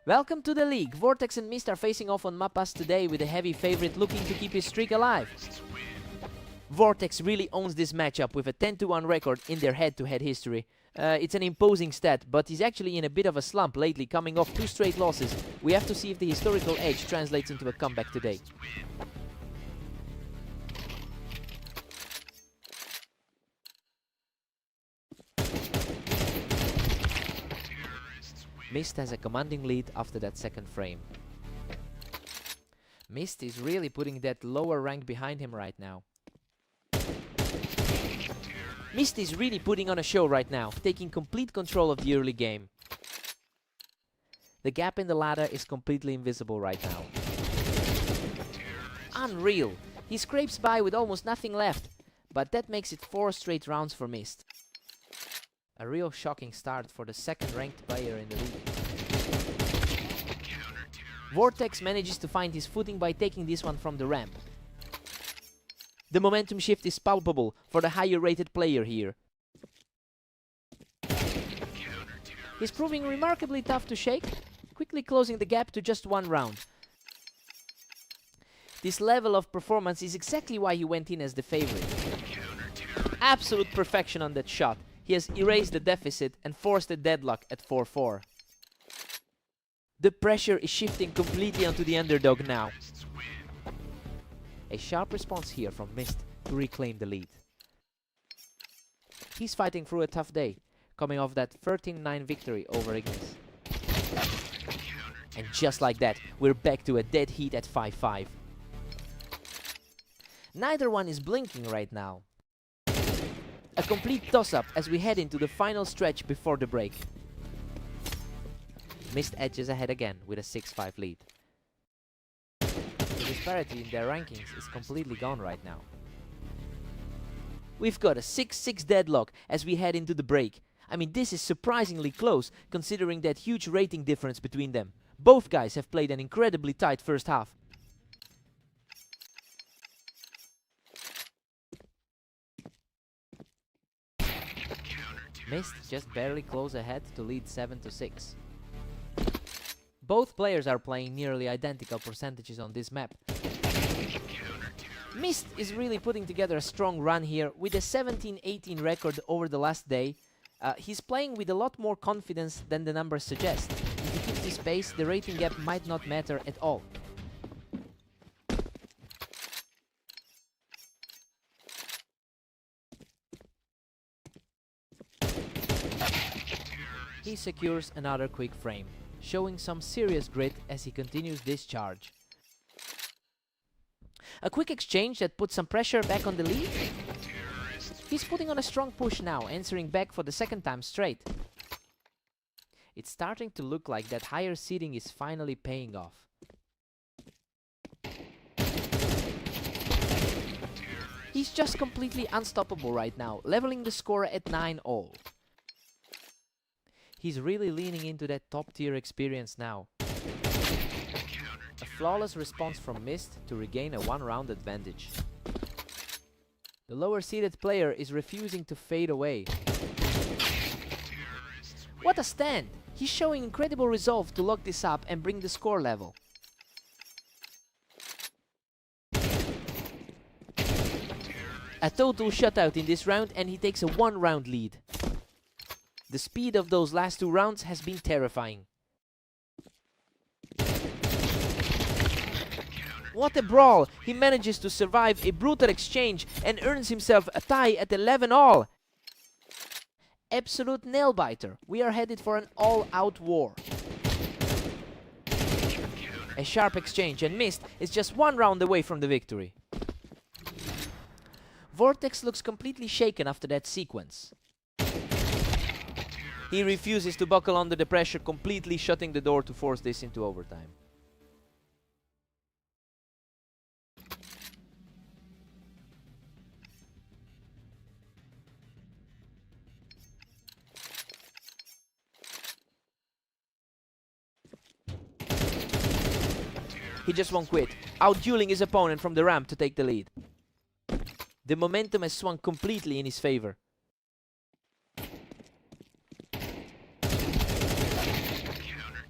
Welcome to the league. Vortex and Mist are facing off on Mapas today with a heavy favorite looking to keep his streak alive. Vortex really owns this matchup with a 10-1 record in their head-to-head history. It's an imposing stat, but he's actually in a bit of a slump lately, coming off 2 straight losses. We have to see if the historical edge translates into a comeback today. Mist has a commanding lead after that second frame. Mist is really putting that lower rank behind him right now. Mist is really putting on a show right now, taking complete control of the early game. The gap in the ladder is completely invisible right now. Unreal! He scrapes by with almost nothing left, but that makes it 4 straight rounds for Mist. A real shocking start for the second ranked player in the league. Vortex manages to find his footing by taking this one from the ramp. The momentum shift is palpable for the higher rated player here. He's proving remarkably tough to shake, quickly closing the gap to just 1 round. This level of performance is exactly why he went in as the favorite. Absolute perfection on that shot. He has erased the deficit and forced a deadlock at 4-4. The pressure is shifting completely onto the underdog now. A sharp response here from Mist to reclaim the lead. He's fighting through a tough day, coming off that 13-9 victory over Ignis. And just like that, we're back to a dead heat at 5-5. Neither one is blinking right now. A complete toss-up as we head into the final stretch before the break. Mist edges ahead again with a 6-5 lead. The disparity in their rankings is completely gone right now. We've got a 6-6 deadlock as we head into the break. I mean, this is surprisingly close considering that huge rating difference between them. Both guys have played an incredibly tight first half. Mist just barely close ahead to lead 7-6. Both players are playing nearly identical percentages on this map. Mist is really putting together a strong run here with a 17-18 record over the last day. He's playing with a lot more confidence than the numbers suggest. If he keeps this pace, the rating gap might not matter at all. He secures another quick frame, showing some serious grit as he continues this charge. A quick exchange that puts some pressure back on the lead. He's putting on a strong push now, answering back for the second time straight. It's starting to look like that higher seeding is finally paying off. He's just completely unstoppable right now, leveling the score at 9-all. He's really leaning into that top-tier experience now. A flawless response from Mist to regain a 1-round advantage. The lower-seeded player is refusing to fade away. What a stand! He's showing incredible resolve to lock this up and bring the score level. A total shutout in this round and he takes a 1-round lead. The speed of those last 2 rounds has been terrifying. What a brawl! He manages to survive a brutal exchange and earns himself a tie at 11-all. Absolute nail-biter. We are headed for an all-out war. A sharp exchange and Mist is just 1 round away from the victory. Vortex looks completely shaken after that sequence. He refuses to buckle under the pressure, completely shutting the door to force this into overtime. He just won't quit, out-dueling his opponent from the ramp to take the lead. The momentum has swung completely in his favor.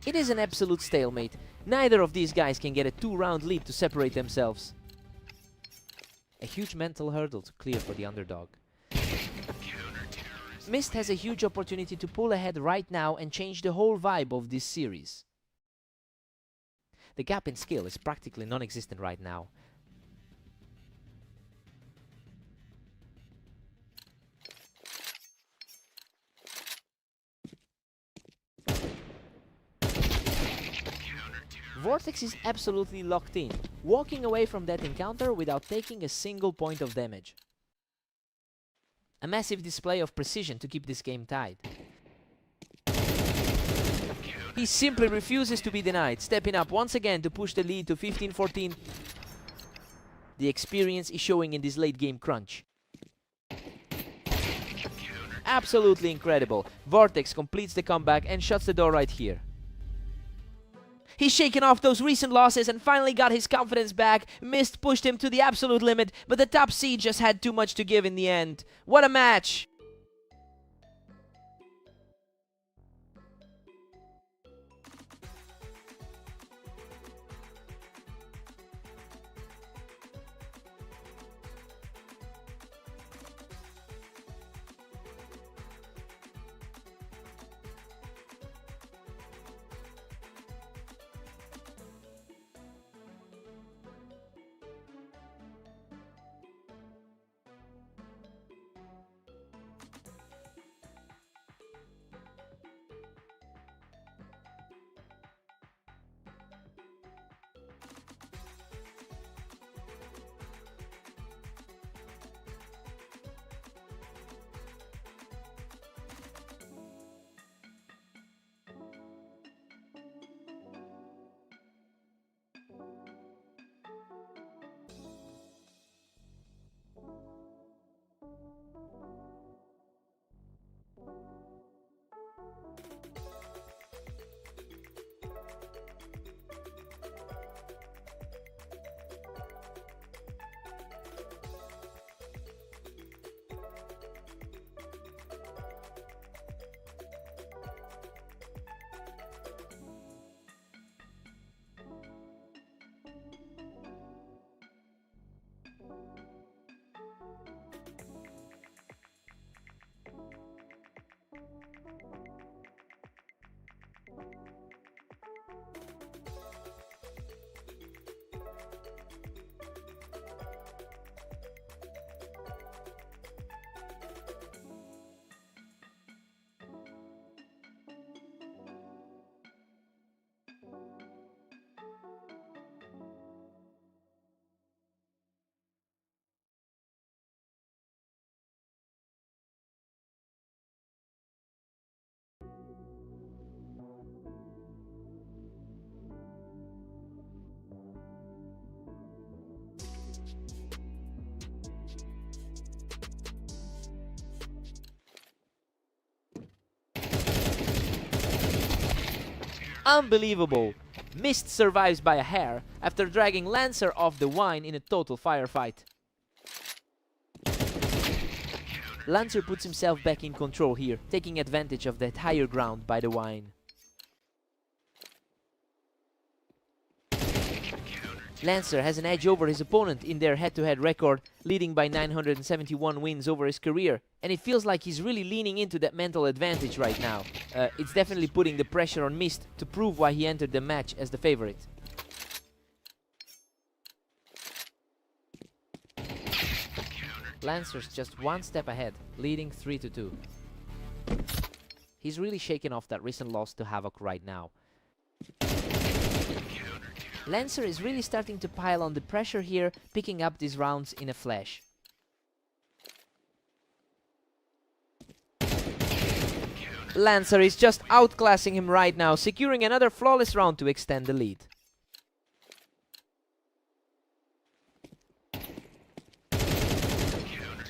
It is an absolute stalemate. Neither of these guys can get a 2-round lead to separate themselves. A huge mental hurdle to clear for the underdog. Mist has a huge opportunity to pull ahead right now and change the whole vibe of this series. The gap in skill is practically non-existent right now. Vortex is absolutely locked in, walking away from that encounter without taking a single point of damage. A massive display of precision to keep this game tied. He simply refuses to be denied, stepping up once again to push the lead to 15-14. The experience is showing in this late game crunch. Absolutely incredible. Vortex completes the comeback and shuts the door right here. He's shaken off those recent losses and finally got his confidence back. Mist pushed him to the absolute limit, but the top seed just had too much to give in the end. What a match! Unbelievable! Mist survives by a hair after dragging Lancer off the Wine in a total firefight. Lancer puts himself back in control here, taking advantage of that higher ground by the Wine. Lancer has an edge over his opponent in their head-to-head record, leading by 971 wins over his career, and it feels like he's really leaning into that mental advantage right now. It's definitely putting the pressure on Mist to prove why he entered the match as the favorite. Lancer's just one step ahead, leading 3-2. He's really shaken off that recent loss to Havoc right now. Lancer is really starting to pile on the pressure here, picking up these rounds in a flash. Lancer is just outclassing him right now, securing another flawless round to extend the lead.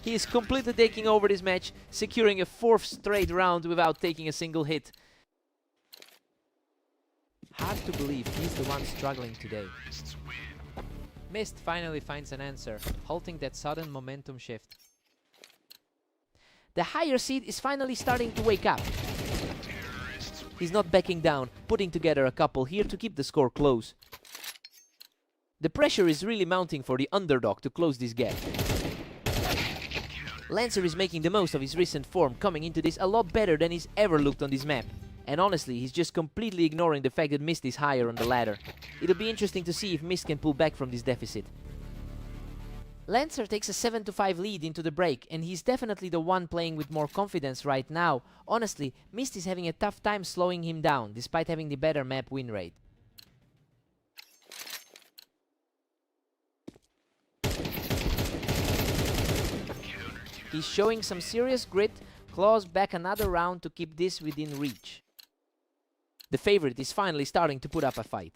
He is completely taking over this match, securing a 4th straight round without taking a single hit. Hard to believe he's the one struggling today. Mist finally finds an answer, halting that sudden momentum shift. The higher seed is finally starting to wake up. He's not backing down, putting together a couple here to keep the score close. The pressure is really mounting for the underdog to close this gap. Lancer is making the most of his recent form, coming into this a lot better than he's ever looked on this map. And honestly, he's just completely ignoring the fact that Mist is higher on the ladder. It'll be interesting to see if Mist can pull back from this deficit. Lancer takes a 7-5 lead into the break, and he's definitely the one playing with more confidence right now. Honestly, Mist is having a tough time slowing him down, despite having the better map win rate. He's showing some serious grit, claws back another round to keep this within reach. The favorite is finally starting to put up a fight.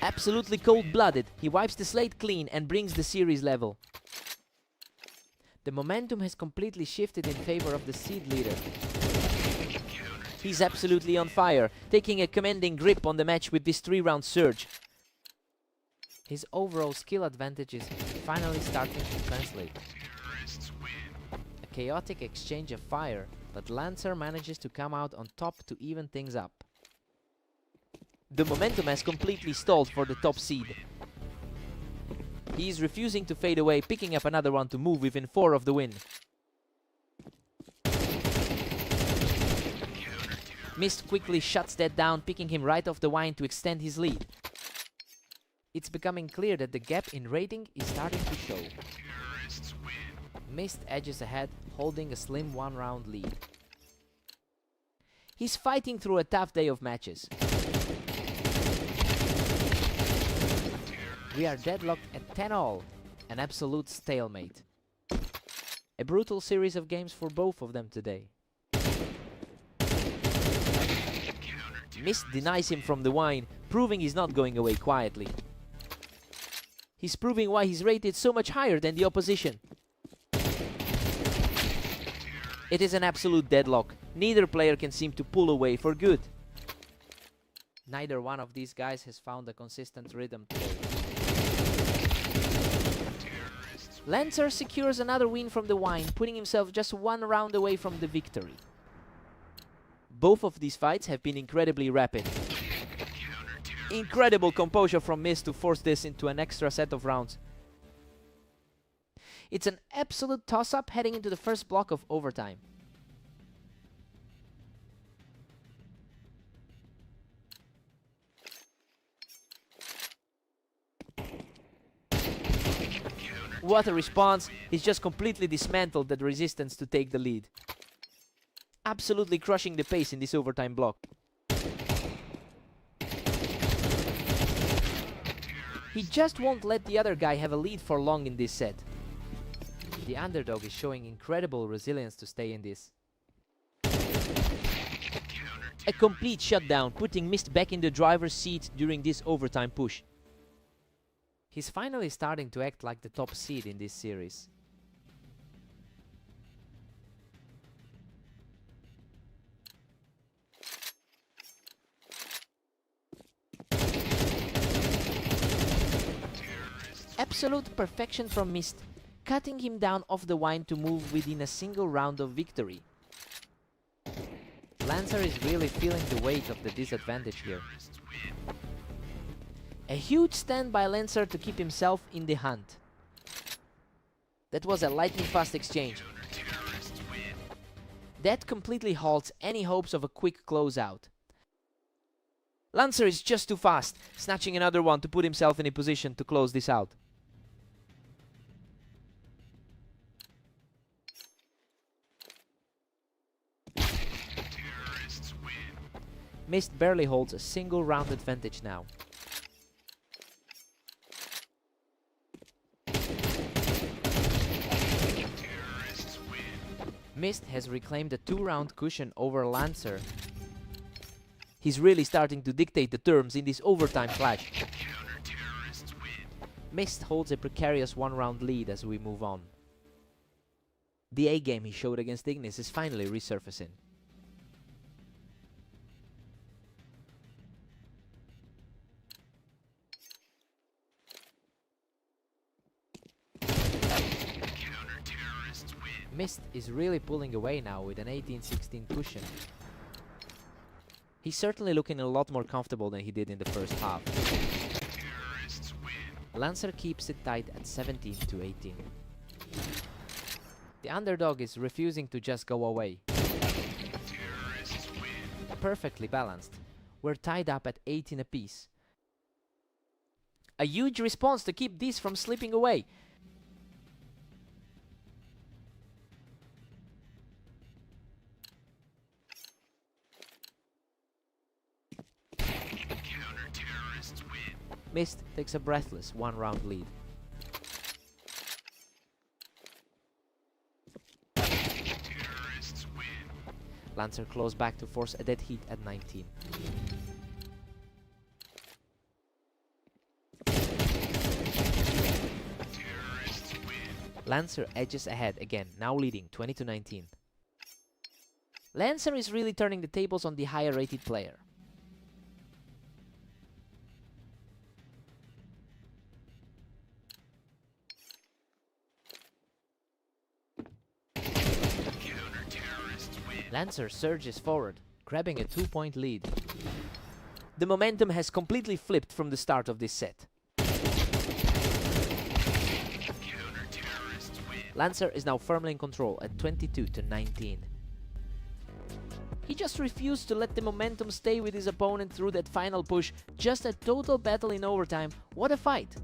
Absolutely cold-blooded, he wipes the slate clean and brings the series level. The momentum has completely shifted in favor of the seed leader. He's absolutely on fire, taking a commanding grip on the match with this 3-round surge. His overall skill advantage is finally starting to translate. A chaotic exchange of fire, but Lancer manages to come out on top to even things up. The momentum has completely stalled for the top seed. He is refusing to fade away, picking up another one to move within 4 of the win. Mist quickly shuts that down, picking him right off the vine to extend his lead. It's becoming clear that the gap in rating is starting to show. Mist edges ahead, holding a slim 1-round lead. He's fighting through a tough day of matches. We are deadlocked at 10-all, an absolute stalemate. A brutal series of games for both of them today. Mist denies him from the wine, proving he's not going away quietly. He's proving why he's rated so much higher than the opposition. It is an absolute deadlock. Neither player can seem to pull away for good. Neither one of these guys has found a consistent rhythm today. Lancer secures another win from the wine, putting himself just 1 round away from the victory. Both of these fights have been incredibly rapid. Incredible composure from Mist to force this into an extra set of rounds. It's an absolute toss-up heading into the first block of overtime. What a response! He's just completely dismantled the resistance to take the lead. Absolutely crushing the pace in this overtime block. He just won't let the other guy have a lead for long in this set. The underdog is showing incredible resilience to stay in this. A complete shutdown, putting Mist back in the driver's seat during this overtime push. He's finally starting to act like the top seed in this series. Absolute perfection from Mist, cutting him down off the wine to move within a single round of victory. Lancer is really feeling the weight of the disadvantage here. A huge stand by Lancer to keep himself in the hunt. That was a lightning fast exchange. That completely halts any hopes of a quick closeout. Lancer is just too fast, snatching another one to put himself in a position to close this out. Mist barely holds a single round advantage now. Mist has reclaimed a 2-round cushion over Lancer. He's really starting to dictate the terms in this overtime clash. Mist holds a precarious 1-round lead as we move on. The A-game he showed against Ignis is finally resurfacing. Mist is really pulling away now with an 18-16 cushion. He's certainly looking a lot more comfortable than he did in the first half. Lancer keeps it tight at 17-18. The underdog is refusing to just go away. Perfectly balanced. We're tied up at 18 apiece. A huge response to keep these from slipping away. Mist takes a breathless one-round lead. Lancer claws back to force a dead heat at 19. Lancer edges ahead again, now leading 20-19. Lancer is really turning the tables on the higher rated player. Lancer surges forward, grabbing a 2-point lead. The momentum has completely flipped from the start of this set. Lancer is now firmly in control at 22-19. He just refused to let the momentum stay with his opponent through that final push. Just a total battle in overtime. What a fight!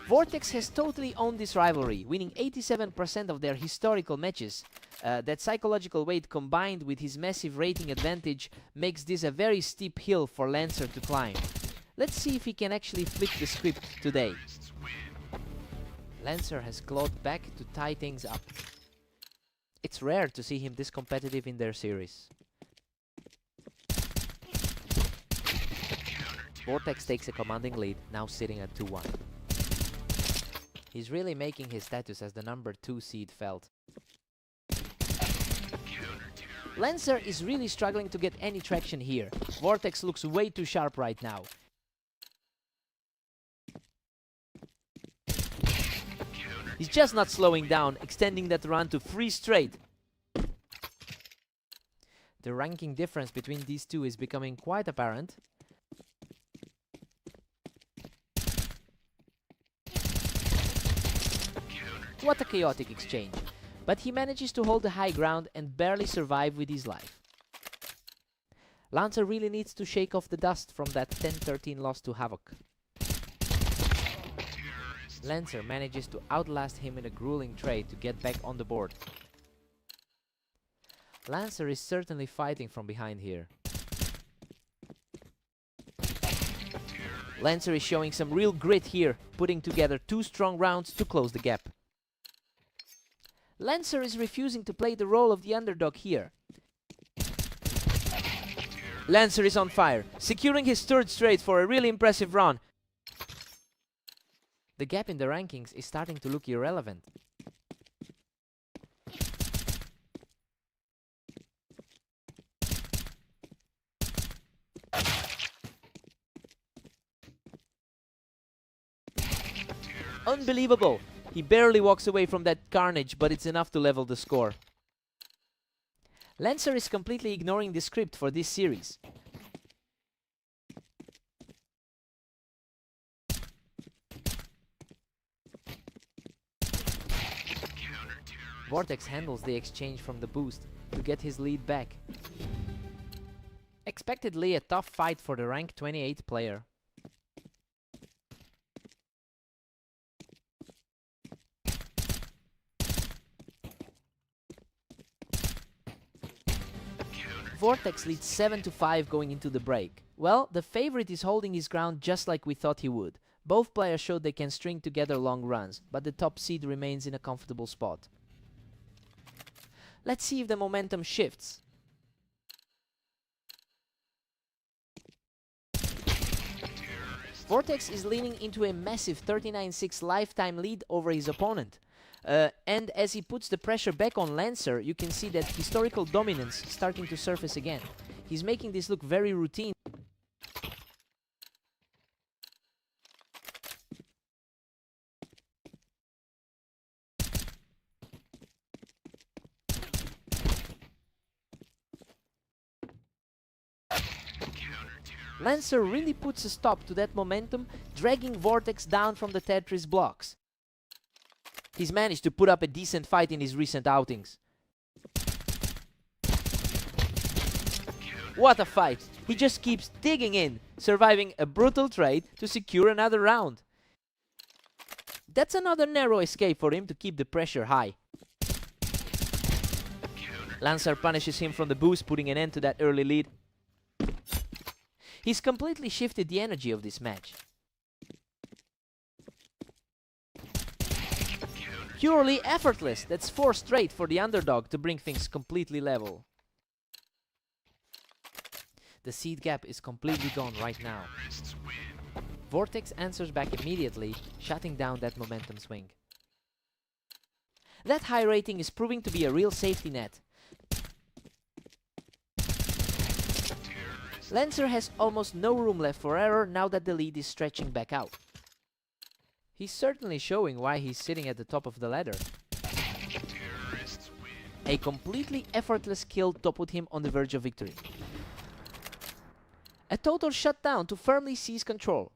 Vortex has totally owned this rivalry, winning 87% of their historical matches. That psychological weight combined with his massive rating advantage makes this a very steep hill for Lancer to climb. Let's see if he can actually flip the script today. Lancer has clawed back to tie things up. It's rare to see him this competitive in their series. Vortex takes a commanding lead, now sitting at 2-1. He's really making his status as the number 2 seed felt. Lancer is really struggling to get any traction here. Vortex looks way too sharp right now. He's just not slowing down, extending that run to 3 straight. The ranking difference between these two is becoming quite apparent. What a chaotic exchange, but he manages to hold the high ground and barely survive with his life. Lancer really needs to shake off the dust from that 10-13 loss to Havoc. Lancer manages to outlast him in a grueling trade to get back on the board. Lancer is certainly fighting from behind here. Lancer is showing some real grit here, putting together 2 strong rounds to close the gap. Lancer is refusing to play the role of the underdog here. Lancer is on fire, securing his third straight for a really impressive run. The gap in the rankings is starting to look irrelevant. Unbelievable! He barely walks away from that carnage, but it's enough to level the score. Lancer is completely ignoring the script for this series. Vortex handles the exchange from the boost to get his lead back. Expectedly a tough fight for the rank 28 player. Vortex leads 7-5 going into the break. Well, the favorite is holding his ground just like we thought he would. Both players showed they can string together long runs, but the top seed remains in a comfortable spot. Let's see if the momentum shifts. Vortex is leaning into a massive 39-6 lifetime lead over his opponent. And as he puts the pressure back on Lancer, you can see that historical dominance starting to surface again. He's making this look very routine. Lancer really puts a stop to that momentum, dragging Vortex down from the Tetris blocks. He's managed to put up a decent fight in his recent outings. What a fight! He just keeps digging in, surviving a brutal trade to secure another round. That's another narrow escape for him to keep the pressure high. Lancer punishes him from the boost, putting an end to that early lead. He's completely shifted the energy of this match. Purely effortless. That's 4 straight for the underdog to bring things completely level. The seed gap is completely gone right now. Vortex answers back immediately, shutting down that momentum swing. That high rating is proving to be a real safety net. Lancer has almost no room left for error now that the lead is stretching back out. He's certainly showing why he's sitting at the top of the ladder. A completely effortless kill to put him on the verge of victory. A total shutdown to firmly seize control.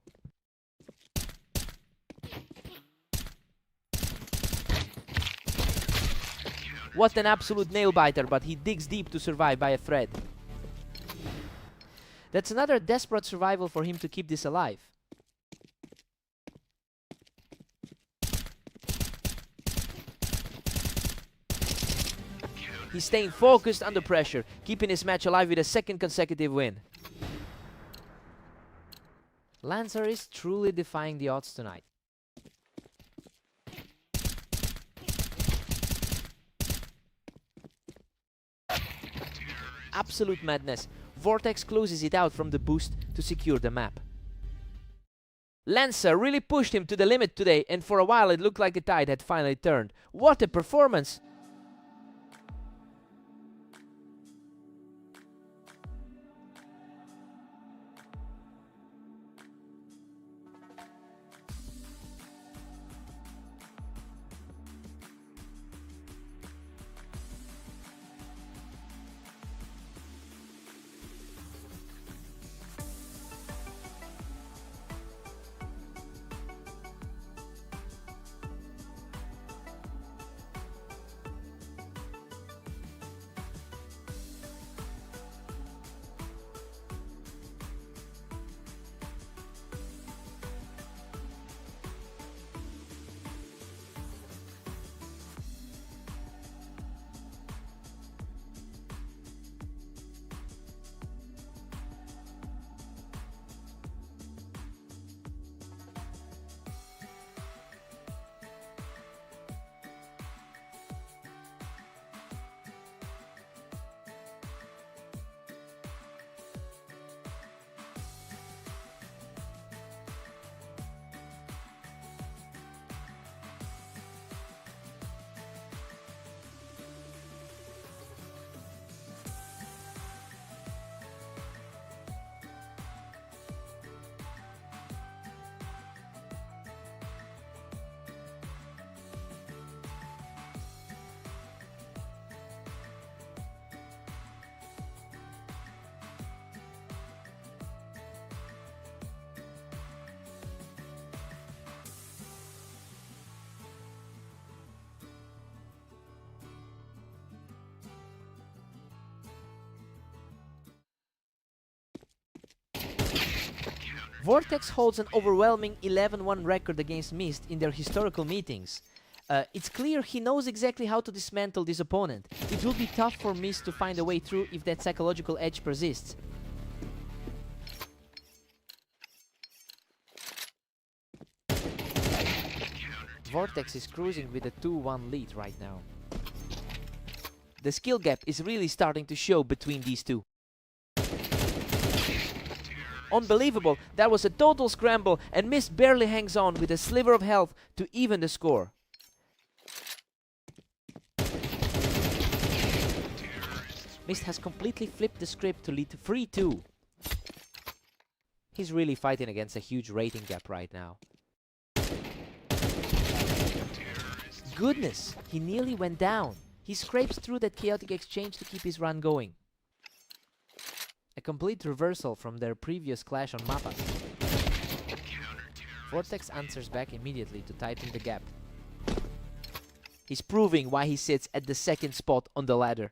What an absolute nail-biter, but he digs deep to survive by a thread. That's another desperate survival for him to keep this alive. He's staying focused under pressure, keeping his match alive with a second consecutive win. Lancer is truly defying the odds tonight. Absolute madness. Vortex closes it out from the boost to secure the map. Lancer really pushed him to the limit today, and for a while it looked like the tide had finally turned. What a performance! Vortex holds an overwhelming 11-1 record against Mist in their historical meetings. It's clear he knows exactly how to dismantle this opponent. It will be tough for Mist to find a way through if that psychological edge persists. Vortex is cruising with a 2-1 lead right now. The skill gap is really starting to show between these two. Unbelievable, that was a total scramble and Mist barely hangs on with a sliver of health to even the score. Mist has completely flipped the script to lead 3-2. He's really fighting against a huge rating gap right now. Goodness, he nearly went down. He scrapes through that chaotic exchange to keep his run going. A complete reversal from their previous clash on Mappas. Vortex answers back immediately to tighten the gap. He's proving why he sits at the second spot on the ladder.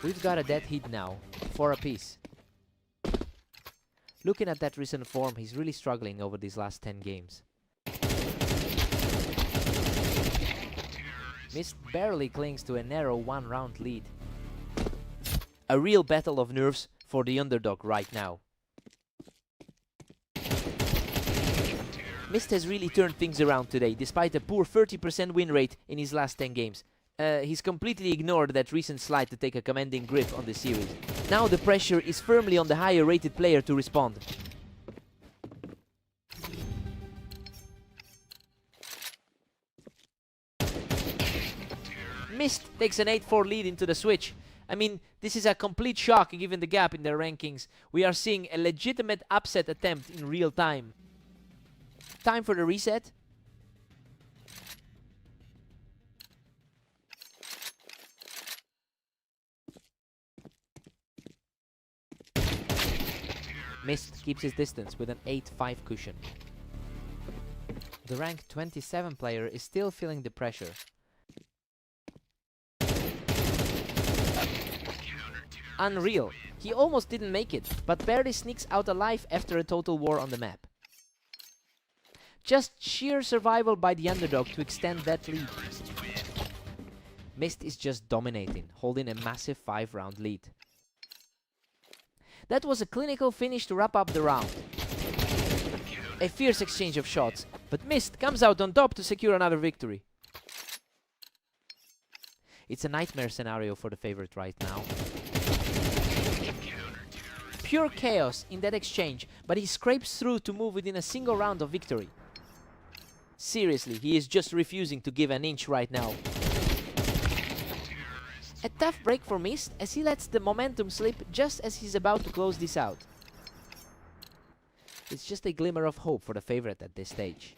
We've got a dead heat now, 4 apiece. Looking at that recent form, he's really struggling over these last 10 games. Mist barely clings to a narrow 1-round lead. A real battle of nerves for the underdog right now. Mist has really turned things around today, despite a poor 30% win rate in his last 10 games. He's completely ignored that recent slide to take a commanding grip on the series. Now the pressure is firmly on the higher rated player to respond. Mist takes an 8-4 lead into the switch. I mean, this is a complete shock given the gap in their rankings. We are seeing a legitimate upset attempt in real time. Time for the reset. Mist keeps his distance with an 8-5 cushion. The rank 27 player is still feeling the pressure. Unreal. He almost didn't make it, but barely sneaks out alive after a total war on the map. Just sheer survival by the underdog to extend that lead. Mist is just dominating, holding a massive 5-round lead. That was a clinical finish to wrap up the round. A fierce exchange of shots, but Mist comes out on top to secure another victory. It's a nightmare scenario for the favorite right now. Pure chaos in that exchange, but he scrapes through to move within a single round of victory. Seriously, he is just refusing to give an inch right now. A tough break for Mist as he lets the momentum slip just as he's about to close this out. It's just a glimmer of hope for the favorite at this stage.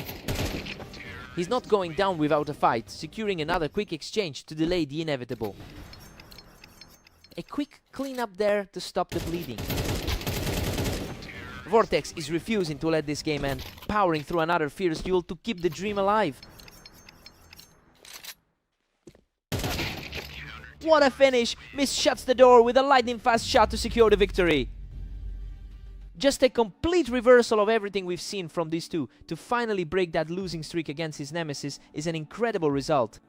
He's not going down without a fight, securing another quick exchange to delay the inevitable. A quick cleanup there to stop the bleeding. Vortex is refusing to let this game end, powering through another fierce duel to keep the dream alive. What a finish! Mist shuts the door with a lightning fast shot to secure the victory. Just a complete reversal of everything we've seen from these two to finally break that losing streak against his nemesis is an incredible result.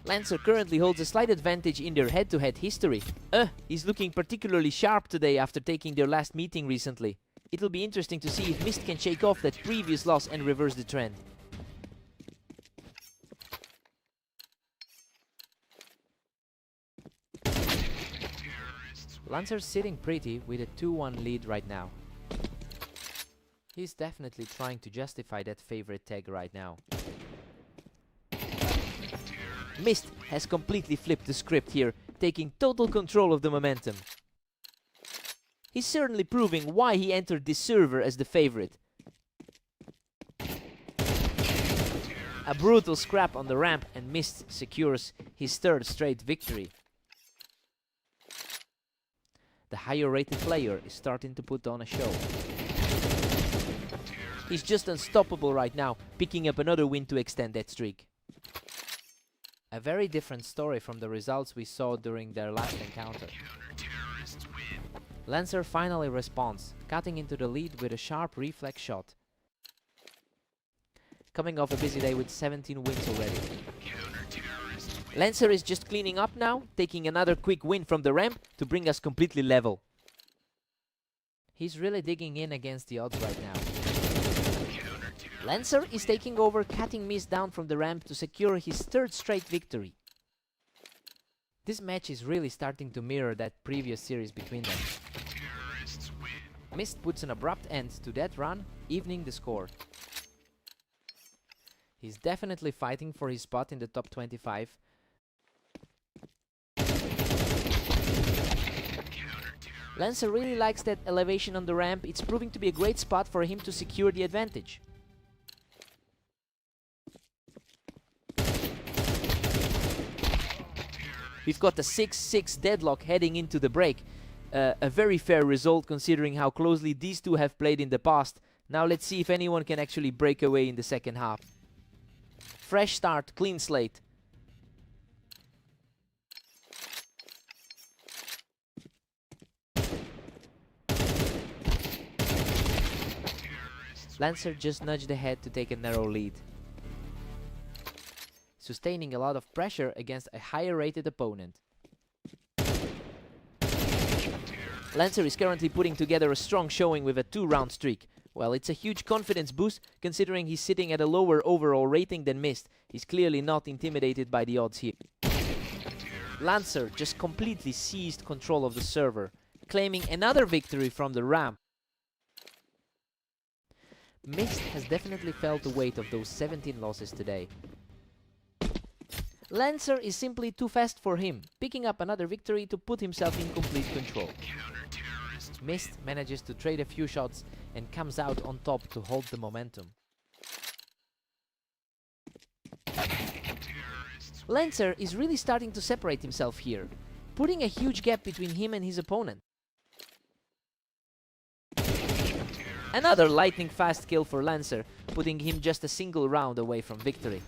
Lancer currently holds a slight advantage in their head-to-head history. He's looking particularly sharp today after taking their last meeting recently. It'll be interesting to see if Mist can shake off that previous loss and reverse the trend. Lancer's sitting pretty with a 2-1 lead right now. He's definitely trying to justify that favorite tag right now. Mist has completely flipped the script here, taking total control of the momentum. He's certainly proving why he entered this server as the favorite. A brutal scrap on the ramp and Mist secures his third straight victory. The higher rated player is starting to put on a show. He's just unstoppable right now, picking up another win to extend that streak. A very different story from the results we saw during their last encounter. Lancer finally responds, cutting into the lead with a sharp reflex shot. Coming off a busy day with 17 wins already. Lancer is just cleaning up now, taking another quick win from the ramp to bring us completely level. He's really digging in against the odds right now. Lancer is taking over, cutting Mist down from the ramp to secure his third straight victory. This match is really starting to mirror that previous series between them. Mist puts an abrupt end to that run, evening the score. He's definitely fighting for his spot in the top 25. Lancer really likes that elevation on the ramp. It's proving to be a great spot for him to secure the advantage. We've got a 6-6 deadlock heading into the break. A very fair result considering how closely these two have played in the past. Now let's see if anyone can actually break away in the second half. Fresh start, clean slate. Lancer just nudged ahead to take a narrow lead, sustaining a lot of pressure against a higher rated opponent. Lancer is currently putting together a strong showing with a 2-round streak. Well, it's a huge confidence boost considering he's sitting at a lower overall rating than Mist. He's clearly not intimidated by the odds here. Lancer just completely seized control of the server, claiming another victory from the ramp. Mist has definitely felt the weight of those 17 losses today. Lancer is simply too fast for him, picking up another victory to put himself in complete control. Mist manages to trade a few shots and comes out on top to hold the momentum. Lancer is really starting to separate himself here, putting a huge gap between him and his opponent. Another lightning fast kill for Lancer, putting him just a single round away from victory.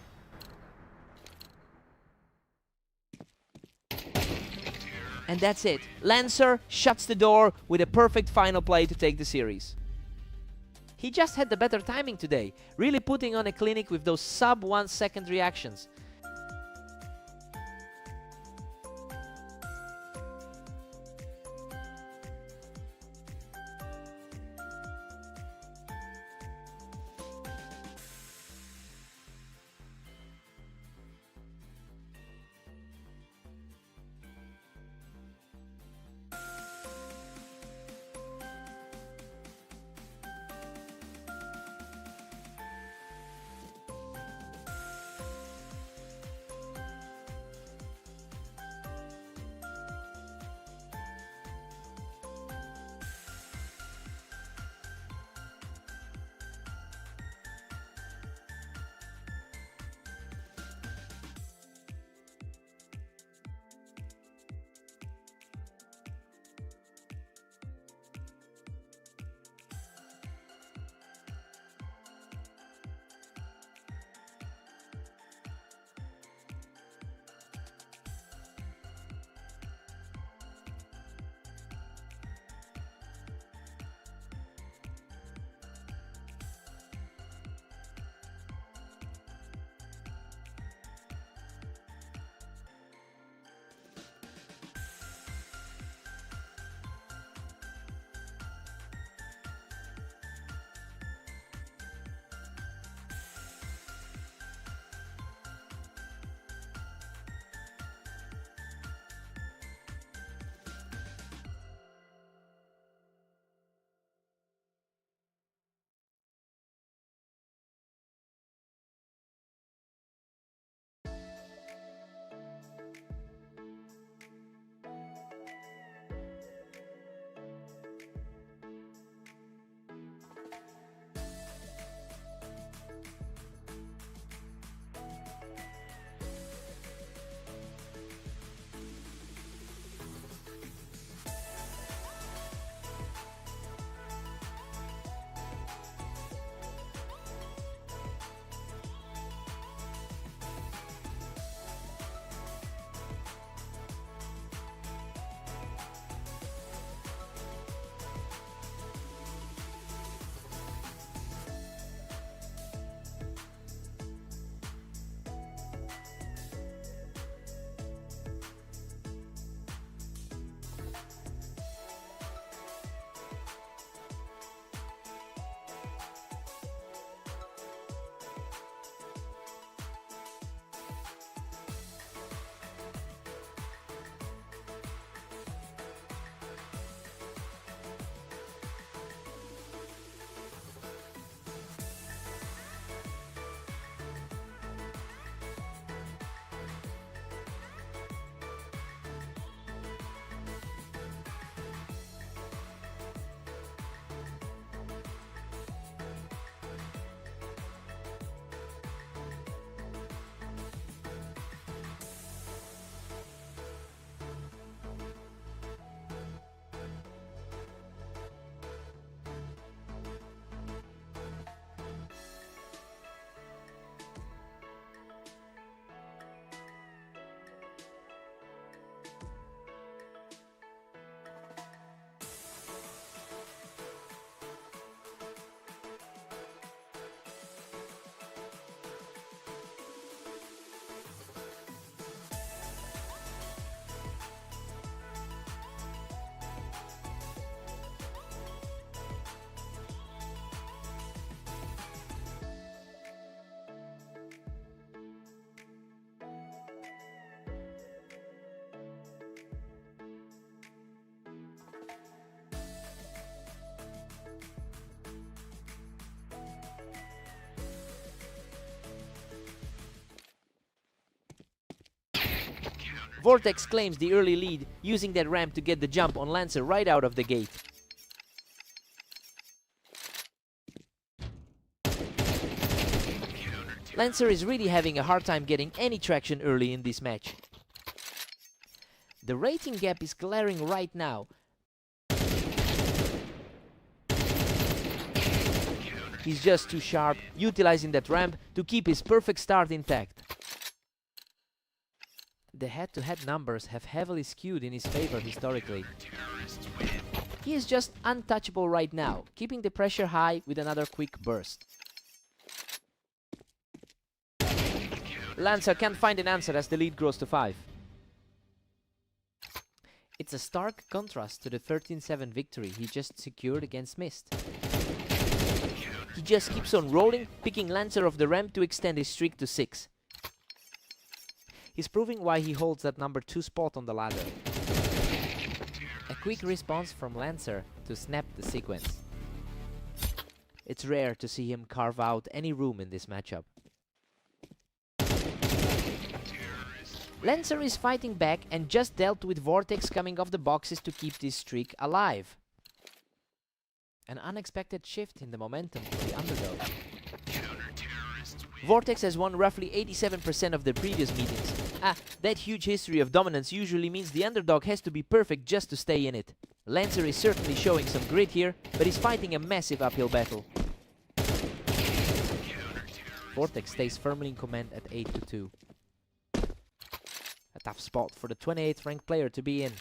And that's it. Lancer shuts the door with a perfect final play to take the series. He just had the better timing today, really putting on a clinic with those sub 1 second reactions. Vortex claims the early lead, using that ramp to get the jump on Lancer right out of the gate. Lancer is really having a hard time getting any traction early in this match. The rating gap is glaring right now. He's just too sharp, utilizing that ramp to keep his perfect start intact. The head-to-head numbers have heavily skewed in his favor historically. He is just untouchable right now, keeping the pressure high with another quick burst. Lancer can't find an answer as the lead grows to 5. It's a stark contrast to the 13-7 victory he just secured against Mist. He just keeps on rolling, picking Lancer off the ramp to extend his streak to 6. He's proving why he holds that number 2 spot on the ladder. A quick response from Lancer to snap the sequence. It's rare to see him carve out any room in this matchup. Lancer is fighting back and just dealt with Vortex coming off the boxes to keep this streak alive. An unexpected shift in the momentum for the underdog. Vortex has won roughly 87% of their previous meetings. That huge history of dominance usually means the underdog has to be perfect just to stay in it. Lancer is certainly showing some grit here, but he's fighting a massive uphill battle. Vortex stays firmly in command at 8-2. A tough spot for the 28th ranked player to be in.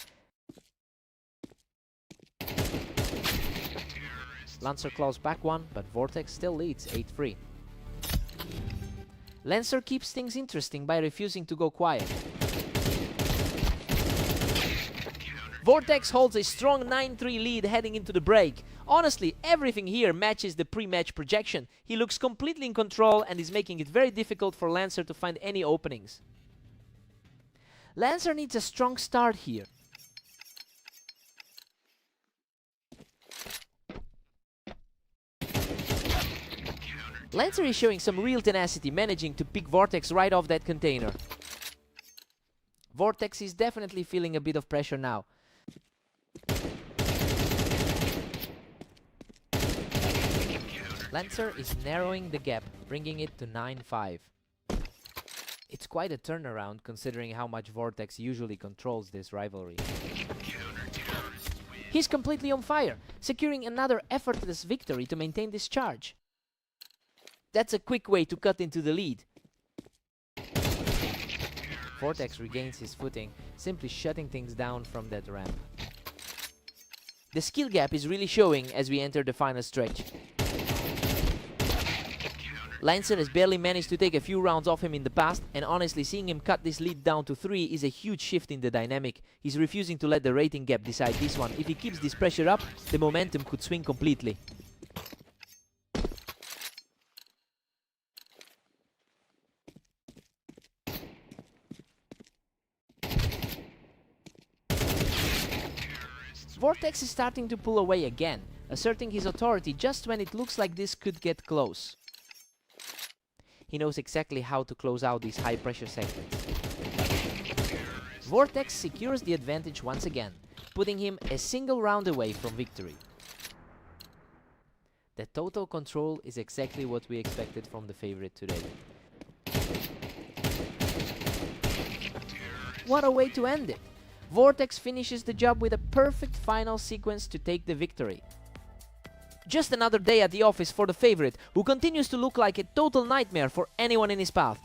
Lancer claws back one, but Vortex still leads 8-3. Lancer keeps things interesting by refusing to go quiet. Vortex holds a strong 9-3 lead heading into the break. Honestly, everything here matches the pre-match projection. He looks completely in control and is making it very difficult for Lancer to find any openings. Lancer needs a strong start here. Lancer is showing some real tenacity, managing to pick Vortex right off that container. Vortex is definitely feeling a bit of pressure now. Lancer is narrowing the gap, bringing it to 9-5. It's quite a turnaround considering how much Vortex usually controls this rivalry. He's completely on fire, securing another effortless victory to maintain this charge. That's a quick way to cut into the lead. Vortex regains his footing, simply shutting things down from that ramp. The skill gap is really showing as we enter the final stretch. Lancer has barely managed to take a few rounds off him in the past, and honestly seeing him cut this lead down to 3 is a huge shift in the dynamic. He's refusing to let the rating gap decide this one. If he keeps this pressure up, the momentum could swing completely. Vortex is starting to pull away again, asserting his authority just when it looks like this could get close. He knows exactly how to close out these high-pressure segments. Vortex secures the advantage once again, putting him a single round away from victory. The total control is exactly what we expected from the favorite today. What a way to end it! Vortex finishes the job with a perfect final sequence to take the victory. Just another day at the office for the favorite, who continues to look like a total nightmare for anyone in his path.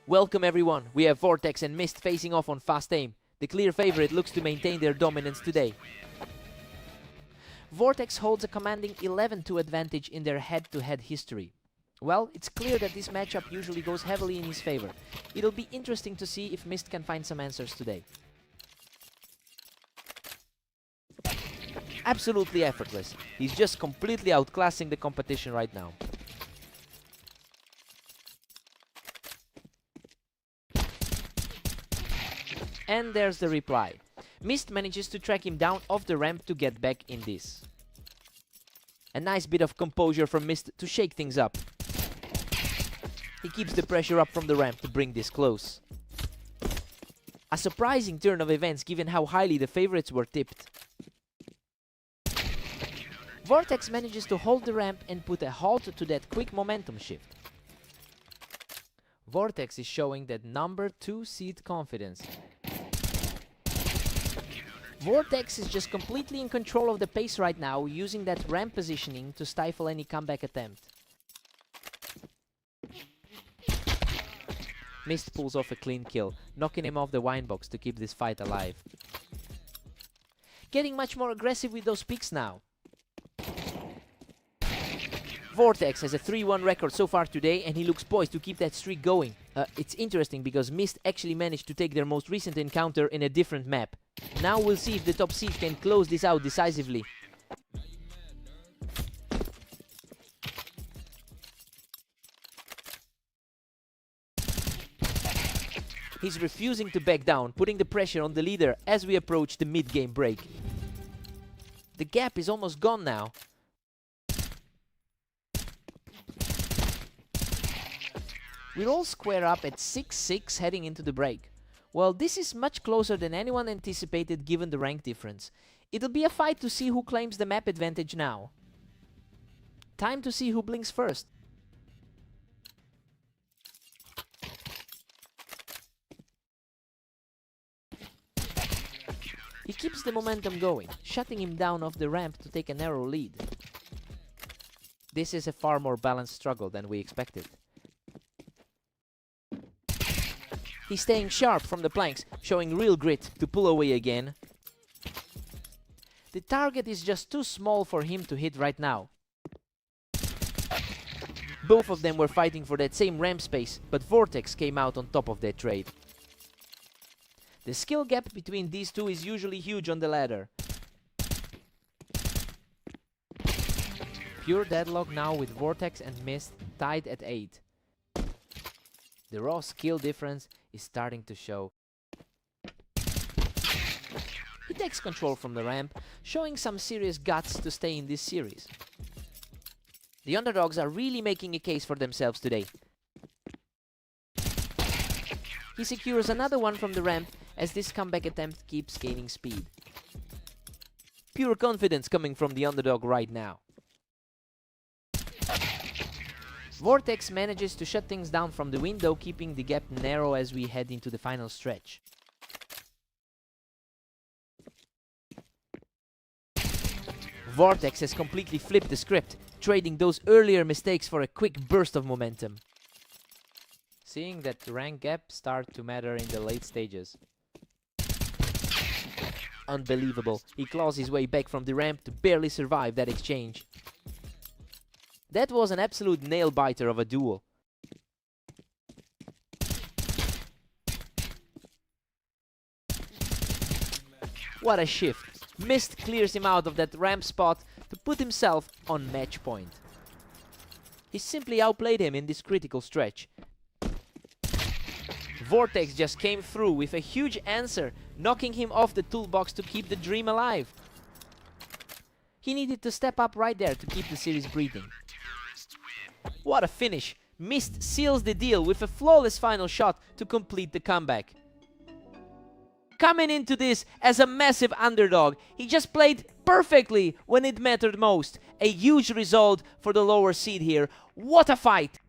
Welcome everyone, we have Vortex and Mist facing off on fast aim. The clear favorite looks to maintain their dominance today. Vortex holds a commanding 11-2 advantage in their head-to-head history. Well, it's clear that this matchup usually goes heavily in his favor. It'll be interesting to see if Mist can find some answers today. Absolutely effortless. He's just completely outclassing the competition right now. And there's the reply. Mist manages to track him down off the ramp to get back in this. A nice bit of composure from Mist to shake things up. He keeps the pressure up from the ramp to bring this close. A surprising turn of events given how highly the favorites were tipped. Vortex manages to hold the ramp and put a halt to that quick momentum shift. Vortex is showing that number 2 seed confidence. Vortex is just completely in control of the pace right now, using that ramp positioning to stifle any comeback attempt. Mist pulls off a clean kill, knocking him off the wine box to keep this fight alive. Getting much more aggressive with those picks now. Vortex has a 3-1 record so far today and he looks poised to keep that streak going. It's interesting because Mist actually managed to take their most recent encounter in a different map. Now we'll see if the top seed can close this out decisively. He's refusing to back down, putting the pressure on the leader as we approach the mid-game break. The gap is almost gone now. We're all square up at 6-6 heading into the break. Well, this is much closer than anyone anticipated given the rank difference. It'll be a fight to see who claims the map advantage now. Time to see who blinks first. He keeps the momentum going, shutting him down off the ramp to take a narrow lead. This is a far more balanced struggle than we expected. He's staying sharp from the planks, showing real grit to pull away again. The target is just too small for him to hit right now. Both of them were fighting for that same ramp space, but Vortex came out on top of that trade. The skill gap between these two is usually huge on the ladder. Pure deadlock now with Vortex and Mist tied at 8. The raw skill difference is starting to show. He takes control from the ramp, showing some serious guts to stay in this series. The underdogs are really making a case for themselves today. He secures another one from the ramp as this comeback attempt keeps gaining speed. Pure confidence coming from the underdog right now. Vortex manages to shut things down from the window, keeping the gap narrow as we head into the final stretch. Vortex has completely flipped the script, trading those earlier mistakes for a quick burst of momentum. Seeing that the rank gap start to matter in the late stages. Unbelievable, he claws his way back from the ramp to barely survive that exchange. That was an absolute nail-biter of a duel. What a shift. Mist clears him out of that ramp spot to put himself on match point. He simply outplayed him in this critical stretch. Vortex just came through with a huge answer, knocking him off the toolbox to keep the dream alive. He needed to step up right there to keep the series breathing. What a finish! Mist seals the deal with a flawless final shot to complete the comeback. Coming into this as a massive underdog, he just played perfectly when it mattered most. A huge result for the lower seed here. What a fight!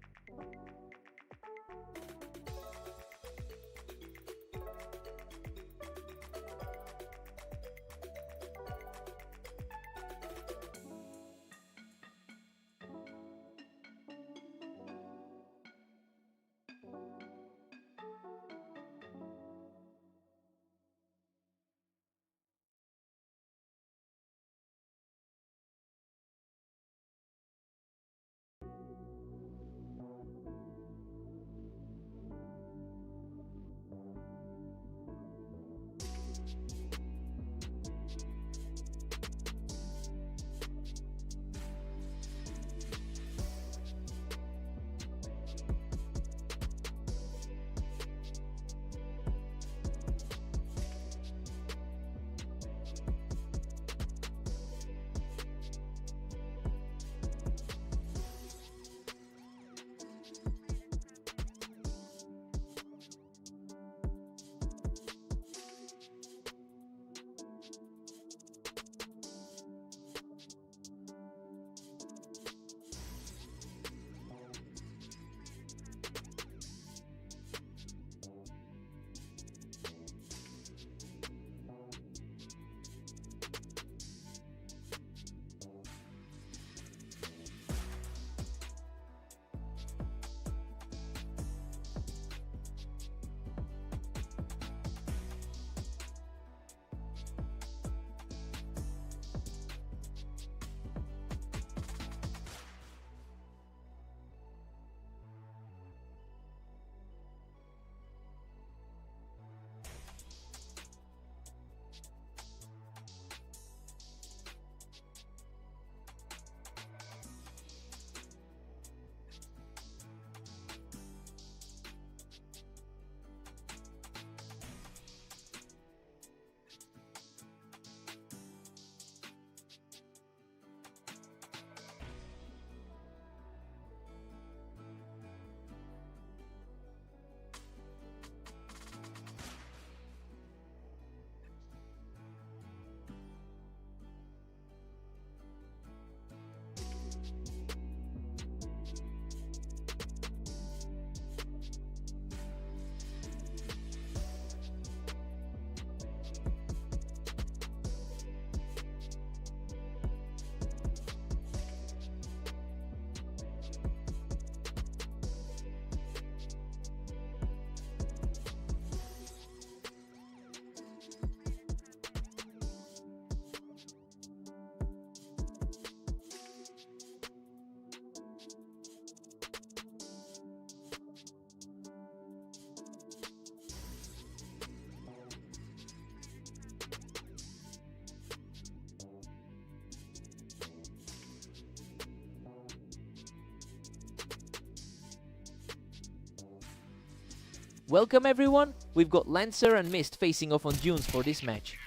Welcome everyone, we've got Lancer and Mist facing off on Dunes for this match.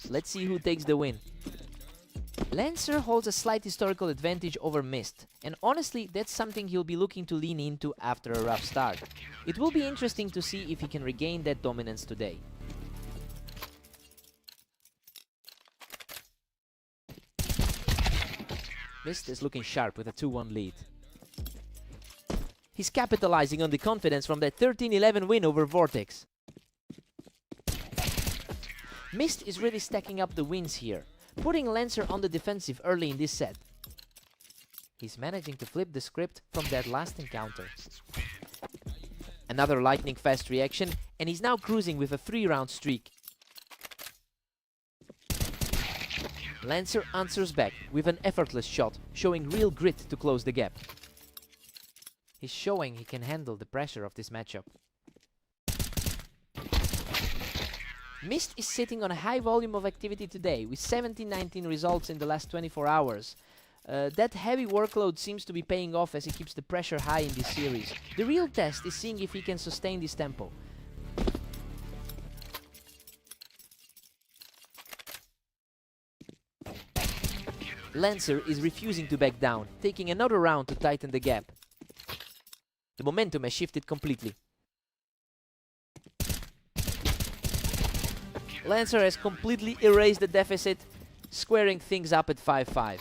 Let's see who takes the win. Lancer holds a slight historical advantage over Mist, and honestly that's something he'll be looking to lean into after a rough start. It will be interesting to see if he can regain that dominance today. Mist is looking sharp with a 2-1 lead. He's capitalizing on the confidence from that 13-11 win over Vortex. Mist is really stacking up the wins here, putting Lancer on the defensive early in this set. He's managing to flip the script from that last encounter. Another lightning fast reaction, and he's now cruising with a 3-round streak. Lancer answers back with an effortless shot, showing real grit to close the gap. He's showing he can handle the pressure of this matchup. Mist is sitting on a high volume of activity today, with 17-19 results in the last 24 hours. That heavy workload seems to be paying off as he keeps the pressure high in this series. The real test is seeing if he can sustain this tempo. Lancer is refusing to back down, taking another round to tighten the gap. The momentum has shifted completely. Lancer has completely erased the deficit, squaring things up at 5-5.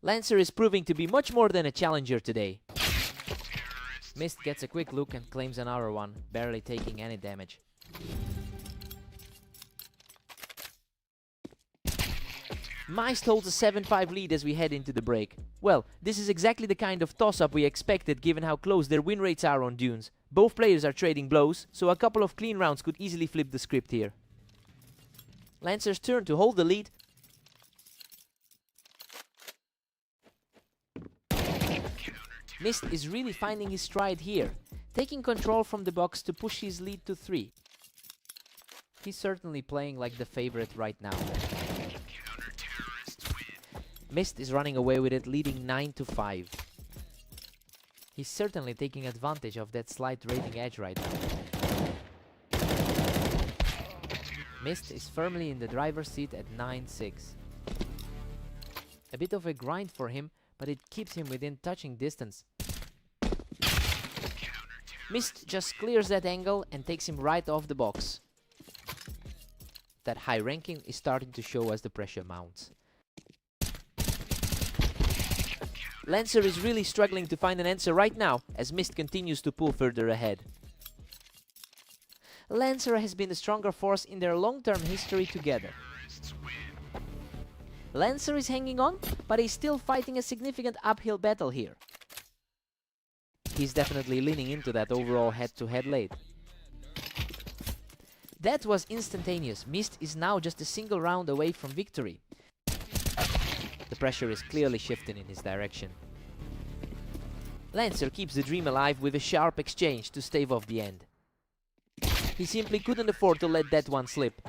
Lancer is proving to be much more than a challenger today. Mist gets a quick look and claims another one, barely taking any damage. Mist holds a 7-5 lead as we head into the break. Well, this is exactly the kind of toss-up we expected given how close their win rates are on Dunes. Both players are trading blows, so a couple of clean rounds could easily flip the script here. Lancer's turn to hold the lead. Mist is really finding his stride here, taking control from the box to push his lead to 3. He's certainly playing like the favorite right now. Mist is running away with it, leading 9-5. He's certainly taking advantage of that slight rating edge right now. Mist is firmly in the driver's seat at 9-6. A bit of a grind for him, but it keeps him within touching distance. Mist just clears that angle and takes him right off the box. That high ranking is starting to show as the pressure mounts. Lancer is really struggling to find an answer right now as Mist continues to pull further ahead. Lancer has been the stronger force in their long-term history together. Lancer is hanging on, but he's still fighting a significant uphill battle here. He's definitely leaning into that overall head-to-head lead. That was instantaneous. Mist is now just a single round away from victory. The pressure is clearly shifting in his direction. Lancer keeps the dream alive with a sharp exchange to stave off the end. He simply couldn't afford to let that one slip.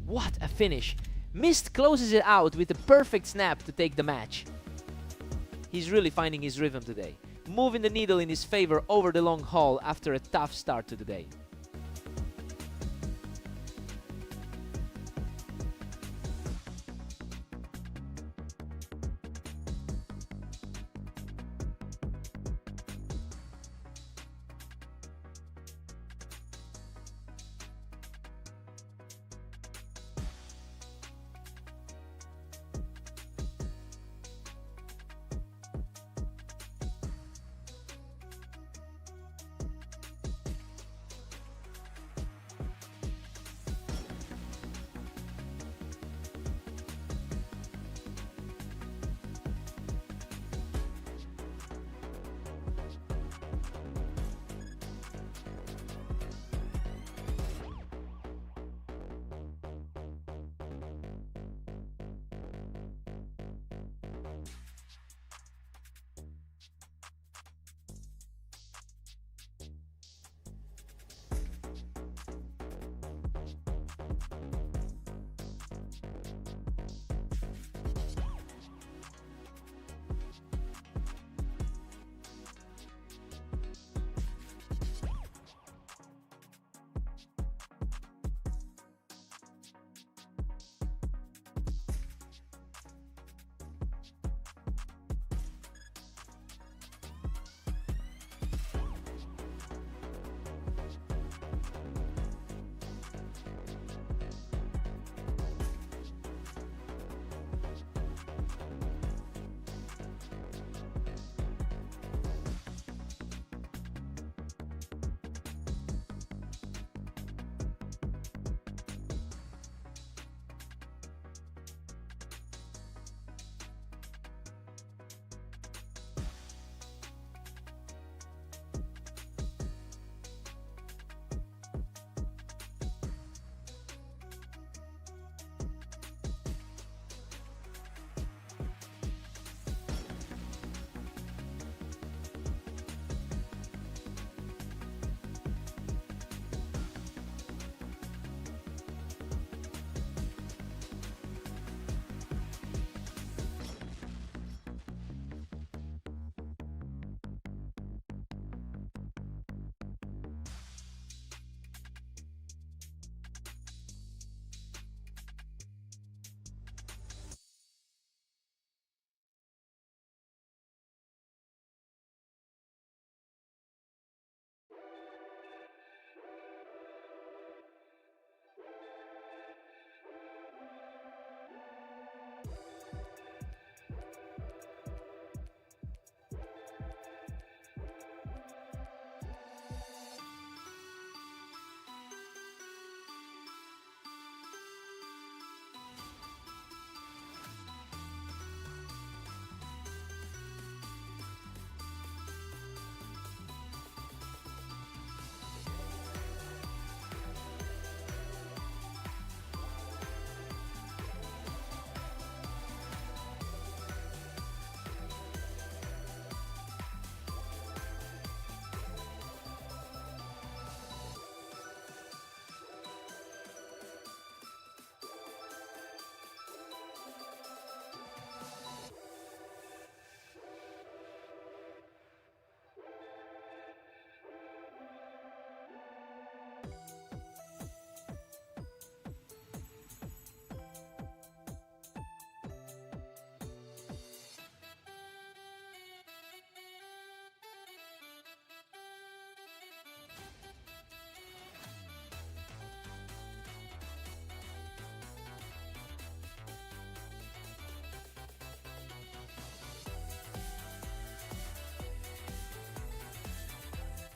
What a finish! Mist closes it out with a perfect snap to take the match. He's really finding his rhythm today, moving the needle in his favor over the long haul after a tough start to the day.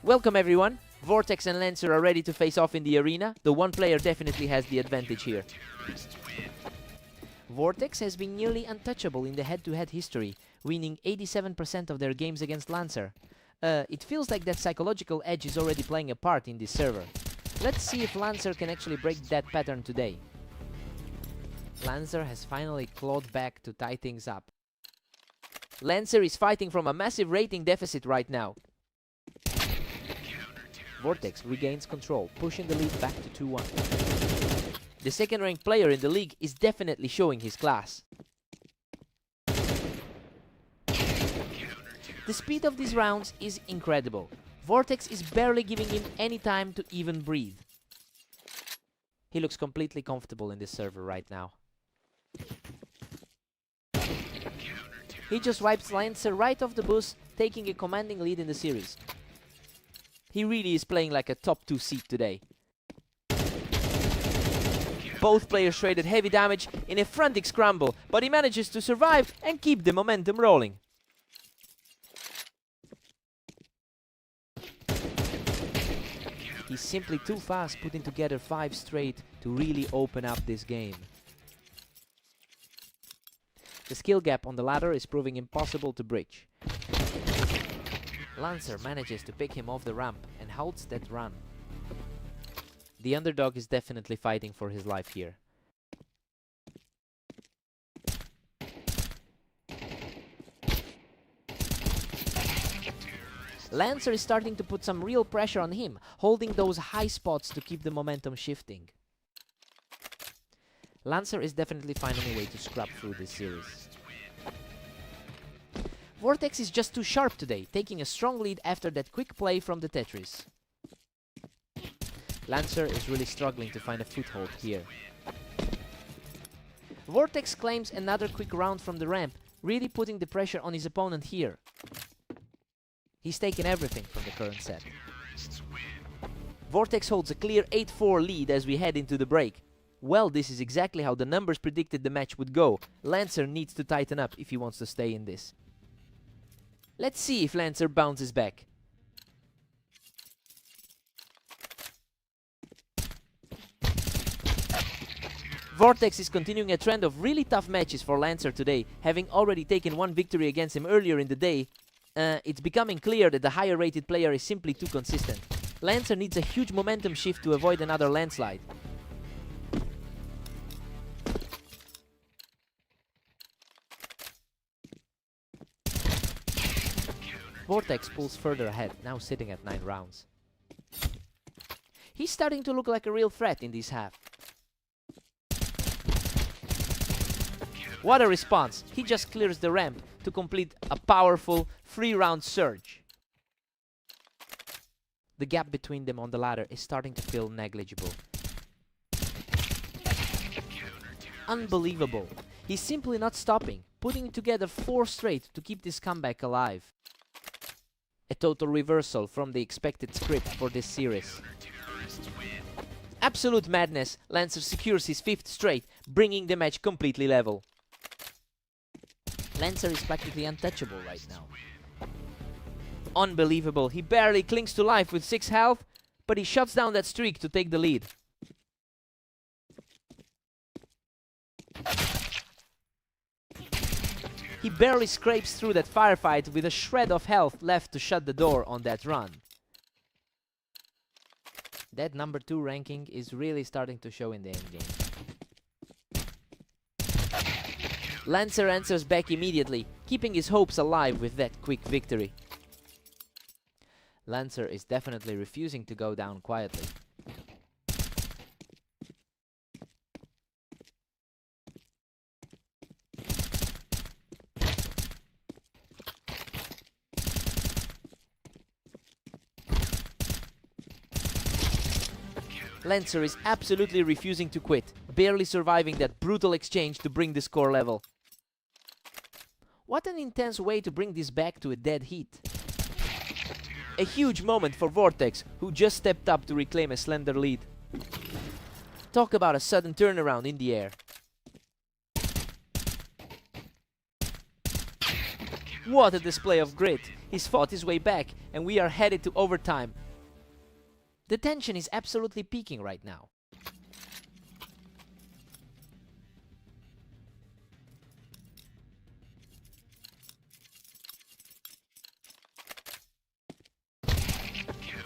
Welcome everyone! Vortex and Lancer are ready to face off in the arena. The one player definitely has the advantage here. Vortex has been nearly untouchable in the head-to-head history, winning 87% of their games against Lancer. It feels like that psychological edge is already playing a part in this server. Let's see if Lancer can actually break that pattern today. Lancer has finally clawed back to tie things up. Lancer is fighting from a massive rating deficit right now. Vortex regains control, pushing the lead back to 2-1. The second-ranked player in the league is definitely showing his class. The speed of these rounds is incredible. Vortex is barely giving him any time to even breathe. He looks completely comfortable in this server right now. He just wipes Lancer right off the bus, taking a commanding lead in the series. He really is playing like a top 2 seed today. Both players traded heavy damage in a frantic scramble, but he manages to survive and keep the momentum rolling. He's simply too fast, putting together 5 straight to really open up this game. The skill gap on the ladder is proving impossible to bridge. Lancer manages to pick him off the ramp and halts that run. The underdog is definitely fighting for his life here. Lancer is starting to put some real pressure on him, holding those high spots to keep the momentum shifting. Lancer is definitely finding a way to scrap through this series. Vortex is just too sharp today, taking a strong lead after that quick play from the Tetris. Lancer is really struggling to find a foothold here. Vortex claims another quick round from the ramp, really putting the pressure on his opponent here. He's taken everything from the current set. Vortex holds a clear 8-4 lead as we head into the break. Well, this is exactly how the numbers predicted the match would go. Lancer needs to tighten up if he wants to stay in this. Let's see if Lancer bounces back. Vortex is continuing a trend of really tough matches for Lancer today, having already taken one victory against him earlier in the day. It's becoming clear that the higher rated player is simply too consistent. Lancer needs a huge momentum shift to avoid another landslide. Vortex pulls further ahead, now sitting at 9 rounds. He's starting to look like a real threat in this half. What a response! He just clears the ramp to complete a powerful 3-round surge. The gap between them on the ladder is starting to feel negligible. Unbelievable. He's simply not stopping, putting together 4 straight to keep this comeback alive. A total reversal from the expected script for this series. Absolute madness. Lancer secures his 5th straight, bringing the match completely level. Lancer is practically untouchable right now. Unbelievable. He barely clings to life with 6 health, but he shuts down that streak to take the lead. He barely scrapes through that firefight with a shred of health left to shut the door on that run. That number 2 ranking is really starting to show in the endgame. Lancer answers back immediately, keeping his hopes alive with that quick victory. Lancer is definitely refusing to go down quietly. Lancer is absolutely refusing to quit, barely surviving that brutal exchange to bring the score level. What an intense way to bring this back to a dead heat. A huge moment for Vortex, who just stepped up to reclaim a slender lead. Talk about a sudden turnaround in the air. What a display of grit! He's fought his way back, and we are headed to overtime. The tension is absolutely peaking right now.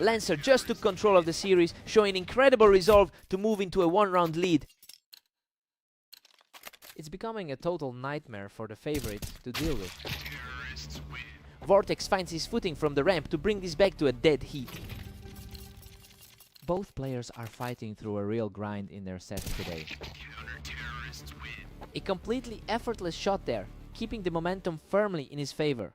Lancer just took control of the series, showing incredible resolve to move into a one-round lead. It's becoming a total nightmare for the favorite to deal with. Vortex finds his footing from the ramp to bring this back to a dead heat. Both players are fighting through a real grind in their sets today. A completely effortless shot there, keeping the momentum firmly in his favor.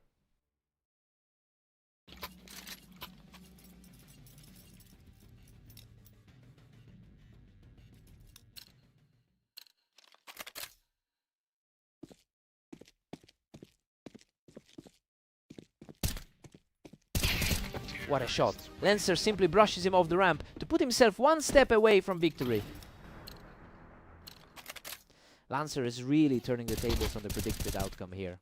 What a shot. Lancer simply brushes him off the ramp to put himself one step away from victory. Lancer is really turning the tables on the predicted outcome here.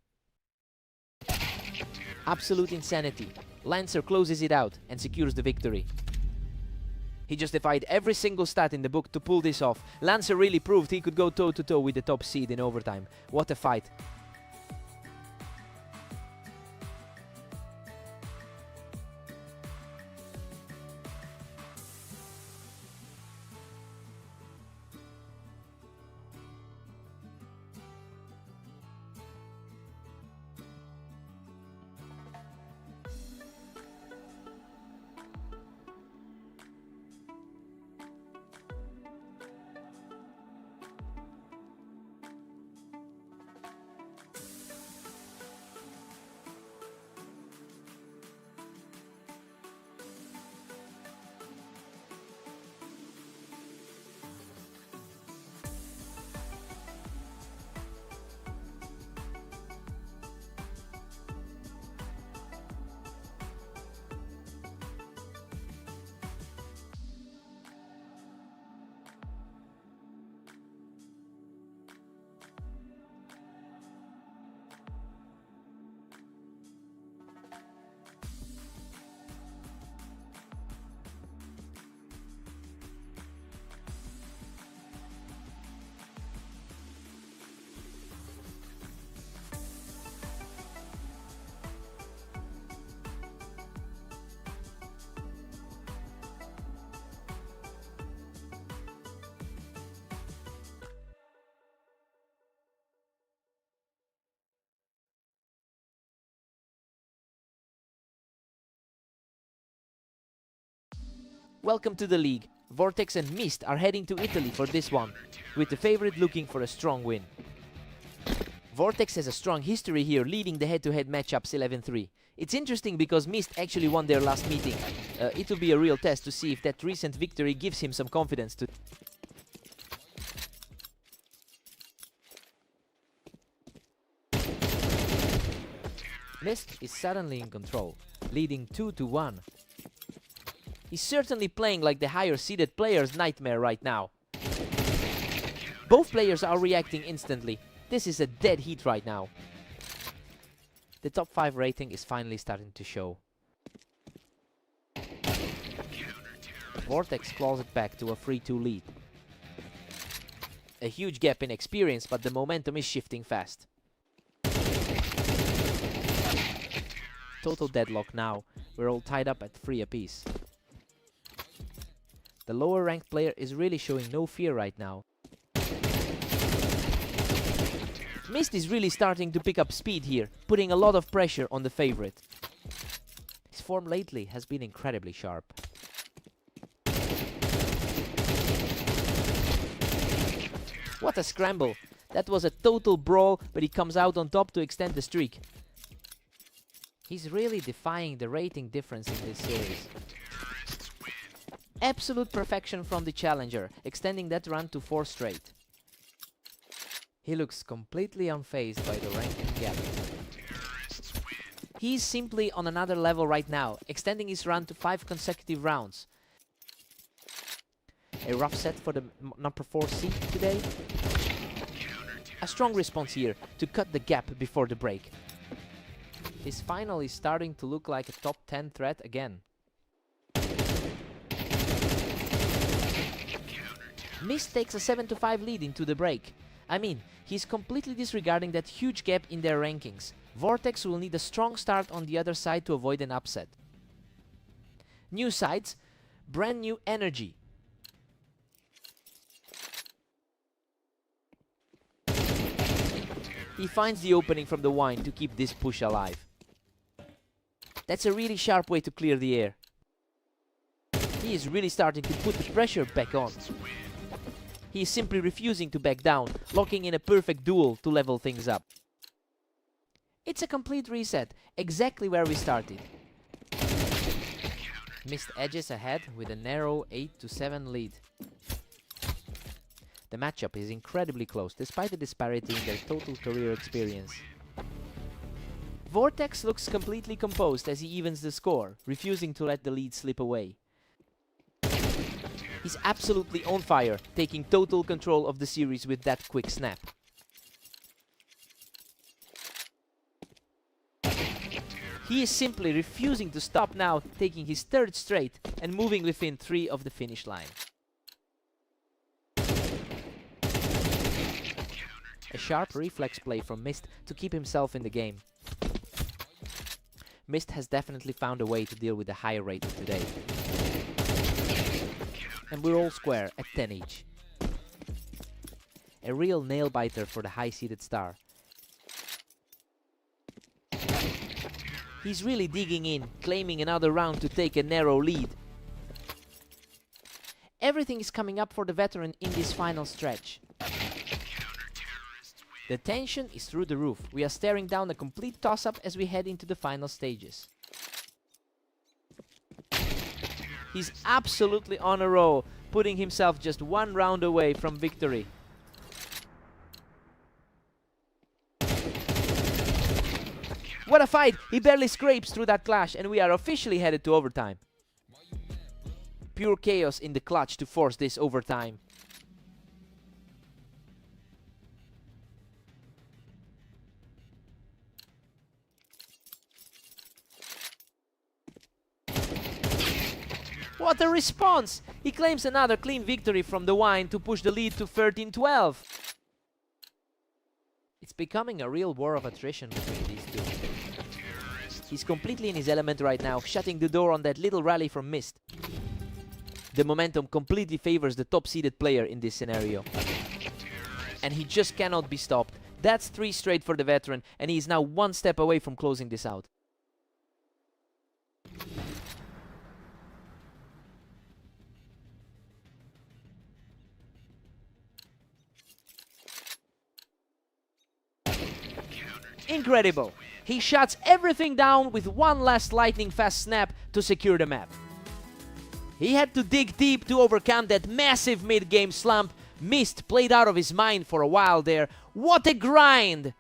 Absolute insanity. Lancer closes it out and secures the victory. He justified every single stat in the book to pull this off. Lancer really proved he could go toe-to-toe with the top seed in overtime. What a fight. Welcome to the league. Vortex and Mist are heading to Italy for this one, with the favorite looking for a strong win. Vortex has a strong history here, leading the head-to-head matchups 11-3. It's interesting because Mist actually won their last meeting. It will be a real test to see if that recent victory gives him some confidence to... Mist is suddenly in control, leading 2-1. He's certainly playing like the higher-seeded player's nightmare right now. Both players are reacting instantly. This is a dead heat right now. The top 5 rating is finally starting to show. Vortex claws it back to a 3-2 lead. A huge gap in experience, but the momentum is shifting fast. Total deadlock now. We're all tied up at 3 apiece. The lower ranked player is really showing no fear right now. Mist is really starting to pick up speed here, putting a lot of pressure on the favorite. His form lately has been incredibly sharp. What a scramble! That was a total brawl, but he comes out on top to extend the streak. He's really defying the rating difference in this series. Absolute perfection from the challenger, extending that run to 4 straight. He looks completely unfazed by the ranking gap. He's simply on another level right now, extending his run to 5 consecutive rounds. A rough set for the number 4 seed today. A strong response here to cut the gap before the break. His final is starting to look like a top 10 threat again. Mist takes a 7-5 lead into the break. I mean, he's completely disregarding that huge gap in their rankings. Vortex will need a strong start on the other side to avoid an upset. New sides, brand new energy. He finds the opening from the wine to keep this push alive. That's a really sharp way to clear the air. He is really starting to put the pressure back on. He is simply refusing to back down, locking in a perfect duel to level things up. It's a complete reset, exactly where we started. Mist edges ahead with a narrow 8-7 lead. The matchup is incredibly close, despite the disparity in their total career experience. Vortex looks completely composed as he evens the score, refusing to let the lead slip away. He's absolutely on fire, taking total control of the series with that quick snap. He is simply refusing to stop now, taking his third straight and moving within 3 of the finish line. A sharp reflex play from Mist to keep himself in the game. Mist has definitely found a way to deal with the high rate today. And we're all square at 10 each. A real nail-biter for the high-seeded star. He's really digging in, claiming another round to take a narrow lead. Everything is coming up for the veteran in this final stretch. The tension is through the roof. We are staring down a complete toss-up as we head into the final stages. He's absolutely on a roll, putting himself just 1 round away from victory. What a fight! He barely scrapes through that clash and we are officially headed to overtime. Pure chaos in the clutch to force this overtime. What a response! He claims another clean victory from the wine to push the lead to 13-12. It's becoming a real war of attrition between these two. He's completely in his element right now, shutting the door on that little rally from Mist. The momentum completely favors the top-seeded player in this scenario. And he just cannot be stopped. That's 3 straight for the veteran, and he is now 1 step away from closing this out. Incredible! He shuts everything down with 1 last lightning-fast snap to secure the map. He had to dig deep to overcome that massive mid-game slump. Mist played out of his mind for a while there. What a grind!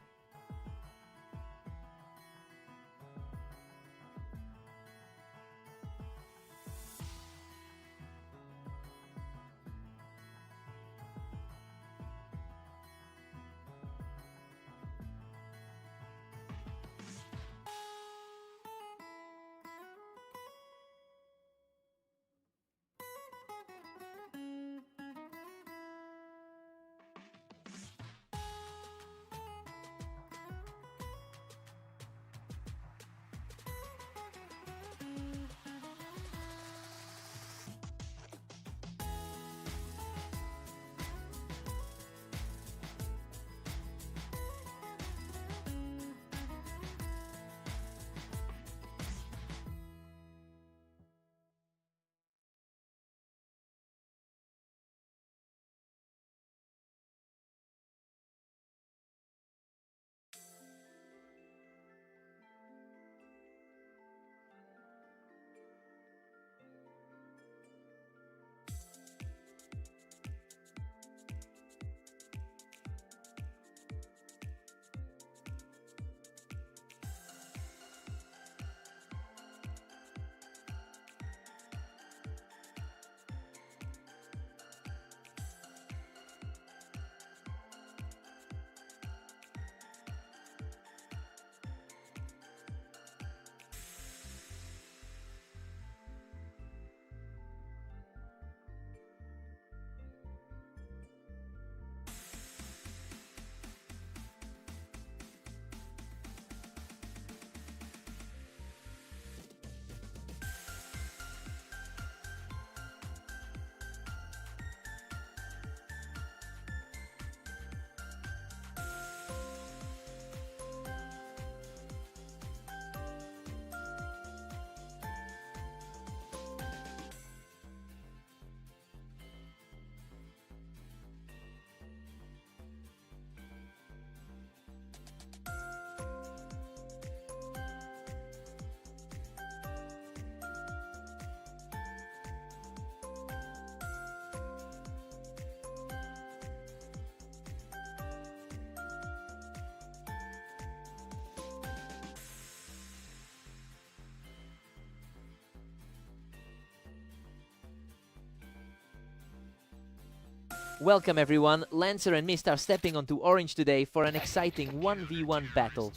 Welcome everyone, Lancer and Mist are stepping onto Orange today for an exciting 1v1 battle.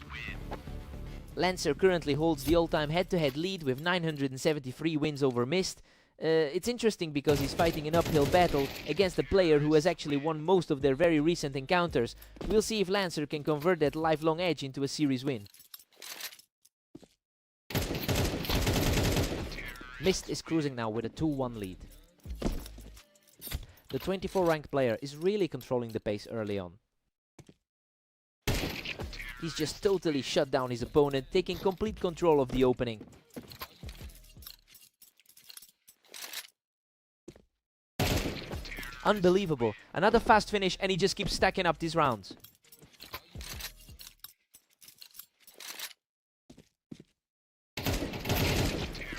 Lancer currently holds the all-time head-to-head lead with 973 wins over Mist. It's interesting because he's fighting an uphill battle against a player who has actually won most of their very recent encounters. We'll see if Lancer can convert that lifelong edge into a series win. Mist is cruising now with a 2-1 lead. The 24 ranked player is really controlling the pace early on. He's just totally shut down his opponent, taking complete control of the opening. Unbelievable. Another fast finish and he just keeps stacking up these rounds.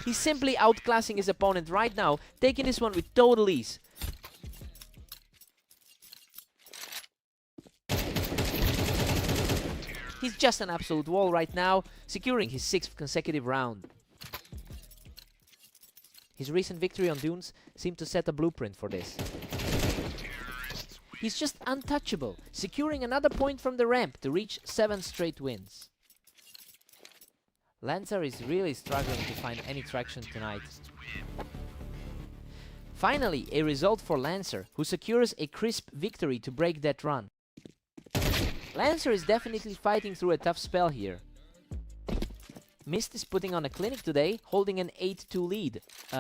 He's simply outclassing his opponent right now, taking this one with total ease. He's just an absolute wall right now, securing his 6th consecutive round. His recent victory on Dunes seemed to set a blueprint for this. He's just untouchable, securing another point from the ramp to reach 7 straight wins. Lancer is really struggling to find any traction tonight. Finally, a result for Lancer, who secures a crisp victory to break that run. Lancer is definitely fighting through a tough spell here. Mist is putting on a clinic today, holding an 8-2 lead.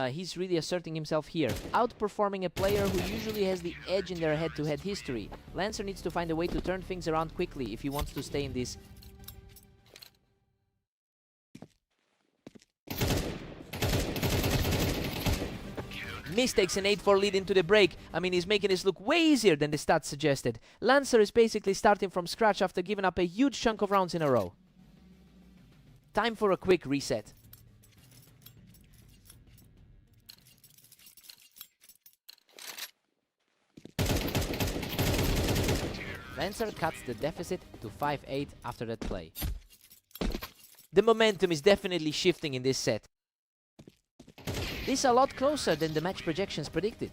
He's really asserting himself here, outperforming a player who usually has the edge in their head-to-head history. Lancer needs to find a way to turn things around quickly if he wants to stay in this. Mist takes an 8-4 lead into the break. I mean, he's making this look way easier than the stats suggested. Lancer is basically starting from scratch after giving up a huge chunk of rounds in a row. Time for a quick reset. Lancer cuts the deficit to 5-8 after that play. The momentum is definitely shifting in this set. This is a lot closer than the match projections predicted.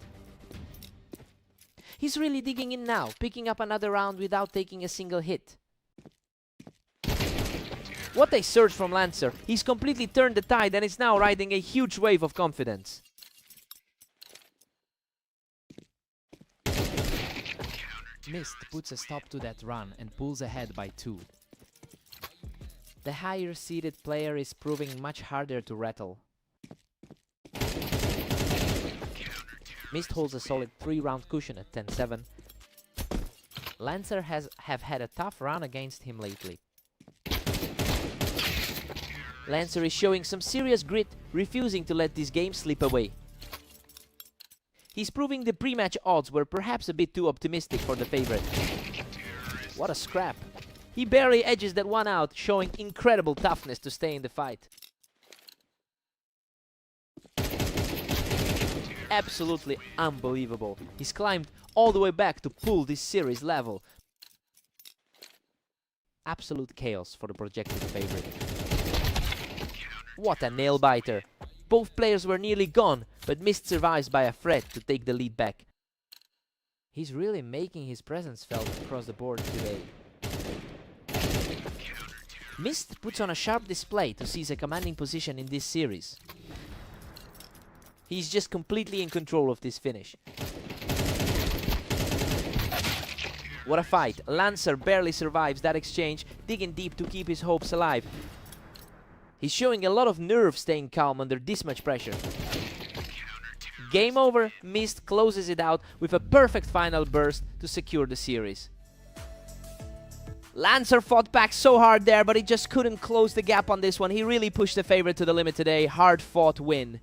He's really digging in now, picking up another round without taking a single hit. What a surge from Lancer. He's completely turned the tide and is now riding a huge wave of confidence. Mist puts a stop to that run and pulls ahead by 2. The higher seeded player is proving much harder to rattle. Mist holds a solid 3-round cushion at 10-7. Lancer have had a tough run against him lately. Lancer is showing some serious grit, refusing to let this game slip away. He's proving the pre-match odds were perhaps a bit too optimistic for the favorite. What a scrap. He barely edges that one out, showing incredible toughness to stay in the fight. Absolutely unbelievable. He's climbed all the way back to pull this series level. Absolute chaos for the projected favorite. What a nail-biter. Both players were nearly gone, but Mist survives by a thread to take the lead back. He's really making his presence felt across the board today. Mist puts on a sharp display to seize a commanding position in this series. He's just completely in control of this finish. What a fight. Lancer barely survives that exchange, digging deep to keep his hopes alive. He's showing a lot of nerve staying calm under this much pressure. Game over. Mist closes it out with a perfect final burst to secure the series. Lancer fought back so hard there, but he just couldn't close the gap on this one. He really pushed the favorite to the limit today. Hard-fought win.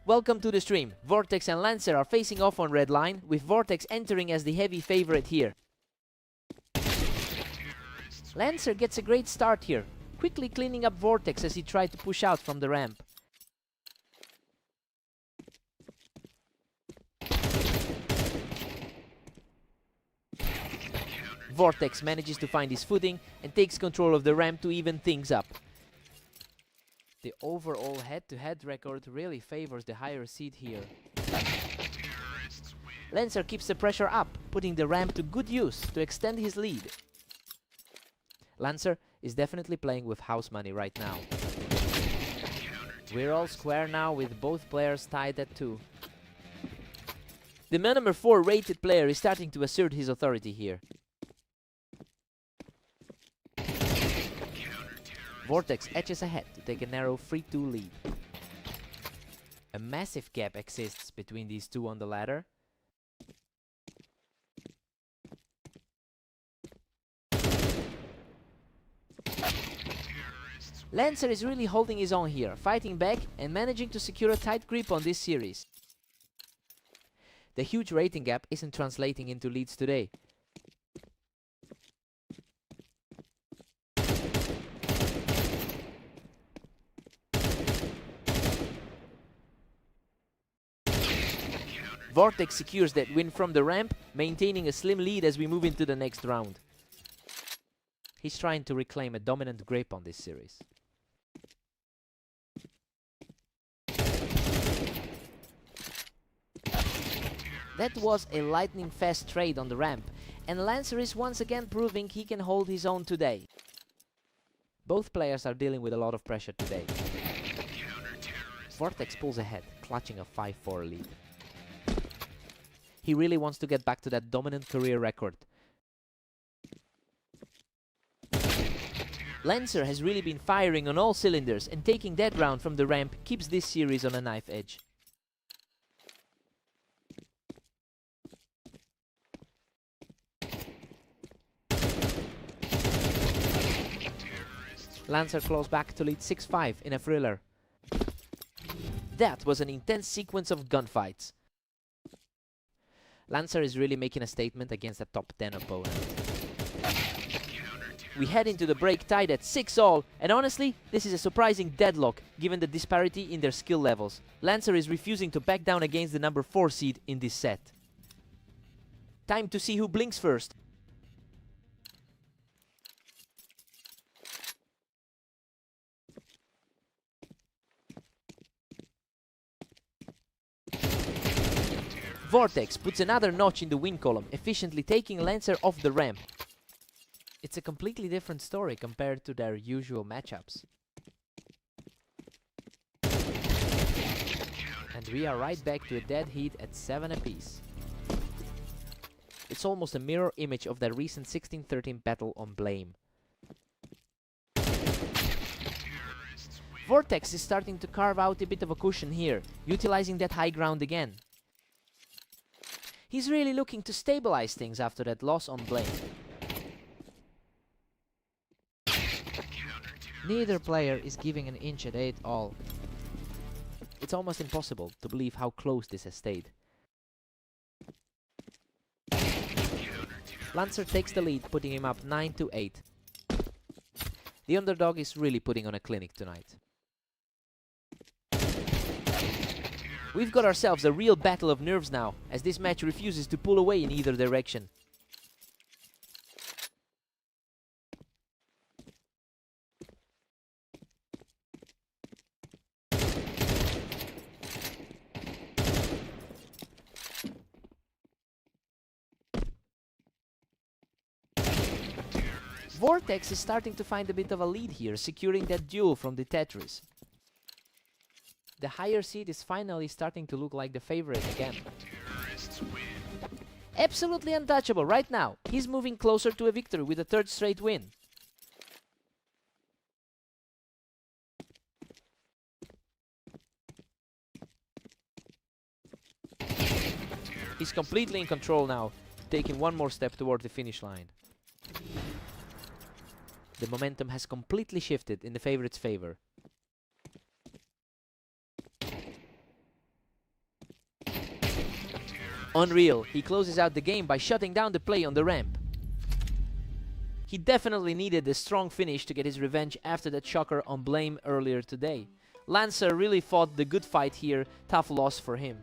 Welcome to the stream. Vortex and Lancer are facing off on red line, with Vortex entering as the heavy favorite here. Lancer gets a great start here, quickly cleaning up Vortex as he tried to push out from the ramp. Vortex manages to find his footing and takes control of the ramp to even things up. The overall head-to-head record really favors the higher seed here. Lancer keeps the pressure up, putting the ramp to good use to extend his lead. Lancer is definitely playing with house money right now. We're all square now with both players tied at 2. The number 4 rated player is starting to assert his authority here. Vortex edges ahead to take a narrow 3-2 lead. A massive gap exists between these two on the ladder. Lancer is really holding his own here, fighting back and managing to secure a tight grip on this series. The huge rating gap isn't translating into leads today. Vortex secures that win from the ramp, maintaining a slim lead as we move into the next round. He's trying to reclaim a dominant grip on this series. That was a lightning fast trade on the ramp, and Lancer is once again proving he can hold his own today. Both players are dealing with a lot of pressure today. Vortex pulls ahead, clutching a 5-4 lead. He really wants to get back to that dominant career record. Lancer has really been firing on all cylinders, and taking that round from the ramp keeps this series on a knife edge. Lancer claws back to lead 6-5 in a thriller. That was an intense sequence of gunfights. Lancer is really making a statement against a top 10 opponent. We head into the break tied at 6-all, and honestly, this is a surprising deadlock given the disparity in their skill levels. Lancer is refusing to back down against the number 4 seed in this set. Time to see who blinks first. Vortex puts another notch in the win column, efficiently taking Lancer off the ramp. It's a completely different story compared to their usual matchups. And we are right back to a dead heat at 7 apiece. It's almost a mirror image of their recent 16-13 battle on Blame. Vortex is starting to carve out a bit of a cushion here, utilizing that high ground again. He's really looking to stabilize things after that loss on Blame. Neither player is giving an inch at 8-all. It's almost impossible to believe how close this has stayed. Lancer takes the lead, putting him up 9-8. The underdog is really putting on a clinic tonight. We've got ourselves a real battle of nerves now, as this match refuses to pull away in either direction. Vortex is starting to find a bit of a lead here, securing that duel from the Tetris. The higher seed is finally starting to look like the favorite again. Absolutely untouchable right now. He's moving closer to a victory with a third straight win. He's completely in control now, taking one more step toward the finish line. The momentum has completely shifted in the favorite's favor. Unreal, he closes out the game by shutting down the play on the ramp. He definitely needed a strong finish to get his revenge after that shocker on Blame earlier today. Lancer really fought the good fight here, tough loss for him.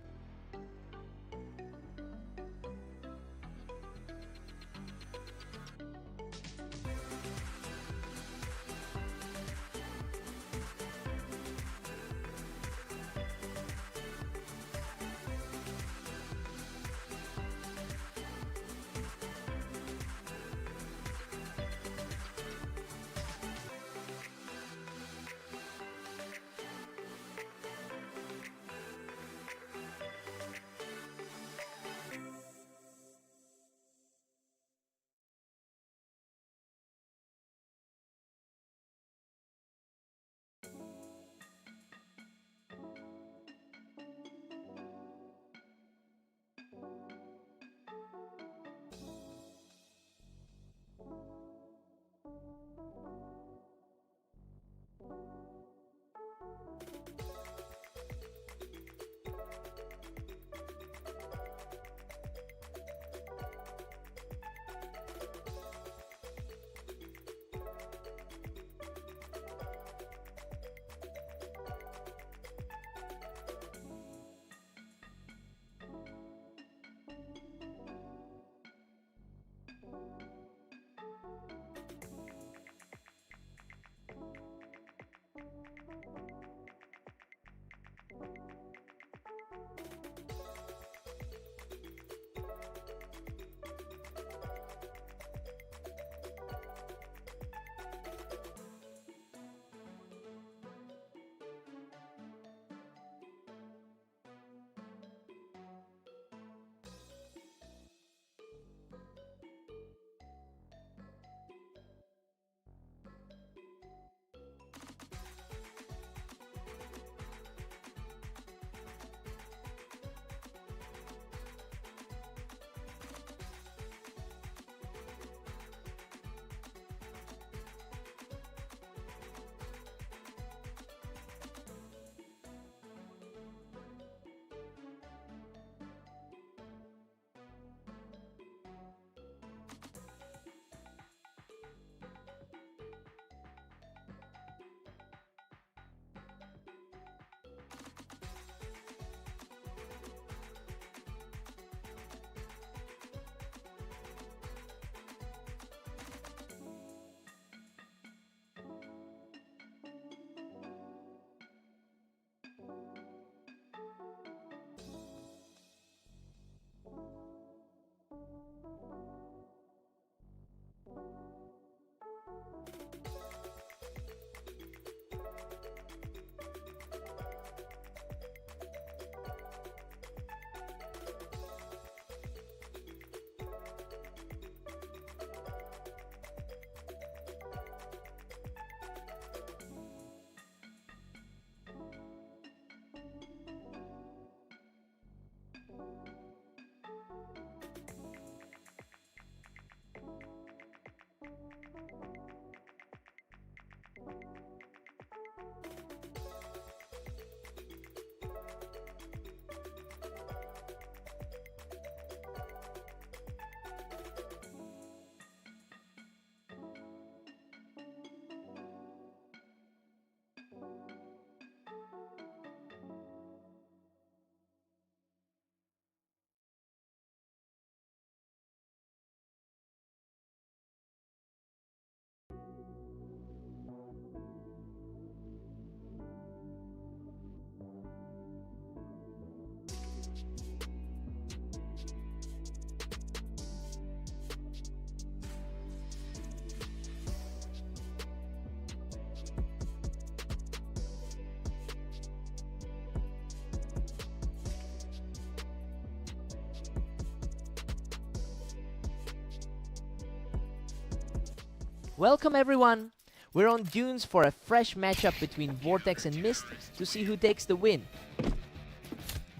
Welcome everyone! We're on Dunes for a fresh matchup between Vortex and Mist to see who takes the win.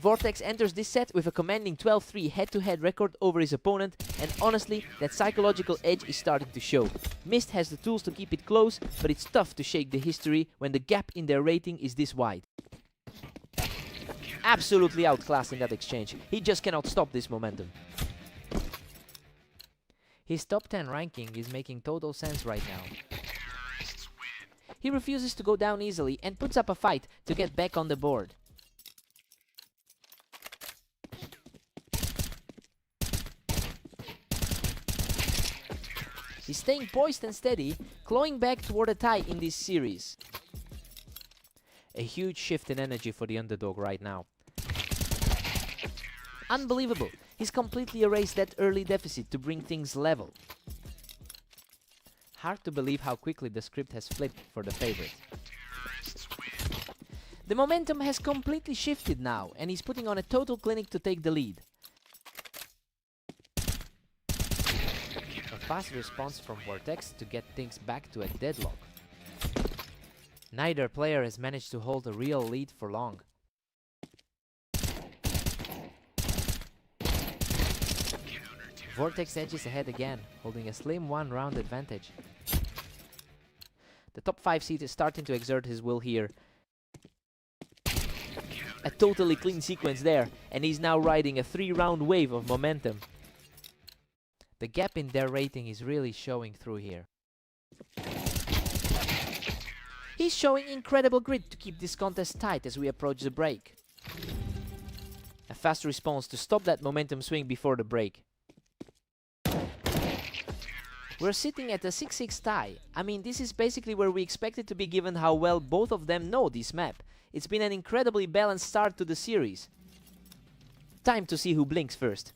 Vortex enters this set with a commanding 12-3 head-to-head record over his opponent, and honestly, that psychological edge is starting to show. Mist has the tools to keep it close, but it's tough to shake the history when the gap in their rating is this wide. absolutely outclassed in that exchange. He just cannot stop this momentum. His top 10 ranking is making total sense right now. He refuses to go down easily and puts up a fight to get back on the board. He's staying poised and steady, clawing back toward a tie in this series. A huge shift in energy for the underdog right now. Unbelievable. He's completely erased that early deficit to bring things level. Hard to believe how quickly the script has flipped for the favorite. The momentum has completely shifted now, and he's putting on a total clinic to take the lead. A fast response from Vortex to get things back to a deadlock. Neither player has managed to hold a real lead for long. Vortex edges ahead again, holding a slim one-round advantage. The top 5 seed is starting to exert his will here. A totally clean sequence there, and he's now riding a 3-round wave of momentum. The gap in their rating is really showing through here. He's showing incredible grit to keep this contest tight as we approach the break. A fast response to stop that momentum swing before the break. We're sitting at a 6-6 tie. I mean, this is basically where we expected to be given how well both of them know this map. It's been an incredibly balanced start to the series. Time to see who blinks first.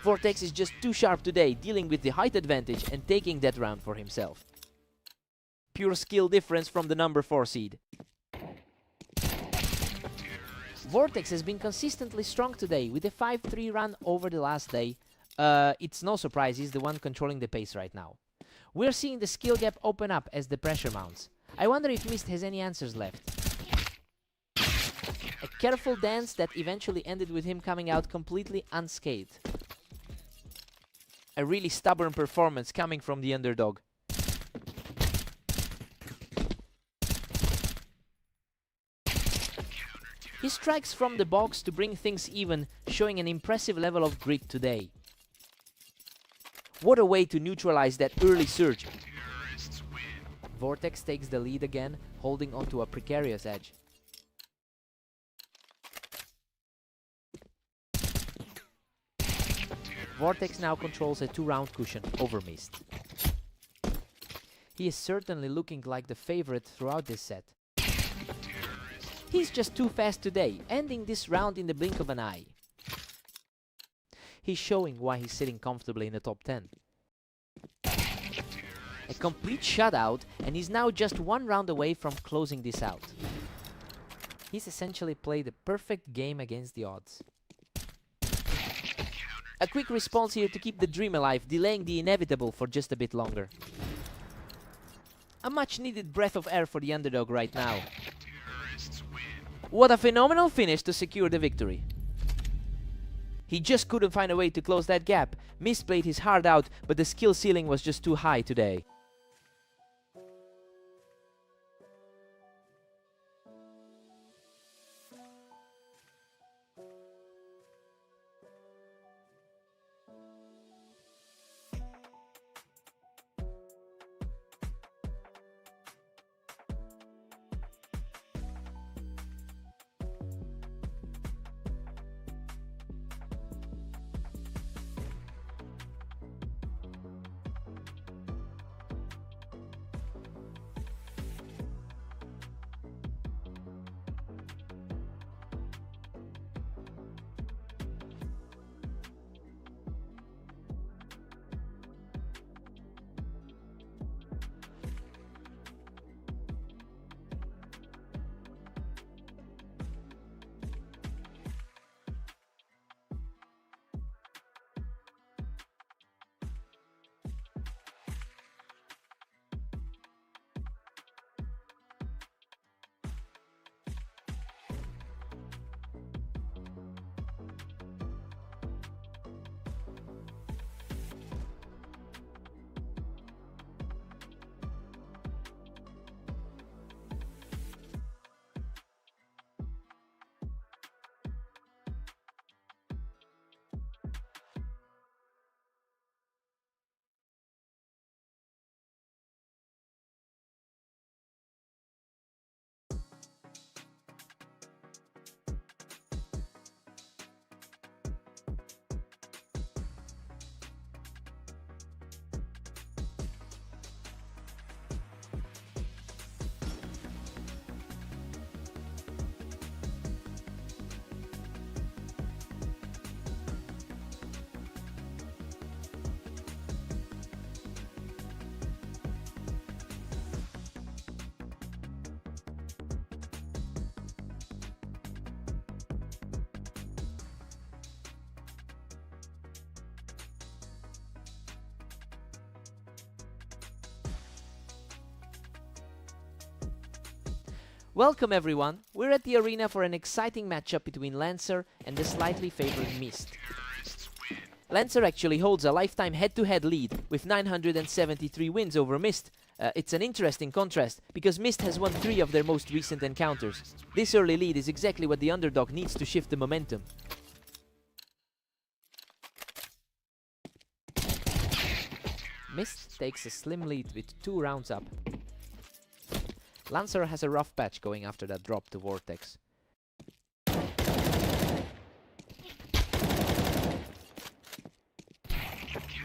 Vortex is just too sharp today, dealing with the height advantage and taking that round for himself. Pure skill difference from the number 4 seed. Vortex has been consistently strong today with a 5-3 run over the last day. It's no surprise he's the one controlling the pace right now. We're seeing the skill gap open up as the pressure mounts. I wonder if Mist has any answers left. A careful dance that eventually ended with him coming out completely unscathed. A really stubborn performance coming from the underdog. He strikes from the box to bring things even, showing an impressive level of grit today. What a way to neutralize that early surge. Vortex takes the lead again, holding onto a precarious edge. Vortex now controls a 2-round cushion over Mist. He is certainly looking like the favorite throughout this set. He's just too fast today, ending this round in the blink of an eye. He's showing why he's sitting comfortably in the top 10. A complete shutout, and he's now just 1 round away from closing this out. He's essentially played a perfect game against the odds. A quick response here to keep the dream alive, delaying the inevitable for just a bit longer. A much needed breath of air for the underdog right now. What a phenomenal finish to secure the victory. He just couldn't find a way to close that gap. Mist played his heart out, but the skill ceiling was just too high today. Welcome everyone, we're at the arena for an exciting matchup between Lancer and the slightly favored Mist. Lancer actually holds a lifetime head-to-head lead with 973 wins over Mist. It's an interesting contrast, because Mist has won 3 of their most recent encounters. This early lead is exactly what the underdog needs to shift the momentum. Mist takes a slim lead with 2 rounds up. Lancer has a rough patch going after that drop to Vortex.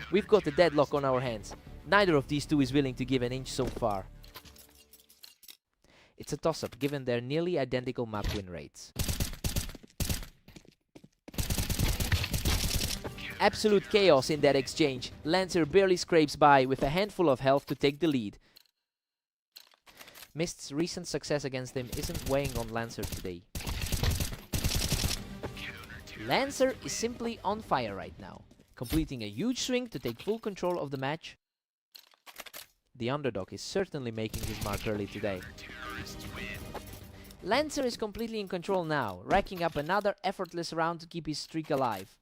We've got a deadlock on our hands. Neither of these two is willing to give an inch so far. It's a toss-up given their nearly identical map win rates. Absolute chaos in that exchange. Lancer barely scrapes by with a handful of health to take the lead. Mist's recent success against him isn't weighing on Lancer today. Lancer is simply on fire right now, completing a huge swing to take full control of the match. The underdog is certainly making his mark early today. Lancer is completely in control now, racking up another effortless round to keep his streak alive.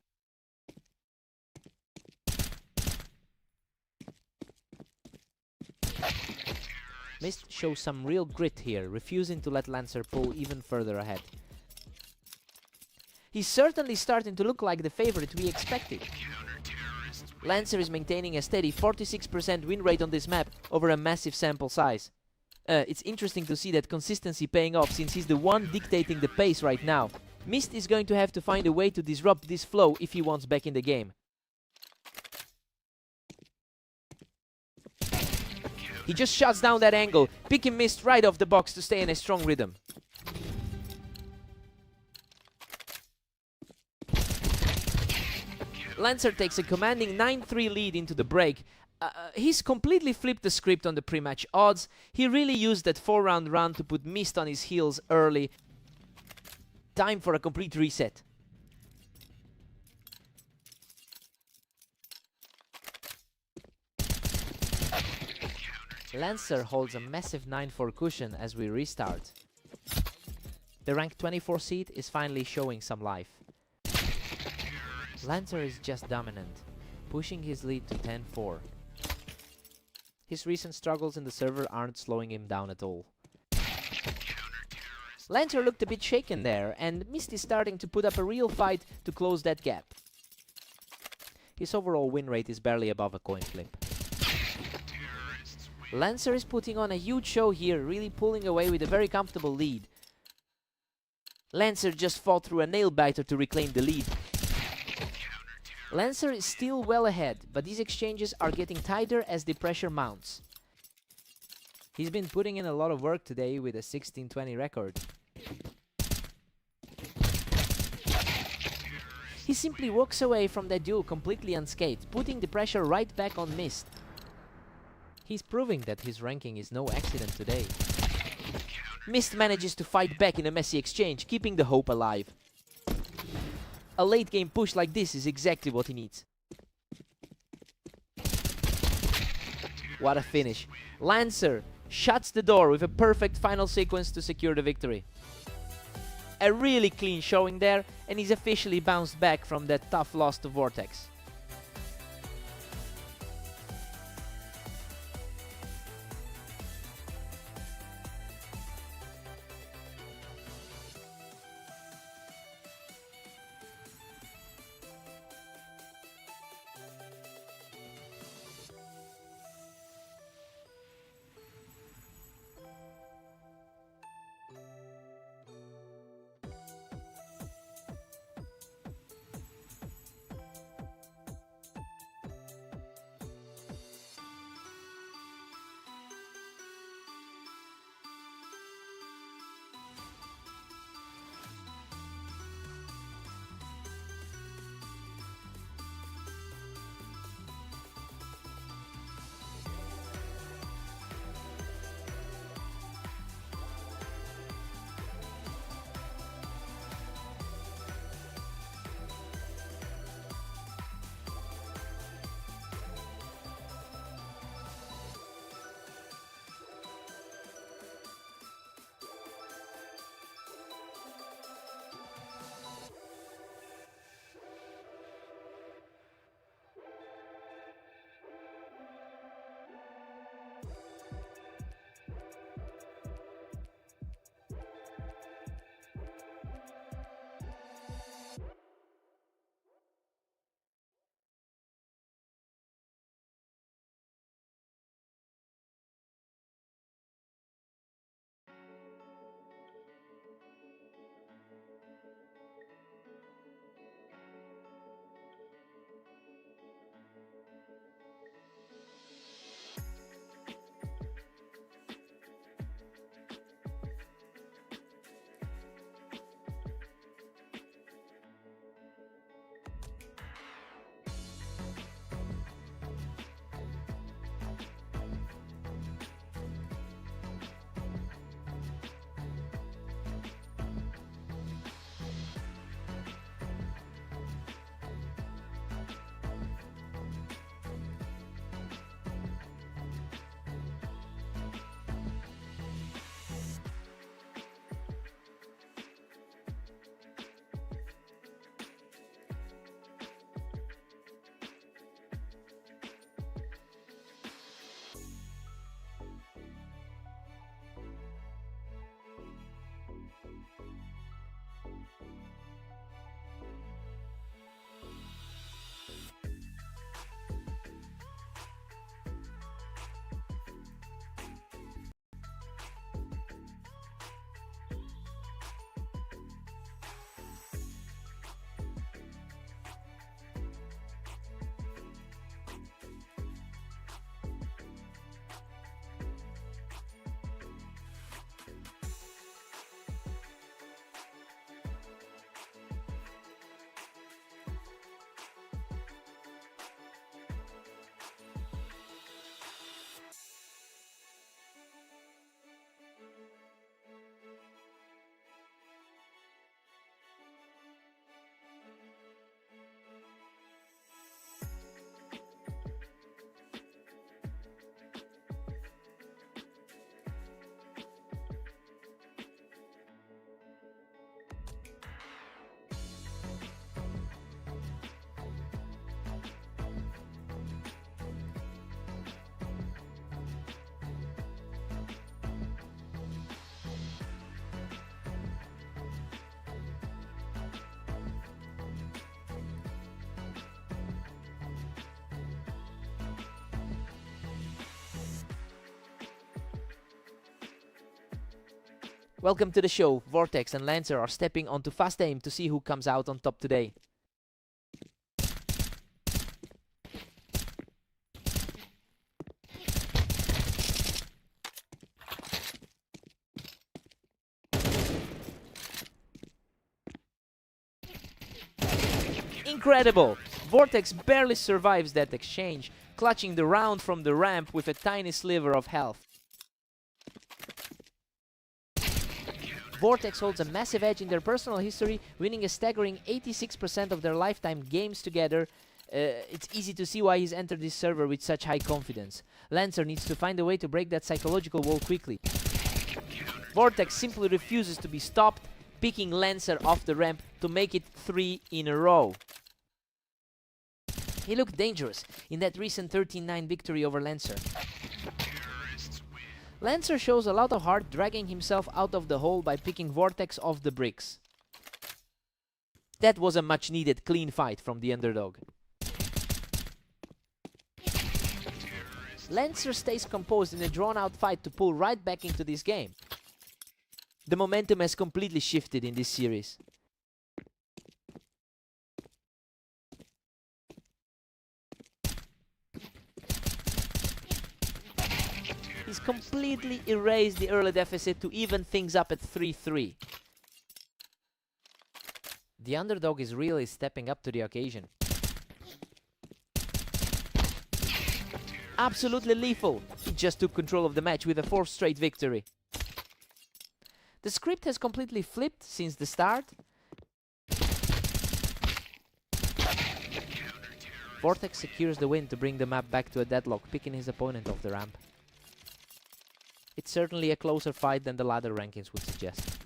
Mist shows some real grit here, refusing to let Lancer pull even further ahead. He's certainly starting to look like the favorite we expected. Lancer is maintaining a steady 46% win rate on this map over a massive sample size. It's interesting to see that consistency paying off, since he's the one dictating the pace right now. Mist is going to have to find a way to disrupt this flow if he wants back in the game. He just shuts down that angle, picking Mist right off the box to stay in a strong rhythm. Lancer takes a commanding 9-3 lead into the break. He's completely flipped the script on the pre-match odds. He really used that 4-round run to put Mist on his heels early. Time for a complete reset. Lancer holds a massive 9-4 cushion as we restart. The ranked 24 seed is finally showing some life. Lancer is just dominant, pushing his lead to 10-4. His recent struggles in the server aren't slowing him down at all. Lancer looked a bit shaken there, and Mist is starting to put up a real fight to close that gap. His overall win rate is barely above a coin flip. Lancer is putting on a huge show here, really pulling away with a very comfortable lead. Lancer just fought through a nail-biter to reclaim the lead. Lancer is still well ahead, but these exchanges are getting tighter as the pressure mounts. He's been putting in a lot of work today with a 16-20 record. He simply walks away from that duel completely unscathed, putting the pressure right back on Mist. He's proving that his ranking is no accident today. Mist manages to fight back in a messy exchange, keeping the hope alive. A late game push like this is exactly what he needs. What a finish. Lancer shuts the door with a perfect final sequence to secure the victory. A really clean showing there, and he's officially bounced back from that tough loss to Vortex. Welcome to the show. Vortex and Lancer are stepping onto fast aim to see who comes out on top today. Incredible! Vortex barely survives that exchange, clutching the round from the ramp with a tiny sliver of health. Vortex holds a massive edge in their personal history, winning a staggering 86% of their lifetime games together. It's easy to see why he's entered this server with such high confidence. Lancer needs to find a way to break that psychological wall quickly. Vortex simply refuses to be stopped, picking Lancer off the ramp to make it 3 in a row. He looked dangerous in that recent 13-9 victory over Lancer. Lancer shows a lot of heart, dragging himself out of the hole by picking Vortex off the bricks. That was a much needed clean fight from the underdog. Lancer stays composed in a drawn out fight to pull right back into this game. The momentum has completely shifted in this series. He's completely erased the early deficit to even things up at 3-3. The underdog is really stepping up to the occasion. Absolutely lethal. He just took control of the match with a 4th straight victory. The script has completely flipped since the start. Vortex secures the win to bring the map back to a deadlock, picking his opponent off the ramp. It's certainly a closer fight than the ladder rankings would suggest.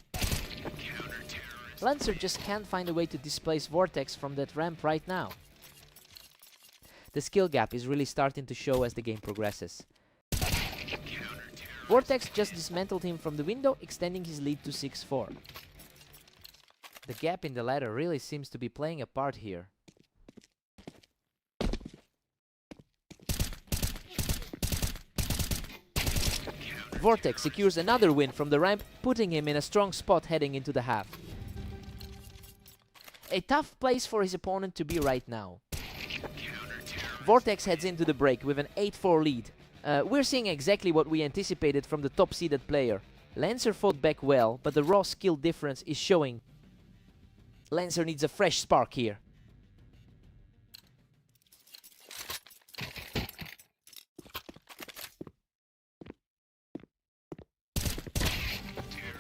Lancer just can't find a way to displace Vortex from that ramp right now. The skill gap is really starting to show as the game progresses. Vortex just dismantled him from the window, extending his lead to 6-4. The gap in the ladder really seems to be playing a part here. Vortex secures another win from the ramp, putting him in a strong spot heading into the half. A tough place for his opponent to be right now. Vortex heads into the break with an 8-4 lead. We're seeing exactly what we anticipated from the top-seeded player. Lancer fought back well, but the raw skill difference is showing. Lancer needs a fresh spark here.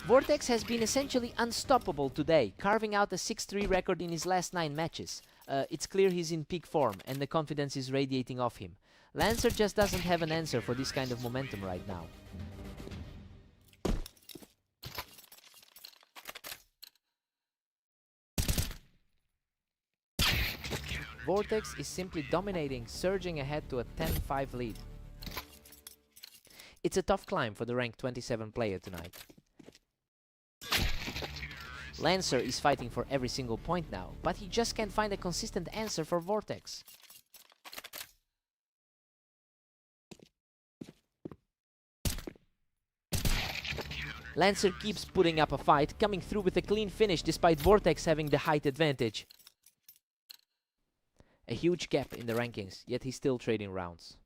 Vortex has been essentially unstoppable today, carving out a 6-3 record in his last 9 matches. It's clear he's in peak form, and the confidence is radiating off him. Lancer just doesn't have an answer for this kind of momentum right now. Vortex is simply dominating, surging ahead to a 10-5 lead. It's a tough climb for the rank 27 player tonight. Lancer is fighting for every single point now, but he just can't find a consistent answer for Vortex. Lancer keeps putting up a fight, coming through with a clean finish despite Vortex having the height advantage. A huge gap in the rankings, yet he's still trading rounds.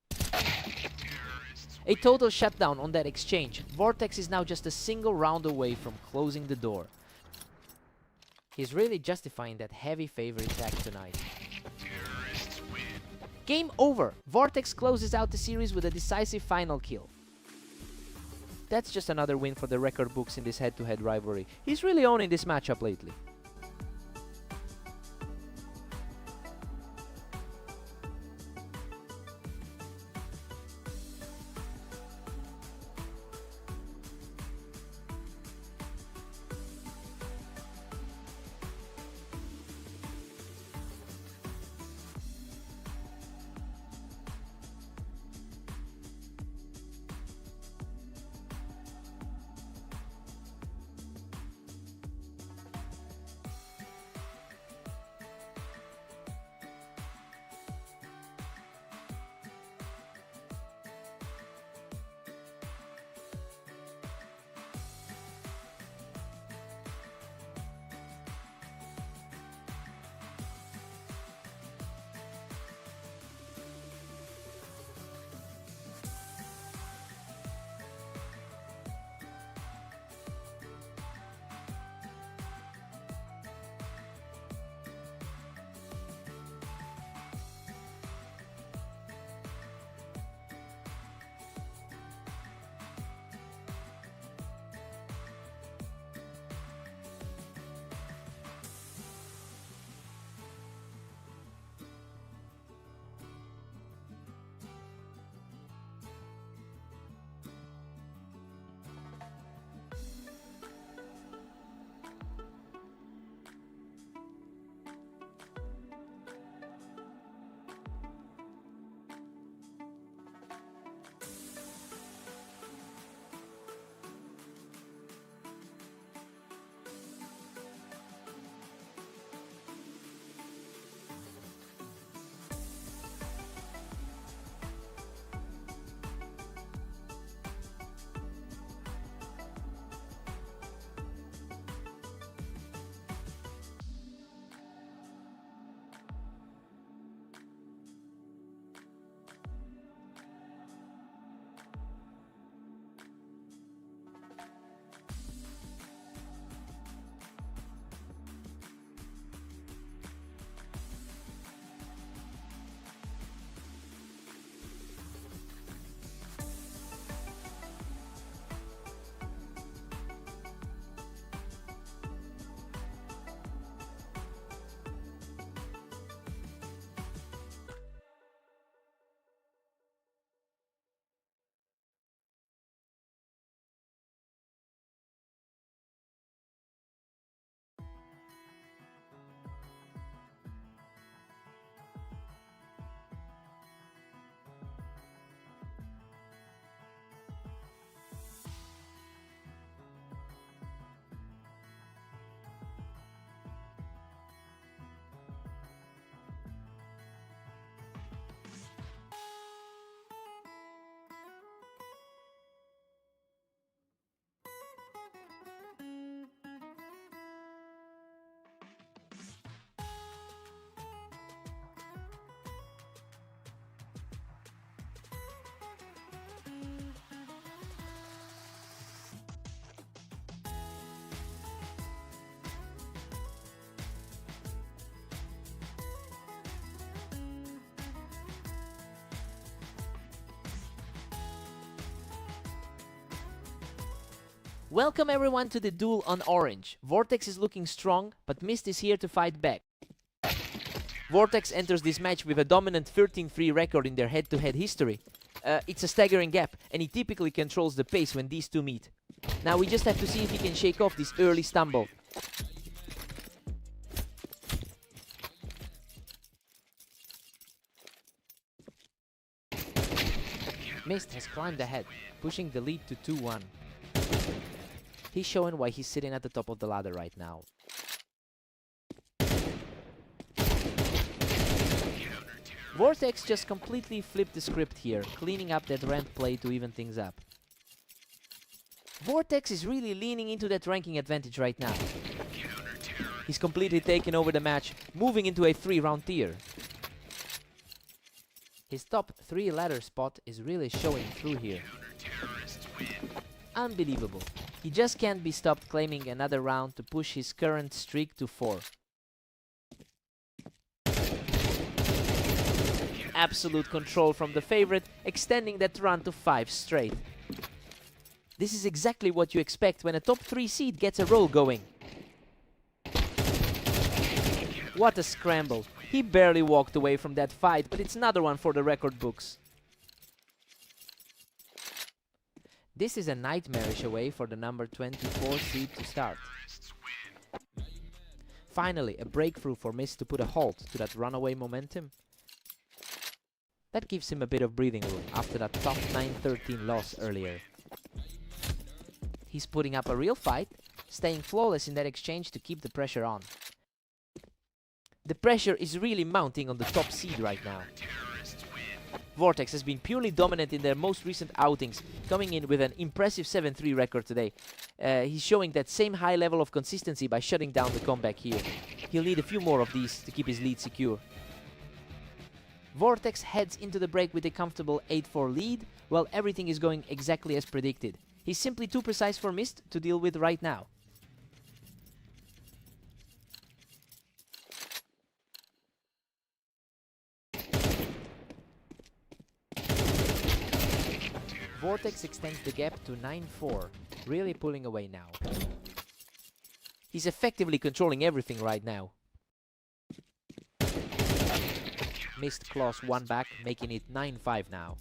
A total shutdown on that exchange. Vortex is now just a single round away from closing the door. He's really justifying that heavy favorite tag tonight. Game over! Vortex closes out the series with a decisive final kill. That's just another win for the record books in this head-to-head rivalry. He's really owning this matchup lately. Welcome everyone to the duel on Orange. Vortex is looking strong, but Mist is here to fight back. Vortex enters this match with a dominant 13-3 record in their head-to-head history. It's a staggering gap, and he typically controls the pace when these two meet. Now we just have to see if he can shake off this early stumble. Mist has climbed ahead, pushing the lead to 2-1. He's showing why he's sitting at the top of the ladder right now. Vortex just completely flipped the script here, cleaning up that ramp play to even things up. Vortex is really leaning into that ranking advantage right now. He's completely taken over the match, moving into a 3-round tier. His top 3 ladder spot is really showing through here. Unbelievable. He just can't be stopped claiming another round to push his current streak to 4. Absolute control from the favorite, extending that run to 5 straight. This is exactly what you expect when a top 3 seed gets a roll going. What a scramble. He barely walked away from that fight, but it's another one for the record books. This is a nightmarish away for the number 24 seed to start. Finally, a breakthrough for Mist to put a halt to that runaway momentum. That gives him a bit of breathing room after that tough 9-13 loss earlier. He's putting up a real fight, staying flawless in that exchange to keep the pressure on. The pressure is really mounting on the top seed right now. Vortex has been purely dominant in their most recent outings, coming in with an impressive 7-3 record today. He's showing that same high level of consistency by shutting down the comeback here. He'll need a few more of these to keep his lead secure. Vortex heads into the break with a comfortable 8-4 lead, while everything is going exactly as predicted. He's simply too precise for Mist to deal with right now. Vortex extends the gap to 9-4, really pulling away now. He's effectively controlling everything right now. Mist claws one back, making it 9-5 now.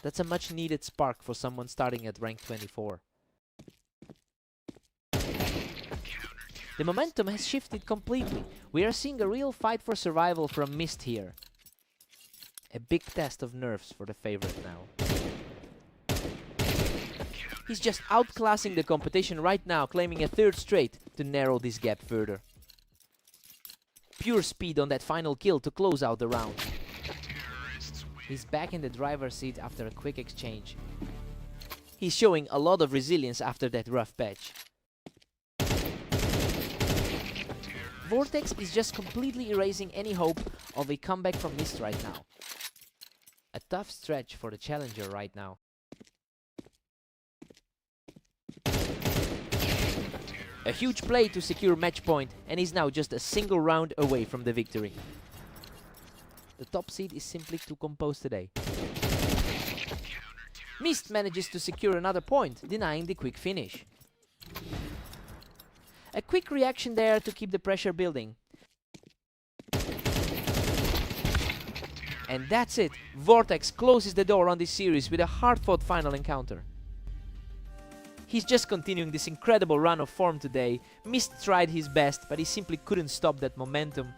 That's a much needed spark for someone starting at rank 24. The momentum has shifted completely. We are seeing a real fight for survival from Mist here. A big test of nerves for the favorite now. He's just outclassing the competition right now, claiming a 3rd straight to narrow this gap further. Pure speed on that final kill to close out the round. He's back in the driver's seat after a quick exchange. He's showing a lot of resilience after that rough patch. Vortex is just completely erasing any hope of a comeback from Mist right now. A tough stretch for the challenger right now. A huge play to secure match point, and he's now just a single round away from the victory. The top seed is simply too composed today. Mist manages to secure another point, denying the quick finish. A quick reaction there to keep the pressure building. And that's it. Vortex closes the door on this series with a hard-fought final encounter. He's just continuing this incredible run of form today. Mist tried his best, but he simply couldn't stop that momentum.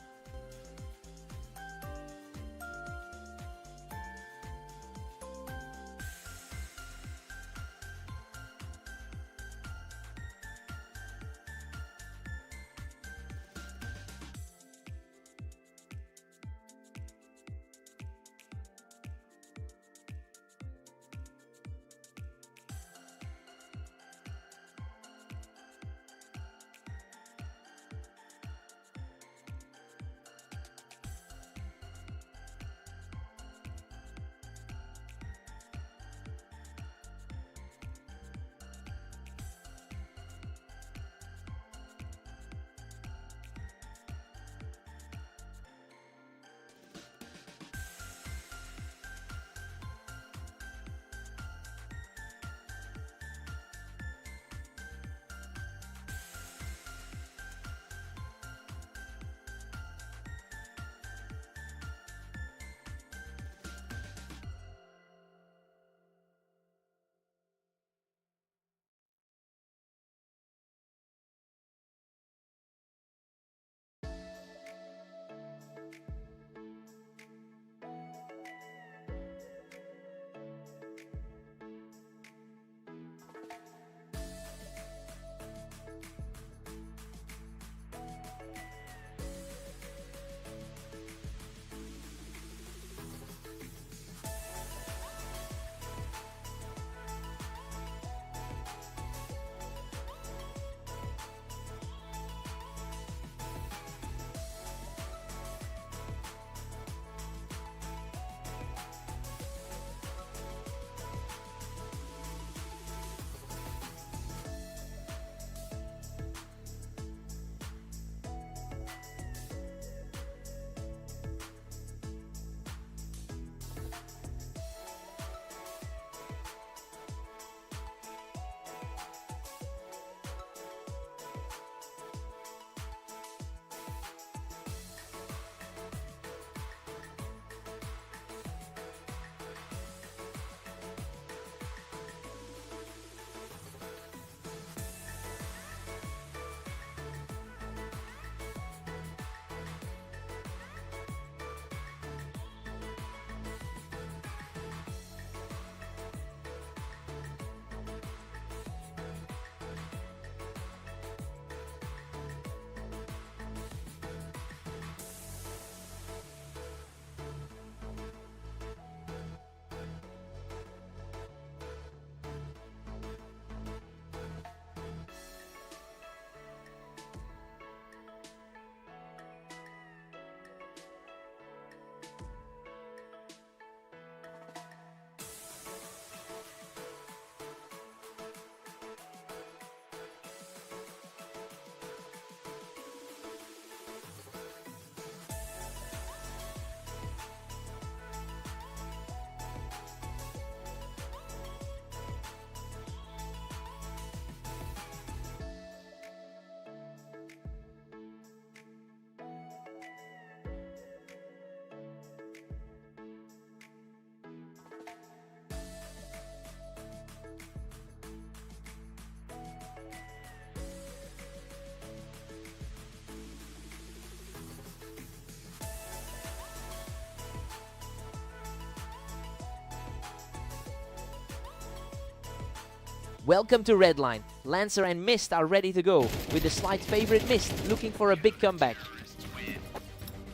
Welcome to Redline. Lancer and Mist are ready to go, with the slight favorite Mist looking for a big comeback.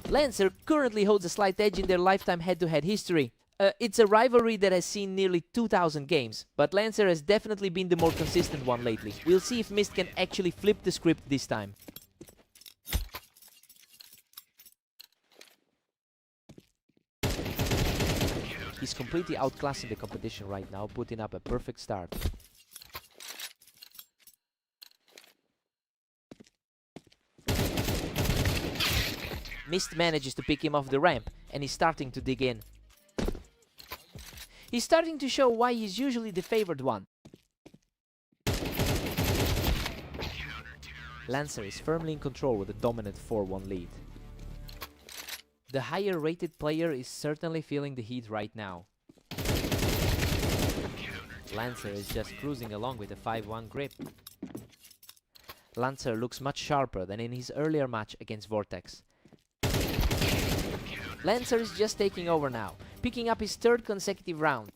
Lancer currently holds a slight edge in their lifetime head-to-head history. It's a rivalry that has seen nearly 2,000 games, but Lancer has definitely been the more consistent one lately. We'll see if Mist can actually flip the script this time. He's completely outclassing the competition right now, putting up a perfect start. Mist manages to pick him off the ramp, and he's starting to dig in. He's starting to show why he's usually the favored one. Lancer is firmly in control with a dominant 4-1 lead. The higher rated player is certainly feeling the heat right now. Lancer is just cruising along with a 5-1 grip. Lancer looks much sharper than in his earlier match against Vortex. Lancer is just taking over now, picking up his third consecutive round.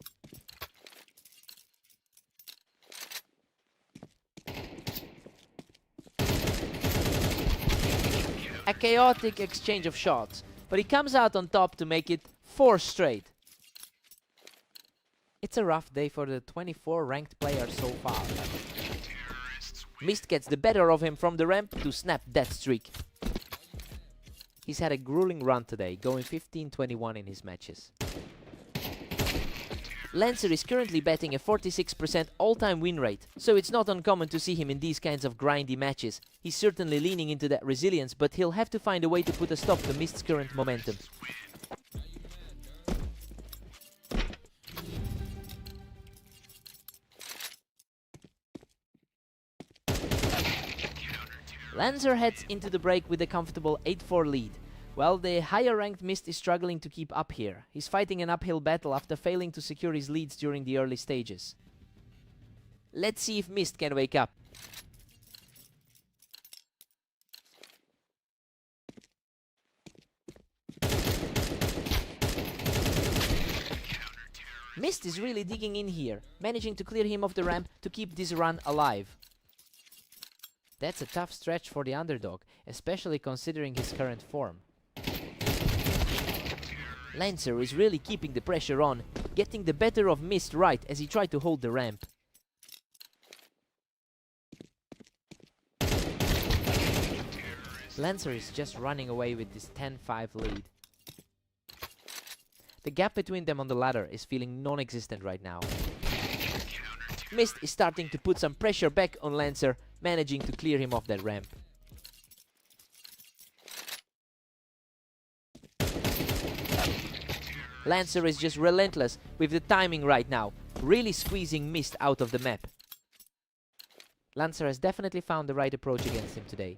A chaotic exchange of shots, but he comes out on top to make it 4 straight. It's a rough day for the 24 ranked player so far. Mist gets the better of him from the ramp to snap that streak. He's had a grueling run today, going 15-21 in his matches. Lancer is currently batting a 46% all-time win rate, so it's not uncommon to see him in these kinds of grindy matches. He's certainly leaning into that resilience, but he'll have to find a way to put a stop to Mist's current momentum. Lancer heads into the break with a comfortable 8-4 lead. While the higher-ranked Mist is struggling to keep up here. He's fighting an uphill battle after failing to secure his leads during the early stages. Let's see if Mist can wake up. Mist is really digging in here, managing to clear him off the ramp to keep this run alive. That's a tough stretch for the underdog, especially considering his current form. Lancer is really keeping the pressure on, getting the better of Mist right as he tried to hold the ramp. Lancer is just running away with this 10-5 lead. The gap between them on the ladder is feeling non-existent right now. Mist is starting to put some pressure back on Lancer, managing to clear him off that ramp. Lancer is just relentless with the timing right now, really squeezing Mist out of the map. Lancer has definitely found the right approach against him today.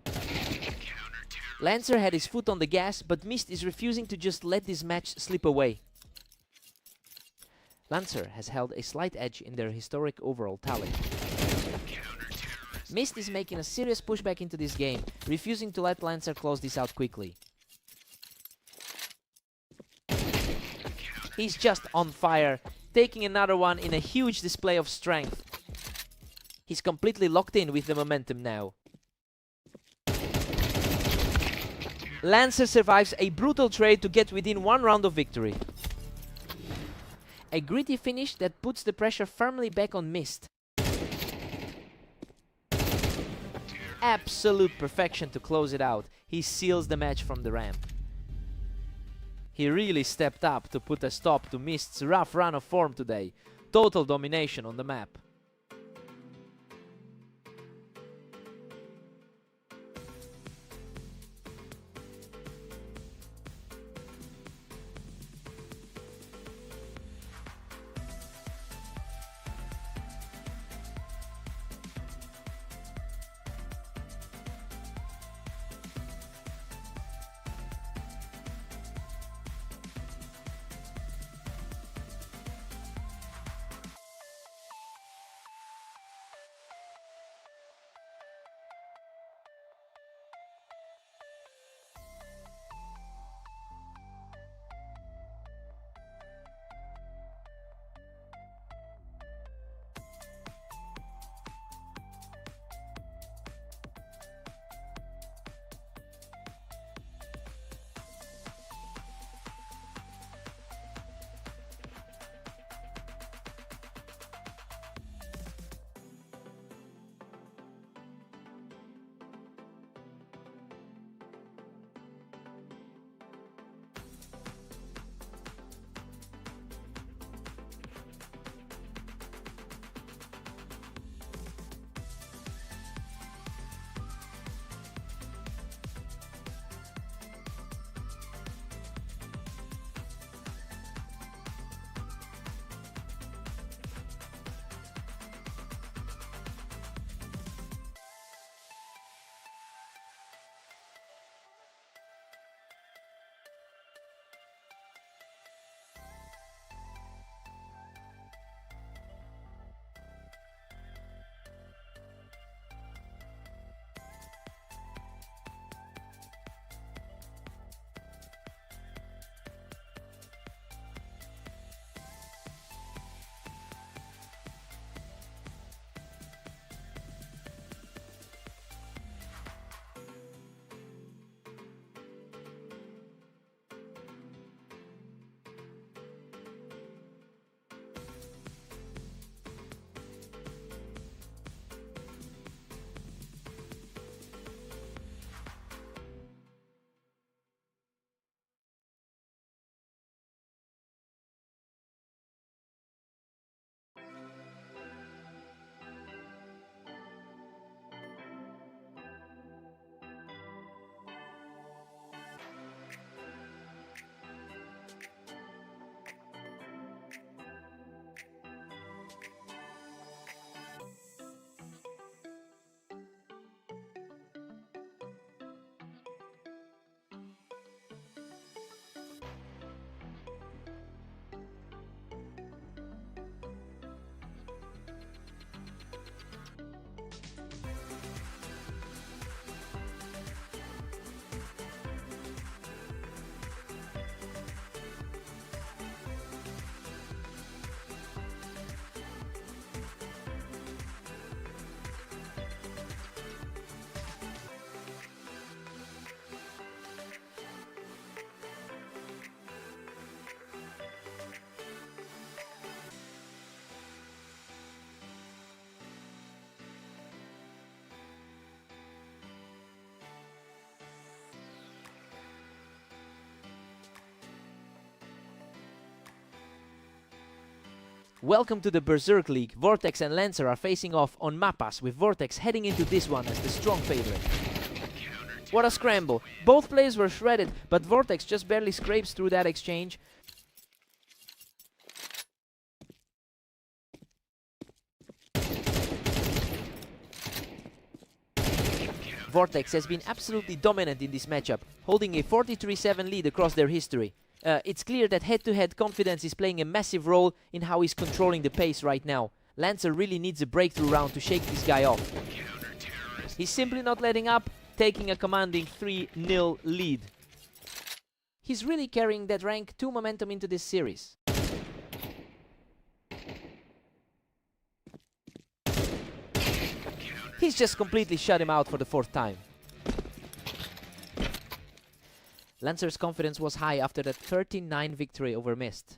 Lancer had his foot on the gas, but Mist is refusing to just let this match slip away. Lancer has held a slight edge in their historic overall tally. Mist is making a serious pushback into this game, refusing to let Lancer close this out quickly. He's just on fire, taking another one in a huge display of strength. He's completely locked in with the momentum now. Lancer survives a brutal trade to get within 1 round of victory. A gritty finish that puts the pressure firmly back on Mist. Absolute perfection to close it out. He seals the match from the ramp. He really stepped up to put a stop to Mist's rough run of form today. Total domination on the map. Welcome to the Berserk League. Vortex and Lancer are facing off on Mappas, with Vortex heading into this one as the strong favorite. What a scramble. Both players were shredded, but Vortex just barely scrapes through that exchange. Vortex has been absolutely dominant in this matchup, holding a 43-7 lead across their history. It's clear that head-to-head confidence is playing a massive role in how he's controlling the pace right now. Lancer really needs a breakthrough round to shake this guy off. He's simply not letting up, taking a commanding 3-0 lead. He's really carrying that rank 2 momentum into this series. He's just completely shut him out for the 4th time. Lancer's confidence was high after that 13-9 victory over Mist.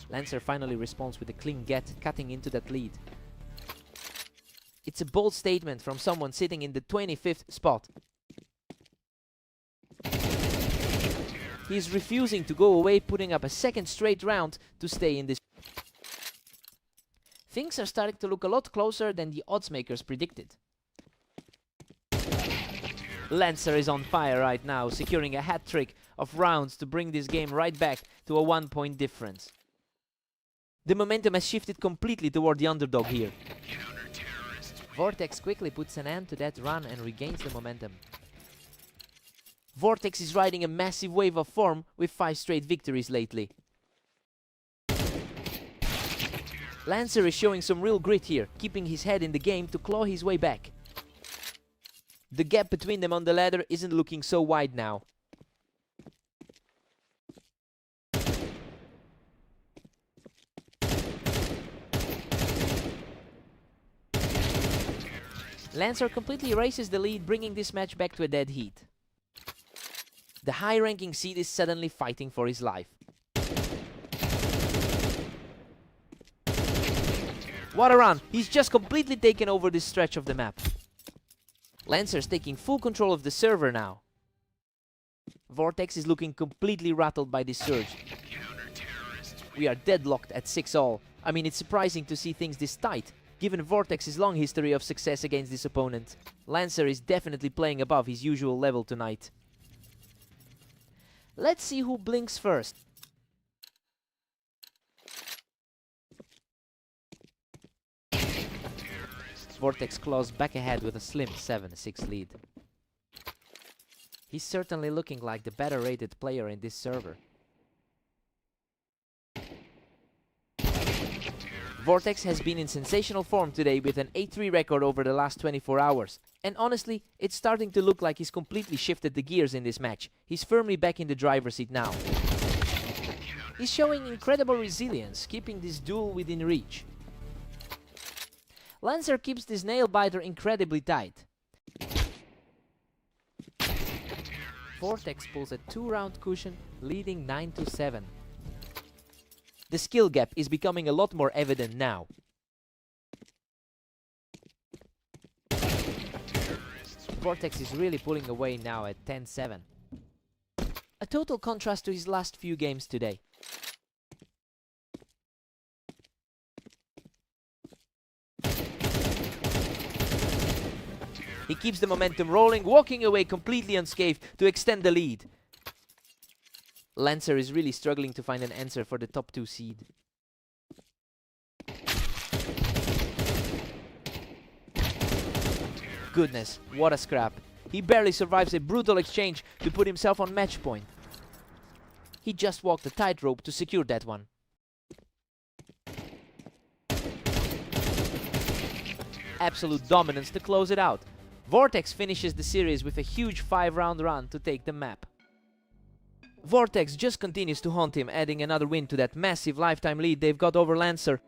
Lancer finally responds with a clean get, cutting into that lead. It's a bold statement from someone sitting in the 25th spot. He's refusing to go away, putting up a 2nd straight round to stay in this. Things are starting to look a lot closer than the odds makers predicted. Lancer is on fire right now, securing a hat-trick of rounds to bring this game right back to a 1-point difference. The momentum has shifted completely toward the underdog here. Vortex quickly puts an end to that run and regains the momentum. Vortex is riding a massive wave of form with 5 straight victories lately. Lancer is showing some real grit here, keeping his head in the game to claw his way back. The gap between them on the ladder isn't looking so wide now. Lancer completely erases the lead, bringing this match back to a dead heat. The high-ranking seed is suddenly fighting for his life. What a run! He's just completely taken over this stretch of the map. Lancer's taking full control of the server now. Vortex is looking completely rattled by this surge. We are deadlocked at 6-all. I mean, it's surprising to see things this tight, given Vortex's long history of success against this opponent. Lancer is definitely playing above his usual level tonight. Let's see who blinks first. Vortex claws back ahead with a slim 7-6 lead. He's certainly looking like the better rated player in this server. Vortex has been in sensational form today with an 8-3 record over the last 24 hours. And honestly, it's starting to look like he's completely shifted the gears in this match. He's firmly back in the driver's seat now. He's showing incredible resilience, keeping this duel within reach. Lancer keeps this nail-biter incredibly tight. Vortex pulls a 2-round cushion, leading 9-7. The skill gap is becoming a lot more evident now. Vortex is really pulling away now at 10-7. A total contrast to his last few games today. He keeps the momentum rolling, walking away completely unscathed to extend the lead. Lancer is really struggling to find an answer for the top 2 seed. Goodness, what a scrap. He barely survives a brutal exchange to put himself on match point. He just walked a tightrope to secure that one. Absolute dominance to close it out. Vortex finishes the series with a huge 5-round run to take the map. Vortex just continues to haunt him, adding another win to that massive lifetime lead they've got over Lancer.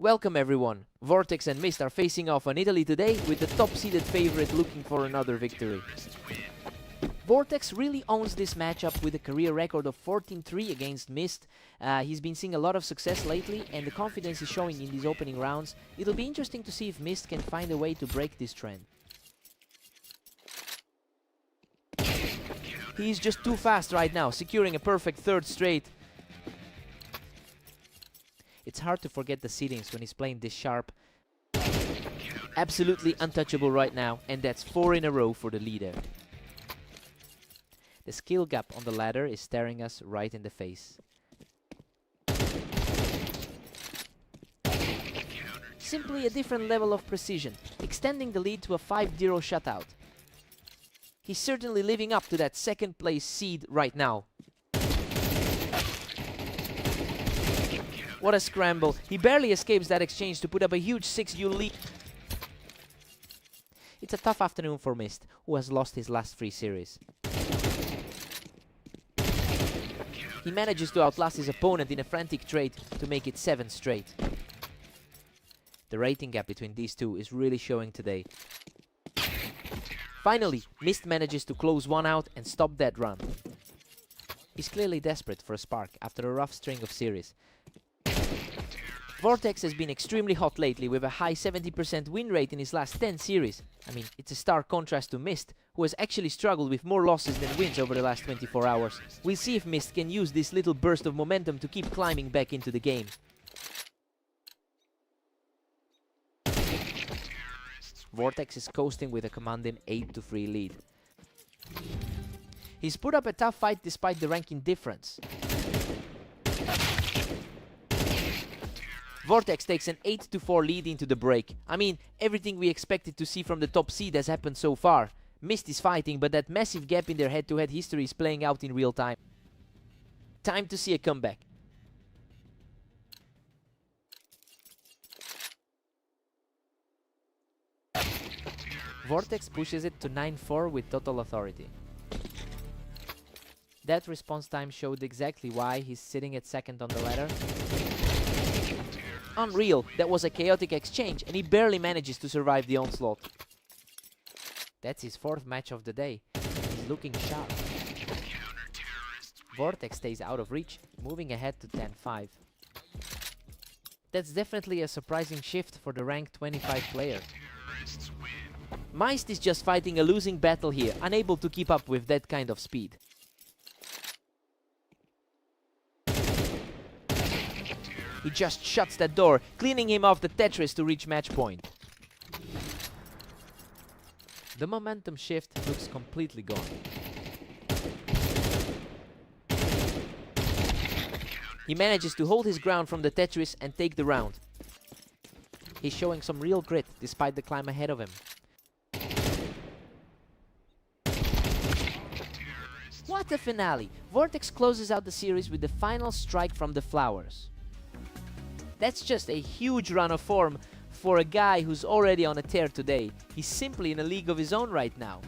Welcome everyone. Vortex and Mist are facing off on Italy today, with the top-seeded favorite looking for another victory. Vortex really owns this matchup with a career record of 14-3 against Mist. He's been seeing a lot of success lately, and the confidence is showing in these opening rounds. It'll be interesting to see if Mist can find a way to break this trend. He's just too fast right now, securing a perfect third straight. It's hard to forget the seedings when he's playing this sharp. Absolutely untouchable right now, and that's 4 in a row for the leader. The skill gap on the ladder is staring us right in the face. Simply a different level of precision, extending the lead to a 5-0 shutout. He's certainly living up to that second place seed right now. What a scramble. He barely escapes that exchange to put up a huge 6U lead. It's a tough afternoon for Mist, who has lost his last 3 series. He manages to outlast his opponent in a frantic trade to make it 7 straight. The rating gap between these two is really showing today. Finally, Mist manages to close one out and stop that run. He's clearly desperate for a spark after a rough string of series. Vortex has been extremely hot lately, with a high 70% win rate in his last 10 series. I mean, it's a stark contrast to Mist, who has actually struggled with more losses than wins over the last 24 hours. We'll see if Mist can use this little burst of momentum to keep climbing back into the game. Vortex is coasting with a commanding 8-3 lead. He's put up a tough fight despite the ranking difference. Vortex takes an 8-4 lead into the break. I mean, everything we expected to see from the top seed has happened so far. Mist is fighting, but that massive gap in their head-to-head history is playing out in real time. Time to see a comeback. Vortex pushes it to 9-4 with total authority. That response time showed exactly why he's sitting at second on the ladder. Unreal, that was a chaotic exchange and he barely manages to survive the onslaught. That's his 4th match of the day. He's looking sharp. Vortex stays out of reach, moving ahead to 10-5. That's definitely a surprising shift for the rank 25 player. Mist is just fighting a losing battle here, unable to keep up with that kind of speed. He just shuts that door, cleaning him off the Tetris to reach match point. The momentum shift looks completely gone. He manages to hold his ground from the Tetris and take the round. He's showing some real grit despite the climb ahead of him. What a finale! Vortex closes out the series with the final strike from the flowers. That's just a huge run of form for a guy who's already on a tear today. He's simply in a league of his own right now.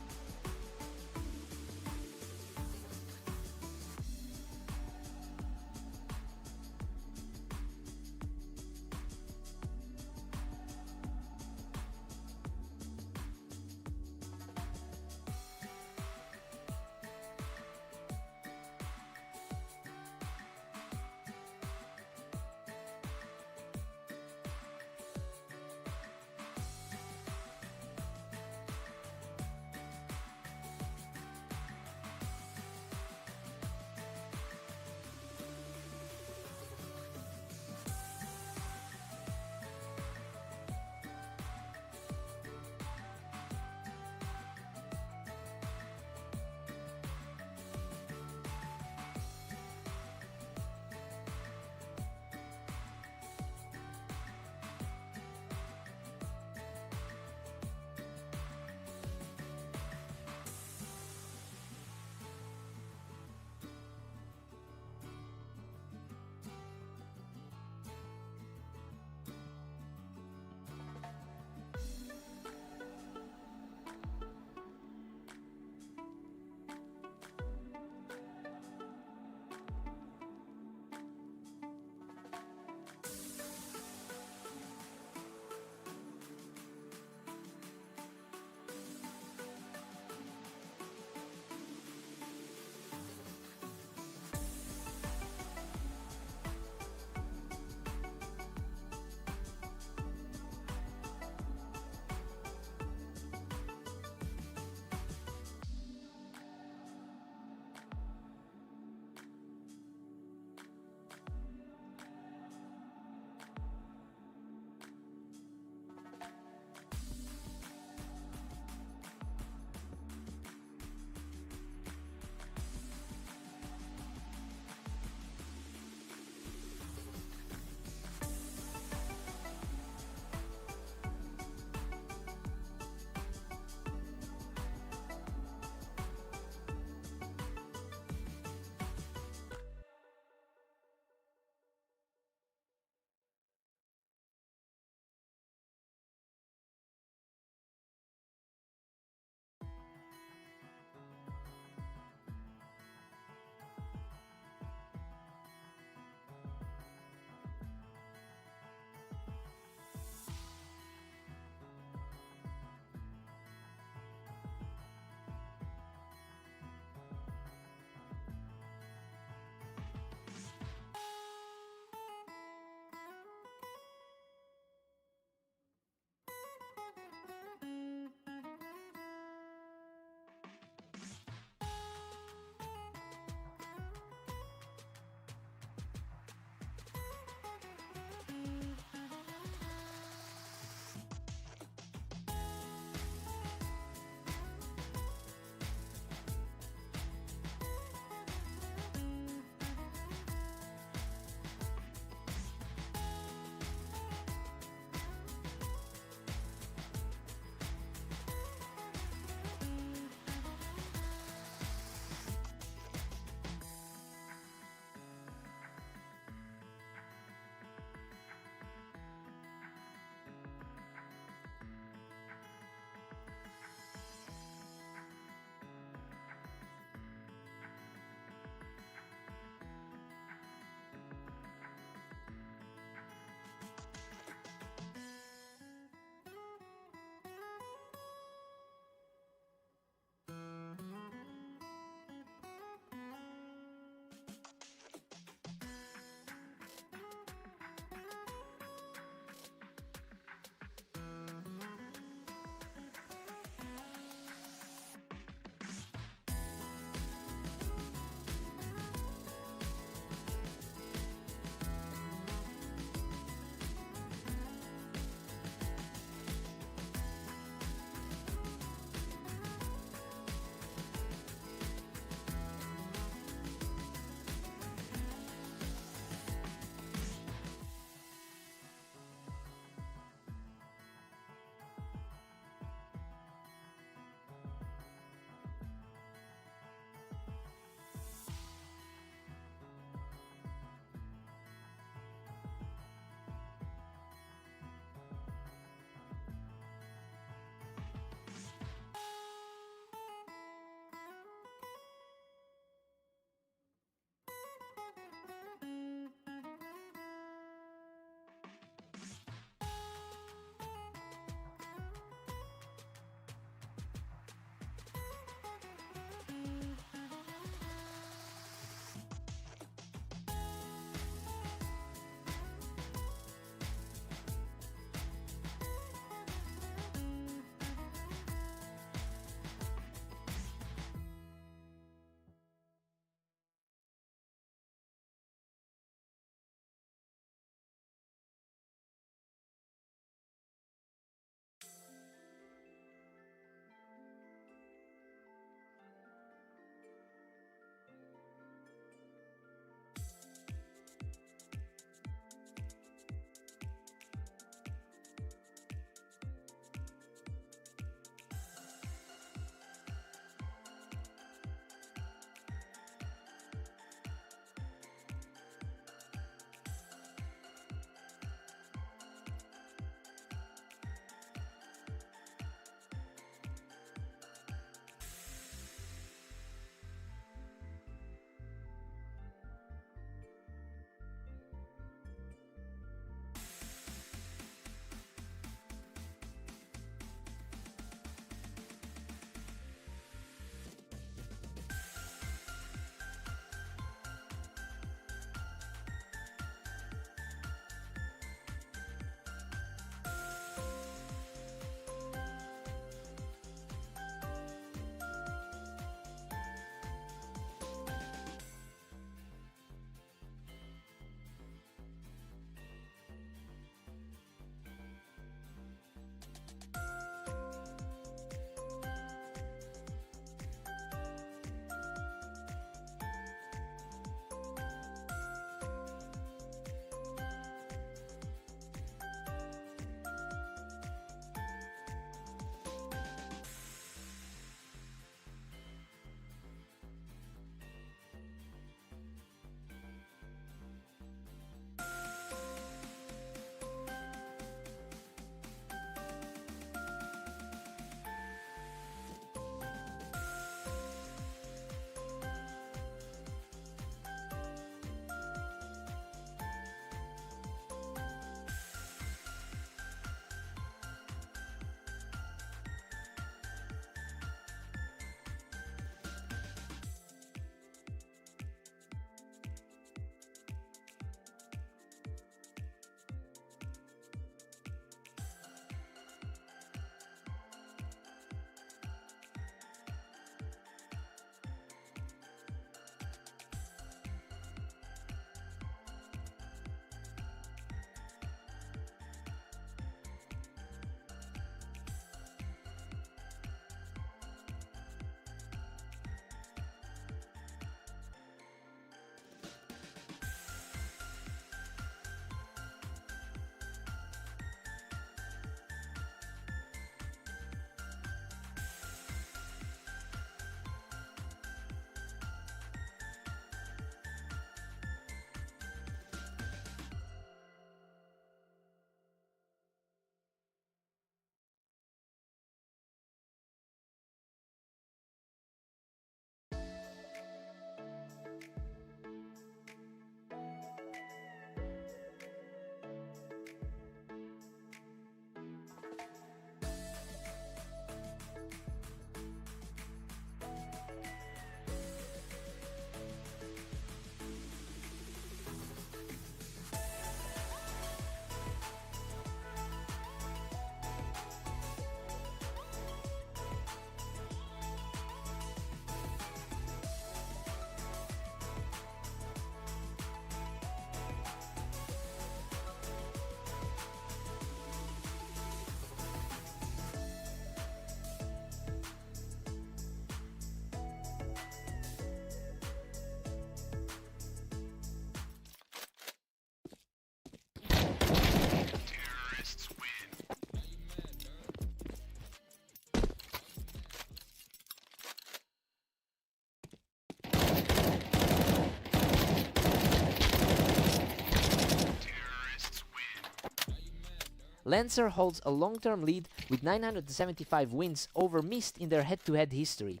Lancer holds a long-term lead with 975 wins over Mist in their head-to-head history.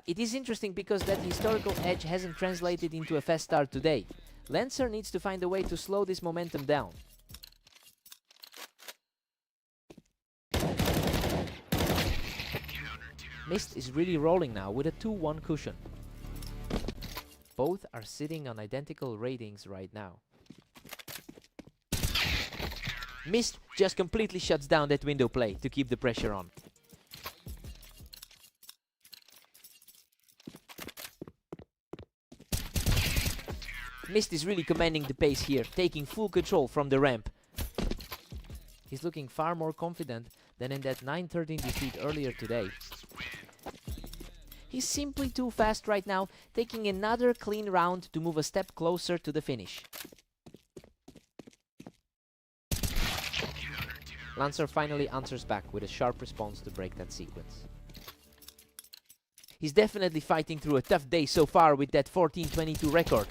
It is interesting because that historical edge hasn't translated into a fast start today. Lancer needs to find a way to slow this momentum down. Mist is really rolling now with a 2-1 cushion. Both are sitting on identical ratings right now. Mist just completely shuts down that window play to keep the pressure on. Mist is really commanding the pace here, taking full control from the ramp. He's looking far more confident than in that 9-13 defeat earlier today. He's simply too fast right now, taking another clean round to move a step closer to the finish. Lancer finally answers back with a sharp response to break that sequence. He's definitely fighting through a tough day so far with that 14-22 record.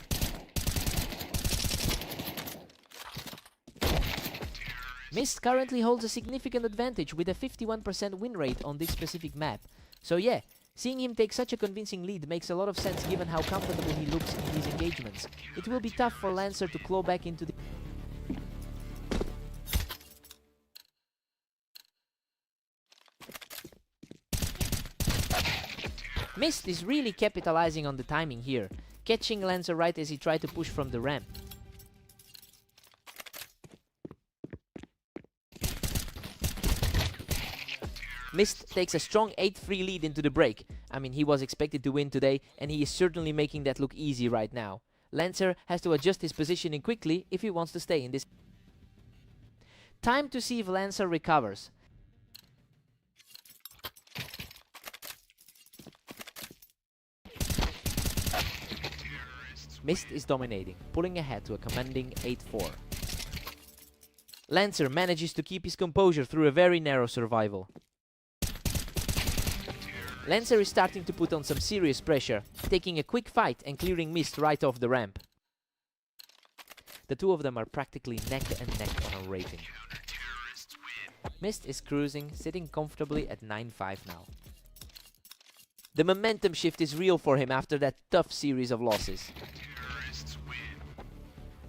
Mist currently holds a significant advantage with a 51% win rate on this specific map. So yeah, seeing him take such a convincing lead makes a lot of sense given how comfortable he looks in these engagements. It will be tough for Lancer to claw back into the... Mist is really capitalizing on the timing here, catching Lancer right as he tried to push from the ramp. Mist takes a strong 8-3 lead into the break. I mean, he was expected to win today, and he is certainly making that look easy right now. Lancer has to adjust his positioning quickly if he wants to stay in this. Time to see if Lancer recovers. Mist is dominating, pulling ahead to a commanding 8-4. Lancer manages to keep his composure through a very narrow survival. Lancer is starting to put on some serious pressure, taking a quick fight and clearing Mist right off the ramp. The two of them are practically neck and neck on a rating. Mist is cruising, sitting comfortably at 9-5 now. The momentum shift is real for him after that tough series of losses.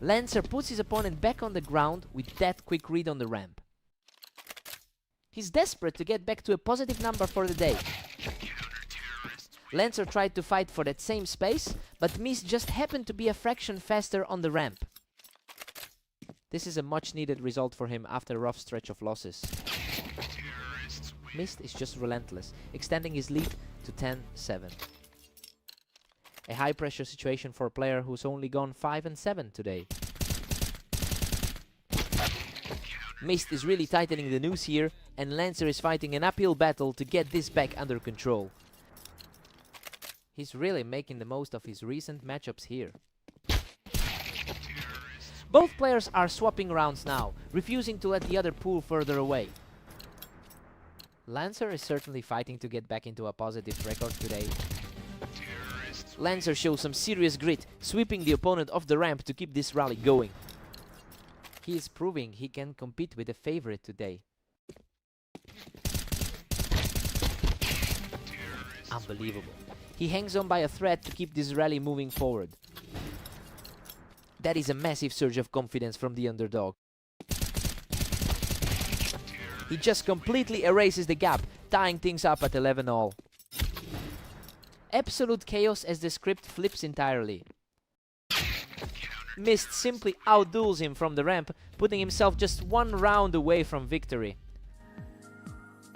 Lancer puts his opponent back on the ground with that quick read on the ramp. He's desperate to get back to a positive number for the day. Lancer tried to fight for that same space, but Mist just happened to be a fraction faster on the ramp. This is a much needed result for him after a rough stretch of losses. Mist is just relentless, extending his lead to 10-7. A high pressure situation for a player who's only gone 5-7 today. Mist is really tightening the noose here, and Lancer is fighting an uphill battle to get this back under control. He's really making the most of his recent matchups here. Both players are swapping rounds now, refusing to let the other pull further away. Lancer is certainly fighting to get back into a positive record today. Lancer shows some serious grit, sweeping the opponent off the ramp to keep this rally going. He is proving he can compete with a favorite today. Unbelievable. He hangs on by a thread to keep this rally moving forward. That is a massive surge of confidence from the underdog. He just completely erases the gap, tying things up at 11-all. Absolute chaos as the script flips entirely. Mist simply outduels him from the ramp, putting himself just one round away from victory.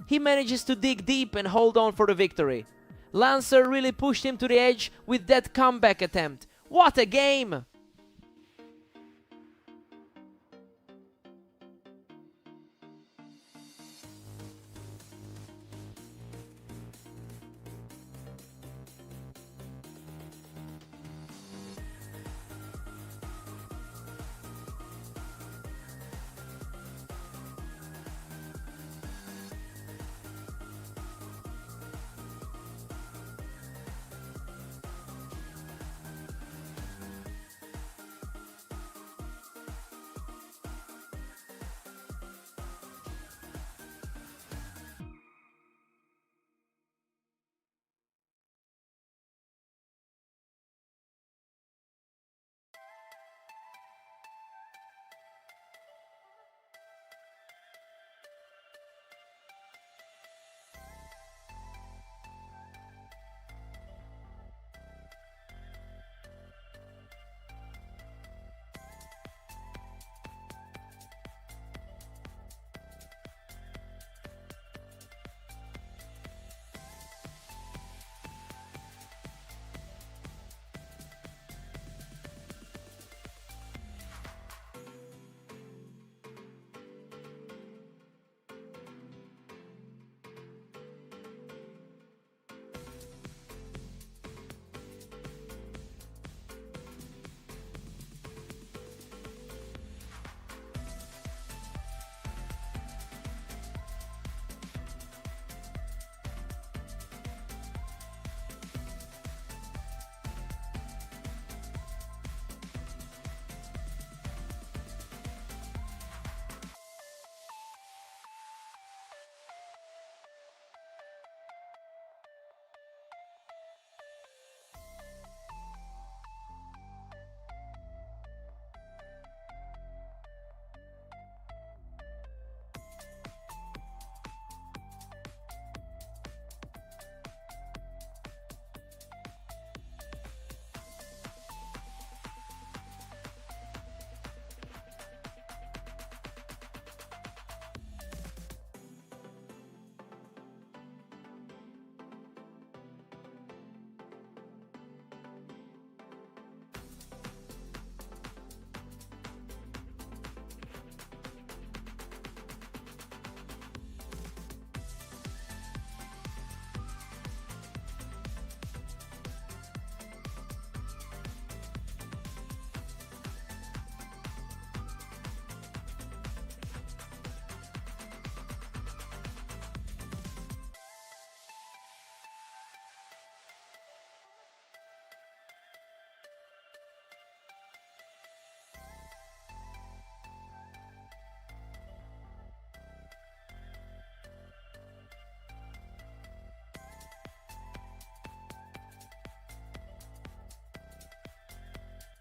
He manages to dig deep and hold on for the victory. Lancer really pushed him to the edge with that comeback attempt. What a game!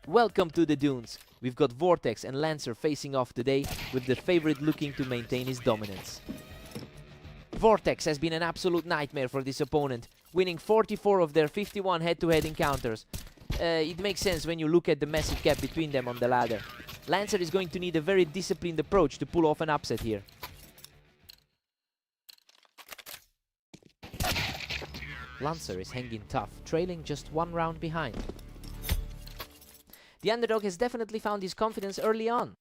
Welcome to the Dunes. We've got Vortex and Lancer facing off today, with the favorite looking to maintain his dominance. Vortex has been an absolute nightmare for this opponent, winning 44 of their 51 head-to-head encounters. It makes sense when you look at the massive gap between them on the ladder. Lancer is going to need a very disciplined approach to pull off an upset here. Lancer is hanging tough, trailing just 1 round behind. The underdog has definitely found his confidence early on.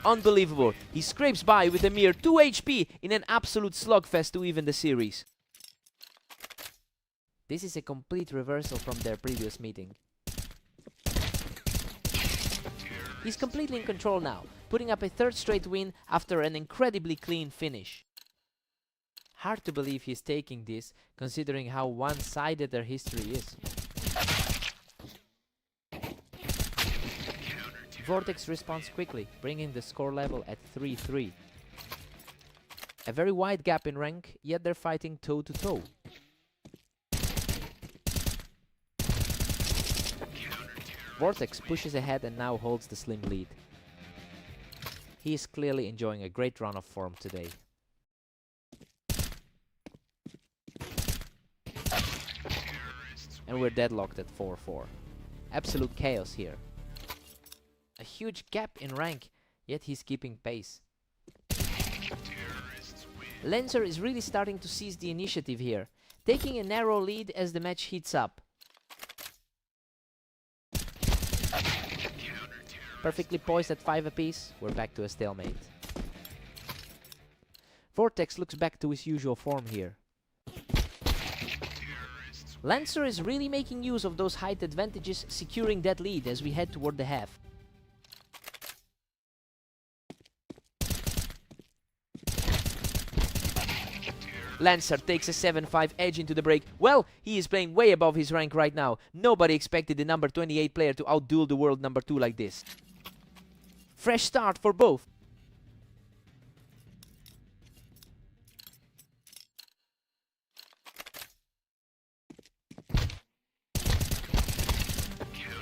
Unbelievable, he scrapes by with a mere 2 HP in an absolute slugfest to even the series. This is a complete reversal from their previous meeting. He's completely in control now, putting up a 3rd straight win after an incredibly clean finish. Hard to believe he's taking this, considering how one-sided their history is. Vortex responds quickly, bringing the score level at 3-3. A very wide gap in rank, yet they're fighting toe-to-toe. Vortex pushes ahead and now holds the slim lead. He is clearly enjoying a great run of form today. And we're deadlocked at 4-4. Absolute chaos here. A huge gap in rank, yet he's keeping pace. Lancer is really starting to seize the initiative here, taking a narrow lead as the match heats up. Perfectly poised at 5 apiece, we're back to a stalemate. Vortex looks back to his usual form here. Lancer is really making use of those height advantages, securing that lead as we head toward the half. Lancer takes a 7-5 edge into the break. Well, he is playing way above his rank right now. Nobody expected the number 28 player to outduel the world number 2 like this. Fresh start for both.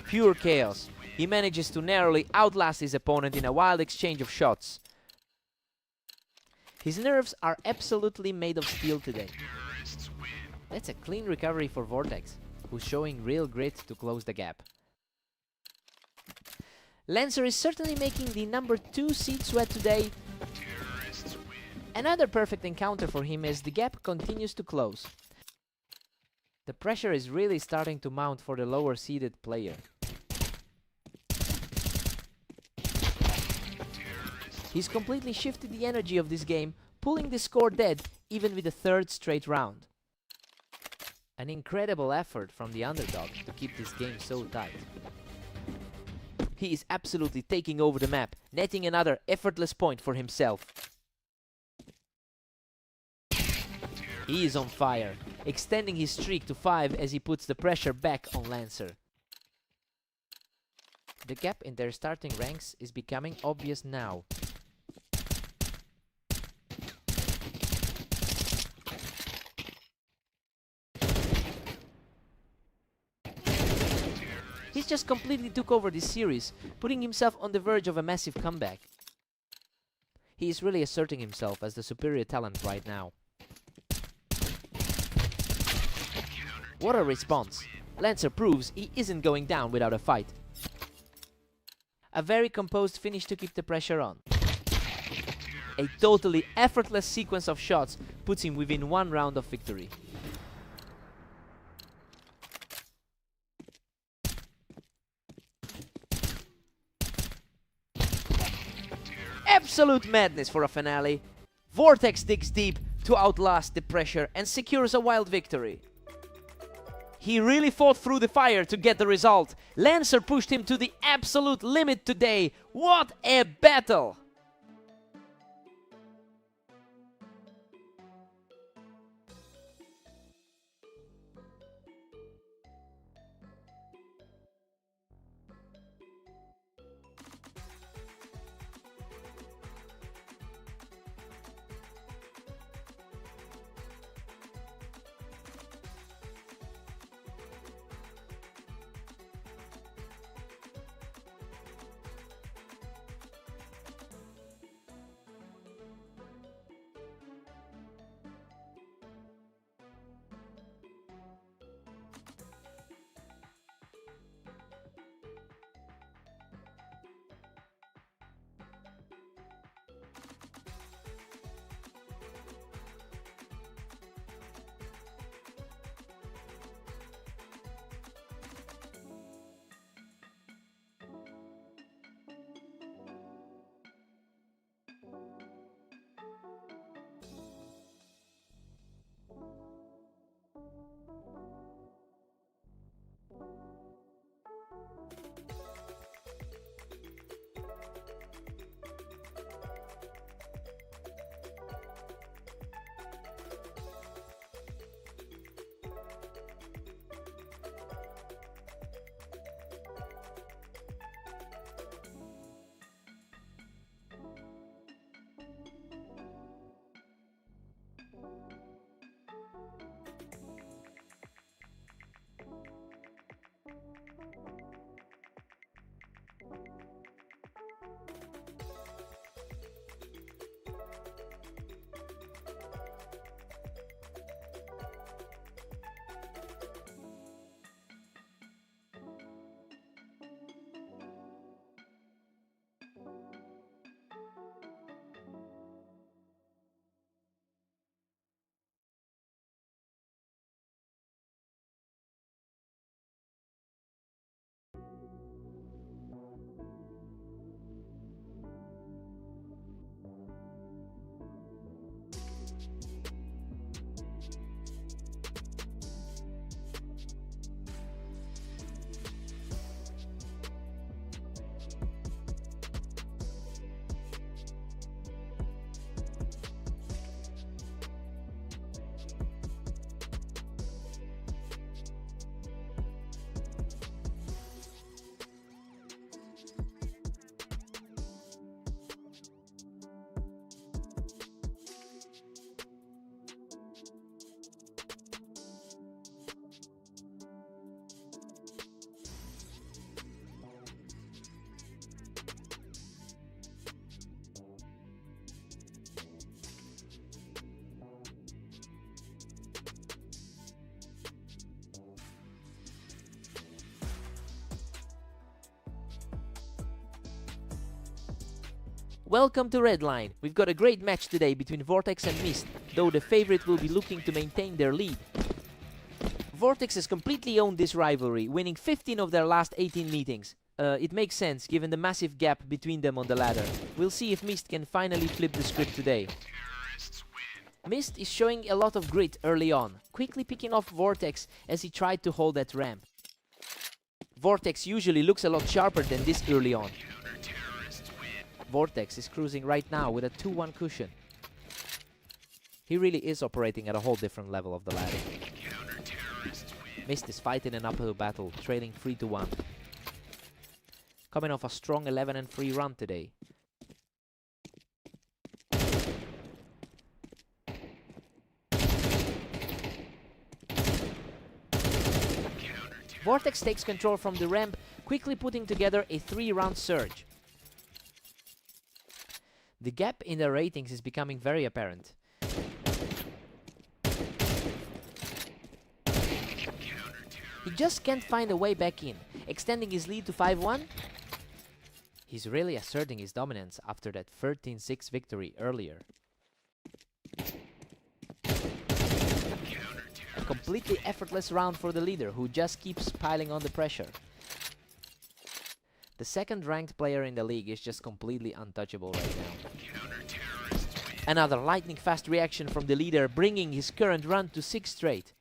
Pure chaos. He manages to narrowly outlast his opponent in a wild exchange of shots. His nerves are absolutely made of steel today. That's a clean recovery for Vortex, who's showing real grit to close the gap. Lancer is certainly making the number 2 seed sweat today. Another perfect encounter for him as the gap continues to close. The pressure is really starting to mount for the lower seeded player. He's completely shifted the energy of this game, pulling the score dead even with the 3rd straight round. An incredible effort from the underdog to keep this game so tight. He is absolutely taking over the map, netting another effortless point for himself. He is on fire, extending his streak to 5 as he puts the pressure back on Lancer. The gap in their starting ranks is becoming obvious now. He's just completely took over this series, putting himself on the verge of a massive comeback. He is really asserting himself as the superior talent right now. What a response! Lancer proves he isn't going down without a fight. A very composed finish to keep the pressure on. A totally effortless sequence of shots puts him within 1 round of victory. Absolute madness for a finale. Vortex digs deep to outlast the pressure and secures a wild victory. He really fought through the fire to get the result. Lancer pushed him to the absolute limit today. What a battle! Welcome to Redline. We've got a great match today between Vortex and Mist, though the favorite will be looking to maintain their lead. Vortex has completely owned this rivalry, winning 15 of their last 18 meetings. It makes sense given the massive gap between them on the ladder. We'll see if Mist can finally flip the script today. Mist is showing a lot of grit early on, quickly picking off Vortex as he tried to hold that ramp. Vortex usually looks a lot sharper than this early on. Vortex is cruising right now with a 2-1 cushion. He really is operating at a whole different level of the ladder. Mist is fighting an uphill battle, trailing 3-1. Coming off a strong 11-3 run today. Vortex takes control from the ramp, quickly putting together a 3-round surge. The gap in their ratings is becoming very apparent. He just can't find a way back in, extending his lead to 5-1. He's really asserting his dominance after that 13-6 victory earlier. A completely effortless round for the leader, who just keeps piling on the pressure. The second ranked player in the league is just completely untouchable right now. Another lightning fast reaction from the leader, bringing his current run to 6 straight.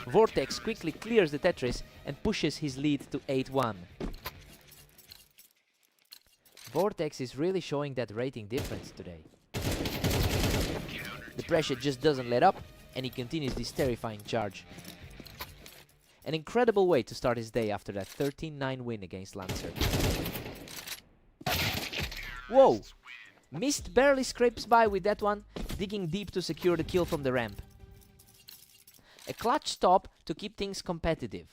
Vortex quickly clears the Tetris and pushes his lead to 8-1. Vortex is really showing that rating difference today. The pressure just doesn't let up, and he continues this terrifying charge. An incredible way to start his day after that 13-9 win against Lancer. Whoa! Mist barely scrapes by with that one, digging deep to secure the kill from the ramp. A clutch stop to keep things competitive.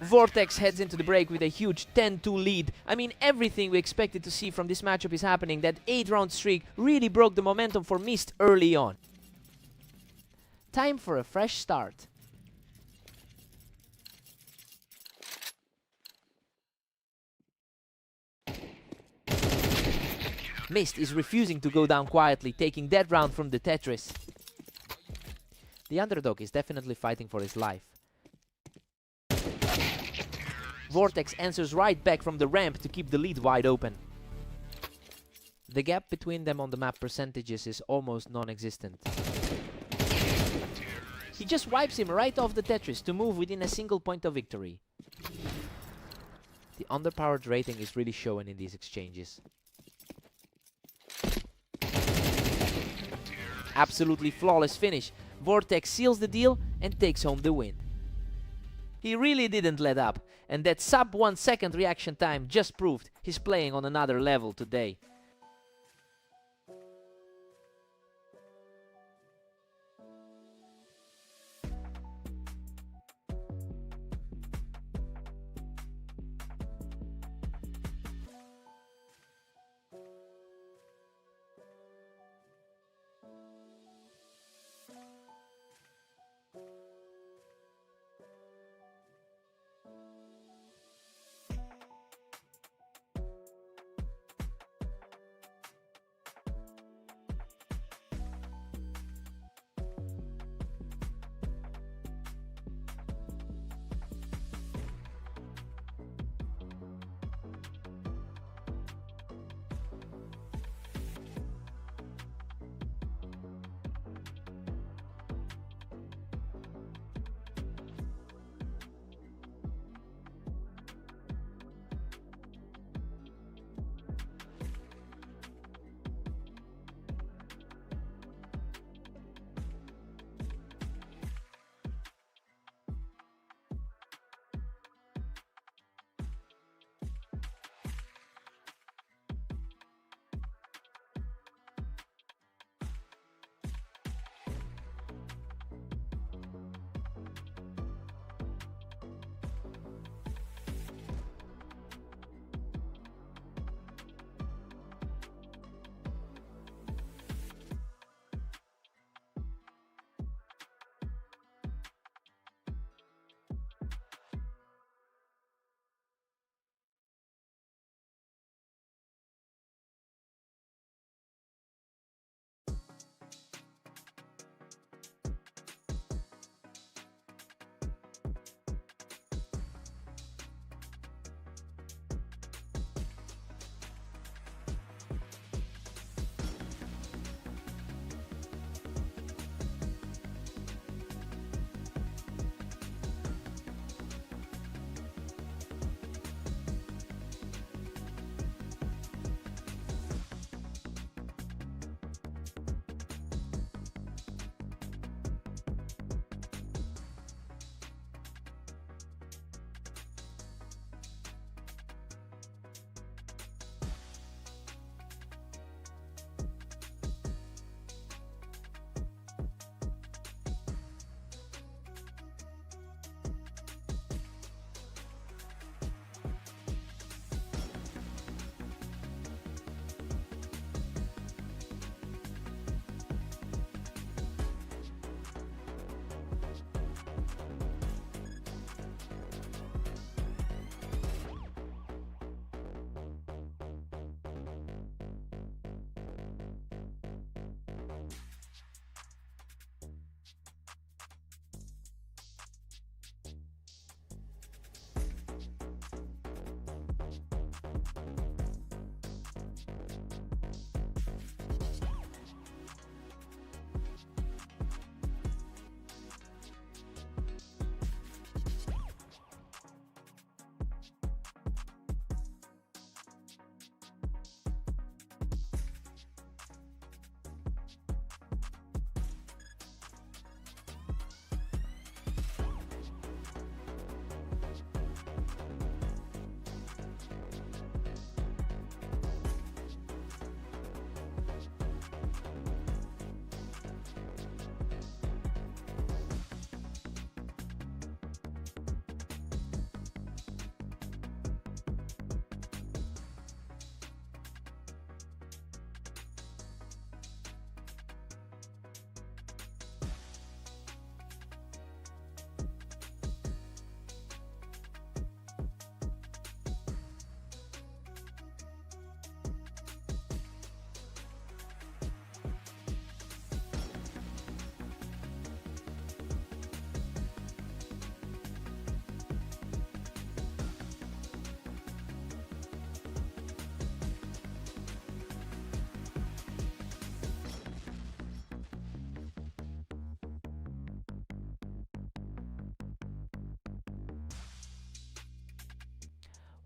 Vortex heads into the break with a huge 10-2 lead. I mean, everything we expected to see from this matchup is happening. That 8-round streak really broke the momentum for Mist early on. Time for a fresh start. Mist is refusing to go down quietly, taking that round from the Tetris. The underdog is definitely fighting for his life. Vortex answers right back from the ramp to keep the lead wide open. The gap between them on the map percentages is almost non-existent. He just wipes him right off the Tetris to move within a single point of victory. The underpowered rating is really showing in these exchanges. Absolutely flawless finish. Vortex seals the deal and takes home the win. He really didn't let up, and that sub 1 second reaction time just proved he's playing on another level today.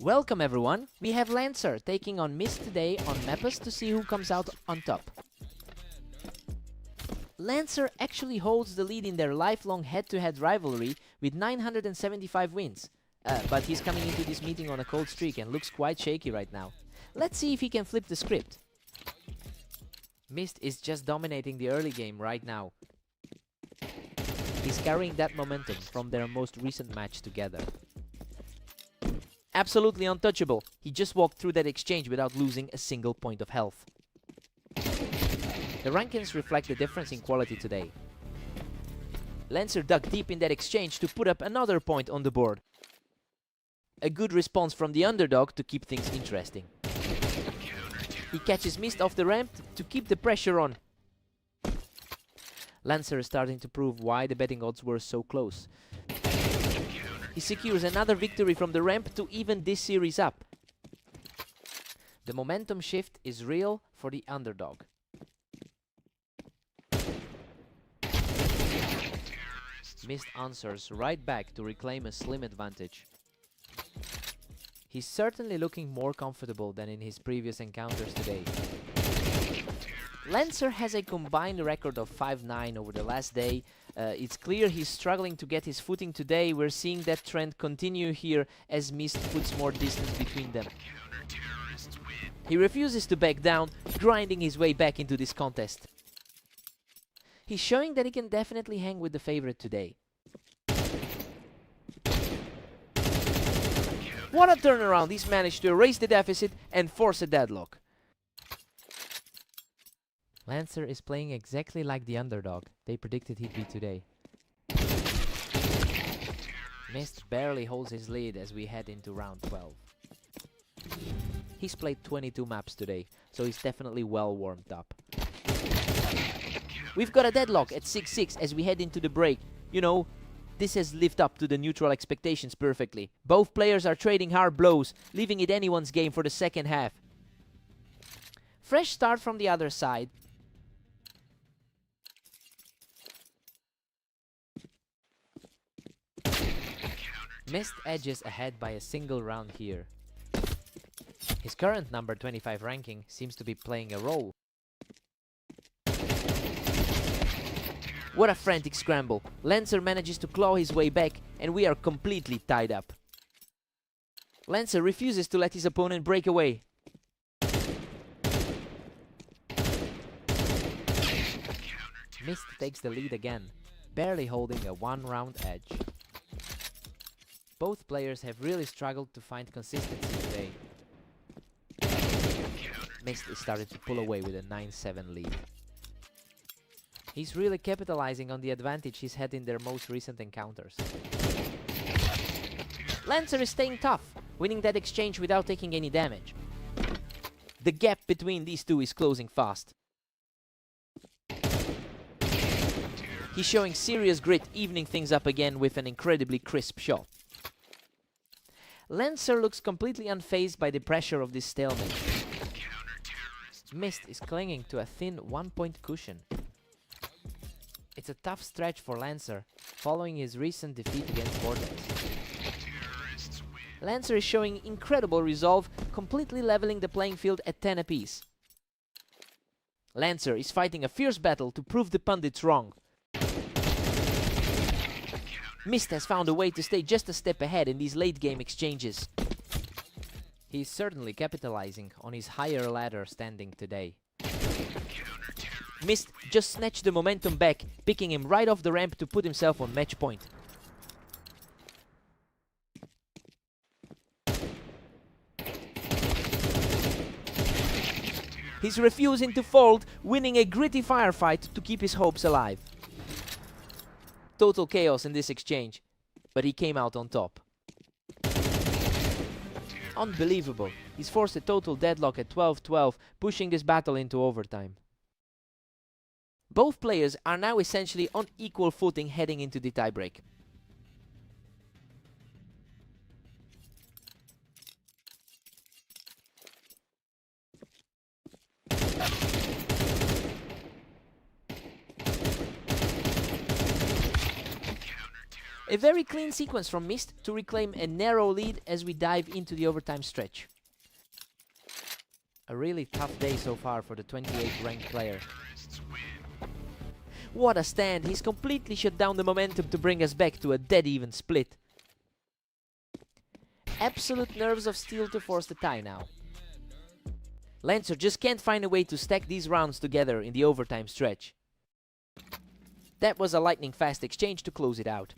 Welcome everyone, we have Lancer taking on Mist today on Mapus to see who comes out on top. Lancer actually holds the lead in their lifelong head-to-head rivalry with 975 wins. But he's coming into this meeting on a cold streak and looks quite shaky right now. Let's see if he can flip the script. Mist is just dominating the early game right now. He's carrying that momentum from their most recent match together. Absolutely untouchable. He just walked through that exchange without losing a single point of health. The rankings reflect the difference in quality today. Lancer dug deep in that exchange to put up another point on the board. A good response from the underdog to keep things interesting. He catches Mist off the ramp to keep the pressure on. Lancer is starting to prove why the betting odds were so close. He secures another victory from the ramp to even this series up. The momentum shift is real for the underdog. Mist answers right back to reclaim a slim advantage. He's certainly looking more comfortable than in his previous encounters today. Lancer has a combined record of 5-9 over the last day. It's clear he's struggling to get his footing today. We're seeing that trend continue here as Mist puts more distance between them. He refuses to back down, grinding his way back into this contest. He's showing that he can definitely hang with the favorite today. What a turnaround! He's managed to erase the deficit and force a deadlock. Lancer is playing exactly like the underdog they predicted he'd be today. Mist barely holds his lead as we head into round 12. He's played 22 maps today, so he's definitely well warmed up. We've got a deadlock at 6-6 as we head into the break. You know, this has lived up to the neutral expectations perfectly. Both players are trading hard blows, leaving it anyone's game for the second half. Fresh start from the other side. Mist edges ahead by a single round here. His current number 25 ranking seems to be playing a role. What a frantic scramble. Lancer manages to claw his way back and we are completely tied up. Lancer refuses to let his opponent break away. Mist takes the lead again, barely holding a one-round edge. Both players have really struggled to find consistency today. Mist is starting to pull away with a 9-7 lead. He's really capitalizing on the advantage he's had in their most recent encounters. Lancer is staying tough, winning that exchange without taking any damage. The gap between these two is closing fast. He's showing serious grit, evening things up again with an incredibly crisp shot. Lancer looks completely unfazed by the pressure of this stalemate. Mist is clinging to a thin 1-point cushion. It's a tough stretch for Lancer, following his recent defeat against Vortex. Lancer is showing incredible resolve, completely leveling the playing field at 10 apiece. Lancer is fighting a fierce battle to prove the pundits wrong. Mist has found a way to stay just a step ahead in these late-game exchanges. He's certainly capitalizing on his higher ladder standing today. Mist just snatched the momentum back, picking him right off the ramp to put himself on match point. He's refusing to fold, winning a gritty firefight to keep his hopes alive. Total chaos in this exchange, but he came out on top. Unbelievable. He's forced a total deadlock at 12-12, pushing this battle into overtime. Both players are now essentially on equal footing heading into the tiebreak. A very clean sequence from Mist to reclaim a narrow lead as we dive into the overtime stretch. A really tough day so far for the 28th ranked player. What a stand! He's completely shut down the momentum to bring us back to a dead even split. Absolute nerves of steel to force the tie now. Lancer just can't find a way to stack these rounds together in the overtime stretch. That was a lightning fast exchange to close it out.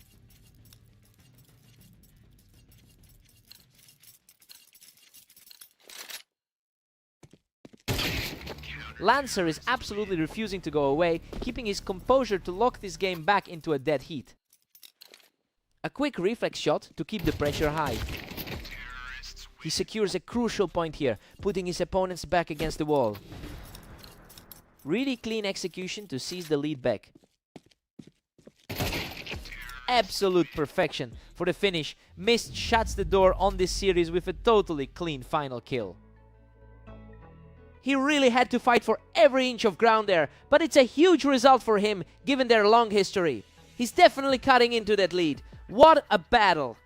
Lancer is absolutely refusing to go away, keeping his composure to lock this game back into a dead heat. A quick reflex shot to keep the pressure high. He secures a crucial point here, putting his opponents back against the wall. Really clean execution to seize the lead back. Absolute perfection for the finish. Mist shuts the door on this series with a totally clean final kill. He really had to fight for every inch of ground there, but it's a huge result for him given their long history. He's definitely cutting into that lead. What a battle!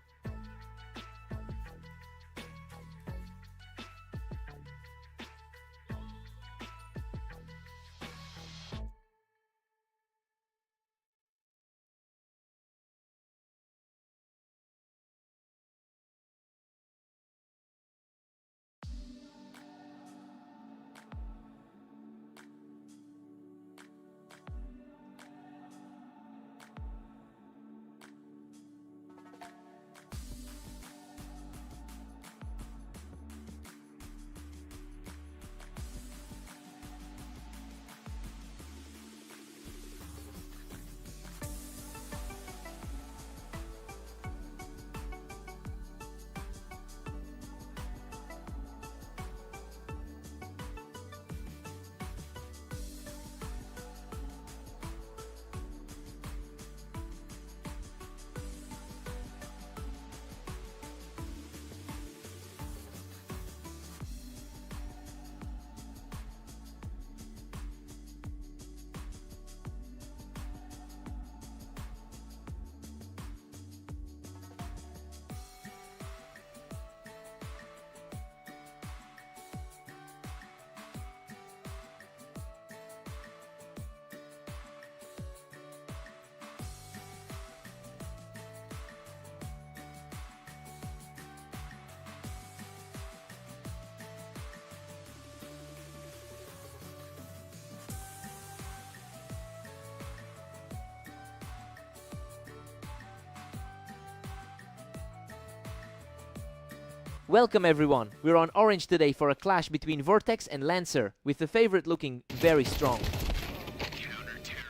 Welcome everyone, we're on Orange today for a clash between Vortex and Lancer, with the favorite looking very strong.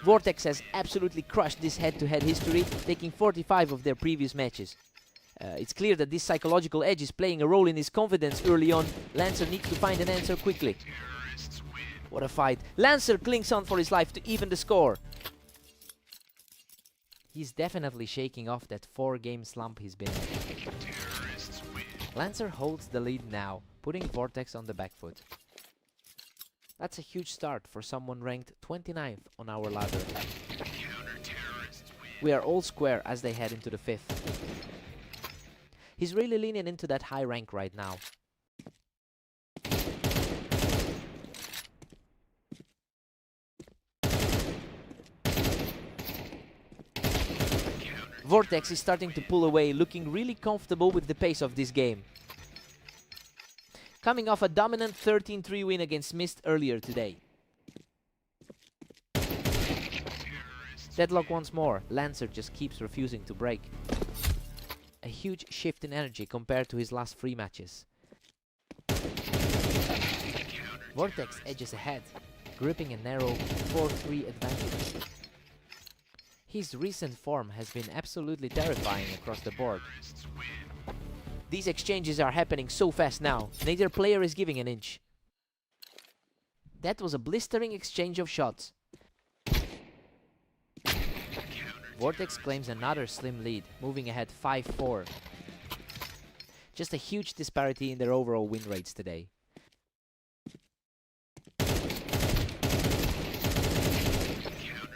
Vortex has absolutely crushed this head-to-head history, taking 45 of their previous matches. It's clear that this psychological edge is playing a role in his confidence early on. Lancer needs to find an answer quickly. What a fight. Lancer clings on for his life to even the score. He's definitely shaking off that 4-game slump he's been in. Lancer holds the lead now, putting Vortex on the back foot. That's a huge start for someone ranked 29th on our ladder. We are all square as they head into the 5th. He's really leaning into that high rank right now. Vortex is starting to pull away, looking really comfortable with the pace of this game. Coming off a dominant 13-3 win against Mist earlier today. Deadlock once more. Lancer just keeps refusing to break. A huge shift in energy compared to his last 3 matches. Vortex edges ahead, gripping a narrow 4-3 advantage. His recent form has been absolutely terrifying across the board. These exchanges are happening so fast now, neither player is giving an inch. That was a blistering exchange of shots. Vortex claims another slim lead, moving ahead 5-4. Just a huge disparity in their overall win rates today.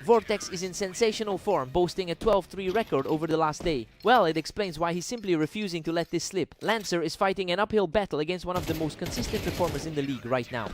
Vortex is in sensational form, boasting a 12-3 record over the last day. Well, it explains why he's simply refusing to let this slip. Lancer is fighting an uphill battle against one of the most consistent performers in the league right now.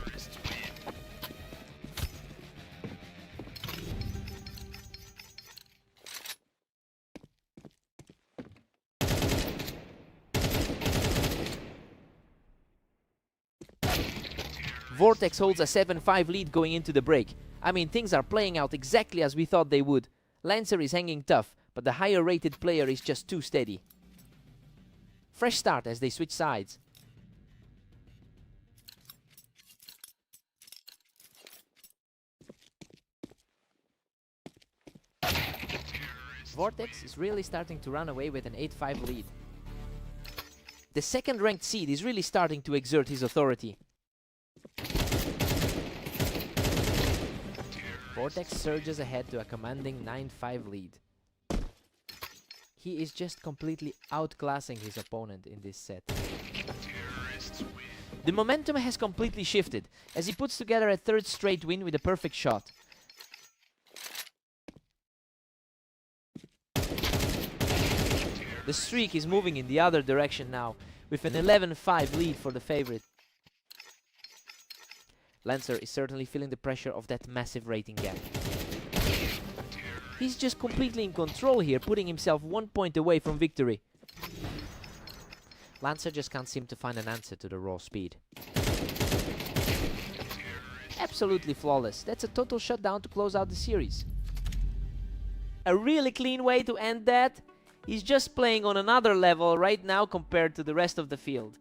Vortex holds a 7-5 lead going into the break. I mean, things are playing out exactly as we thought they would. Lancer is hanging tough, but the higher rated player is just too steady. Fresh start as they switch sides. Vortex is really starting to run away with an 8-5 lead. The second ranked seed is really starting to exert his authority. Vortex surges ahead to a commanding 9-5 lead. He is just completely outclassing his opponent in this set. The momentum has completely shifted as he puts together a third straight win with a perfect shot. The streak is moving in the other direction now, with an 11-5 lead for the favorite. Lancer is certainly feeling the pressure of that massive rating gap. He's just completely in control here, putting himself 1 point away from victory. Lancer just can't seem to find an answer to the raw speed. Absolutely flawless. That's a total shutdown to close out the series. A really clean way to end that. He's just playing on another level right now compared to the rest of the field.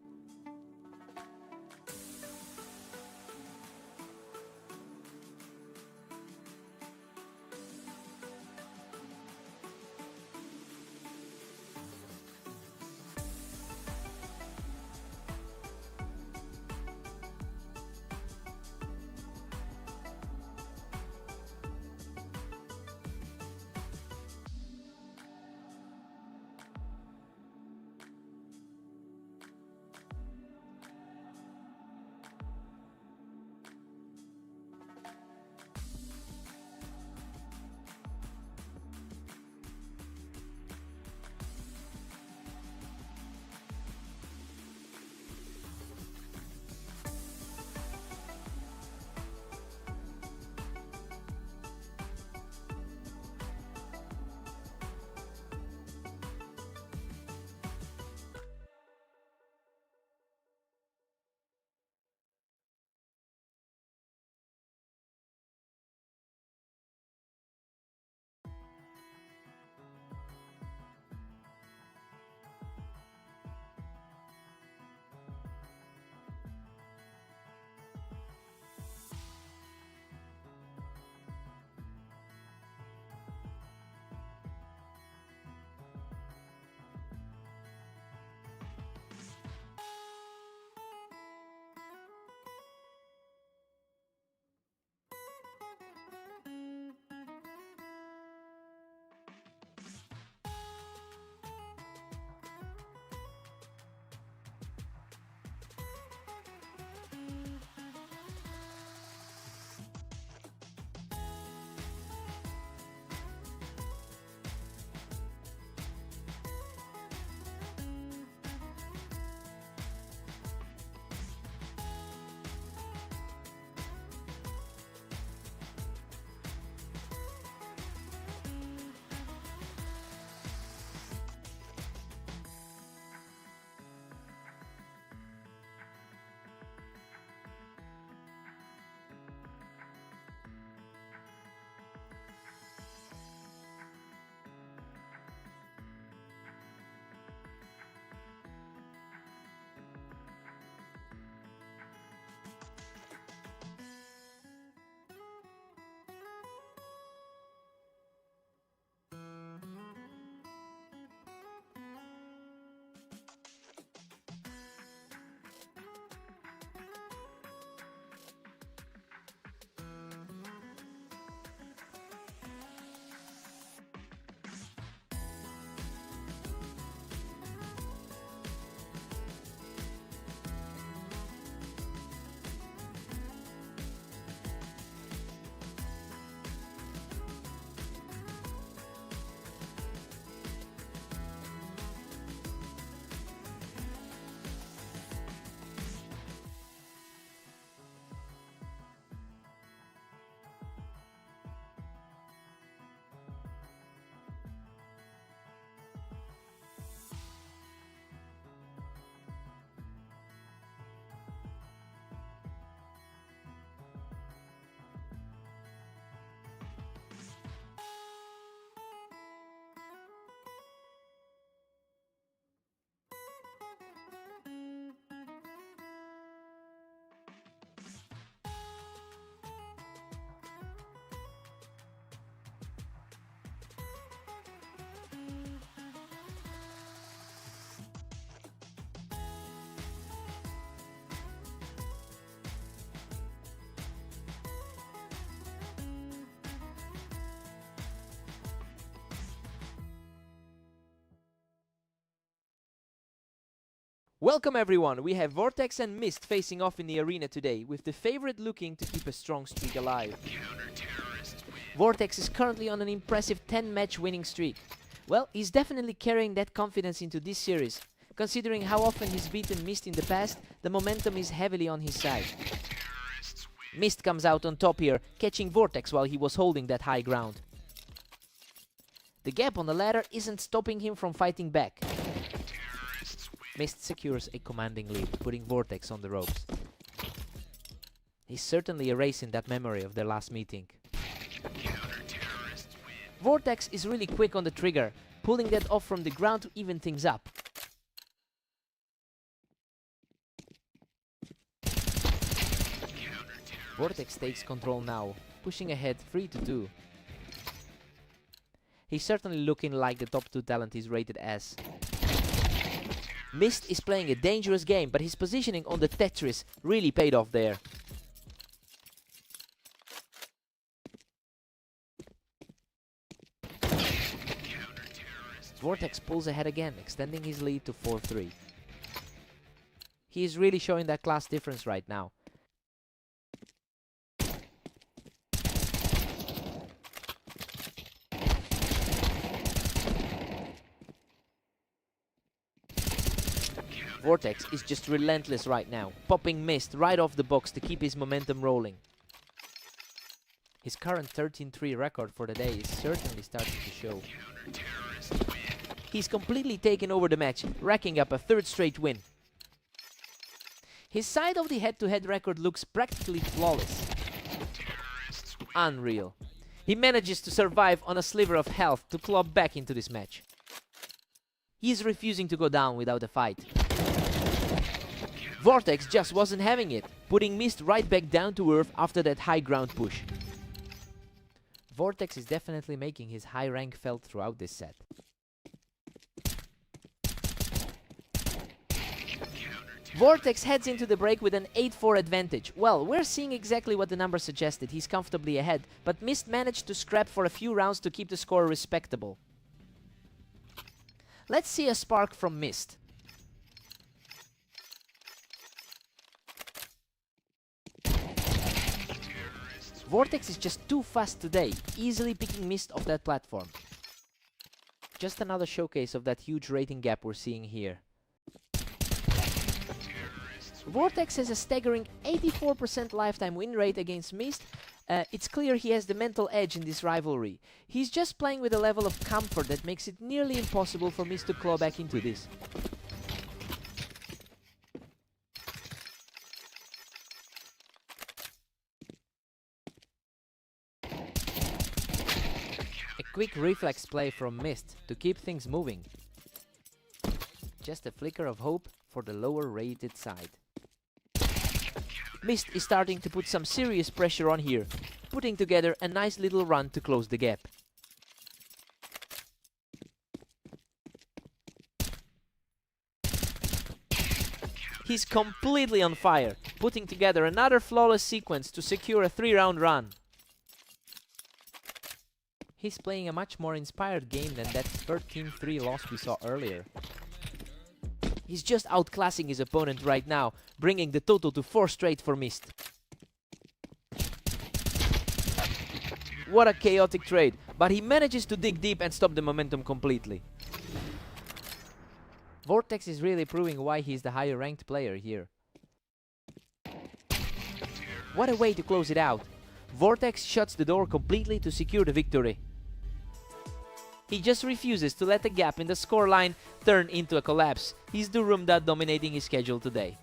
Welcome everyone, we have Vortex and Mist facing off in the arena today, with the favorite looking to keep a strong streak alive. Vortex is currently on an impressive 10-match winning streak. Well, he's definitely carrying that confidence into this series. Considering how often he's beaten Mist in the past, the momentum is heavily on his side. Mist comes out on top here, catching Vortex while he was holding that high ground. The gap on the ladder isn't stopping him from fighting back. Mist secures a commanding lead, putting Vortex on the ropes. He's certainly erasing that memory of their last meeting. Vortex is really quick on the trigger, pulling that off from the ground to even things up. Vortex takes control now, pushing ahead 3-2. He's certainly looking like the top 2 talent he's rated as. Mist is playing a dangerous game, but his positioning on the Tetris really paid off there. Vortex pulls ahead again, extending his lead to 4-3. He is really showing that class difference right now. Vortex is just relentless right now, popping Mist right off the box to keep his momentum rolling. His current 13-3 record for the day is certainly starting to show. He's completely taken over the match, racking up a 3rd straight win. His side of the head-to-head record looks practically flawless. Unreal. He manages to survive on a sliver of health to claw back into this match. He is refusing to go down without a fight. Vortex just wasn't having it, putting Mist right back down to earth after that high ground push. Vortex is definitely making his high rank felt throughout this set. Vortex heads into the break with an 8-4 advantage. Well, we're seeing exactly what the number suggested, he's comfortably ahead, but Mist managed to scrap for a few rounds to keep the score respectable. Let's see a spark from Mist. Vortex is just too fast today, easily picking Mist off that platform. Just another showcase of that huge rating gap we're seeing here. Vortex has a staggering 84% lifetime win rate against Mist. It's clear he has the mental edge in this rivalry. He's just playing with a level of comfort that makes it nearly impossible for Mist to claw back into this. A quick reflex play from Mist to keep things moving. Just a flicker of hope for the lower rated side. Mist is starting to put some serious pressure on here, putting together a nice little run to close the gap. He's completely on fire, putting together another flawless sequence to secure a 3-round run. He's playing a much more inspired game than that 13-3 loss we saw earlier. He's just outclassing his opponent right now, bringing the total to 4 straight for Mist. What a chaotic trade, but he manages to dig deep and stop the momentum completely. Vortex is really proving why he's the higher ranked player here. What a way to close it out. Vortex shuts the door completely to secure the victory. He just refuses to let the gap in the scoreline turn into a collapse. He's the Rumda dominating his schedule today.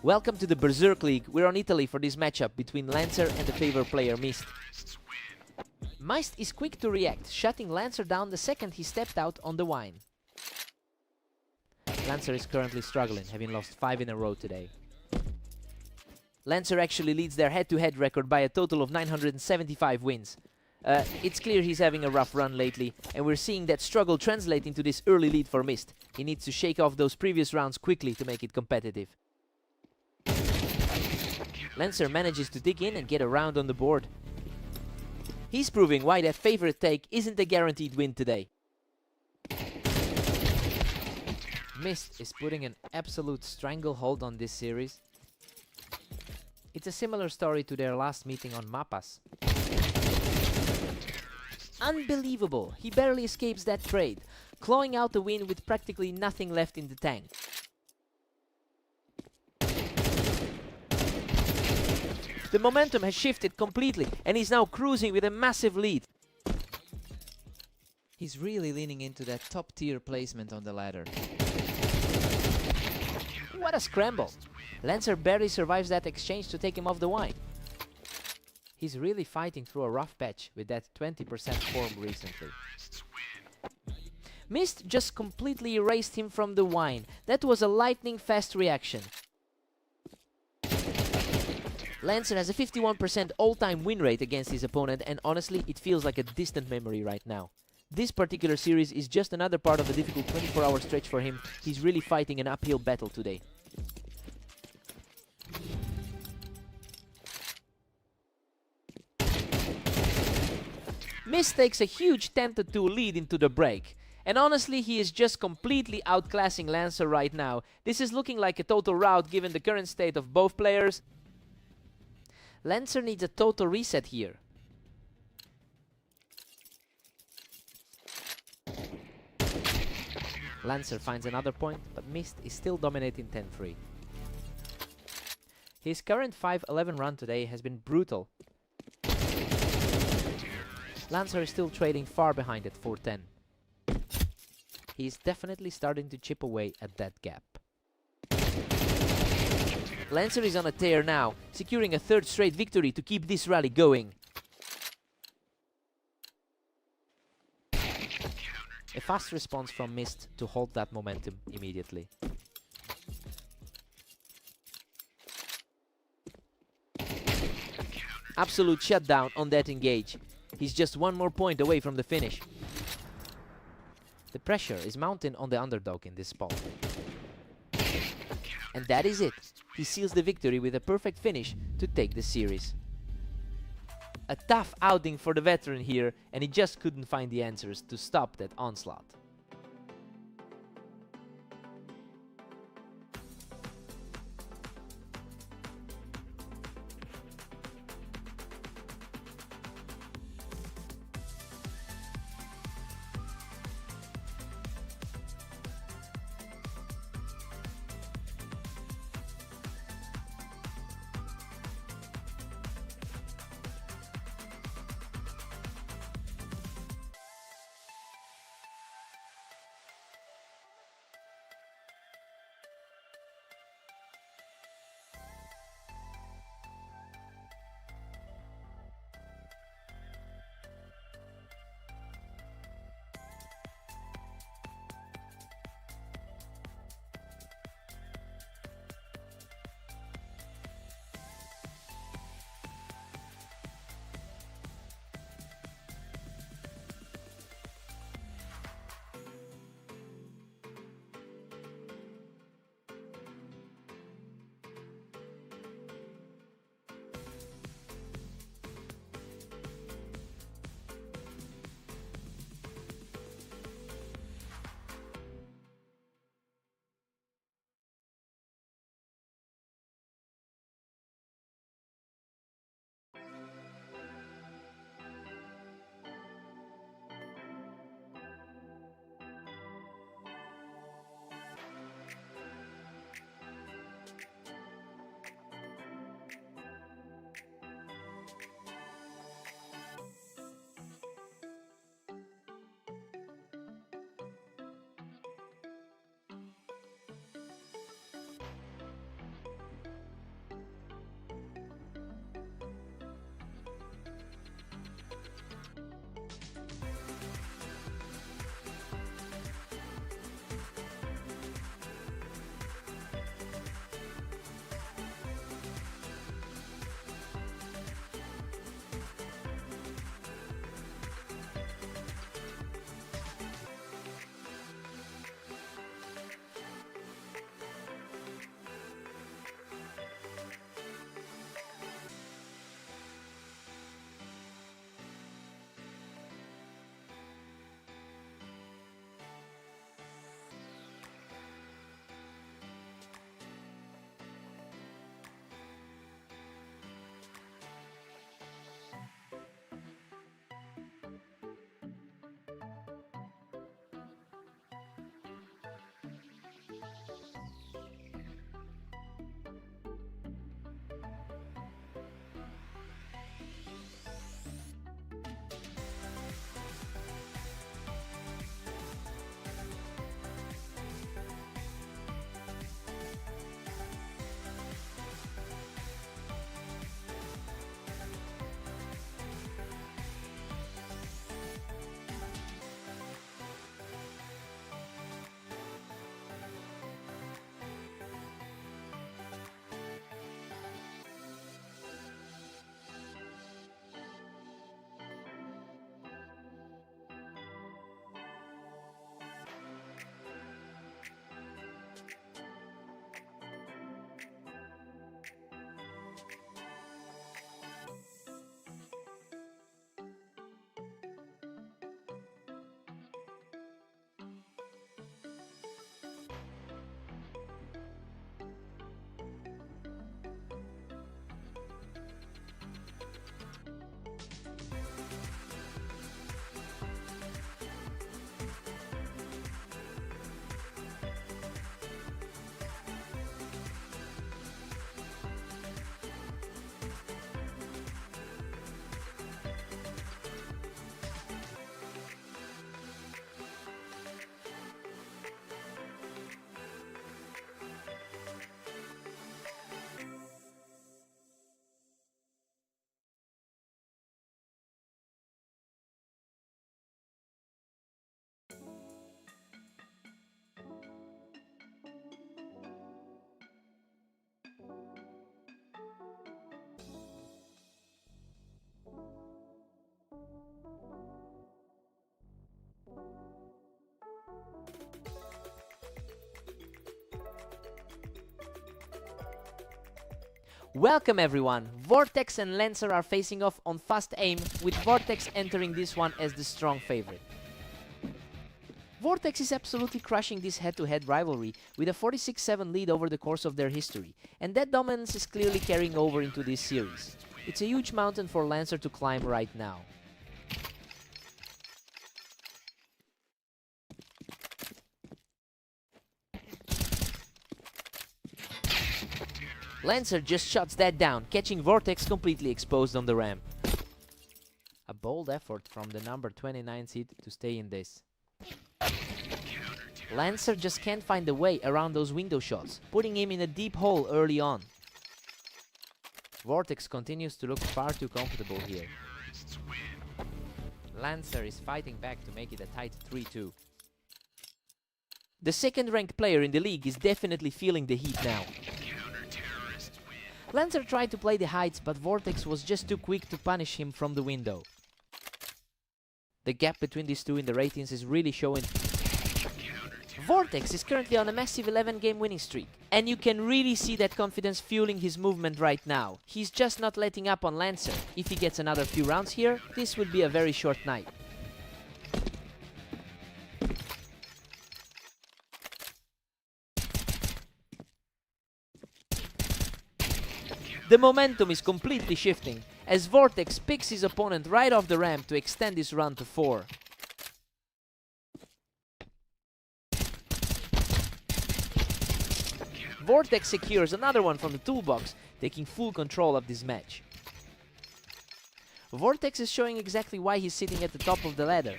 Welcome to the Berserk League. We're on Italy for this matchup between Lancer and the favored player Mist. Mist is quick to react, shutting Lancer down the second he stepped out on the wine. Lancer is currently struggling, having lost 5 in a row today. Lancer actually leads their head-to-head record by a total of 975 wins. It's clear he's having a rough run lately, and we're seeing that struggle translate into this early lead for Mist. He needs to shake off those previous rounds quickly to make it competitive. Lancer manages to dig in and get a round on the board. He's proving why that favorite take isn't a guaranteed win today. Mist is putting an absolute stranglehold on this series. It's a similar story to their last meeting on Mapas. Unbelievable! He barely escapes that trade, clawing out the win with practically nothing left in the tank. The momentum has shifted completely, and he's now cruising with a massive lead. He's really leaning into that top-tier placement on the ladder. What a scramble! Lancer barely survives that exchange to take him off the wine. He's really fighting through a rough patch with that 20% form recently. Mist just completely erased him from the wine. That was a lightning-fast reaction. Lancer has a 51% all-time win rate against his opponent, and honestly, it feels like a distant memory right now. This particular series is just another part of a difficult 24-hour stretch for him. He's really fighting an uphill battle today. Mist takes a huge 10-2 lead into the break. And honestly, he is just completely outclassing Lancer right now. This is looking like a total rout given the current state of both players. Lancer needs a total reset here. Lancer finds another point, but Mist is still dominating 10-3. His current 5-11 run today has been brutal. Lancer is still trading far behind at 4-10. He's definitely starting to chip away at that gap. Lancer is on a tear now, securing a third straight victory to keep this rally going. A fast response from Mist to hold that momentum immediately. Absolute shutdown on that engage. He's just one more point away from the finish. The pressure is mounting on the underdog in this spot. And that is it. He seals the victory with a perfect finish to take the series. A tough outing for the veteran here, and he just couldn't find the answers to stop that onslaught. Welcome everyone! Vortex and Lancer are facing off on fast aim, with Vortex entering this one as the strong favorite. Vortex is absolutely crushing this head-to-head rivalry with a 46-7 lead over the course of their history, and that dominance is clearly carrying over into this series. It's a huge mountain for Lancer to climb right now. Lancer just shuts that down, catching Vortex completely exposed on the ramp. A bold effort from the number 29 seed to stay in this. Lancer just can't find a way around those window shots, putting him in a deep hole early on. Vortex continues to look far too comfortable here. Lancer is fighting back to make it a tight 3-2. The second-ranked player in the league is definitely feeling the heat now. Lancer tried to play the heights, but Vortex was just too quick to punish him from the window. The gap between these two in the ratings is really showing. Vortex is currently on a massive 11-game winning streak, and you can really see that confidence fueling his movement right now. He's just not letting up on Lancer. If he gets another few rounds here, this would be a very short night. The momentum is completely shifting, as Vortex picks his opponent right off the ramp to extend his run to 4. Vortex secures another one from the toolbox, taking full control of this match. Vortex is showing exactly why he's sitting at the top of the ladder.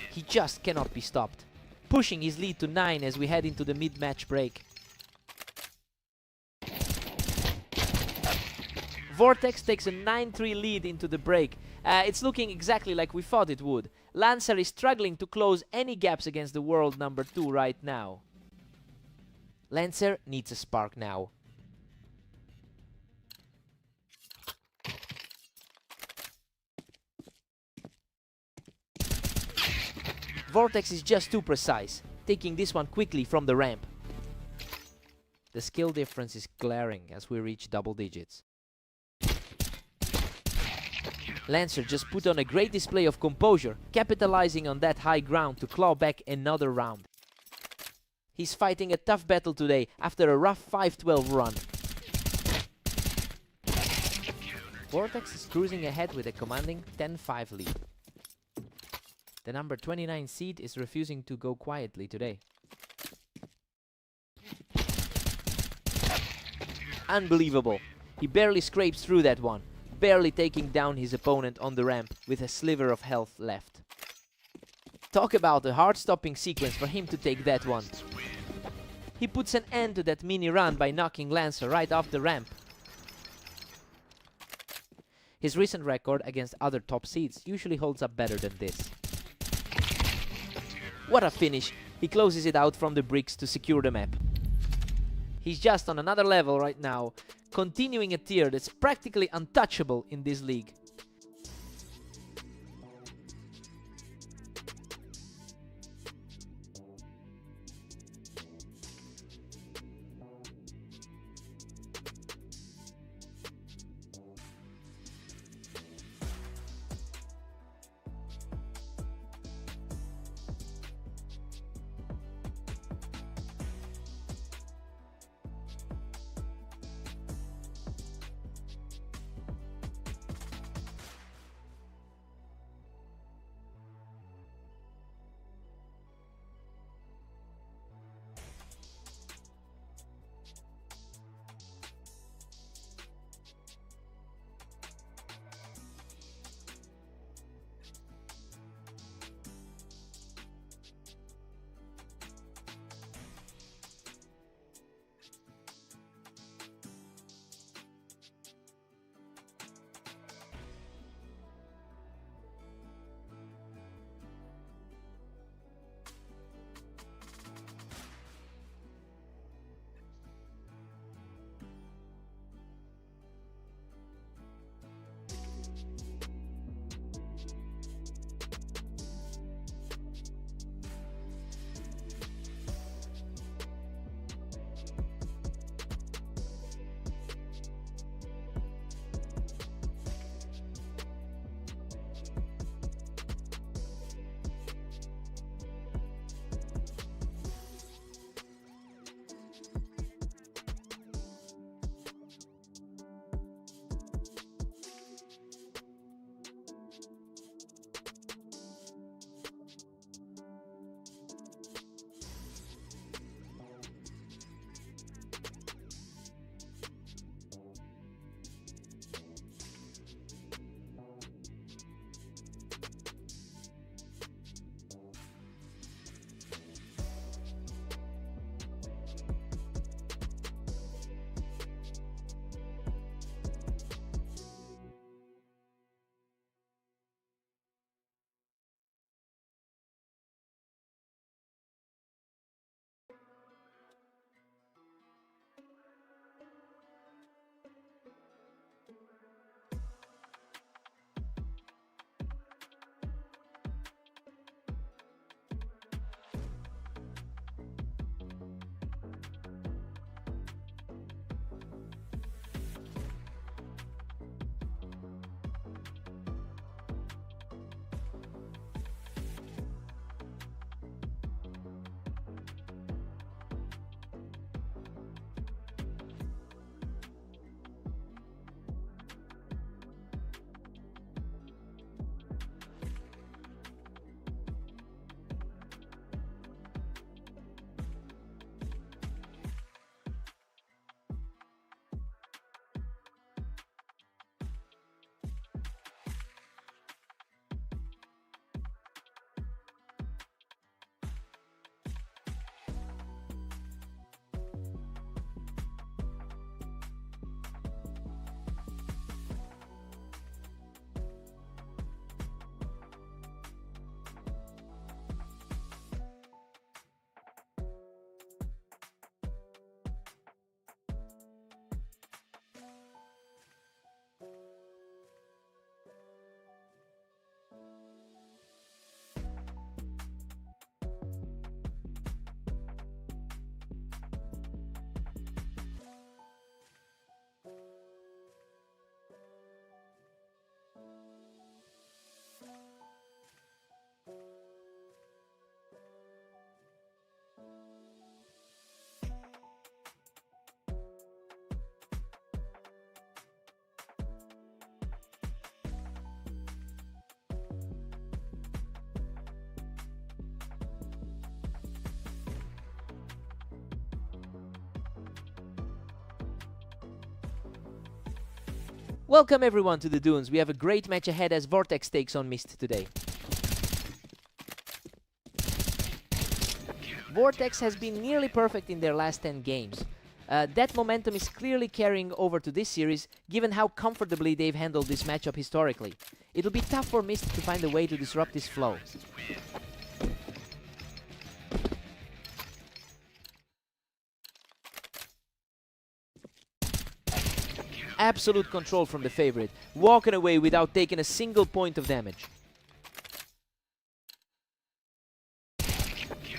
He just cannot be stopped, pushing his lead to 9 as we head into the mid-match break. Vortex takes a 9-3 lead into the break. It's looking exactly like we thought it would. Lancer is struggling to close any gaps against the world number 2 right now. Lancer needs a spark now. Vortex is just too precise, taking this one quickly from the ramp. The skill difference is glaring as we reach double digits. Lancer just put on a great display of composure, capitalizing on that high ground to claw back another round. He's fighting a tough battle today after a rough 5-12 run. Vortex is cruising ahead with a commanding 10-5 lead. The number 29 seed is refusing to go quietly today. Unbelievable. He barely scrapes through that one, barely taking down his opponent on the ramp with a sliver of health left. Talk about a heart-stopping sequence for him to take that one. He puts an end to that mini run by knocking Lancer right off the ramp. His recent record against other top seeds usually holds up better than this. What a finish! He closes it out from the bricks to secure the map. He's just on another level right now, continuing a tier that's practically untouchable in this league. Welcome everyone to the Dunes. We have a great match ahead as Vortex takes on Mist today. Vortex has been nearly perfect in their last 10 games. That momentum is clearly carrying over to this series, given how comfortably they've handled this matchup historically. It'll be tough for Mist to find a way to disrupt this flow. Absolute control from the favorite, walking away without taking a single point of damage.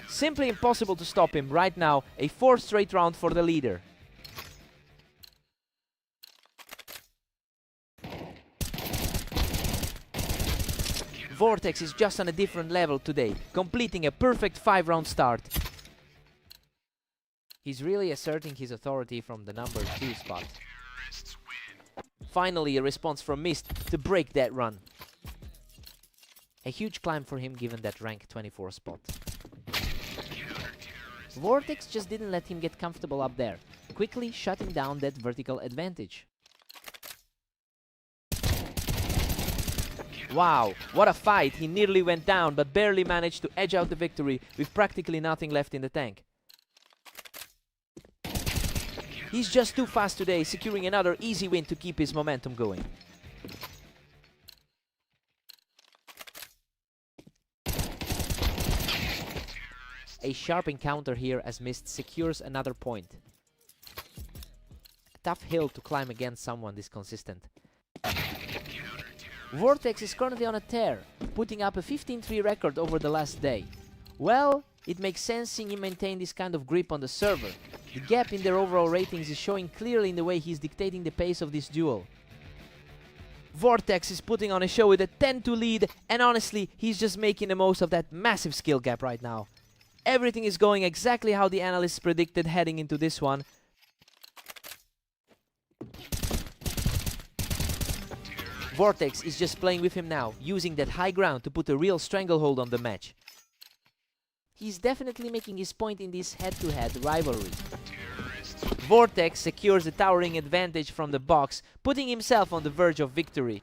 Simply impossible to stop him right now, a 4th straight round for the leader. Vortex is just on a different level today, completing a perfect 5-round start. He's really asserting his authority from the number 2 spot. Finally, a response from Mist to break that run. A huge climb for him given that rank 24 spot. Vortex just didn't let him get comfortable up there, quickly shutting down that vertical advantage. Wow, what a fight! He nearly went down, but barely managed to edge out the victory with practically nothing left in the tank. He's just too fast today, securing another easy win to keep his momentum going. A sharp encounter here as Mist secures another point. A tough hill to climb against someone this consistent. Vortex is currently on a tear, putting up a 15-3 record over the last day. Well, it makes sense seeing him maintain this kind of grip on the server. The gap in their overall ratings is showing clearly in the way he's dictating the pace of this duel. Vortex is putting on a show with a 10-2 lead, and honestly, he's just making the most of that massive skill gap right now. Everything is going exactly how the analysts predicted heading into this one. Vortex is just playing with him now, using that high ground to put a real stranglehold on the match. He's definitely making his point in this head-to-head rivalry. Vortex secures a towering advantage from the box, putting himself on the verge of victory.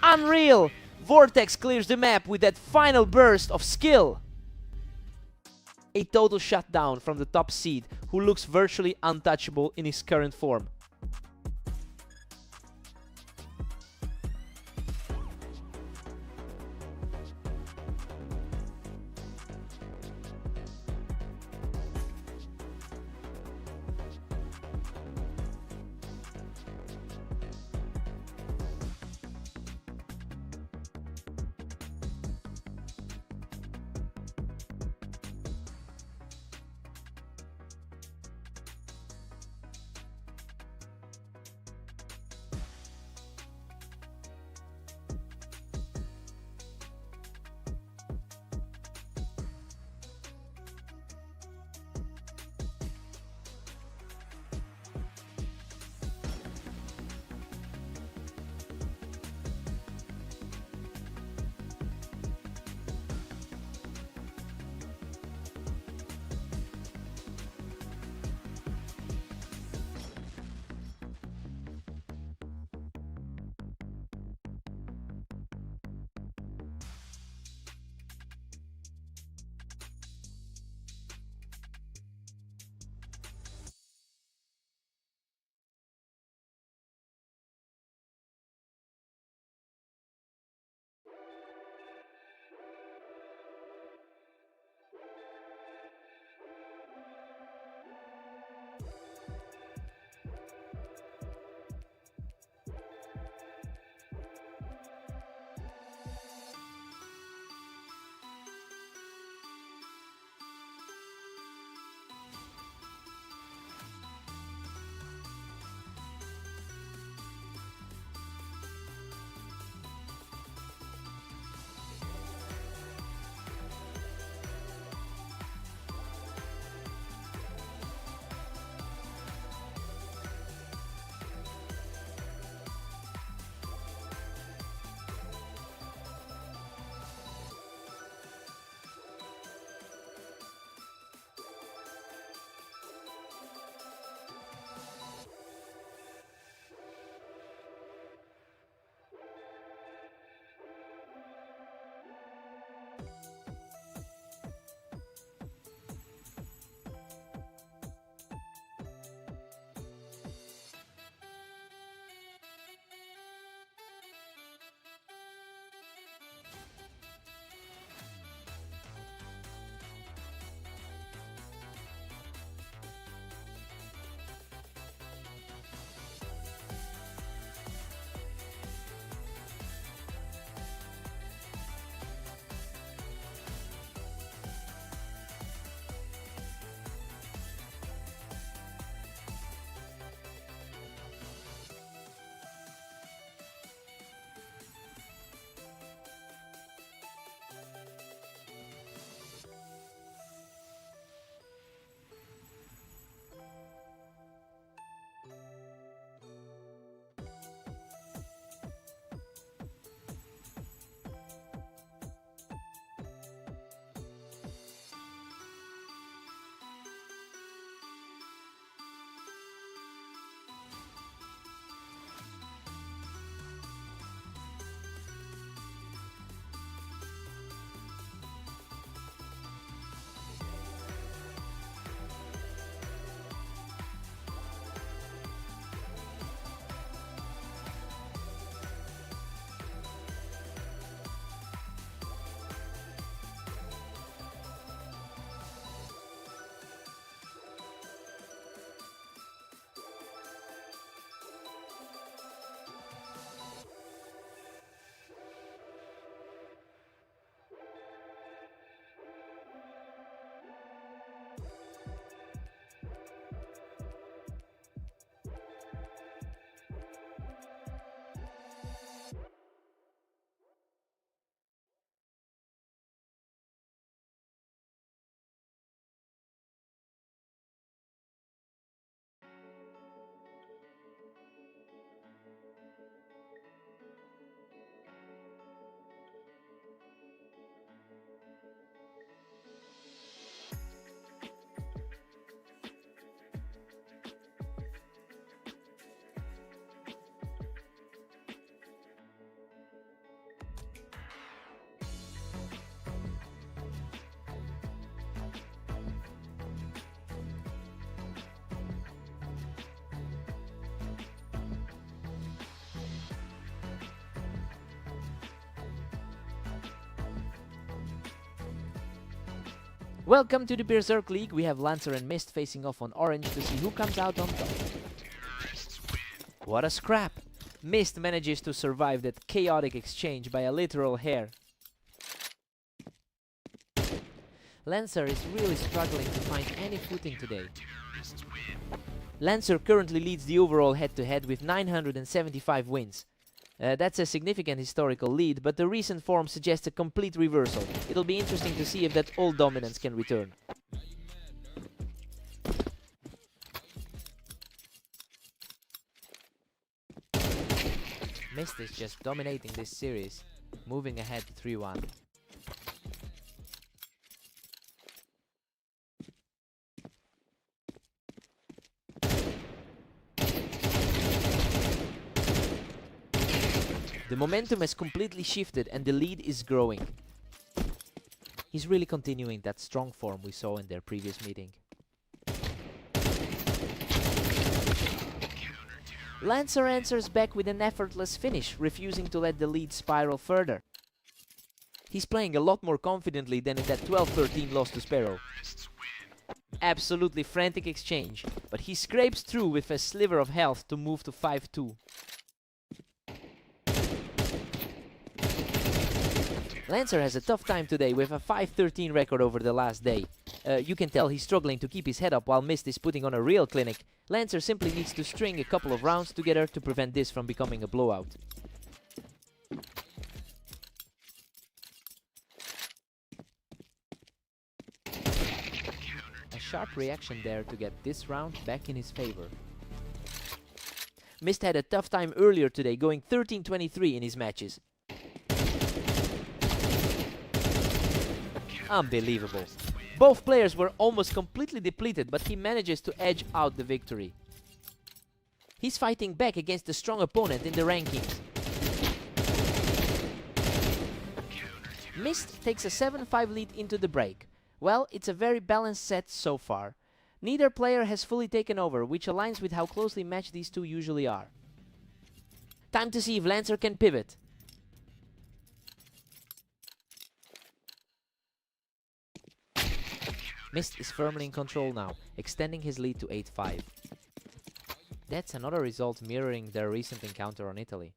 Unreal! Vortex clears the map with that final burst of skill. A total shutdown from the top seed, who looks virtually untouchable in his current form. Welcome to the Berserk League. We have Lancer and Mist facing off on orange to see who comes out on top. What a scrap! Mist manages to survive that chaotic exchange by a literal hair. Lancer is really struggling to find any footing today. Lancer currently leads the overall head-to-head with 975 wins. That's a significant historical lead, but the recent form suggests a complete reversal. It'll be interesting to see if that old dominance can return. Mist is just dominating this series, moving ahead 3-1. The momentum has completely shifted and the lead is growing. He's really continuing that strong form we saw in their previous meeting. Lancer answers back with an effortless finish, refusing to let the lead spiral further. He's playing a lot more confidently than in that 12-13 loss to Sparrow. Absolutely frantic exchange, but he scrapes through with a sliver of health to move to 5-2. Lancer has a tough time today with a 5-13 record over the last day. You can tell he's struggling to keep his head up while Mist is putting on a real clinic. Lancer simply needs to string a couple of rounds together to prevent this from becoming a blowout. A sharp reaction there to get this round back in his favor. Mist had a tough time earlier today, going 13-23 in his matches. Unbelievable. Both players were almost completely depleted, but he manages to edge out the victory. He's fighting back against a strong opponent in the rankings. Mist takes a 7-5 lead into the break. Well, it's a very balanced set so far. Neither player has fully taken over, which aligns with how closely matched these two usually are. Time to see if Lancer can pivot. Mist is firmly in control now, extending his lead to 8-5. That's another result mirroring their recent encounter on Italy.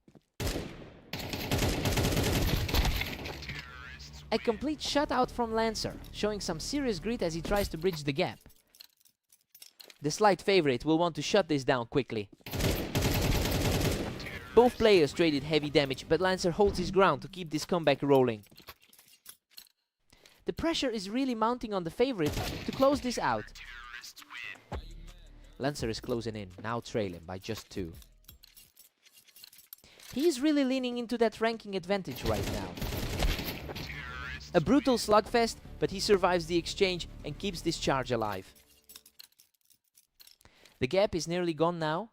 A complete shutout from Lancer, showing some serious grit as he tries to bridge the gap. The slight favorite will want to shut this down quickly. Both players traded heavy damage, but Lancer holds his ground to keep this comeback rolling. The pressure is really mounting on the favorite to close this out. Lancer is closing in, now trailing by just 2. He is really leaning into that ranking advantage right now. A brutal slugfest, but he survives the exchange and keeps this charge alive. The gap is nearly gone now.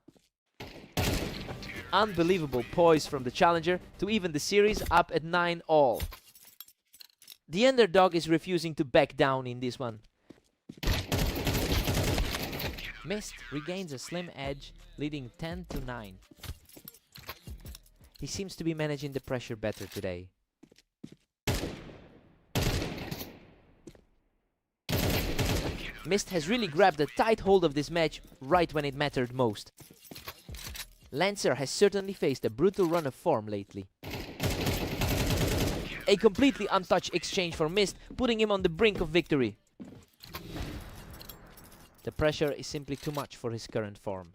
Unbelievable poise from the challenger to even the series up at 9-all. The underdog is refusing to back down in this one. Mist regains a slim edge, leading 10-9. He seems to be managing the pressure better today. Mist has really grabbed a tight hold of this match right when it mattered most. Lancer has certainly faced a brutal run of form lately. A completely untouched exchange for Mist, putting him on the brink of victory. The pressure is simply too much for his current form.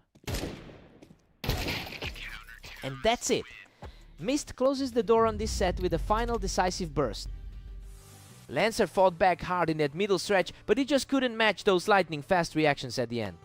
And that's it. Mist closes the door on this set with a final decisive burst. Lancer fought back hard in that middle stretch, but he just couldn't match those lightning fast reactions at the end.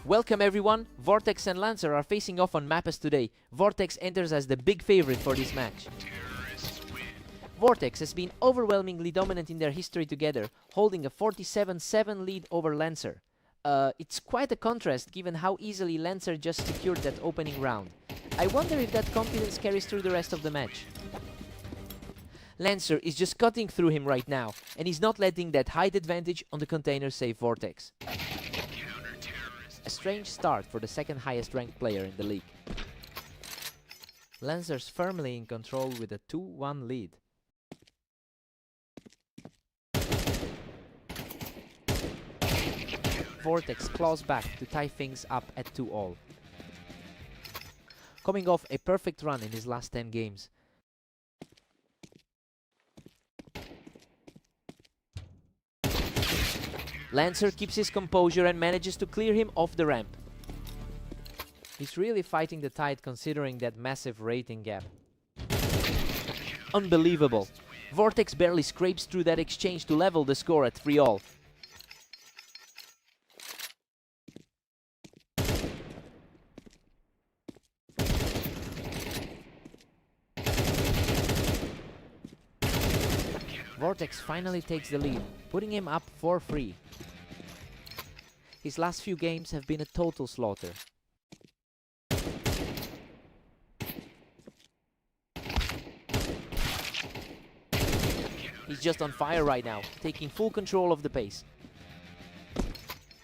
Welcome everyone, Vortex and Lancer are facing off on Mappus today. Vortex enters as the big favorite for this match. Vortex has been overwhelmingly dominant in their history together, holding a 47-7 lead over Lancer. It's quite a contrast given how easily Lancer just secured that opening round. I wonder if that confidence carries through the rest of the match. Lancer is just cutting through him right now, and he's not letting that height advantage on the container save Vortex. A strange start for the second highest ranked player in the league. Lancer's firmly in control with a 2-1 lead. Vortex claws back to tie things up at 2-all. Coming off a perfect run in his last 10 games. Lancer keeps his composure and manages to clear him off the ramp. He's really fighting the tide considering that massive rating gap. Unbelievable. Vortex barely scrapes through that exchange to level the score at 3-all. Vortex finally takes the lead, putting him up 4-3. His last few games have been a total slaughter. He's just on fire right now, taking full control of the pace.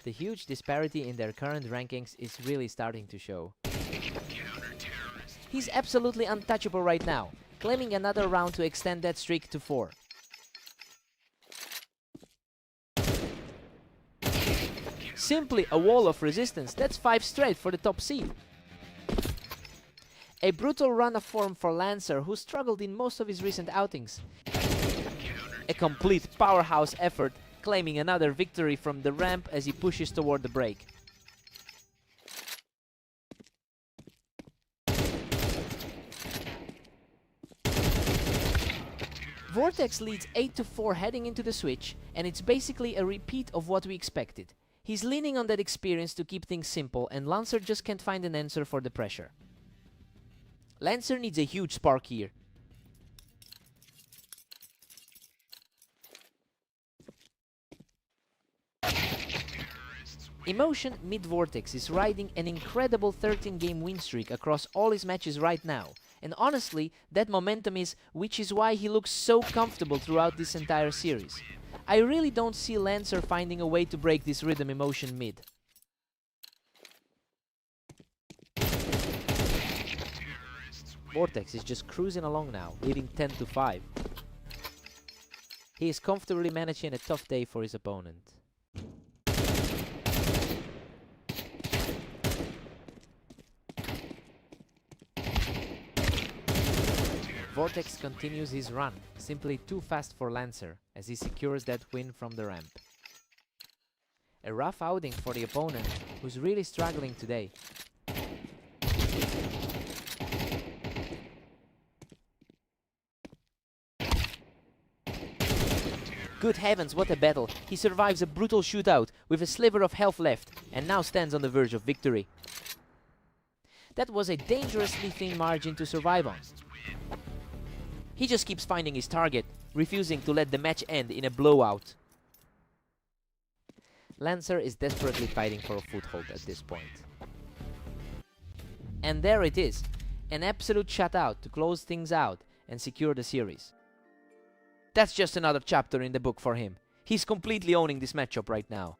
The huge disparity in their current rankings is really starting to show. He's absolutely untouchable right now, claiming another round to extend that streak to 4. Simply a wall of resistance, that's 5 straight for the top seed. A brutal run of form for Lancer, who struggled in most of his recent outings. A complete powerhouse effort, claiming another victory from the ramp as he pushes toward the break. Vortex leads 8-4 heading into the switch, and it's basically a repeat of what we expected. He's leaning on that experience to keep things simple, and Lancer just can't find an answer for the pressure. Lancer needs a huge spark here. Emotion mid-Vortex is riding an incredible 13-game win streak across all his matches right now. And honestly, that momentum which is why he looks so comfortable throughout this entire series. I really don't see Lancer finding a way to break this rhythm Emotion mid. Vortex is just cruising along now, leading 10-5. He is comfortably managing a tough day for his opponent. Vortex continues his run, simply too fast for Lancer, as he secures that win from the ramp. A rough outing for the opponent, who's really struggling today. Good heavens, what a battle! He survives a brutal shootout with a sliver of health left, and now stands on the verge of victory. That was a dangerously thin margin to survive on. He just keeps finding his target, refusing to let the match end in a blowout. Lancer is desperately fighting for a foothold at this point. And there it is, an absolute shutout to close things out and secure the series. That's just another chapter in the book for him. He's completely owning this matchup right now.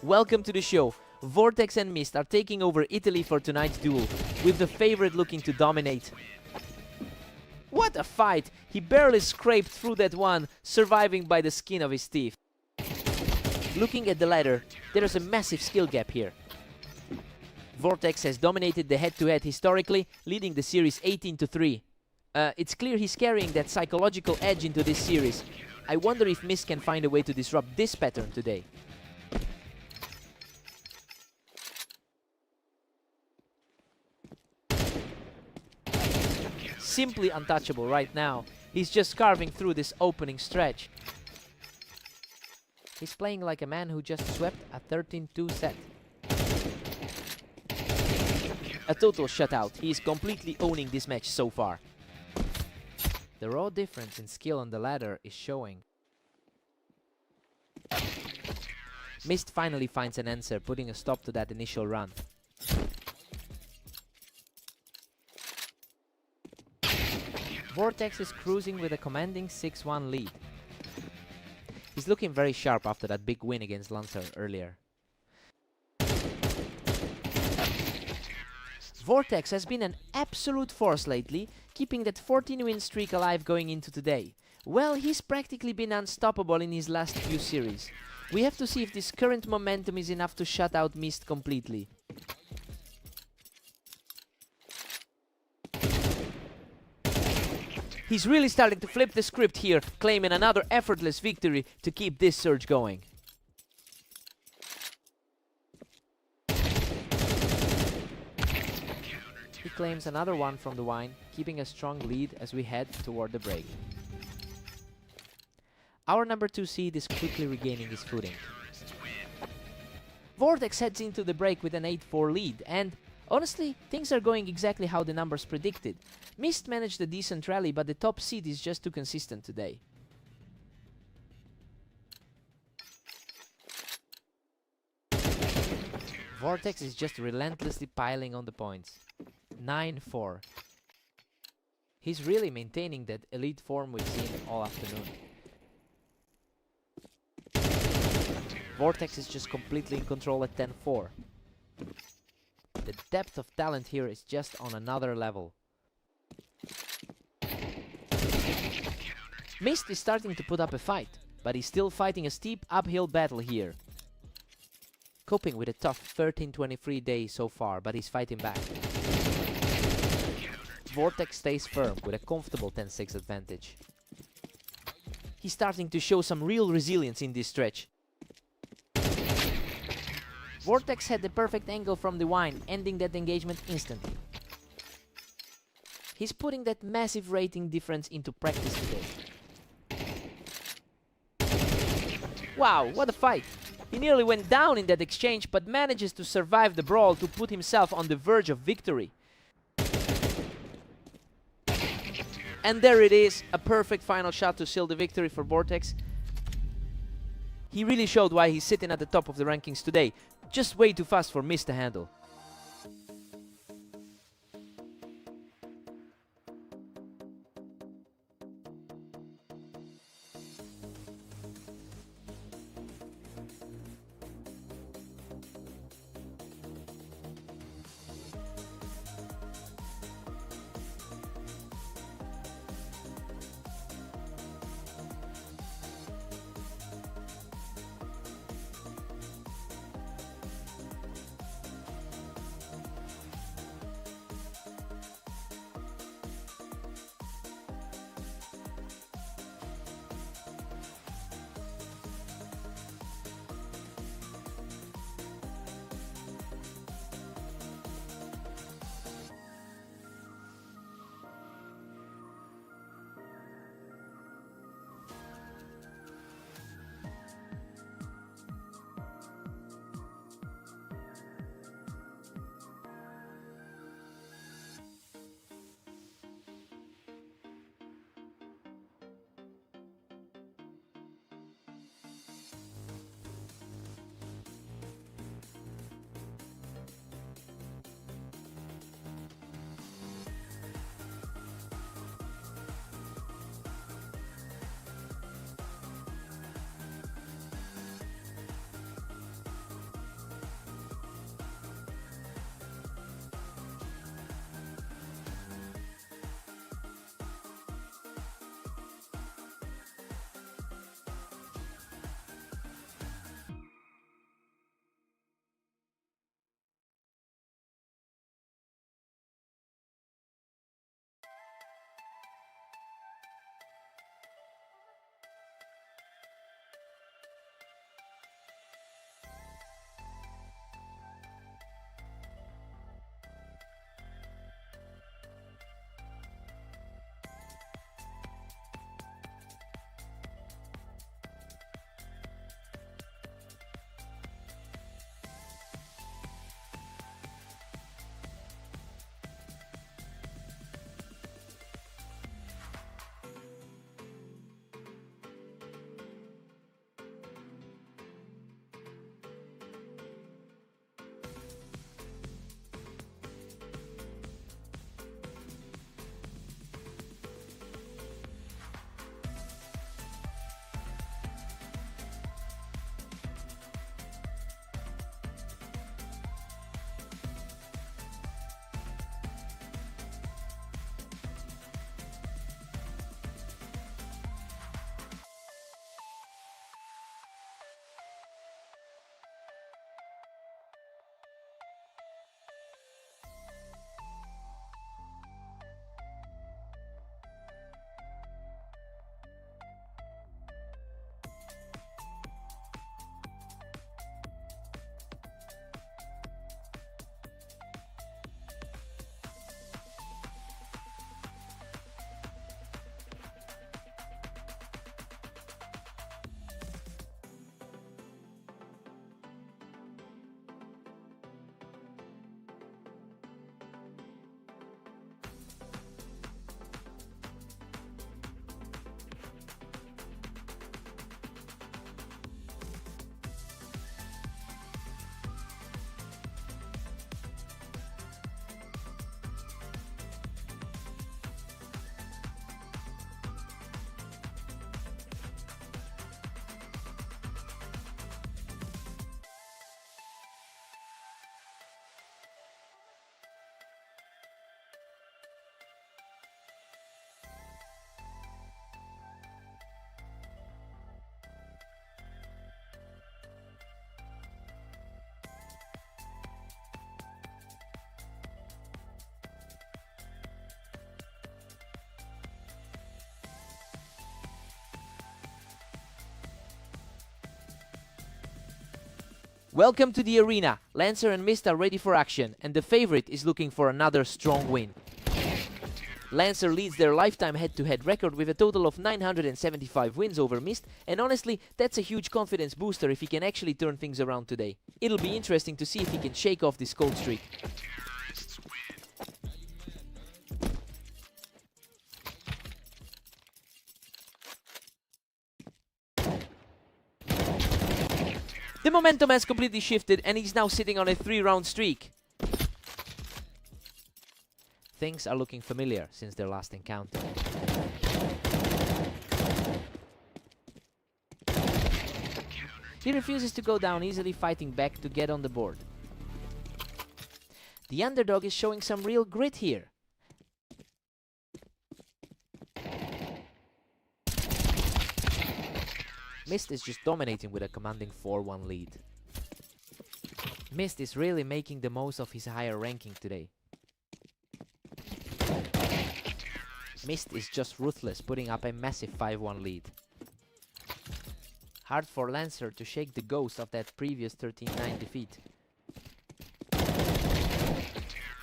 Welcome to the show. Vortex and Mist are taking over Italy for tonight's duel, with the favorite looking to dominate. What a fight! He barely scraped through that one, surviving by the skin of his teeth. Looking at the ladder, there is a massive skill gap here. Vortex has dominated the head-to-head historically, leading the series 18-3. It's clear he's carrying that psychological edge into this series. I wonder if Mist can find a way to disrupt this pattern today. Simply untouchable right now. He's just carving through this opening stretch. He's playing like a man who just swept a 13-2 set. A total shutout. He is completely owning this match so far. The raw difference in skill on the ladder is showing. Mist finally finds an answer, putting a stop to that initial run. Vortex is cruising with a commanding 6-1 lead. He's looking very sharp after that big win against Lancer earlier. Vortex has been an absolute force lately, keeping that 14-win streak alive going into today. Well, he's practically been unstoppable in his last few series. We have to see if this current momentum is enough to shut out Mist completely. He's really starting to flip the script here, claiming another effortless victory to keep this surge going. He claims another one from the wine, keeping a strong lead as we head toward the break. Our number 2 seed is quickly regaining his footing. Vortex heads into the break with an 8-4 lead, and honestly, things are going exactly how the numbers predicted. Mist managed a decent rally, but the top seed is just too consistent today. Vortex is just relentlessly piling on the points. 9-4. He's really maintaining that elite form we've seen all afternoon. Vortex is just completely in control at 10-4. The depth of talent here is just on another level. Mist is starting to put up a fight, but he's still fighting a steep uphill battle here. Coping with a tough 13-23 day so far, but he's fighting back. Vortex stays firm with a comfortable 10-6 advantage. He's starting to show some real resilience in this stretch. Vortex had the perfect angle from the wine, ending that engagement instantly. He's putting that massive rating difference into practice today. Wow, what a fight! He nearly went down in that exchange, but manages to survive the brawl to put himself on the verge of victory. And there it is, a perfect final shot to seal the victory for Vortex. He really showed why he's sitting at the top of the rankings today. Just way too fast for Mist to handle. Welcome to the arena. Lancer and Mist are ready for action, and the favorite is looking for another strong win. Lancer leads their lifetime head-to-head record with a total of 975 wins over Mist, and honestly, that's a huge confidence booster if he can actually turn things around today. It'll be interesting to see if he can shake off this cold streak. The momentum has completely shifted, and he's now sitting on a 3-round streak. Things are looking familiar since their last encounter. He refuses to go down easily, fighting back to get on the board. The underdog is showing some real grit here. Mist is just dominating with a commanding 4-1 lead. Mist is really making the most of his higher ranking today. Mist is just ruthless, putting up a massive 5-1 lead. Hard for Lancer to shake the ghost of that previous 13-9 defeat.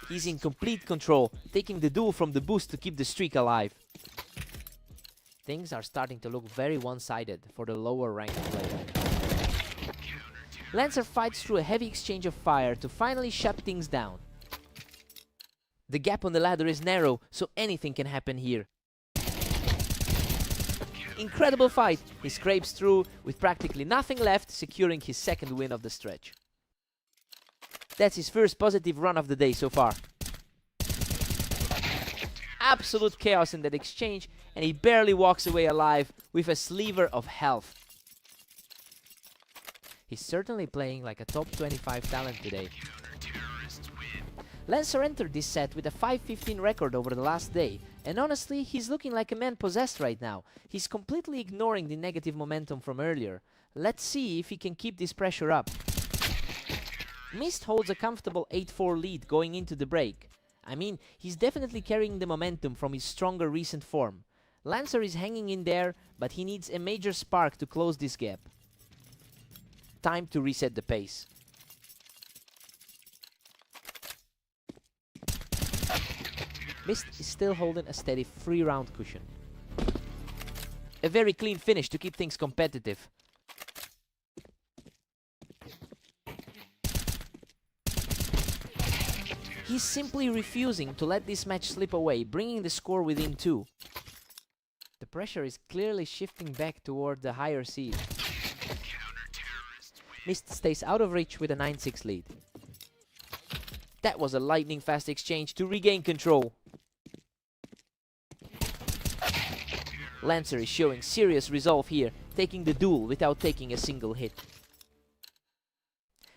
He's in complete control, taking the duel from the boost to keep the streak alive. Things are starting to look very one-sided for the lower ranked player. Lancer fights through a heavy exchange of fire to finally shut things down. The gap on the ladder is narrow, so anything can happen here. Incredible fight! He scrapes through with practically nothing left, securing his second win of the stretch. That's his first positive run of the day so far. Absolute chaos in that exchange, and he barely walks away alive with a sliver of health. He's certainly playing like a top 25 talent today. Lancer entered this set with a 5-15 record over the last day, and honestly, he's looking like a man possessed right now. He's completely ignoring the negative momentum from earlier. Let's see if he can keep this pressure up. Mist holds a comfortable 8-4 lead going into the break. I mean, he's definitely carrying the momentum from his stronger recent form. Lancer is hanging in there, but he needs a major spark to close this gap. Time to reset the pace. Mist is still holding a steady 3-round cushion. A very clean finish to keep things competitive. He's simply refusing to let this match slip away, bringing the score within 2. The pressure is clearly shifting back toward the higher seed. Mist stays out of reach with a 9-6 lead. That was a lightning fast exchange to regain control. Lancer is showing serious resolve here, taking the duel without taking a single hit.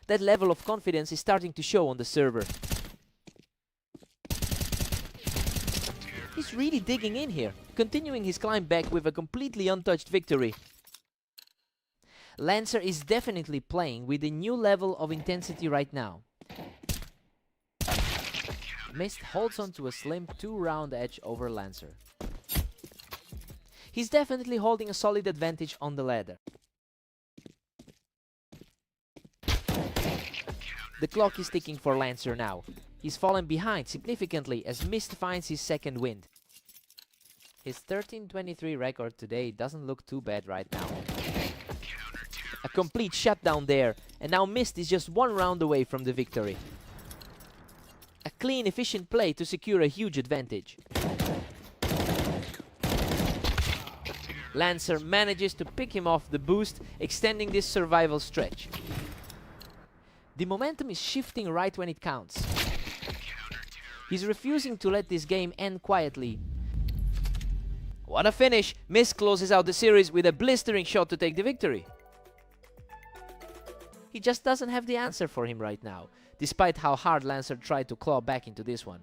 That level of confidence is starting to show on the server. He's really digging in here, continuing his climb back with a completely untouched victory. Lancer is definitely playing with a new level of intensity right now. Mist holds on to a slim 2-round edge over Lancer. He's definitely holding a solid advantage on the ladder. The clock is ticking for Lancer now. He's fallen behind significantly as Mist finds his second win. His 13-23 record today doesn't look too bad right now. A complete shutdown there, and now Mist is just 1 round away from the victory. A clean, efficient play to secure a huge advantage. Lancer manages to pick him off the boost, extending this survival stretch. The momentum is shifting right when it counts. He's refusing to let this game end quietly. What a finish! Mist closes out the series with a blistering shot to take the victory. He just doesn't have the answer for him right now, despite how hard Lancer tried to claw back into this one.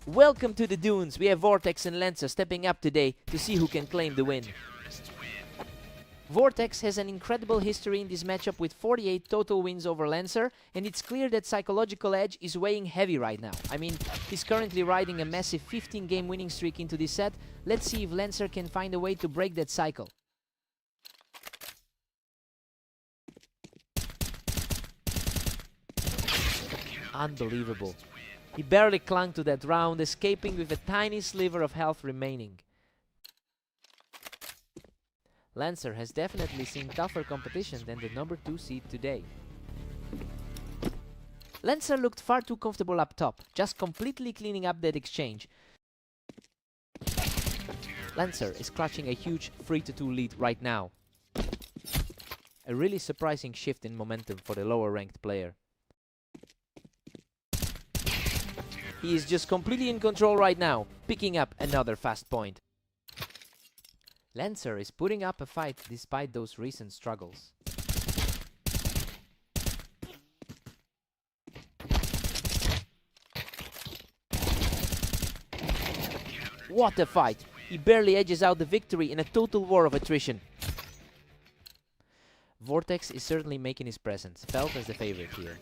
Welcome to the Dunes. We have Vortex and Lancer stepping up today to see who can claim the win. Vortex has an incredible history in this matchup with 48 total wins over Lancer, and it's clear that psychological edge is weighing heavy right now. I mean, he's currently riding a massive 15-game winning streak into this set. Let's see if Lancer can find a way to break that cycle. Unbelievable. He barely clung to that round, escaping with a tiny sliver of health remaining. Lancer has definitely seen tougher competition than the number 2 seed today. Lancer looked far too comfortable up top, just completely cleaning up that exchange. Lancer is clutching a huge 3-2 lead right now. A really surprising shift in momentum for the lower ranked player. He is just completely in control right now, picking up another fast point. Lancer is putting up a fight despite those recent struggles. What a fight! He barely edges out the victory in a total war of attrition. Vortex is certainly making his presence felt as the favorite here.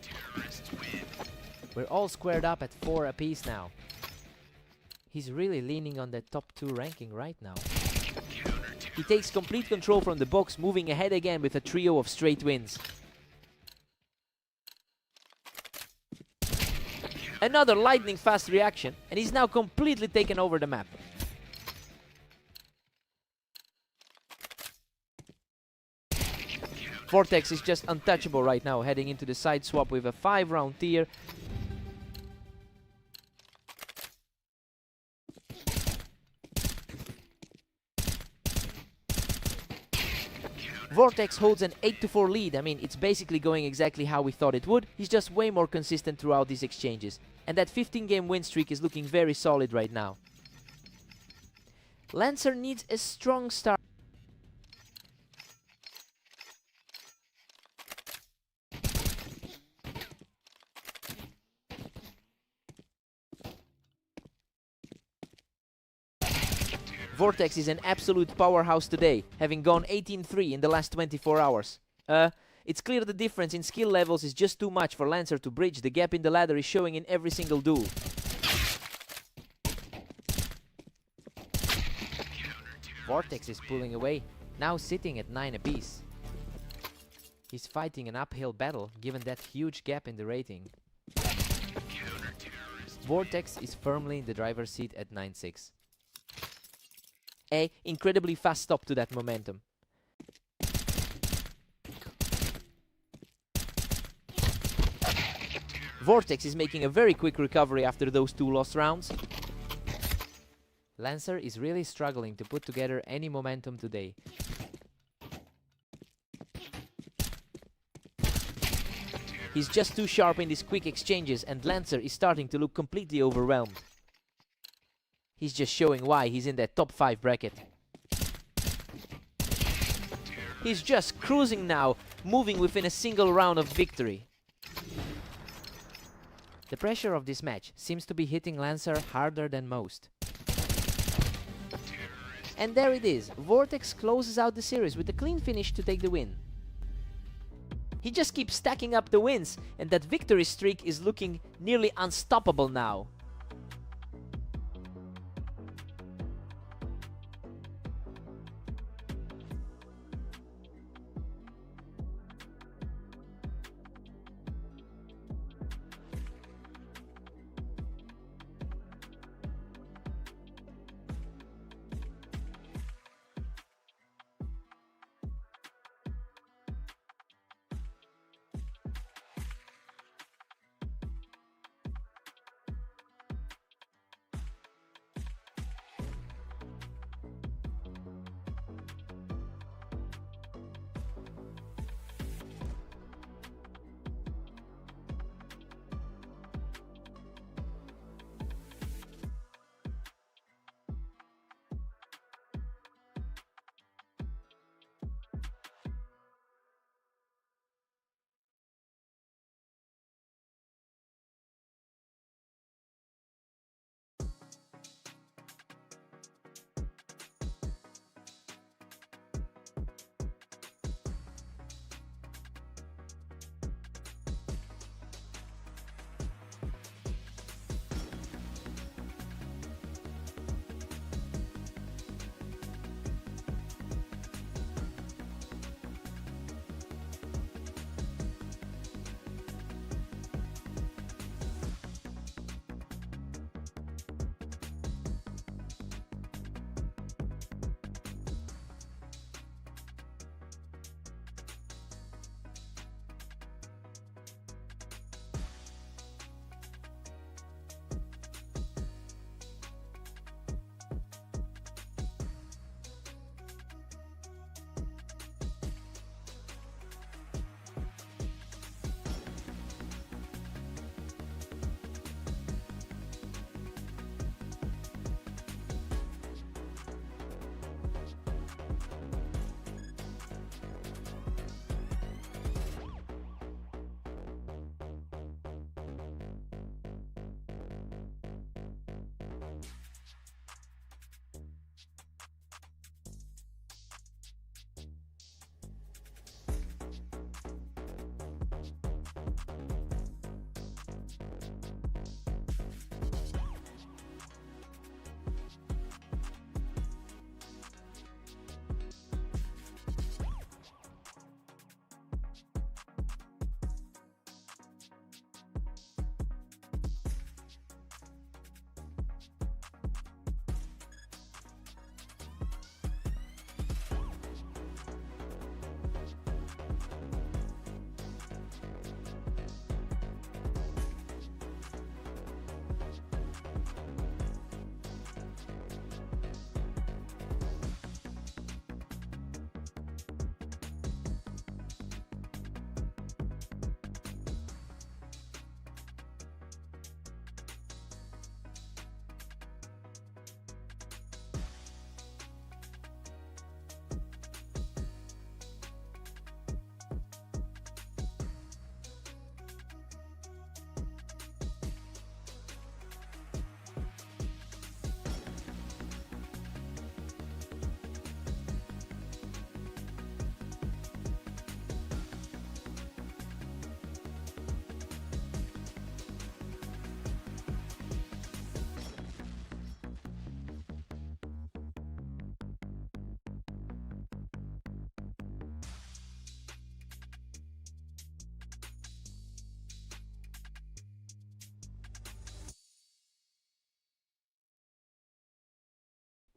We're all squared up at 4 apiece now. He's really leaning on that top 2 ranking right now. He takes complete control from the box, moving ahead again with a trio of straight wins. Another lightning fast reaction, and he's now completely taken over the map. Vortex is just untouchable right now, heading into the side swap with a 5-round tier. Vortex holds an 8-4 lead. I mean, it's basically going exactly how we thought it would. He's just way more consistent throughout these exchanges. And that 15-game win streak is looking very solid right now. Lancer needs a strong start. Vortex is an absolute powerhouse today, having gone 18-3 in the last 24 hours. It's clear the difference in skill levels is just too much for Lancer to bridge. The gap in the ladder is showing in every single duel. Vortex is pulling away, now sitting at 9 apiece. He's fighting an uphill battle given that huge gap in the rating. Vortex is firmly in the driver's seat at 9-6. A incredibly fast stop to that momentum. Vortex is making a very quick recovery after those 2 lost rounds. Lancer is really struggling to put together any momentum today. He's just too sharp in these quick exchanges, and Lancer is starting to look completely overwhelmed. He's just showing why he's in that top 5 bracket. He's just cruising now, moving within a single round of victory. The pressure of this match seems to be hitting Lancer harder than most. And there it is, Vortex closes out the series with a clean finish to take the win. He just keeps stacking up the wins, and that victory streak is looking nearly unstoppable now.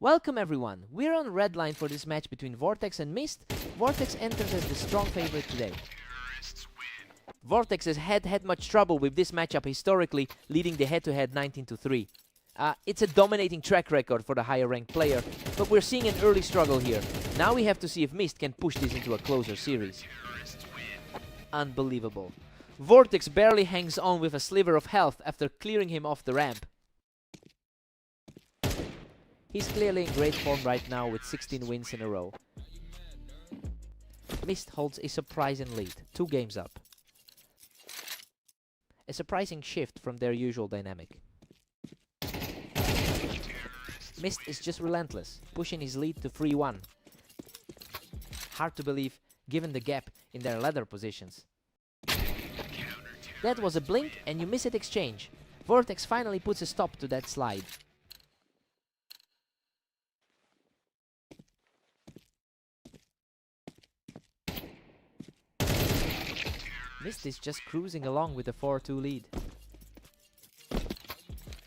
Welcome everyone, we're on red line for this match between Vortex and Mist. Vortex enters as the strong favorite today. Vortex has had much trouble with this matchup historically, leading the head-to-head 19-3. It's a dominating track record for the higher ranked player, but we're seeing an early struggle here. Now we have to see if Mist can push this into a closer series. Unbelievable. Vortex barely hangs on with a sliver of health after clearing him off the ramp. He's clearly in great form right now with 16 wins in a row. Mist holds a surprising lead, 2 games up. A surprising shift from their usual dynamic. Mist is just relentless, pushing his lead to 3-1. Hard to believe, given the gap in their ladder positions. That was a blink and you miss it exchange. Vortex finally puts a stop to that slide. Mist is just cruising along with a 4-2 lead.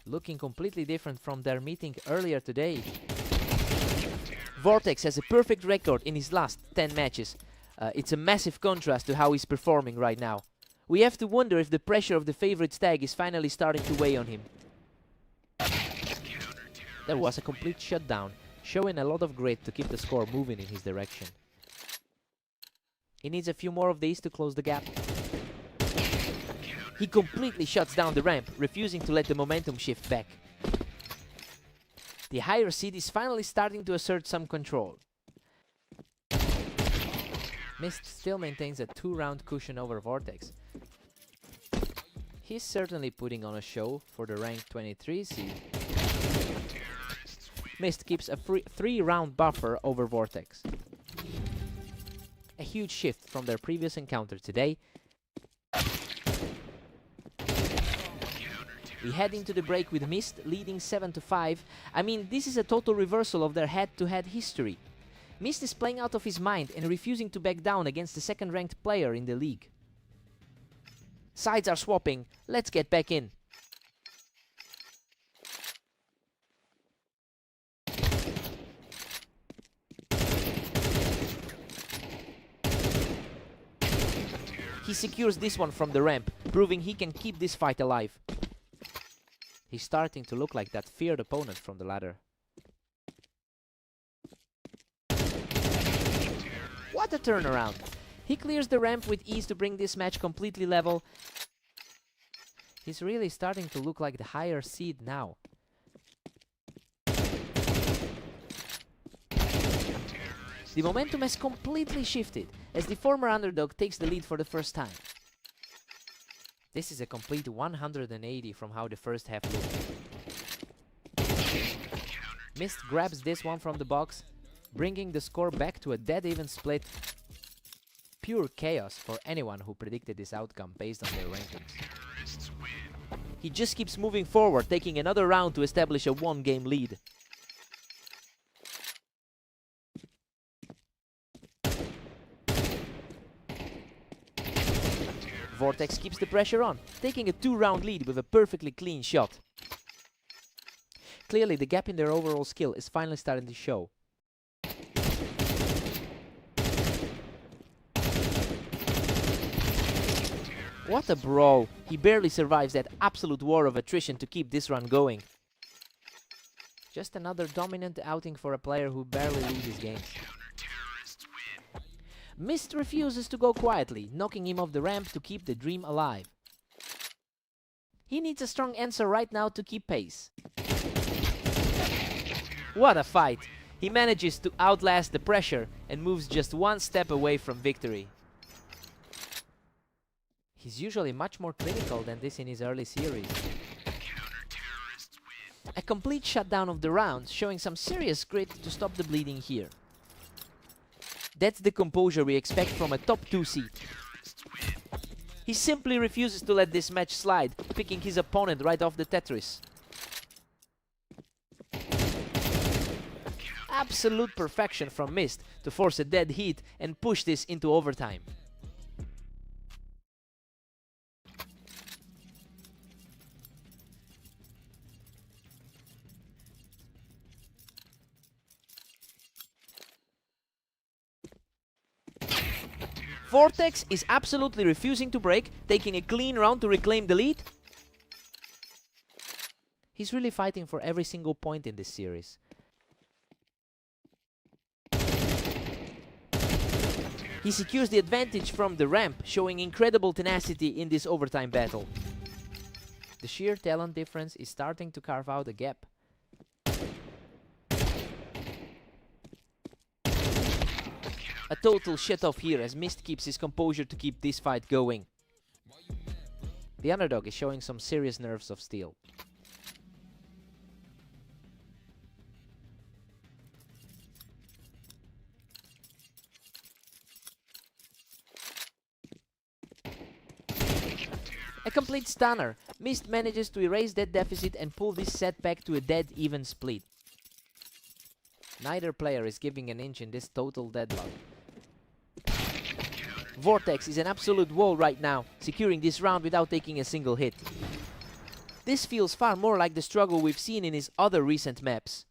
Looking completely different from their meeting earlier today. Vortex has a perfect record in his last 10 matches. It's a massive contrast to how he's performing right now. We have to wonder if the pressure of the favorite tag is finally starting to weigh on him. There was a complete shutdown, showing a lot of grit to keep the score moving in his direction. He needs a few more of these to close the gap. He completely shuts down the ramp, refusing to let the momentum shift back. The higher seed is finally starting to assert some control. Mist still maintains a 2-round cushion over Vortex. He's certainly putting on a show for the ranked 23 seed. Mist keeps a 3-round buffer over Vortex. A huge shift from their previous encounter today. We head into the break with Mist leading 7-5. I mean, this is a total reversal of their head-to-head history. Mist is playing out of his mind and refusing to back down against the second-ranked player in the league. Sides are swapping. Let's get back in. He secures this one from the ramp, proving he can keep this fight alive. He's starting to look like that feared opponent from the ladder. What a turnaround! He clears the ramp with ease to bring this match completely level. He's really starting to look like the higher seed now. The momentum has completely shifted as the former underdog takes the lead for the first time. This is a complete 180 from how the first half looked. Mist grabs this one from the box, bringing the score back to a dead-even split. Pure chaos for anyone who predicted this outcome based on their rankings. He just keeps moving forward, taking another round to establish a 1-game lead. Vortex keeps the pressure on, taking a 2-round lead with a perfectly clean shot. Clearly, the gap in their overall skill is finally starting to show. What a brawl! He barely survives that absolute war of attrition to keep this run going. Just another dominant outing for a player who barely loses games. Mist refuses to go quietly, knocking him off the ramp to keep the dream alive. He needs a strong answer right now to keep pace. What a fight! He manages to outlast the pressure and moves just 1 step away from victory. He's usually much more clinical than this in his early series. A complete shutdown of the round, showing some serious grit to stop the bleeding here. That's the composure we expect from a top 2 seed. He simply refuses to let this match slide, picking his opponent right off the Tetris. Absolute perfection from Mist to force a dead heat and push this into overtime. Vortex is absolutely refusing to break, taking a clean round to reclaim the lead. He's really fighting for every single point in this series. He secures the advantage from the ramp, showing incredible tenacity in this overtime battle. The sheer talent difference is starting to carve out a gap. A total shut-off here as Mist keeps his composure to keep this fight going. The underdog is showing some serious nerves of steel. A complete stunner. Mist manages to erase that deficit and pull this set back to a dead even split. Neither player is giving an inch in this total deadlock. Vortex is an absolute wall right now, securing this round without taking a single hit. This feels far more like the struggle we've seen in his other recent maps.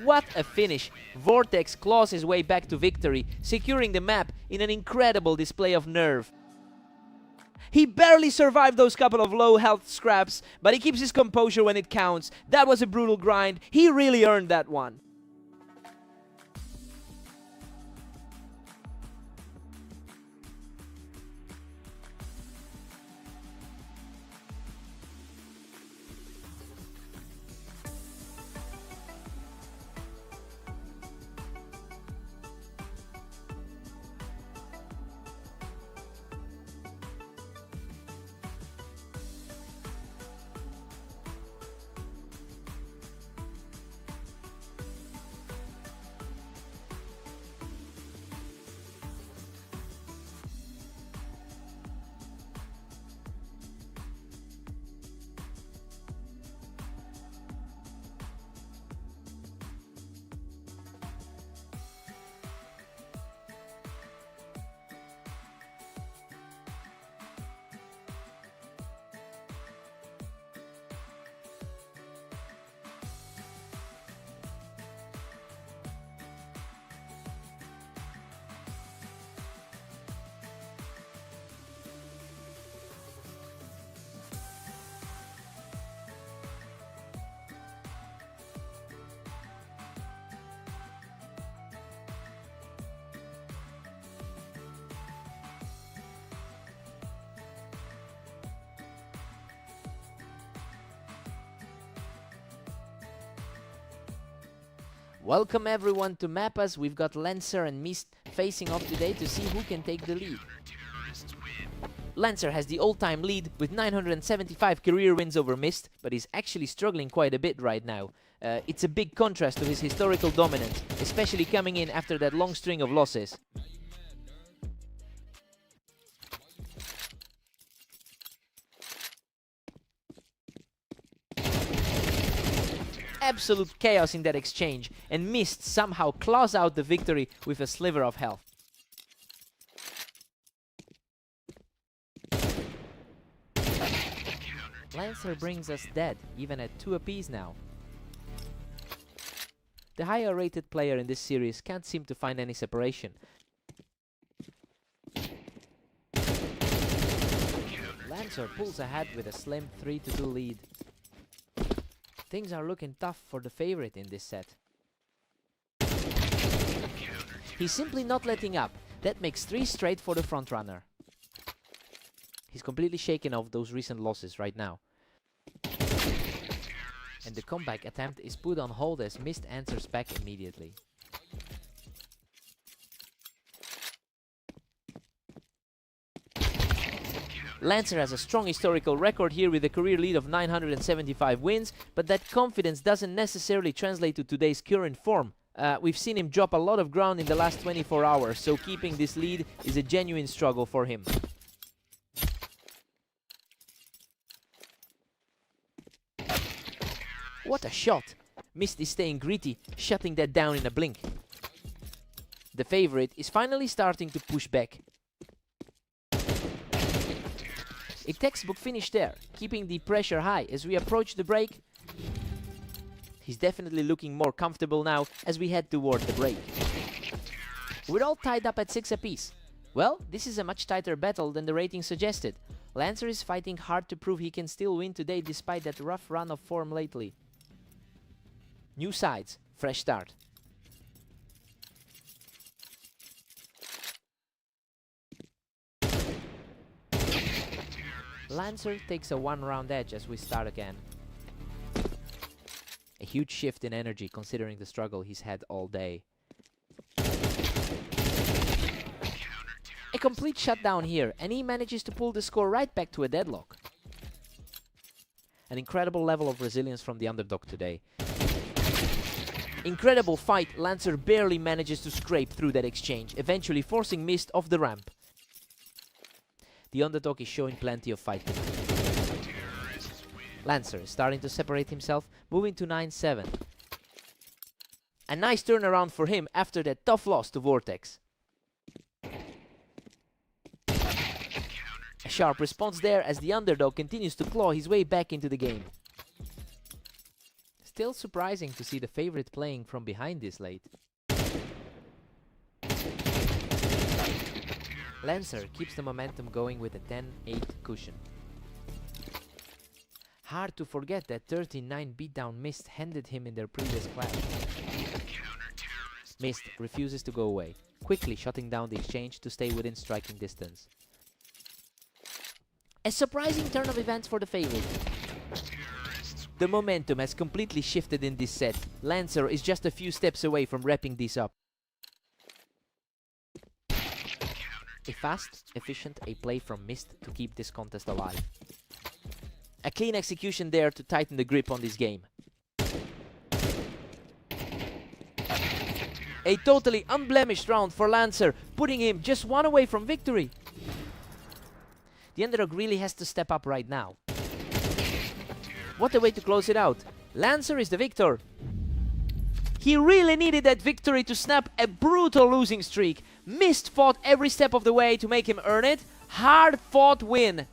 What a finish! Vortex claws his way back to victory, securing the map in an incredible display of nerve. He barely survived those couple of low health scraps, but he keeps his composure when it counts. That was a brutal grind. He really earned that one. Welcome everyone to Mappas. We've got Lancer and Mist facing off today to see who can take the lead. Lancer has the all-time lead with 975 career wins over Mist, but he's actually struggling quite a bit right now. It's a big contrast to his historical dominance, especially coming in after that long string of losses. Absolute chaos in that exchange, and Mist somehow claws out the victory with a sliver of health. Lancer brings us dead, even at 2 apiece now. The higher rated player in this series can't seem to find any separation. Lancer pulls ahead with a slim 3-2 lead. Things are looking tough for the favorite in this set. He's simply not letting up. That makes 3 straight for the frontrunner. He's completely shaken off those recent losses right now. And the comeback attempt is put on hold as Mist answers back immediately. Lancer has a strong historical record here with a career lead of 975 wins, but that confidence doesn't necessarily translate to today's current form. We've seen him drop a lot of ground in the last 24 hours, so keeping this lead is a genuine struggle for him. What a shot! Mist is staying gritty, shutting that down in a blink. The favorite is finally starting to push back. A textbook finish there, keeping the pressure high as we approach the break. He's definitely looking more comfortable now as we head toward the break. We're all tied up at 6 apiece. Well, this is a much tighter battle than the rating suggested. Lancer is fighting hard to prove he can still win today despite that rough run of form lately. New sides, fresh start. Lancer takes a 1-round edge as we start again. A huge shift in energy considering the struggle he's had all day. A complete shutdown here, and he manages to pull the score right back to a deadlock. An incredible level of resilience from the underdog today. Incredible fight, Lancer barely manages to scrape through that exchange, eventually forcing Mist off the ramp. The underdog is showing plenty of fight tonight. Lancer is starting to separate himself, moving to 9-7. A nice turnaround for him after that tough loss to Vortex. A sharp response there as the underdog continues to claw his way back into the game. Still surprising to see the favorite playing from behind this late. Lancer keeps the momentum going with a 10-8 cushion. Hard to forget that 13-9 beatdown Mist handed him in their previous clash. Mist refuses to go away, quickly shutting down the exchange to stay within striking distance. A surprising turn of events for the favorite. The momentum has completely shifted in this set. Lancer is just a few steps away from wrapping this up. A fast, efficient play from Mist to keep this contest alive. A clean execution there to tighten the grip on this game. A totally unblemished round for Lancer, putting him just 1 away from victory. The underdog really has to step up right now. What a way to close it out. Lancer is the victor. He really needed that victory to snap a brutal losing streak. Mist fought every step of the way to make him earn it. Hard fought win.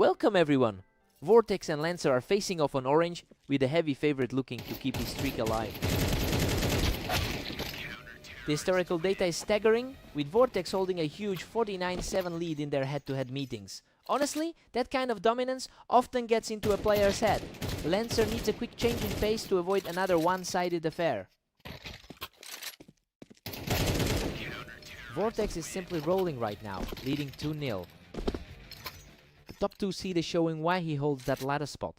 Welcome everyone! Vortex and Lancer are facing off on orange, with the heavy favorite looking to keep his streak alive. The historical data is staggering, with Vortex holding a huge 49-7 lead in their head-to-head meetings. Honestly, that kind of dominance often gets into a player's head. Lancer needs a quick change in pace to avoid another one-sided affair. Vortex is simply rolling right now, leading 2-0. The top 2 seed is showing why he holds that ladder spot.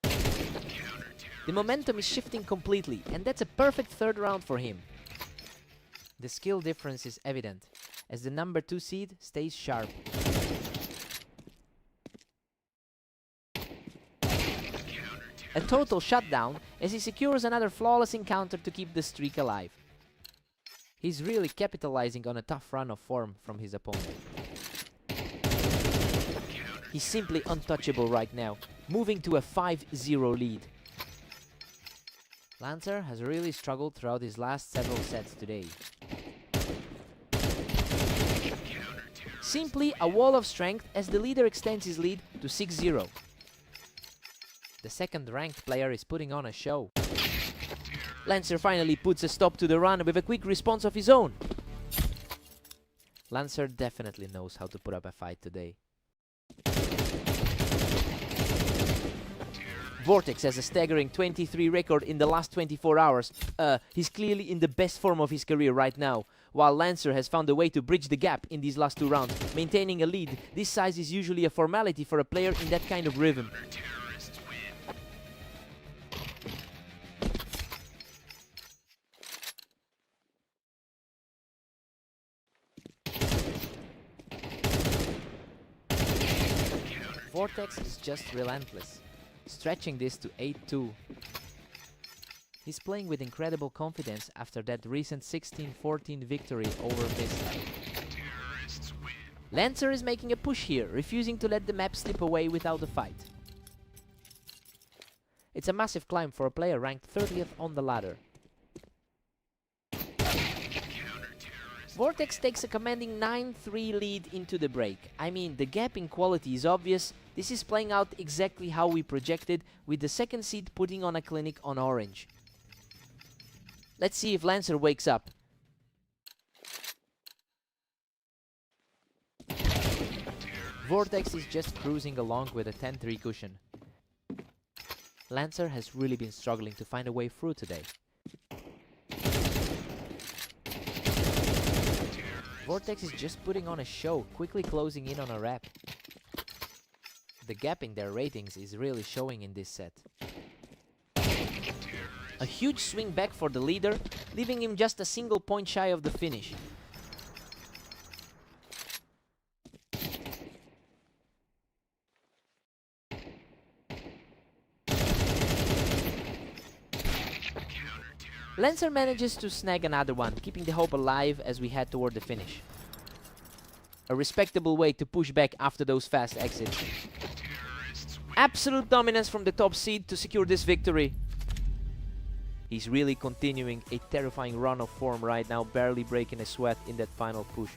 The momentum is shifting completely, and that's a perfect third round for him. The skill difference is evident, as the number 2 seed stays sharp. A total shutdown as he secures another flawless encounter to keep the streak alive. He's really capitalizing on a tough run of form from his opponent. He's simply untouchable right now, moving to a 5-0 lead. Lancer has really struggled throughout his last several sets today. Simply a wall of strength as the leader extends his lead to 6-0. The second ranked player is putting on a show. Lancer finally puts a stop to the run with a quick response of his own. Lancer definitely knows how to put up a fight today. Vortex has a staggering 23 record in the last 24 hours. He's clearly in the best form of his career right now, while Lancer has found a way to bridge the gap in these last 2 rounds. Maintaining a lead this size is usually a formality for a player in that kind of rhythm. Vortex is just relentless, stretching this to 8-2. He's playing with incredible confidence after that recent 16-14 victory over Vista. Lancer is making a push here, refusing to let the map slip away without a fight. It's a massive climb for a player ranked 30th on the ladder. Vortex takes a commanding 9-3 lead into the break. I mean, the gap in quality is obvious. This is playing out exactly how we projected, with the second seed putting on a clinic on orange. Let's see if Lancer wakes up. Vortex is just cruising along with a 10-3 cushion. Lancer has really been struggling to find a way through today. Vortex is just putting on a show, quickly closing in on a wrap. The gap in their ratings is really showing in this set. A huge swing back for the leader, leaving him just a single point shy of the finish. Lancer manages to snag another one, keeping the hope alive as we head toward the finish. A respectable way to push back after those fast exits. Absolute dominance from the top seed to secure this victory. He's really continuing a terrifying run of form right now, barely breaking a sweat in that final push.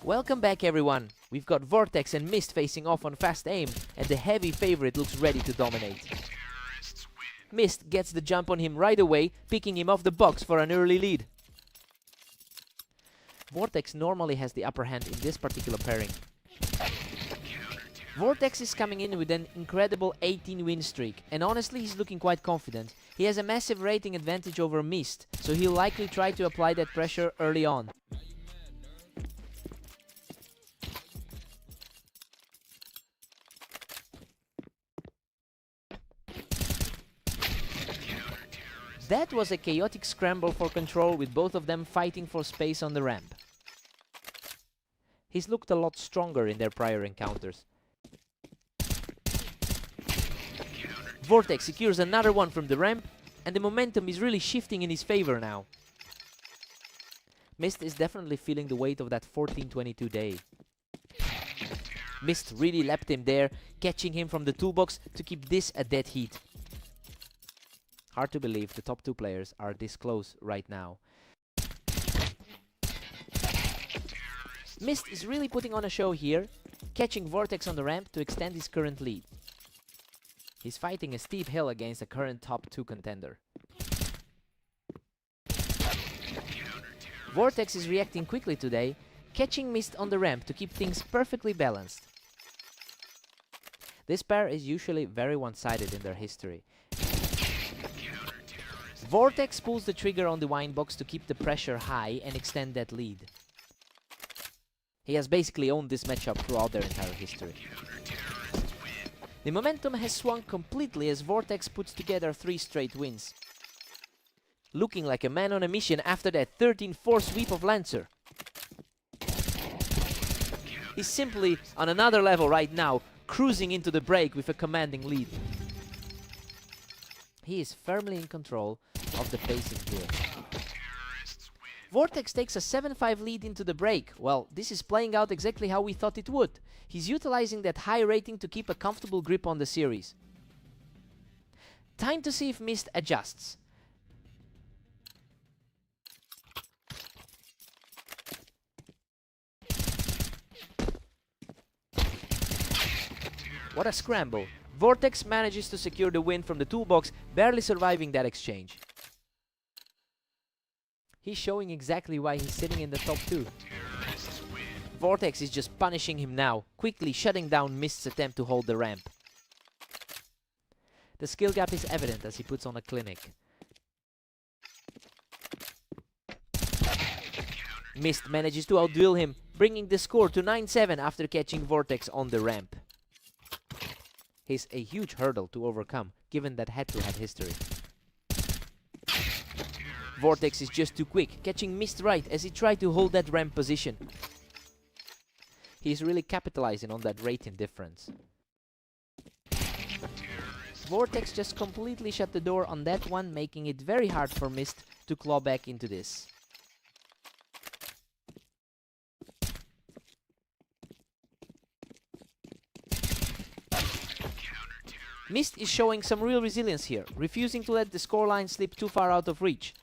Welcome back everyone. We've got Vortex and Mist facing off on fast aim, and the heavy favorite looks ready to dominate. Mist gets the jump on him right away, picking him off the box for an early lead. Vortex normally has the upper hand in this particular pairing. Vortex is coming in with an incredible 18 win streak, and honestly he's looking quite confident. He has a massive rating advantage over Mist, so he'll likely try to apply that pressure early on. That was a chaotic scramble for control, with both of them fighting for space on the ramp. He's looked a lot stronger in their prior encounters. Vortex secures another one from the ramp, and the momentum is really shifting in his favor now. Mist is definitely feeling the weight of that 14-22 day. Mist really leapt him there, catching him from the toolbox to keep this a dead heat. Hard to believe the top two players are this close right now. Mist is really putting on a show here, catching Vortex on the ramp to extend his current lead. He's fighting a steep hill against a current top 2 contender. Vortex is reacting quickly today, catching Mist on the ramp to keep things perfectly balanced. This pair is usually very one-sided in their history. Vortex pulls the trigger on the wine box to keep the pressure high and extend that lead. He has basically owned this matchup throughout their entire history. The momentum has swung completely as Vortex puts together 3 straight wins. Looking like a man on a mission after that 13-4 sweep of Lancer. He's simply on another level right now, cruising into the break with a commanding lead. He is firmly in control of the pacing here. Vortex takes a 7-5 lead into the break. Well, this is playing out exactly how we thought it would. He's utilizing that high rating to keep a comfortable grip on the series. Time to see if Mist adjusts. What a scramble. Vortex manages to secure the win from the toolbox, barely surviving that exchange. He's showing exactly why he's sitting in the top 2. Vortex is just punishing him now, quickly shutting down Mist's attempt to hold the ramp. The skill gap is evident as he puts on a clinic. Mist manages to outduel him, bringing the score to 9-7 after catching Vortex on the ramp. He's a huge hurdle to overcome, given that head-to-head history. Vortex is just too quick, catching Mist right as he tried to hold that ramp position. He's really capitalizing on that rating difference. Vortex just completely shut the door on that one, making it very hard for Mist to claw back into this. Mist is showing some real resilience here, refusing to let the scoreline slip too far out of reach.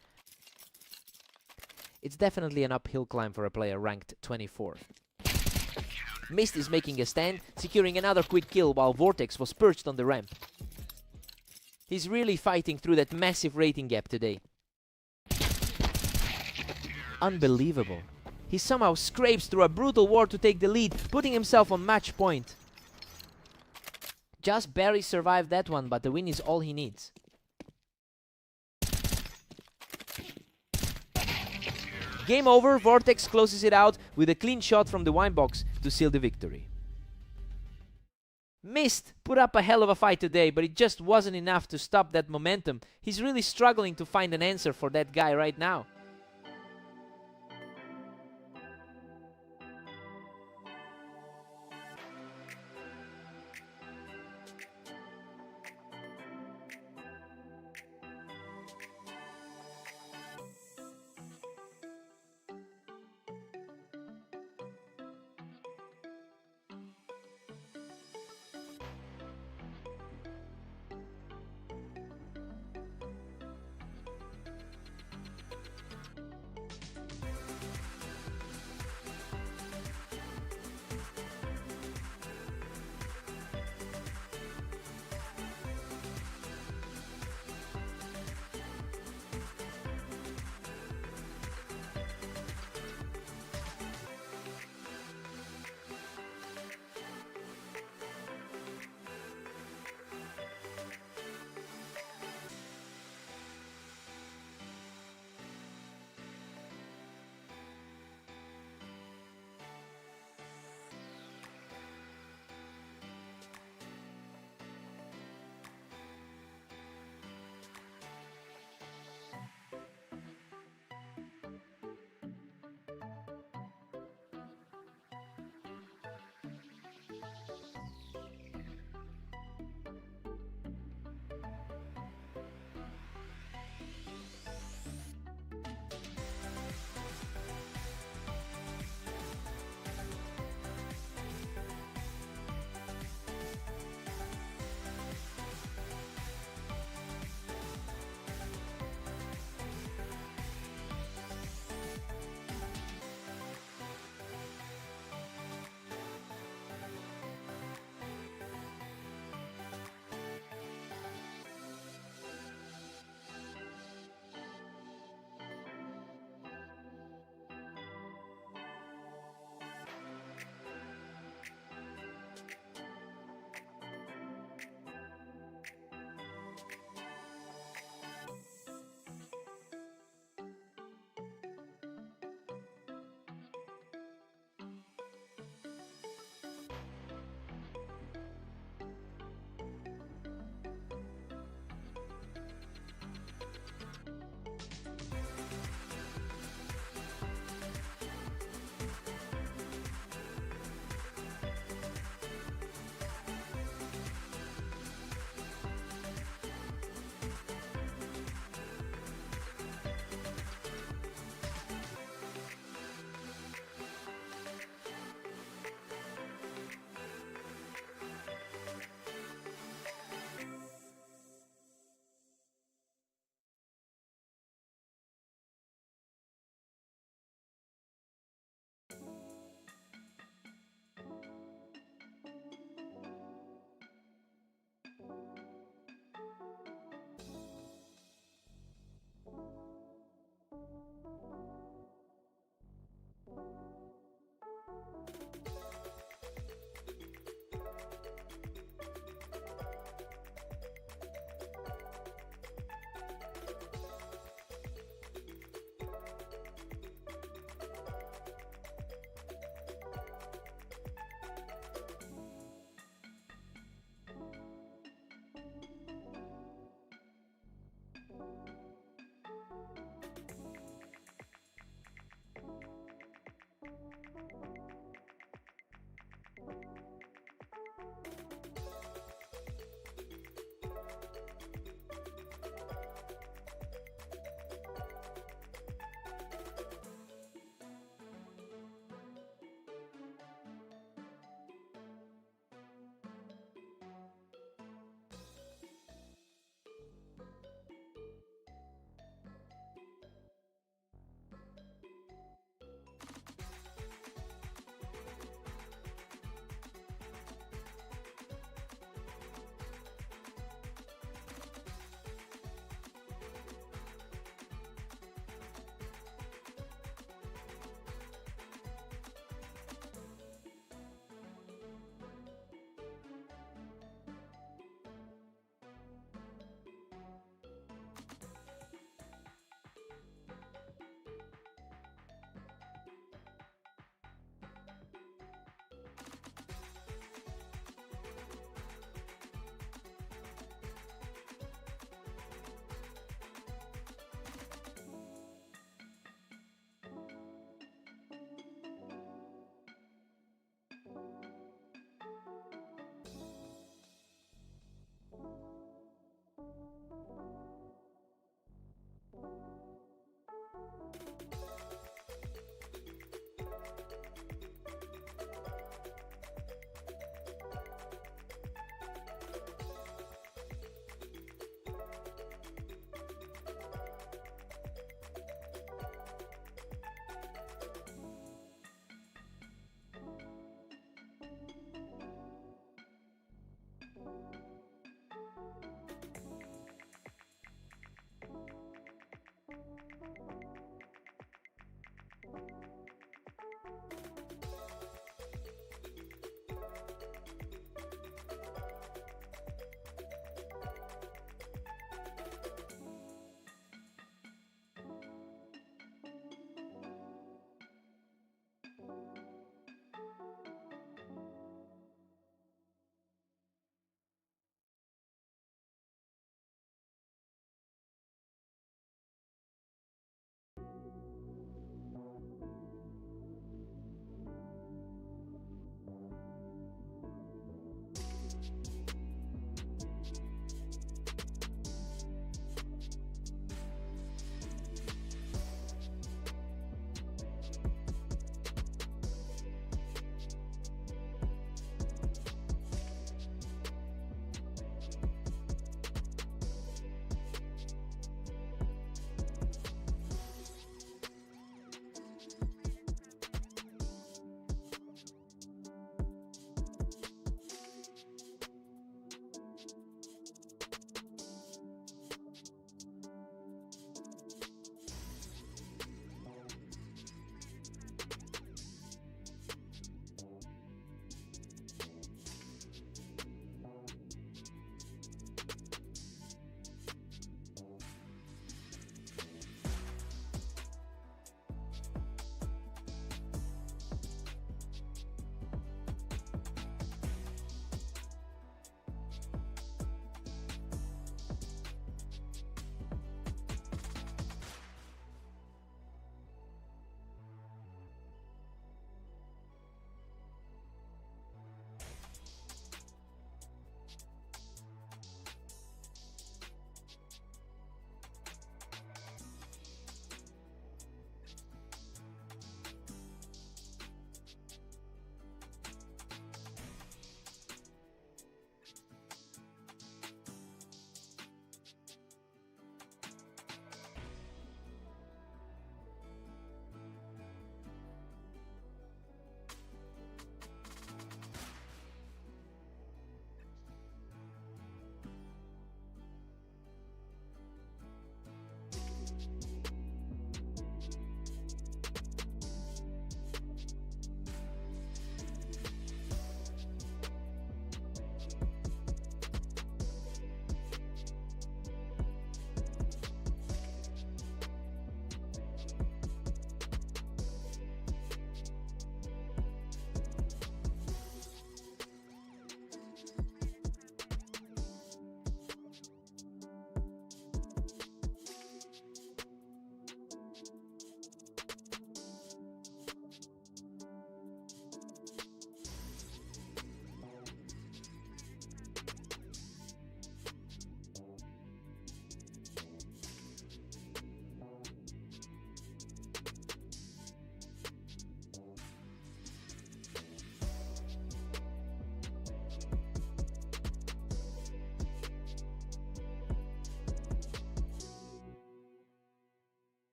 It's definitely an uphill climb for a player ranked 24th. Mist is making a stand, securing another quick kill while Vortex was perched on the ramp. He's really fighting through that massive rating gap today. Unbelievable. He somehow scrapes through a brutal war to take the lead, putting himself on match point. Just barely survived that one, but the win is all he needs. Game over. Vortex closes it out with a clean shot from the wine box to seal the victory. Mist put up a hell of a fight today, but it just wasn't enough to stop that momentum. He's really struggling to find an answer for that guy right now.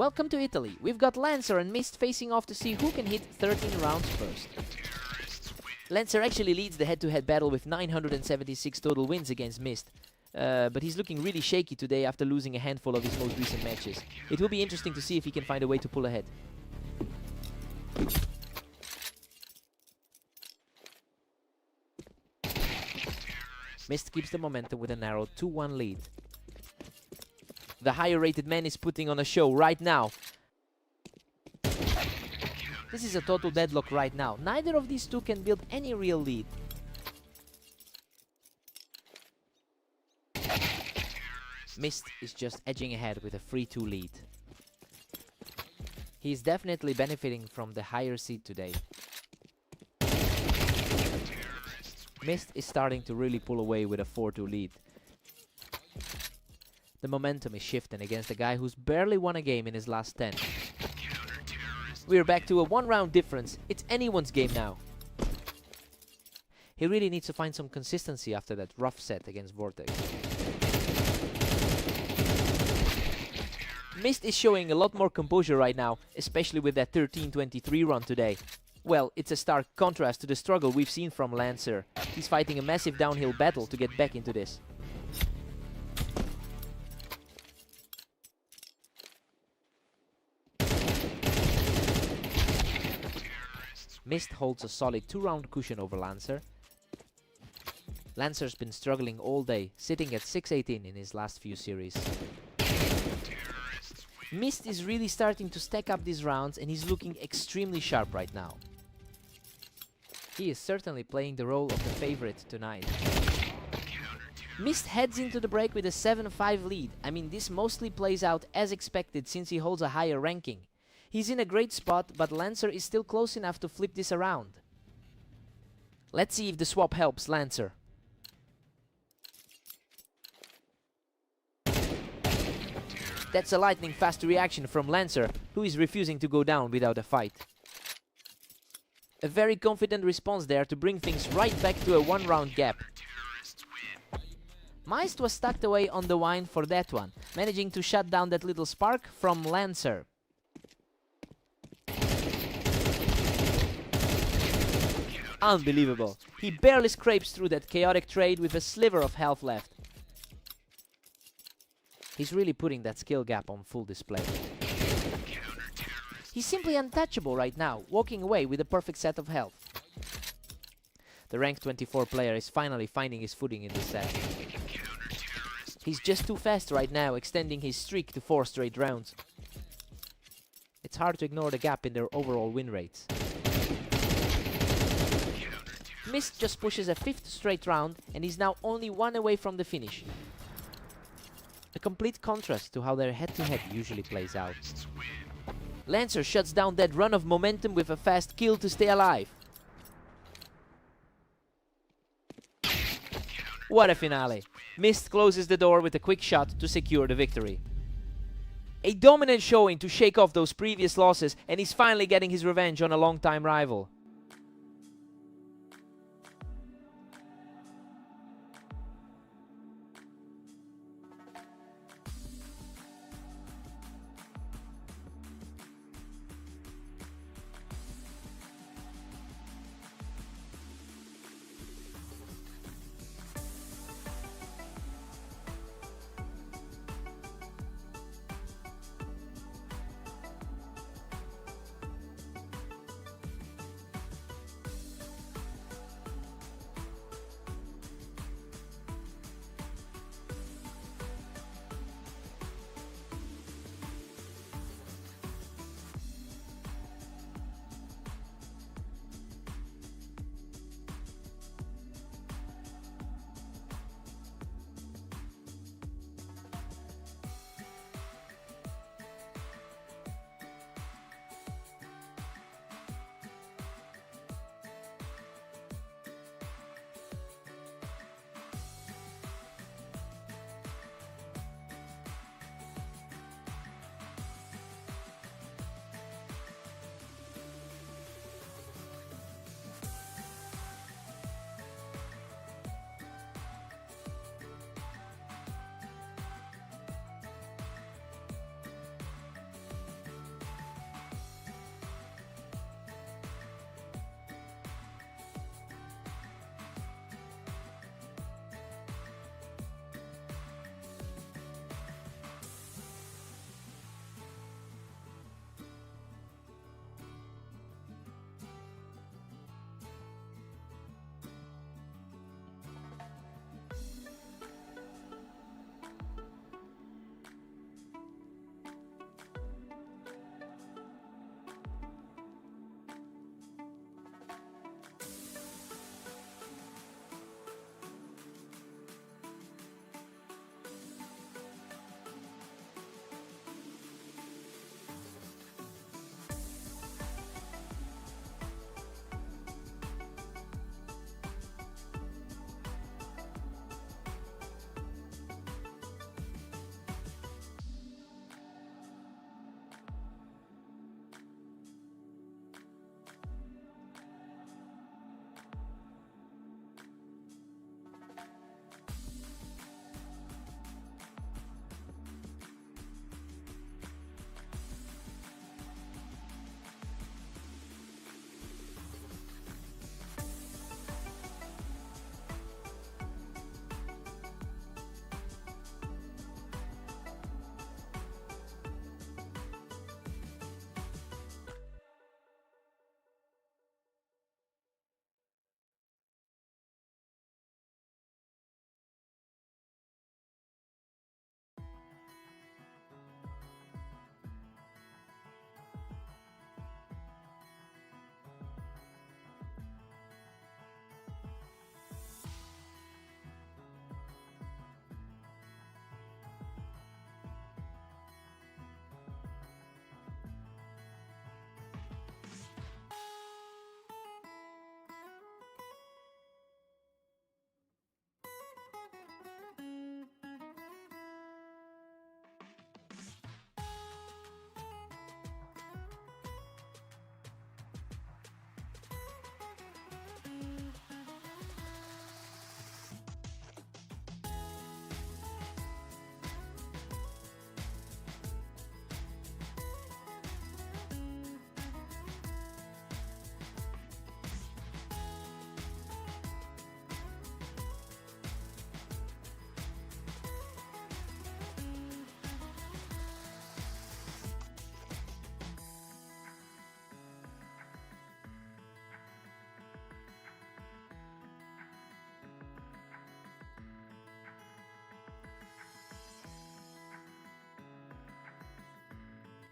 Welcome to Italy. We've got Lancer and Mist facing off to see who can hit 13 rounds first. Lancer actually leads the head-to-head battle with 976 total wins against Mist. But he's looking really shaky today after losing a handful of his most recent matches. It will be interesting to see if he can find a way to pull ahead. Mist keeps the momentum with a narrow 2-1 lead. The higher rated man is putting on a show right now. This is a total deadlock right now. Neither of these two can build any real lead. Mist is just edging ahead with a 3-2 lead. He is definitely benefiting from the higher seed today. Mist is starting to really pull away with a 4-2 lead. The momentum is shifting against a guy who's barely won a game in his last 10. We're back to a 1-round difference. It's anyone's game now. He really needs to find some consistency after that rough set against Vortex. Mist is showing a lot more composure right now, especially with that 13-23 run today. Well, it's a stark contrast to the struggle we've seen from Lancer. He's fighting a massive downhill battle to get back into this. Mist holds a solid 2-round cushion over Lancer. Lancer's been struggling all day, sitting at 6-18 in his last few series. Mist is really starting to stack up these rounds and he's looking extremely sharp right now. He is certainly playing the role of the favorite tonight. Mist heads into the break with a 7-5 lead. I mean, this mostly plays out as expected since he holds a higher ranking. He's in a great spot, but Lancer is still close enough to flip this around. Let's see if the swap helps Lancer. That's a lightning fast reaction from Lancer, who is refusing to go down without a fight. A very confident response there to bring things right back to a 1-round gap. Mist was tucked away on the wine for that one, managing to shut down that little spark from Lancer. Unbelievable. He barely scrapes through that chaotic trade with a sliver of health left. He's really putting that skill gap on full display. He's simply untouchable right now, walking away with a perfect set of health. The rank 24 player is finally finding his footing in this set. He's just too fast right now, extending his streak to 4 straight rounds. It's hard to ignore the gap in their overall win rates. Mist just pushes a 5th straight round and is now only 1 away from the finish. A complete contrast to how their head-to-head usually plays out. Lancer shuts down that run of momentum with a fast kill to stay alive. What a finale! Mist closes the door with a quick shot to secure the victory. A dominant showing to shake off those previous losses, and he's finally getting his revenge on a long-time rival.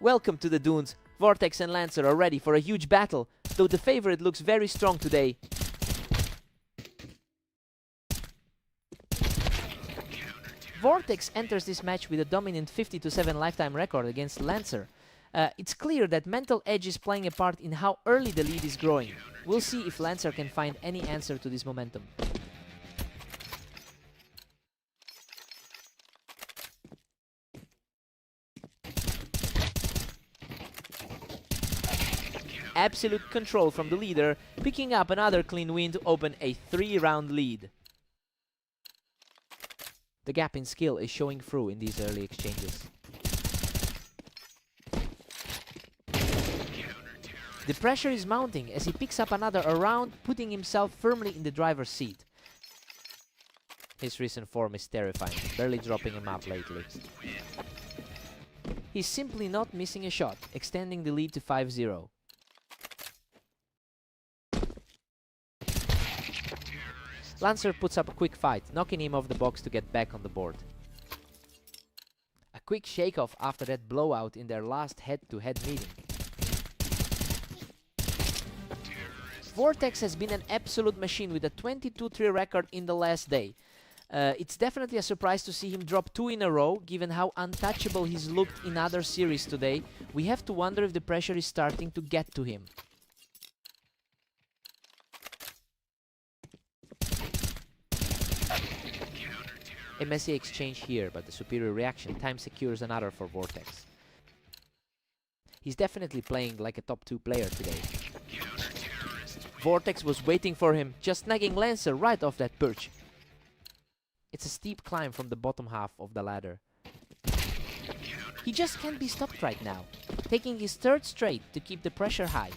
Welcome to the Dunes. Vortex and Lancer are ready for a huge battle, though the favorite looks very strong today. Vortex enters this match with a dominant 50-7 lifetime record against Lancer. It's clear that mental edge is playing a part in how early the lead is growing. We'll see if Lancer can find any answer to this momentum. Absolute control from the leader, picking up another clean win to open a 3-round lead. The gap in skill is showing through in these early exchanges. The pressure is mounting as he picks up another round, putting himself firmly in the driver's seat. His recent form is terrifying, barely dropping a map lately. He's simply not missing a shot, extending the lead to 5-0. Lancer puts up a quick fight, knocking him off the box to get back on the board. A quick shake-off after that blowout in their last head-to-head meeting. Vortex has been an absolute machine with a 22-3 record in the last day. It's definitely a surprise to see him drop 2 in a row, given how untouchable he's looked in other series today. We have to wonder if the pressure is starting to get to him. A messy exchange here, but the superior reaction time secures another for Vortex. He's definitely playing like a top 2 player today. Vortex was waiting for him, just snagging Lancer right off that perch. It's a steep climb from the bottom half of the ladder. He just can't be stopped right now, taking his 3rd straight to keep the pressure high.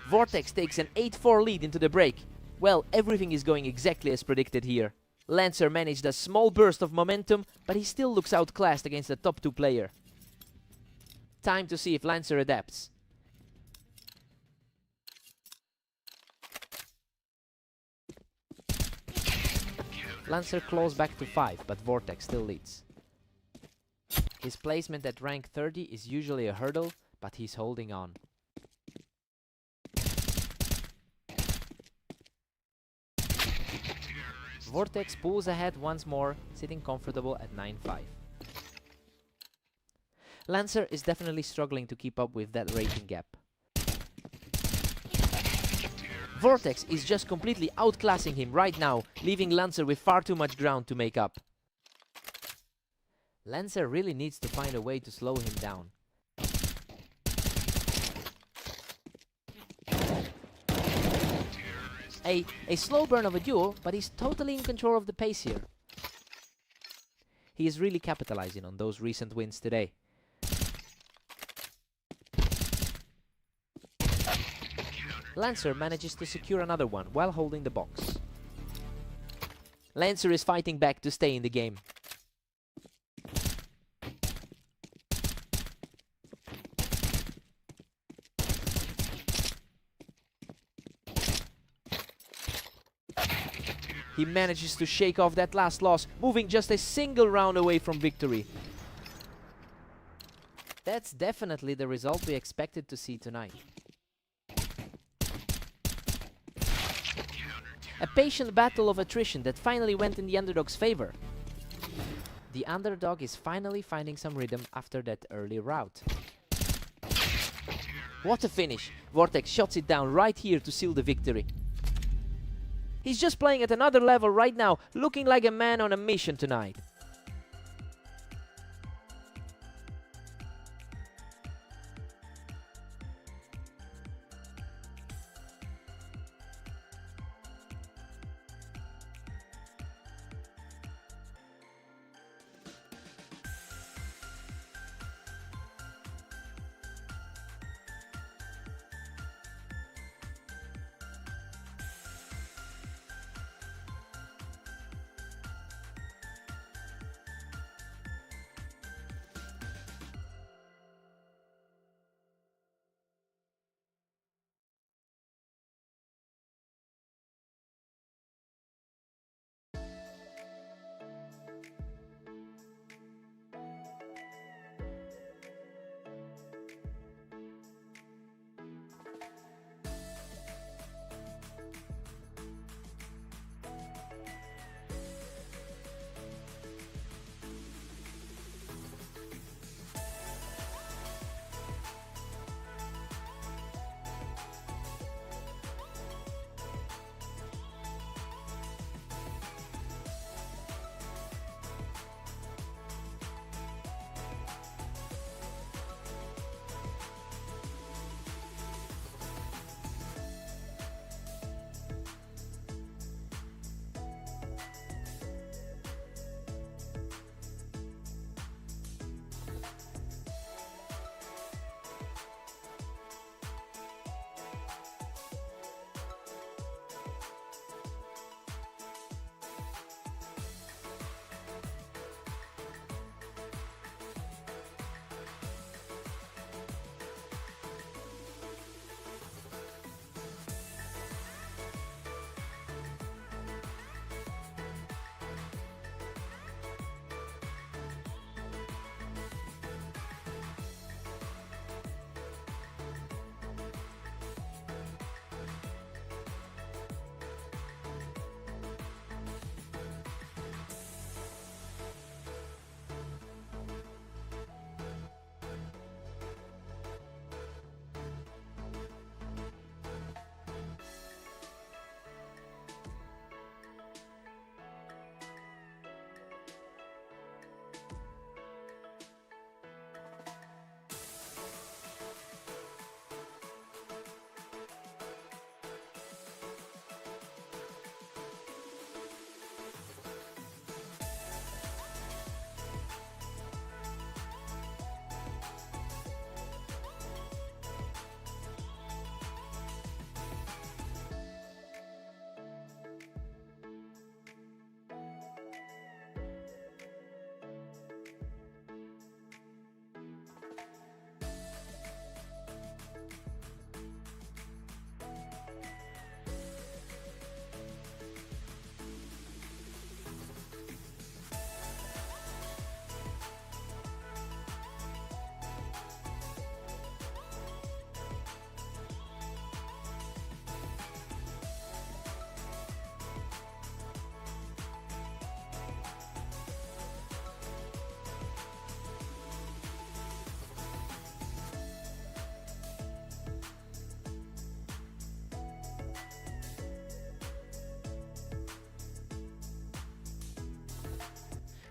Vortex takes an 8-4 lead into the break. Well, everything is going exactly as predicted here. Lancer managed a small burst of momentum, but he still looks outclassed against the top 2 player. Time to see if Lancer adapts. Lancer claws back to 5, but Vortex still leads. His placement at rank 30 is usually a hurdle, but he's holding on. Vortex pulls ahead once more, sitting comfortable at 9-5. Lancer is definitely struggling to keep up with that rating gap. Vortex is just completely outclassing him right now, leaving Lancer with far too much ground to make up. Lancer really needs to find a way to slow him down. A slow burn of a duel, but he's totally in control of the pace here. He is really capitalizing on those recent wins today. Lancer manages to secure another one while holding the box. Lancer is fighting back to stay in the game. He manages to shake off that last loss, moving just a single round away from victory. That's definitely the result we expected to see tonight. A patient battle of attrition that finally went in the underdog's favor. The underdog is finally finding some rhythm after that early rout. What a finish! Vortex shuts it down right here to seal the victory. He's just playing at another level right now, looking like a man on a mission tonight.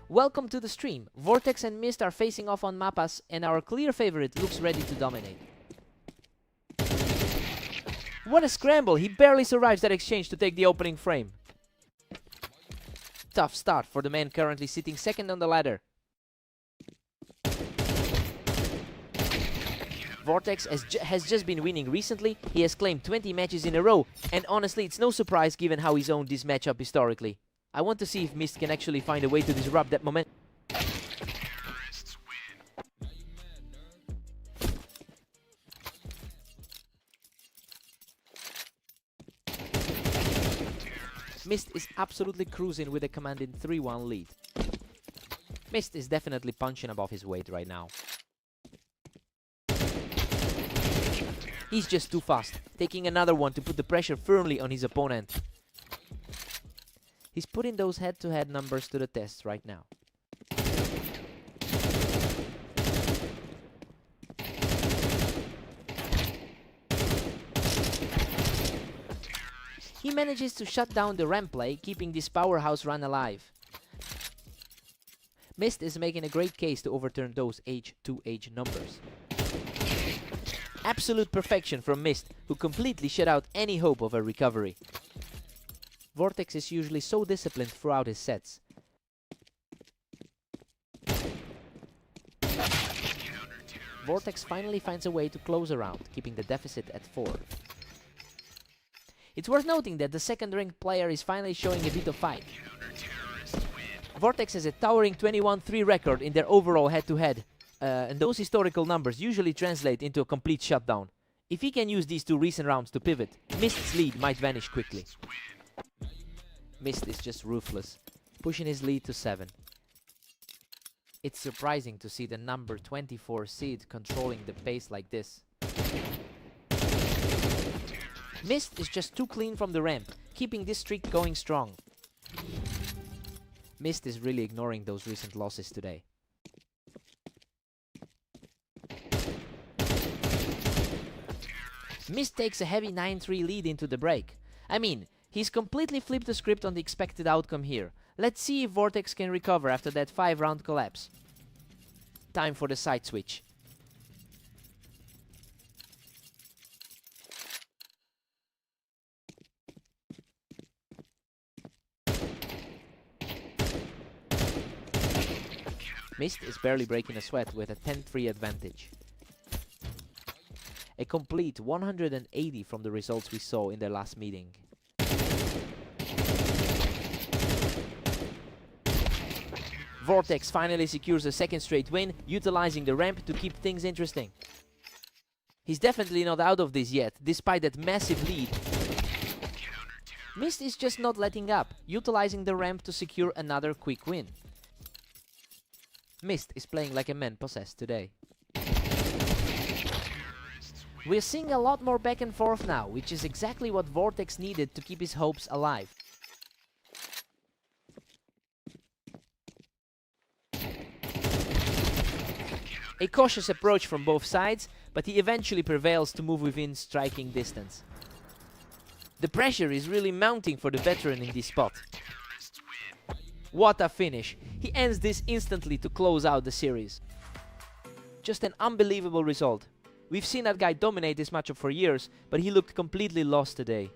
Welcome to the stream. Vortex and Mist are facing off on Mappas, and our clear favorite looks ready to dominate. What a scramble! He barely survives that exchange to take the opening frame. Tough start for the man currently sitting second on the ladder. Vortex has just been winning recently. He has claimed 20 matches in a row, and honestly it's no surprise given how he's owned this matchup historically. I want to see if Mist can actually find a way to disrupt that momentum. Mist is absolutely cruising with a commanding 3-1 lead. Mist is definitely punching above his weight right now. He's just too fast, taking another one to put the pressure firmly on his opponent. He's putting those head-to-head numbers to the test right now. He manages to shut down the ramp play, keeping this powerhouse run alive. Mist is making a great case to overturn those H2H numbers. Absolute perfection from Mist, who completely shut out any hope of a recovery. Vortex is usually so disciplined throughout his sets. Vortex finally finds a way to close a round, keeping the deficit at 4. It's worth noting that the second-ranked player is finally showing a bit of fight. Vortex has a towering 21-3 record in their overall head-to-head, and those historical numbers usually translate into a complete shutdown. If he can use these two recent rounds to pivot, Mist's lead might vanish quickly. Mist is just ruthless, pushing his lead to 7. It's surprising to see the number 24 seed controlling the pace like this. Mist is just too clean from the ramp, keeping this streak going strong. Mist is really ignoring those recent losses today. Mist takes a heavy 9-3 lead into the break. I mean, he's completely flipped the script on the expected outcome here. Let's see if Vortex can recover after that 5-round collapse. Time for the side switch. Mist is barely breaking a sweat with a 10-3 advantage. A complete 180 from the results we saw in their last meeting. Vortex finally secures a second straight win, utilizing the ramp to keep things interesting. He's definitely not out of this yet, despite that massive lead. Mist is just not letting up, utilizing the ramp to secure another quick win. Mist is playing like a man possessed today. We're seeing a lot more back and forth now, which is exactly what Vortex needed to keep his hopes alive. A cautious approach from both sides, but he eventually prevails to move within striking distance. The pressure is really mounting for the veteran in this spot. What a finish! He ends this instantly to close out the series. Just an unbelievable result. We've seen that guy dominate this matchup for years, but he looked completely lost today.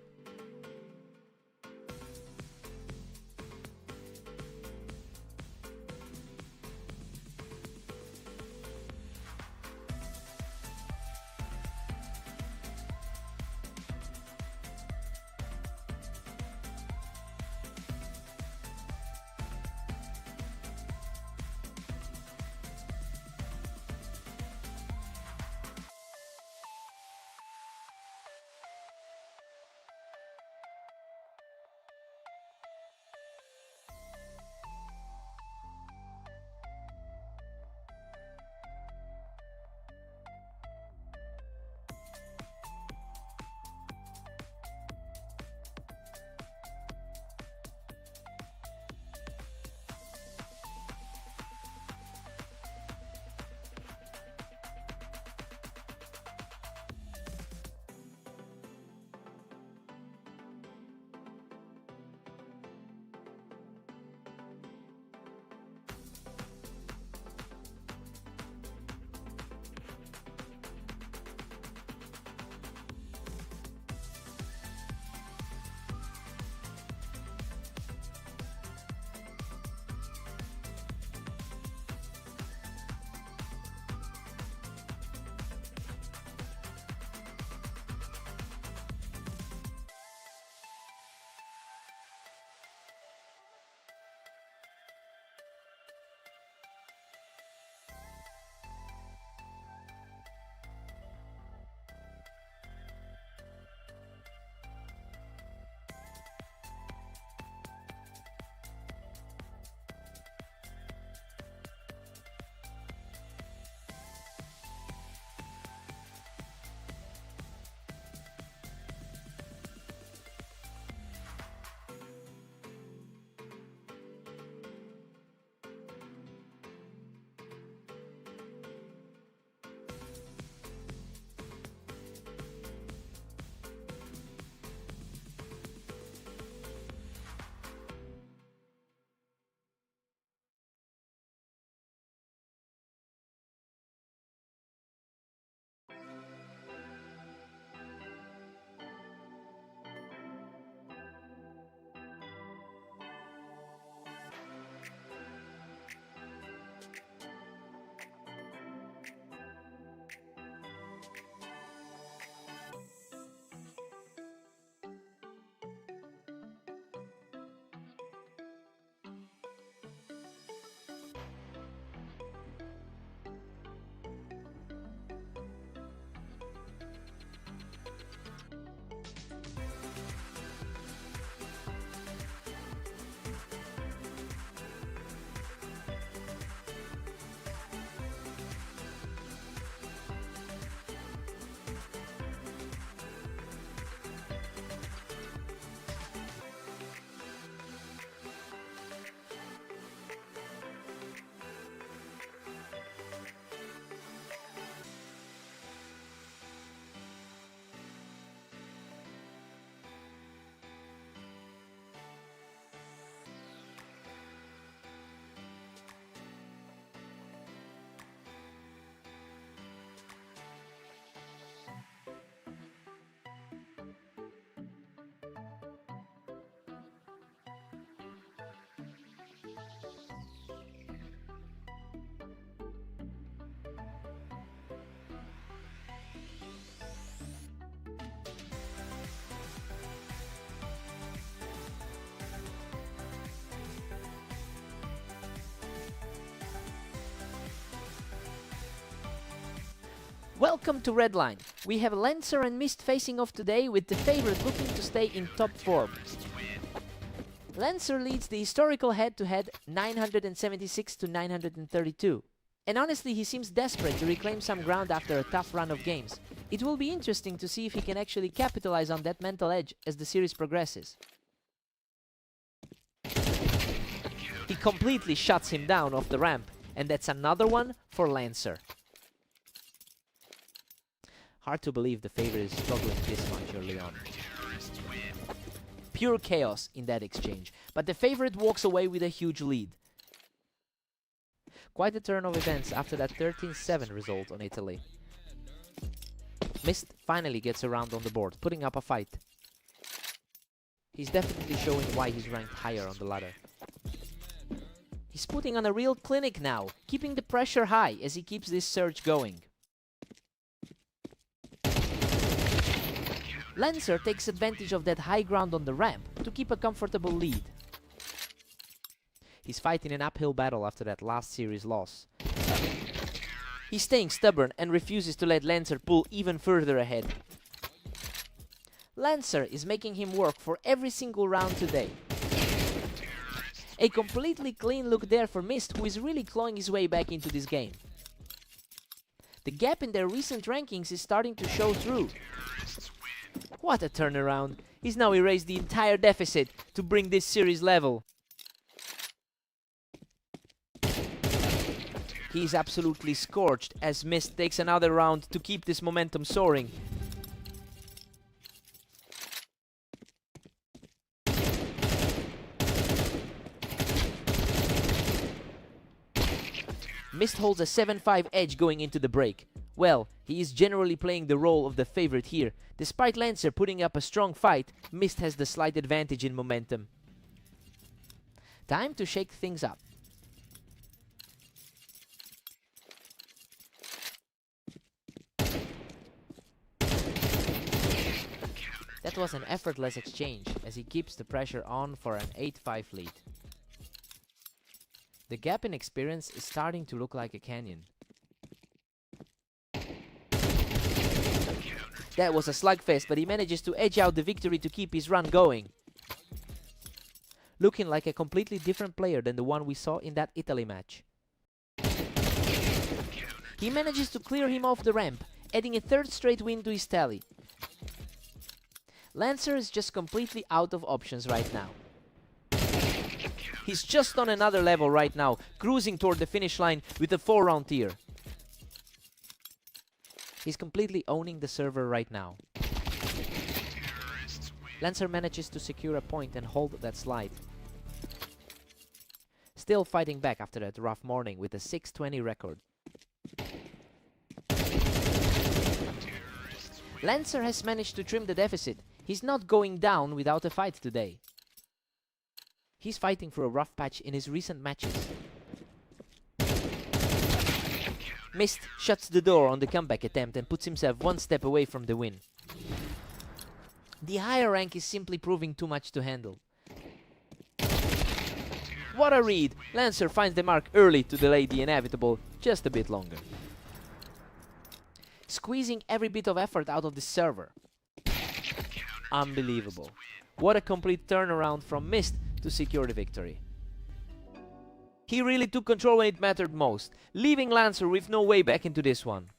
Welcome to Redline. We have Lancer and Mist facing off today, with the favorite looking to stay in top form. Lancer leads the historical head-to-head 976 to 932. And honestly, he seems desperate to reclaim some ground after a tough run of games. It will be interesting to see if he can actually capitalize on that mental edge as the series progresses. He completely shuts him down off the ramp, and that's another one for Lancer. Hard to believe the favorite is struggling this much early on. Pure chaos in that exchange, but the favorite walks away with a huge lead. Quite a turn of events after that 13-7 result on Italy. Mist finally gets around on the board, putting up a fight. He's definitely showing why he's ranked higher on the ladder. He's putting on a real clinic now, keeping the pressure high as he keeps this surge going. Lancer takes advantage of that high ground on the ramp to keep a comfortable lead. He's fighting an uphill battle after that last series loss. He's staying stubborn and refuses to let Lancer pull even further ahead. Lancer is making him work for every single round today. A completely clean look there for Mist, who is really clawing his way back into this game. The gap in their recent rankings is starting to show through. What a turnaround! He's now erased the entire deficit to bring this series level. He's absolutely scorched as Mist takes another round to keep this momentum soaring. Mist holds a 7-5 edge going into the break. Well, he is generally playing the role of the favorite here. Despite Lancer putting up a strong fight, Mist has the slight advantage in momentum. Time to shake things up. That was an effortless exchange as he keeps the pressure on for an 8-5 lead. The gap in experience is starting to look like a canyon. That was a slugfest, but he manages to edge out the victory to keep his run going. Looking like a completely different player than the one we saw in that Italy match. He manages to clear him off the ramp, adding a third straight win to his tally. Lancer is just completely out of options right now. He's just on another level right now, cruising toward the finish line with a 4-round tier. He's completely owning the server right now. Lancer manages to secure a point and hold that slide. Still fighting back after that rough morning with a 6-20 record. Lancer has managed to trim the deficit. He's not going down without a fight today. He's fighting for a rough patch in his recent matches. Mist shuts the door on the comeback attempt and puts himself one step away from the win. The higher rank is simply proving too much to handle. What a read! Lancer finds the mark early to delay the inevitable just a bit longer. Squeezing every bit of effort out of the server. Unbelievable. What a complete turnaround from Mist to secure the victory. He really took control when it mattered most, leaving Lancer with no way back into this one.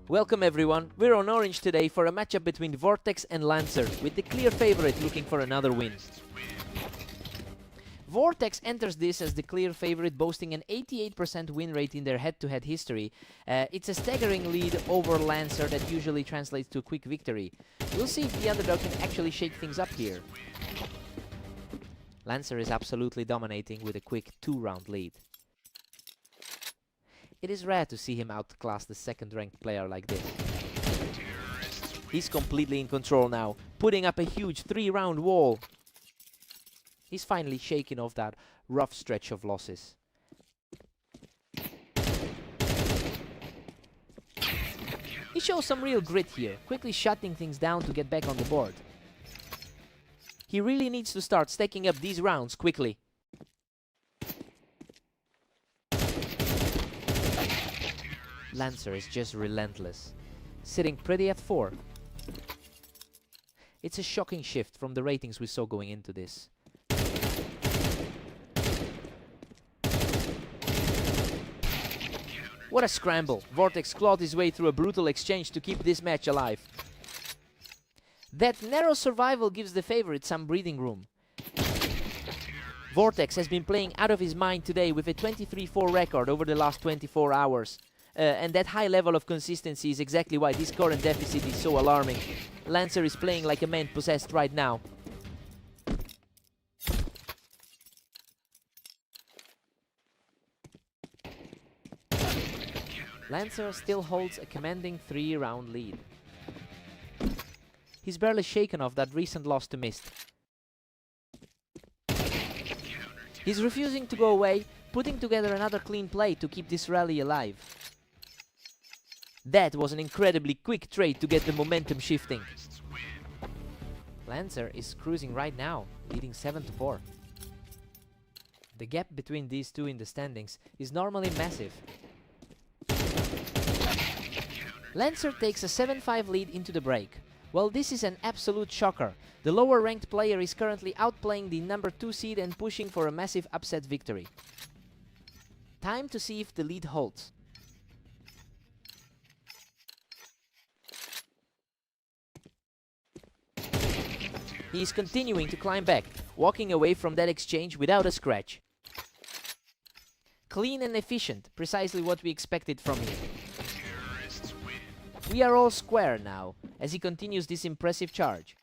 Welcome everyone, we're on Orange today for a matchup between Vortex and Lancer, with the clear favorite looking for another win. Vortex enters this as the clear favorite, boasting an 88% win rate in their head-to-head history. It's a staggering lead over Lancer that usually translates to a quick victory. We'll see if the underdog can actually shake things up here. Lancer is absolutely dominating with a quick 2-round lead. It is rare to see him outclass the second-ranked player like this. He's completely in control now, putting up a huge 3-round wall. He's finally shaking off that rough stretch of losses. He shows some real grit here, quickly shutting things down to get back on the board. He really needs to start stacking up these rounds quickly. Lancer is just relentless, sitting pretty at 4. It's a shocking shift from the ratings we saw going into this. What a scramble! Vortex clawed his way through a brutal exchange to keep this match alive. That narrow survival gives the favorite some breathing room. Vortex has been playing out of his mind today with a 23-4 record over the last 24 hours. And that high level of consistency is exactly why this current deficit is so alarming. Lancer is playing like a man possessed right now. Lancer still holds a commanding 3-round lead. He's barely shaken off that recent loss to Mist. He's refusing to go away, putting together another clean play to keep this rally alive. That was an incredibly quick trade to get the momentum shifting. Lancer is cruising right now, leading 7-4. The gap between these two in the standings is normally massive. Lancer takes a 7-5 lead into the break. Well, this is an absolute shocker. The lower ranked player is currently outplaying the number 2 seed and pushing for a massive upset victory. Time to see if the lead holds. He is continuing to climb back, walking away from that exchange without a scratch. Clean and efficient, precisely what we expected from him. We are all square now, as he continues this impressive charge.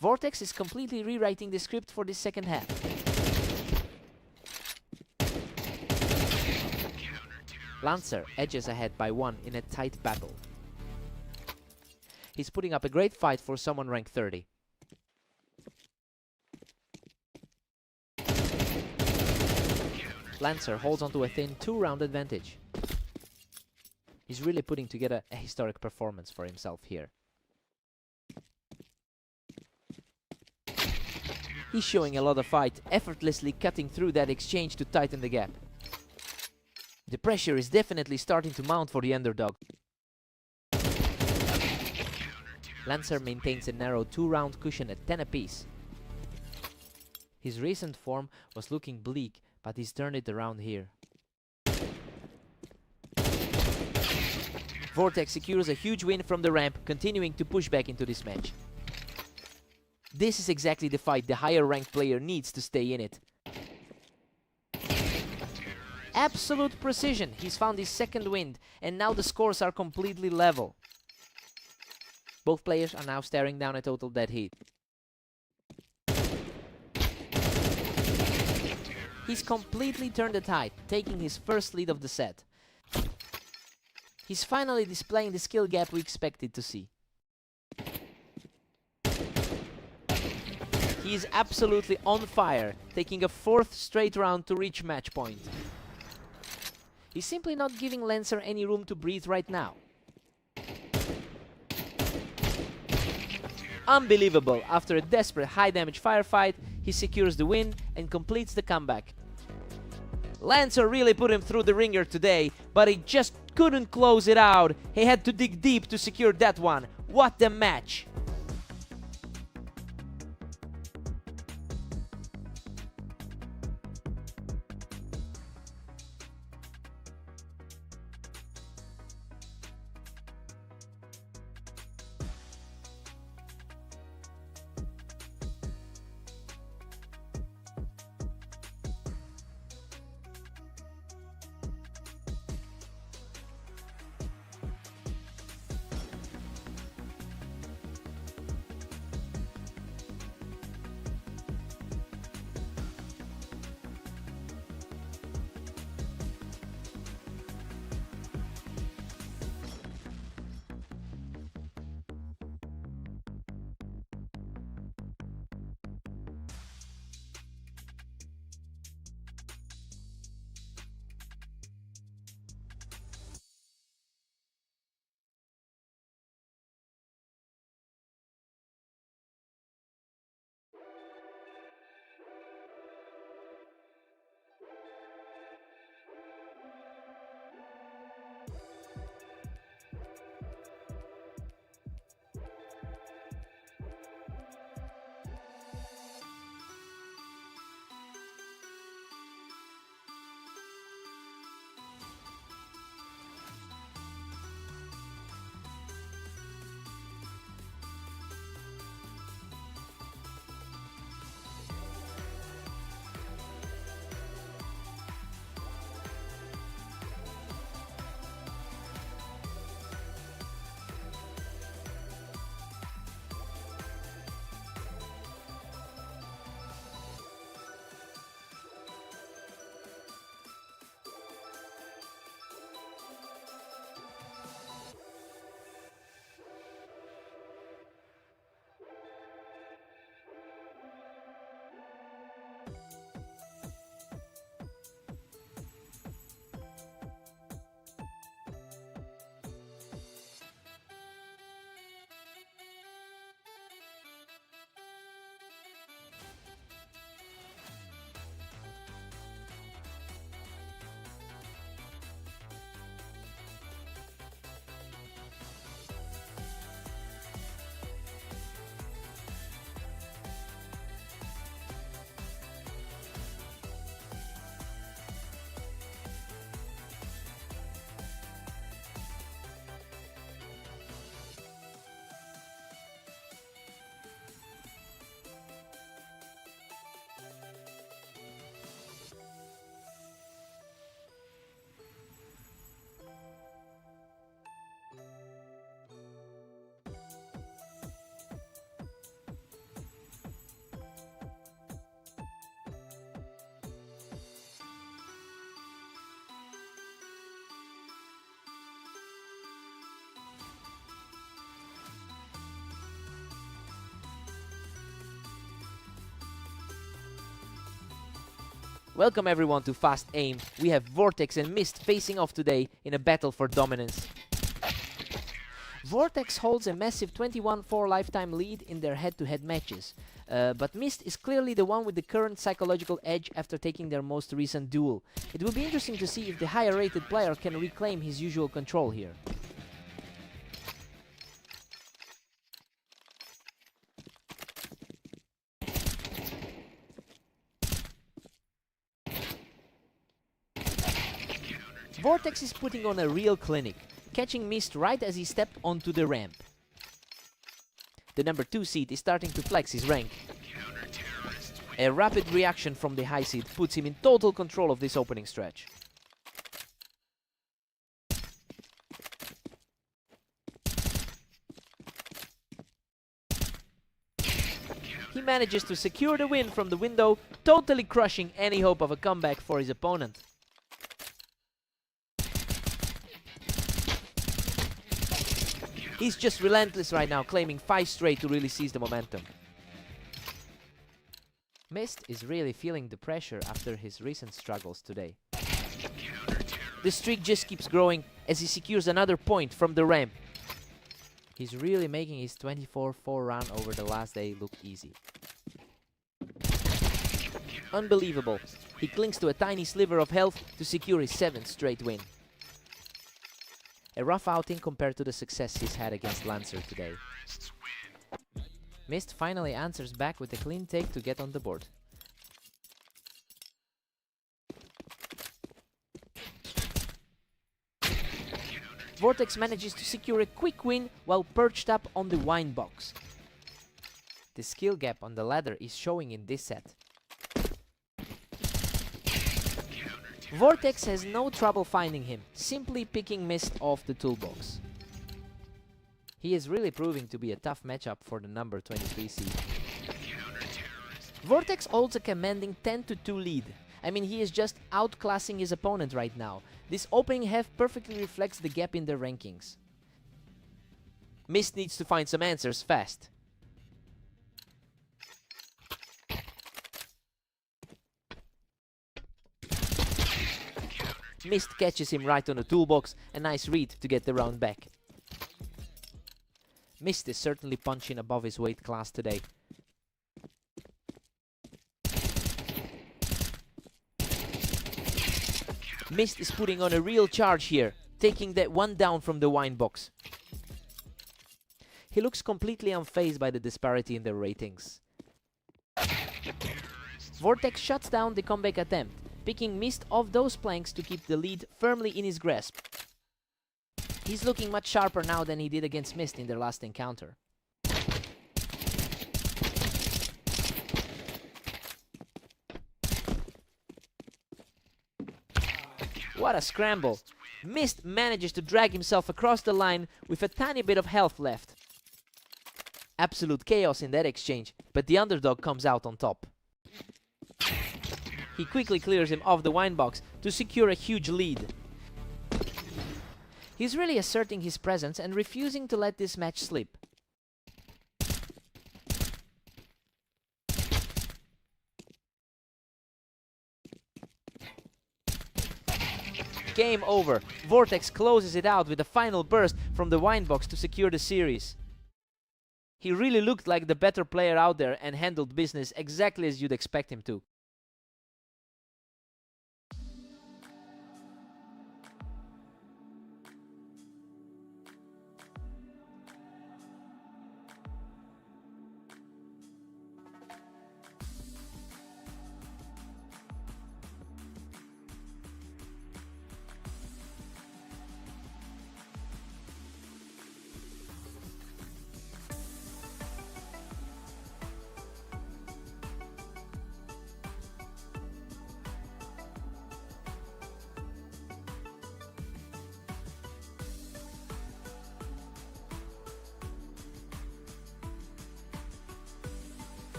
Vortex is completely rewriting the script for this second half. Lancer edges ahead by 1 in a tight battle. He's putting up a great fight for someone ranked 30. Lancer holds onto a thin 2-round advantage. He's really putting together a historic performance for himself here. He's showing a lot of fight, effortlessly cutting through that exchange to tighten the gap. The pressure is definitely starting to mount for the underdog. Lancer maintains a narrow 2-round cushion at 10 apiece. His recent form was looking bleak, but he's turned it around here. Vortex secures a huge win from the ramp, continuing to push back into this match. This is exactly the fight the higher ranked player needs to stay in it. Absolute precision, he's found his second win, and now the scores are completely level. Both players are now staring down a total dead heat. He's completely turned the tide, taking his first lead of the set. He's finally displaying the skill gap we expected to see. He is absolutely on fire, taking a 4th straight round to reach match point. He's simply not giving Lancer any room to breathe right now. Unbelievable, after a desperate high damage firefight, he secures the win and completes the comeback. Lancer really put him through the ringer today, but he just couldn't close it out. He had to dig deep to secure that one. What a match! Welcome everyone to Fast Aim. We have Vortex and Mist facing off today in a battle for dominance. Vortex holds a massive 21-4 lifetime lead in their head-to-head matches, but Mist is clearly the one with the current psychological edge after taking their most recent duel. It will be interesting to see if the higher rated player can reclaim his usual control here. Vortex is putting on a real clinic, catching Mist right as he stepped onto the ramp. The number 2 seed is starting to flex his rank. A rapid reaction from the high seed puts him in total control of this opening stretch. He manages to secure the win from the window, totally crushing any hope of a comeback for his opponent. He's just relentless right now, claiming 5 straight to really seize the momentum. Mist is really feeling the pressure after his recent struggles today. The streak just keeps growing as he secures another point from the ramp. He's really making his 24-4 run over the last day look easy. Unbelievable. He clings to a tiny sliver of health to secure his 7th straight win. A rough outing compared to the success he's had against Lancer today. Mist finally answers back with a clean take to get on the board. Vortex manages to secure a quick win while perched up on the wine box. The skill gap on the ladder is showing in this set. Vortex has no trouble finding him, simply picking Mist off the toolbox. He is really proving to be a tough matchup for the number 23 seed. Vortex holds a commanding 10-2 lead. I mean, he is just outclassing his opponent right now. This opening half perfectly reflects the gap in their rankings. Mist needs to find some answers fast. Mist catches him right on the toolbox, a nice read to get the round back. Mist is certainly punching above his weight class today. Mist is putting on a real charge here, taking that one down from the wine box. He looks completely unfazed by the disparity in their ratings. Vortex shuts down the comeback attempt, picking Mist off those planks to keep the lead firmly in his grasp. He's looking much sharper now than he did against Mist in their last encounter. What a scramble! Mist manages to drag himself across the line with a tiny bit of health left. Absolute chaos in that exchange, but the underdog comes out on top. He quickly clears him off the wine box to secure a huge lead. He's really asserting his presence and refusing to let this match slip. Game over. Vortex closes it out with a final burst from the wine box to secure the series. He really looked like the better player out there and handled business exactly as you'd expect him to.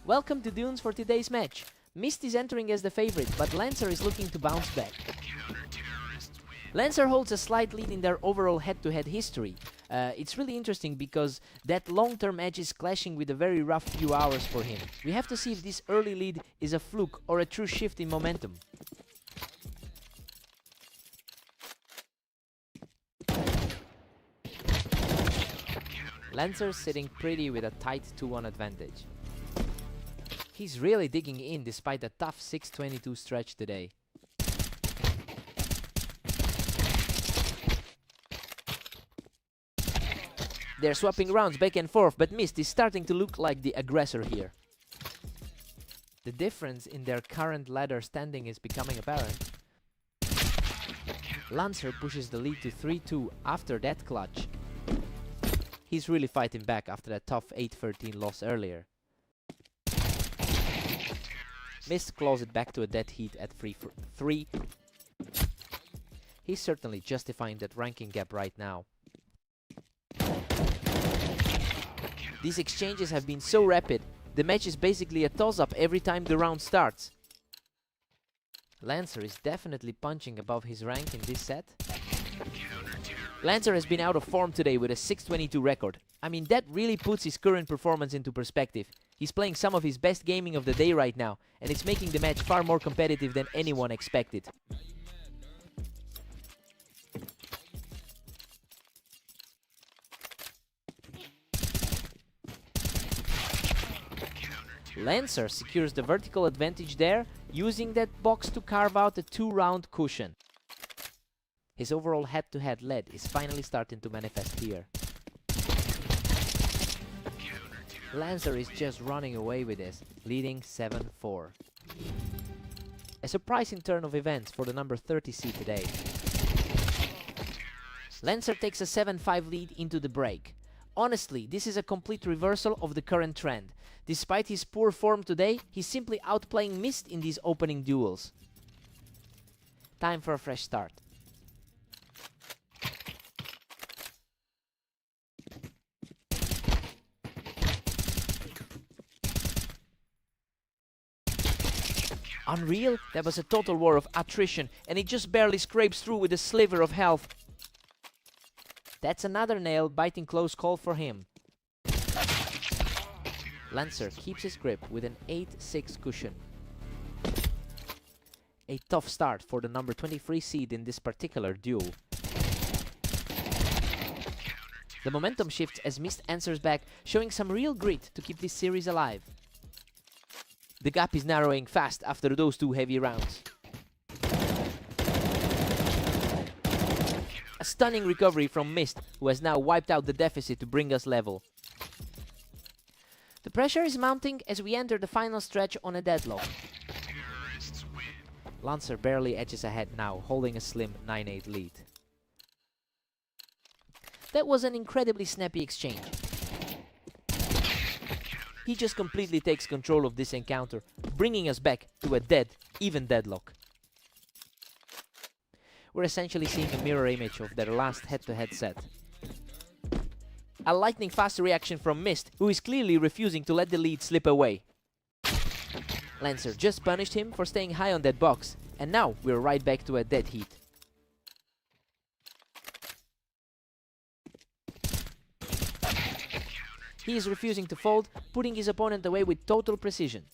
Welcome to Dunes for today's match. Mist is entering as the favorite, but Lancer is looking to bounce back. Lancer holds a slight lead in their overall head-to-head history. It's really interesting because that long-term edge is clashing with a very rough few hours for him. We have to see if this early lead is a fluke or a true shift in momentum. Lancer sitting pretty with a tight 2-1 advantage. He's really digging in despite a tough 6:22 stretch today. They're swapping rounds back and forth, but Mist is starting to look like the aggressor here. The difference in their current ladder standing is becoming apparent. Lancer pushes the lead to 3-2 after that clutch. He's really fighting back after that tough 8-13 loss earlier. Mist claws it back to a dead heat at 3-3. He's certainly justifying that ranking gap right now. These exchanges have been so rapid, the match is basically a toss-up every time the round starts. Lancer is definitely punching above his rank in this set. Lancer has been out of form today with a 6:22 record. I mean, that really puts his current performance into perspective. He's playing some of his best gaming of the day right now, and it's making the match far more competitive than anyone expected. Lancer secures the vertical advantage there, using that box to carve out a 2-round cushion. His overall head-to-head lead is finally starting to manifest here. Lancer is just running away with this, leading 7-4. A surprising turn of events for the number 30 seed today. Lancer takes a 7-5 lead into the break. Honestly, this is a complete reversal of the current trend. Despite his poor form today, he's simply outplaying Mist in these opening duels. Time for a fresh start. Unreal? That was a total war of attrition, and he just barely scrapes through with a sliver of health. That's another nail biting close call for him. Lancer keeps his grip with an 8-6 cushion. A tough start for the number 23 seed in this particular duel. The momentum shifts as Mist answers back, showing some real grit to keep this series alive. The gap is narrowing fast after those two heavy rounds. A stunning recovery from Mist, who has now wiped out the deficit to bring us level. The pressure is mounting as we enter the final stretch on a deadlock. Lancer barely edges ahead now, holding a slim 9-8 lead. That was an incredibly snappy exchange. He just completely takes control of this encounter, bringing us back to a even deadlock. We're essentially seeing a mirror image of their last head-to-head set. A lightning-fast reaction from Mist, who is clearly refusing to let the lead slip away. Lancer just punished him for staying high on that box, and now we're right back to a dead heat. He is refusing to fold, putting his opponent away with total precision.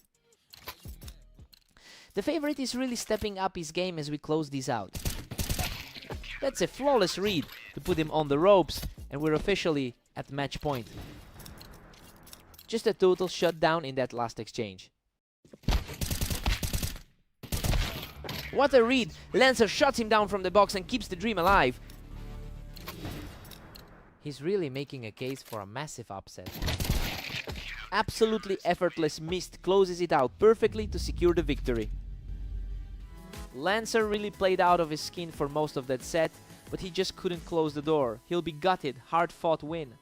The favorite is really stepping up his game as we close this out. That's a flawless read to put him on the ropes, and we're officially at match point. Just a total shutdown in that last exchange. What a read! Lancer shuts him down from the box and keeps the dream alive. He's really making a case for a massive upset. Absolutely effortless Mist closes it out perfectly to secure the victory. Lancer really played out of his skin for most of that set, but he just couldn't close the door. He'll be gutted, hard-fought win.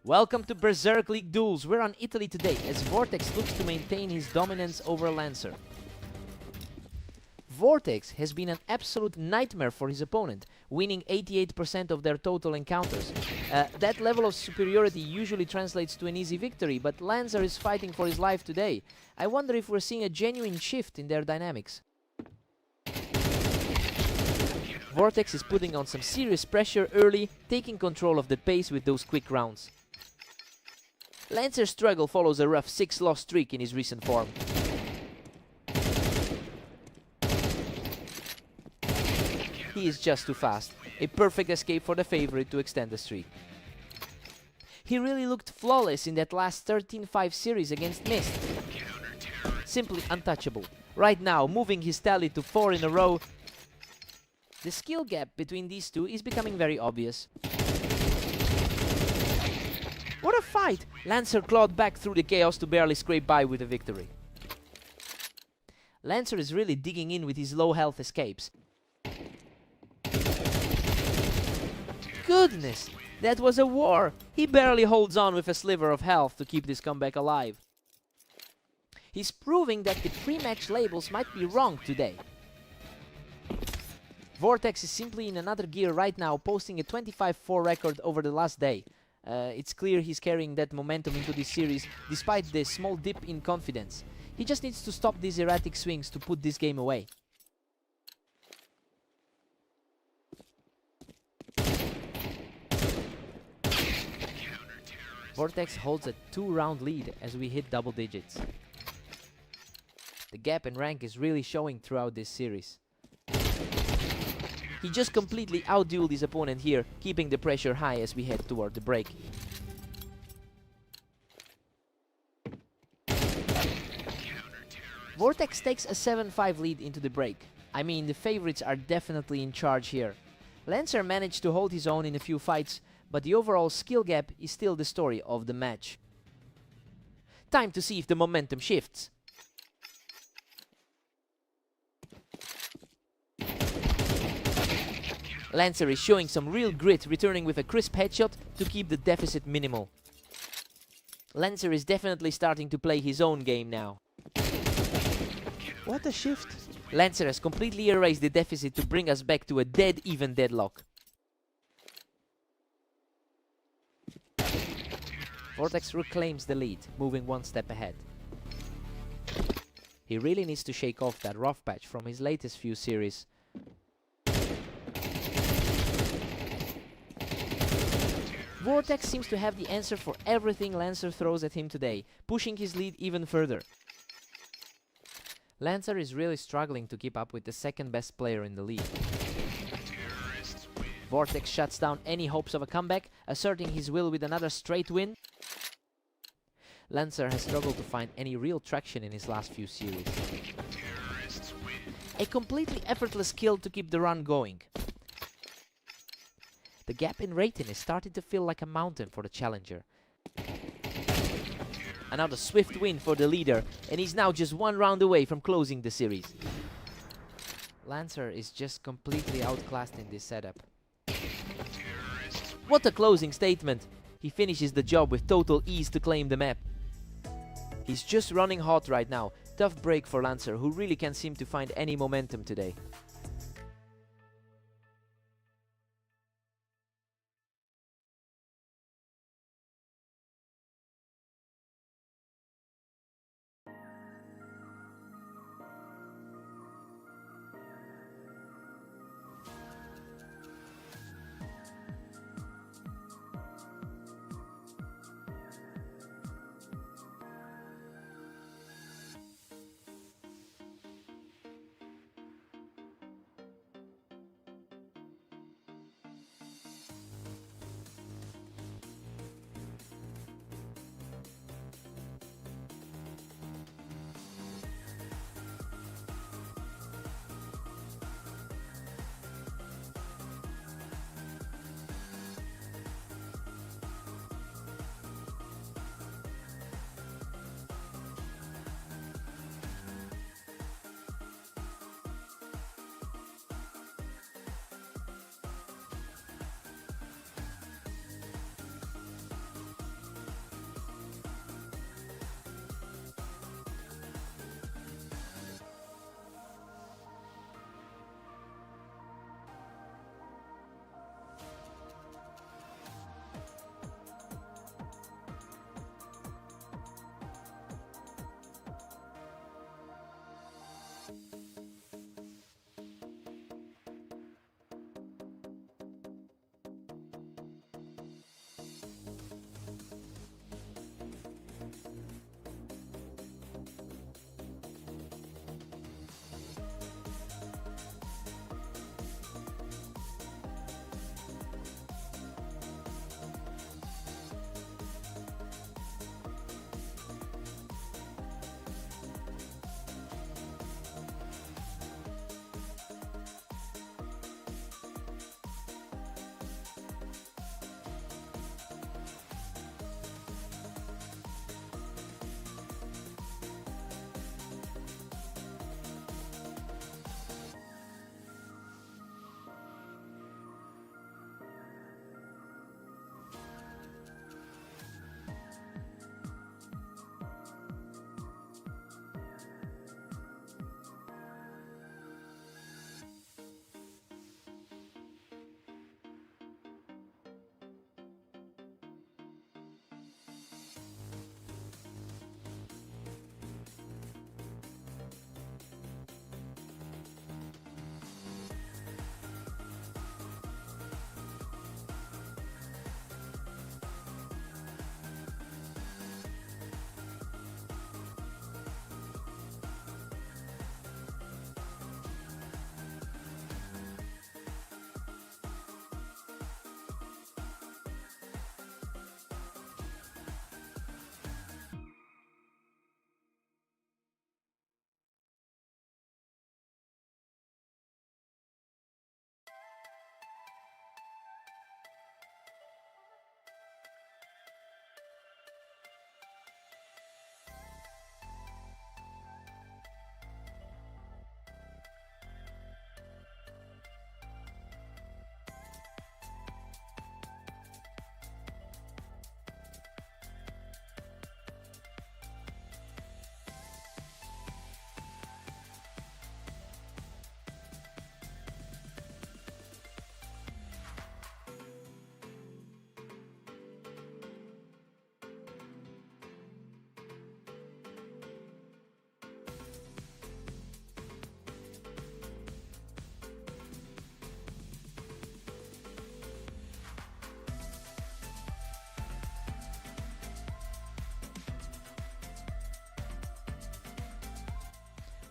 Welcome to Berserk League duels. We're on Italy today as Vortex looks to maintain his dominance over Lancer. Vortex has been an absolute nightmare for his opponent, winning 88% of their total encounters. That level of superiority usually translates to an easy victory, but Lancer is fighting for his life today. I wonder if we're seeing a genuine shift in their dynamics. Vortex is putting on some serious pressure early, taking control of the pace with those quick rounds. Lancer's struggle follows a rough 6-loss streak in his recent form. He is just too fast. A perfect escape for the favorite to extend the streak. He really looked flawless in that last 13-5 series against Mist. Simply untouchable. Right now, moving his tally to 4 in a row. The skill gap between these two is becoming very obvious. What a fight! Lancer clawed back through the chaos to barely scrape by with a victory. Lancer is really digging in with his low health escapes. Goodness, that was a war! He barely holds on with a sliver of health to keep this comeback alive. He's proving that the pre-match labels might be wrong today. Vortex is simply in another gear right now, posting a 25-4 record over the last day. It's clear he's carrying that momentum into this series, despite the small dip in confidence. He just needs to stop these erratic swings to put this game away. Vortex holds a 2-round lead as we hit double digits. The gap in rank is really showing throughout this series. He just completely outdueled his opponent here, keeping the pressure high as we head toward the break. Vortex takes a 7-5 lead into the break. I mean, the favorites are definitely in charge here. Lancer managed to hold his own in a few fights, but the overall skill gap is still the story of the match. Time to see if the momentum shifts. Lancer is showing some real grit, returning with a crisp headshot to keep the deficit minimal. Lancer is definitely starting to play his own game now. What a shift! Lancer has completely erased the deficit to bring us back to a dead-even deadlock. Vortex reclaims the lead, moving one step ahead. He really needs to shake off that rough patch from his latest few series. Vortex seems to have the answer for everything Lancer throws at him today, pushing his lead even further. Lancer is really struggling to keep up with the second best player in the league. Vortex shuts down any hopes of a comeback, asserting his will with another straight win. Lancer has struggled to find any real traction in his last few series. A completely effortless kill to keep the run going. The gap in rating is starting to feel like a mountain for the challenger. Another swift win for the leader, and he's now just 1 round away from closing the series. Lancer is just completely outclassed in this setup. What a closing statement! He finishes the job with total ease to claim the map. He's just running hot right now. Tough break for Lancer, who really can't seem to find any momentum today.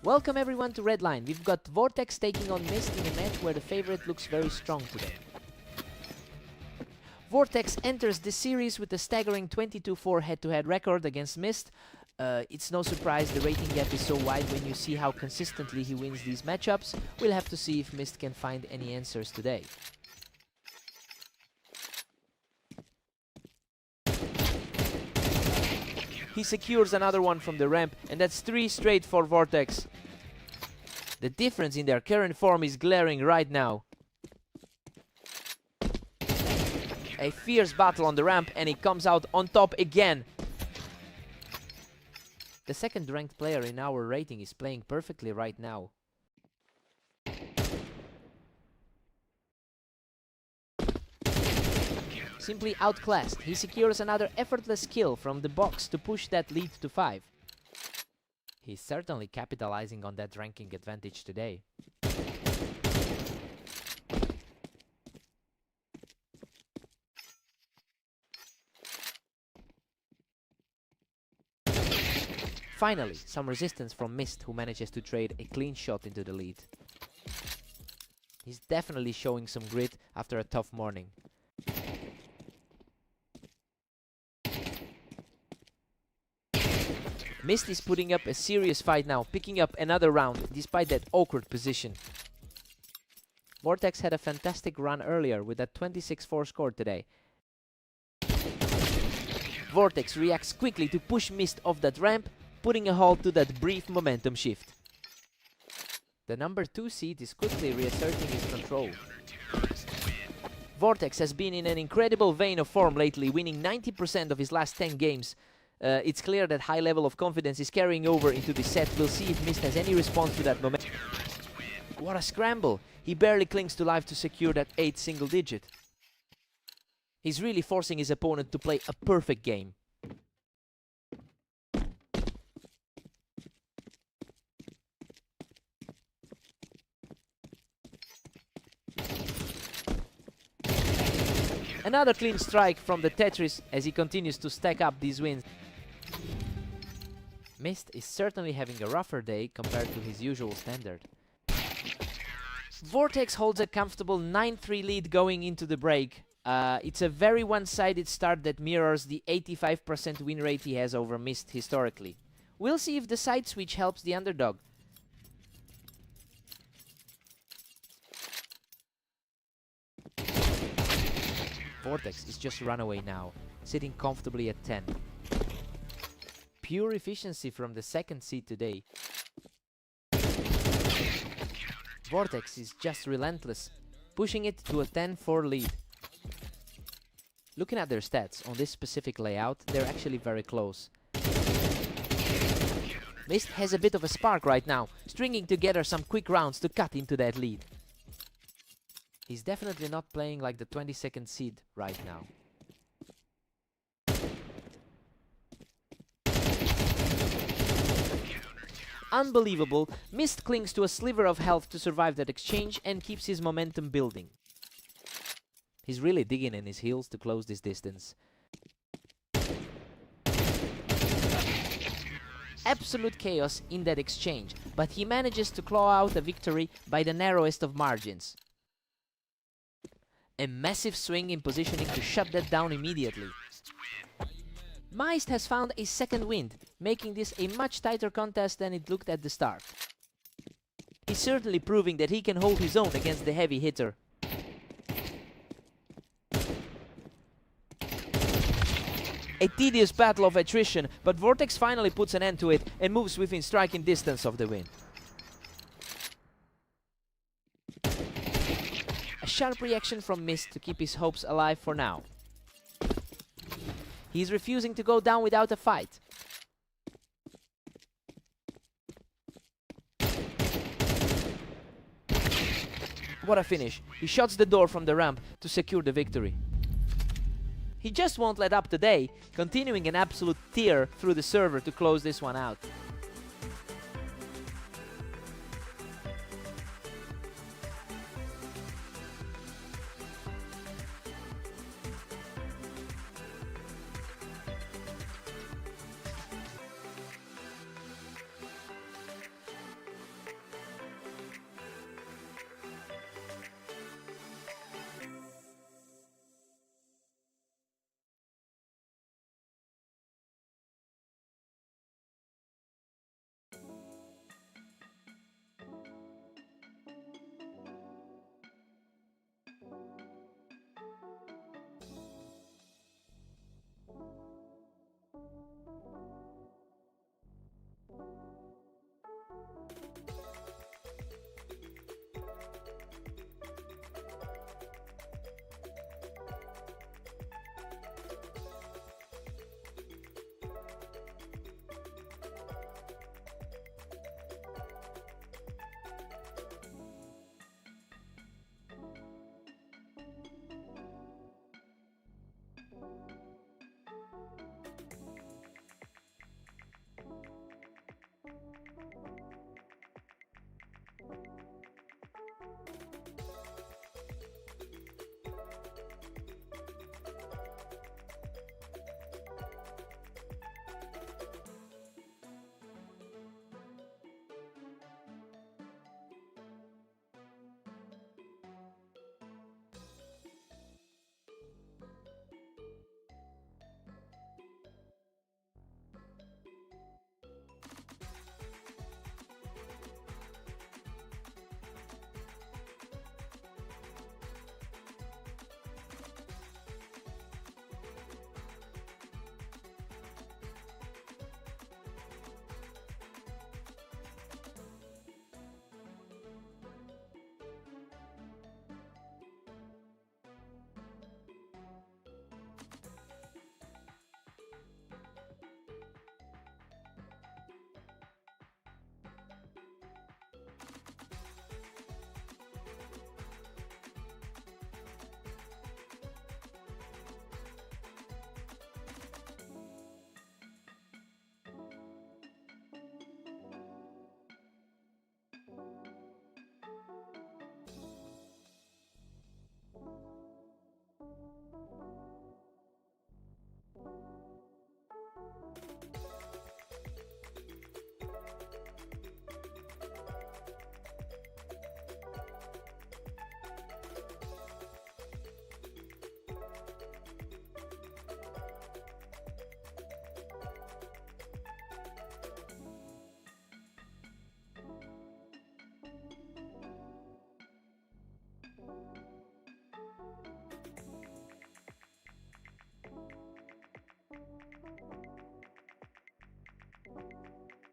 Welcome everyone to Redline. We've got Vortex taking on Mist in a match where the favorite looks very strong today. Vortex enters this series with a staggering 22-4 head-to-head record against Mist. It's no surprise the rating gap is so wide when you see how consistently he wins these matchups. We'll have to see if Mist can find any answers today. He secures another one from the ramp, and that's 3 straight for Vortex. The difference in their current form is glaring right now. A fierce battle on the ramp, and he comes out on top again. The second ranked player in our rating is playing perfectly right now. Simply outclassed, he secures another effortless kill from the box to push that lead to 5. He's certainly capitalizing on that ranking advantage today. Finally, some resistance from Mist, who manages to trade a clean shot into the lead. He's definitely showing some grit after a tough morning. Mist is putting up a serious fight now, picking up another round despite that awkward position. Vortex had a fantastic run earlier with that 26-4 score today. Vortex reacts quickly to push Mist off that ramp, putting a halt to that brief momentum shift. The number 2 seed is quickly reasserting his control. Vortex has been in an incredible vein of form lately, winning 90% of his last 10 games. It's clear that high level of confidence is carrying over into this set. We'll see if Mist has any response to that momentum. What a scramble! He barely clings to life to secure that 8th single digit. He's really forcing his opponent to play a perfect game. Another clean strike from the Tetris as he continues to stack up these wins. Mist is certainly having a rougher day compared to his usual standard. Vortex holds a comfortable 9-3 lead going into the break. It's a very one-sided start that mirrors the 85% win rate he has over Mist historically. We'll see if the side switch helps the underdog. Vortex is just runaway now, sitting comfortably at 10. Pure efficiency from the second seed today. Vortex is just relentless, pushing it to a 10-4 lead. Looking at their stats on this specific layout, they're actually very close. Mist has a bit of a spark right now, stringing together some quick rounds to cut into that lead. He's definitely not playing like the 22nd seed right now. Unbelievable, Mist clings to a sliver of health to survive that exchange and keeps his momentum building. He's really digging in his heels to close this distance. Absolute chaos in that exchange, but he manages to claw out a victory by the narrowest of margins. A massive swing in positioning to shut that down immediately. Mist has found a second wind, making this a much tighter contest than it looked at the start. He's certainly proving that he can hold his own against the heavy hitter. A tedious battle of attrition, but Vortex finally puts an end to it and moves within striking distance of the win. A sharp reaction from Mist to keep his hopes alive for now. He's refusing to go down without a fight. What a finish. He shuts the door from the ramp to secure the victory. He just won't let up today, continuing an absolute tear through the server to close this one out.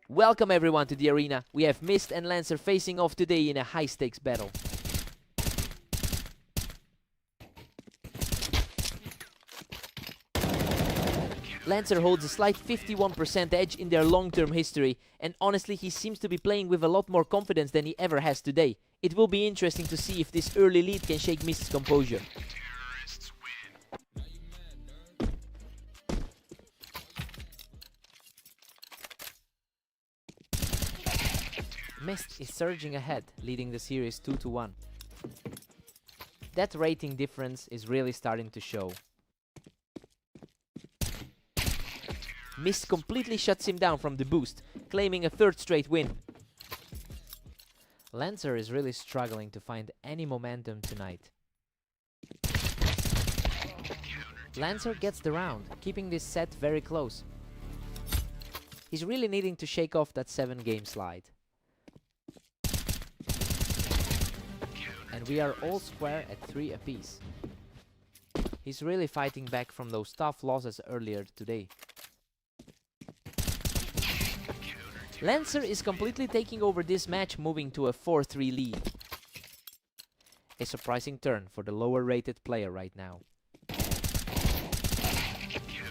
Welcome everyone to the arena. We have Mist and Lancer facing off today in a high-stakes battle. Lancer holds a slight 51% edge in their long-term history, and honestly he seems to be playing with a lot more confidence than he ever has today. It will be interesting to see if this early lead can shake Mist's composure. Mist is surging ahead, leading the series 2-1. That rating difference is really starting to show. Mist completely shuts him down from the boost, claiming a third straight win. Lancer is really struggling to find any momentum tonight. Lancer gets the round, keeping this set very close. He's really needing to shake off that 7-game slide. And we are all square at 3 apiece. He's really fighting back from those tough losses earlier today. Lancer is completely taking over this match, moving to a 4-3 lead. A surprising turn for the lower rated player right now.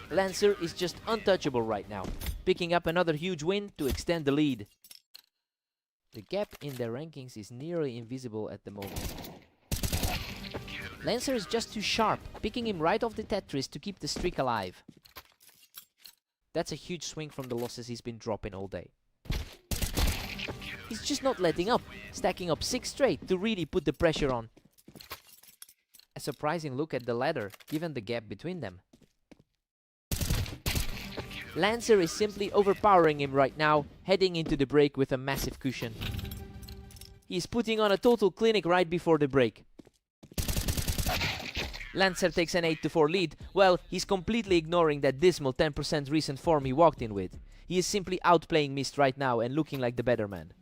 Lancer is just untouchable right now, picking up another huge win to extend the lead. The gap in their rankings is nearly invisible at the moment. Lancer is just too sharp, picking him right off the Tetris to keep the streak alive. That's a huge swing from the losses he's been dropping all day. He's just not letting up, stacking up 6 straight to really put the pressure on. A surprising look at the ladder, given the gap between them. Lancer is simply overpowering him right now, heading into the break with a massive cushion. He's putting on a total clinic right before the break. Lancer takes an 8-4 lead. Well, he's completely ignoring that dismal 10% recent form he walked in with. He is simply outplaying Mist right now and looking like the better man.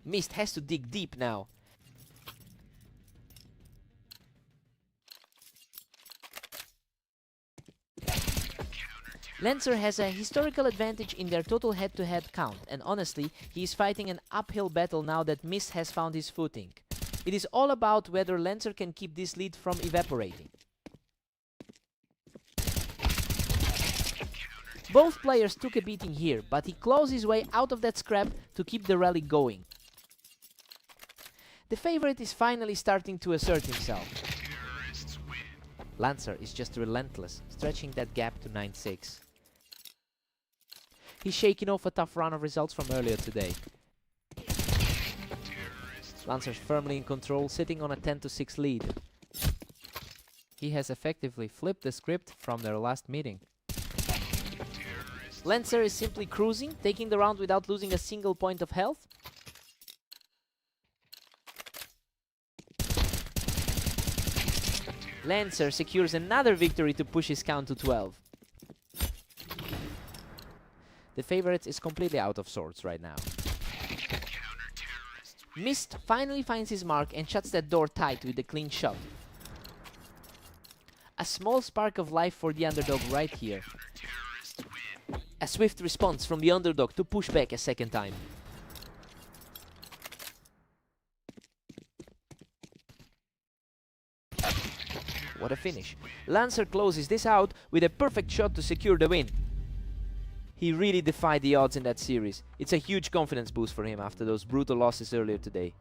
Mist has to dig deep now. Lancer has a historical advantage in their total head-to-head count, and honestly, he is fighting an uphill battle now that Mist has found his footing. It is all about whether Lancer can keep this lead from evaporating. Both players took a beating here, but he claws his way out of that scrap to keep the rally going. The favorite is finally starting to assert himself. Lancer is just relentless, stretching that gap to 9-6. He's shaking off a tough run of results from earlier today. Lancer's firmly in control, sitting on a 10-6 lead. He has effectively flipped the script from their last meeting. Lancer is simply cruising, taking the round without losing a single point of health. Lancer secures another victory to push his count to 12. The favorite is completely out of sorts right now. Mist finally finds his mark and shuts that door tight with a clean shot. A small spark of life for the underdog right here. A swift response from the underdog to push back a second time. What a finish. Lancer closes this out with a perfect shot to secure the win. He really defied the odds in that series. It's a huge confidence boost for him after those brutal losses earlier today.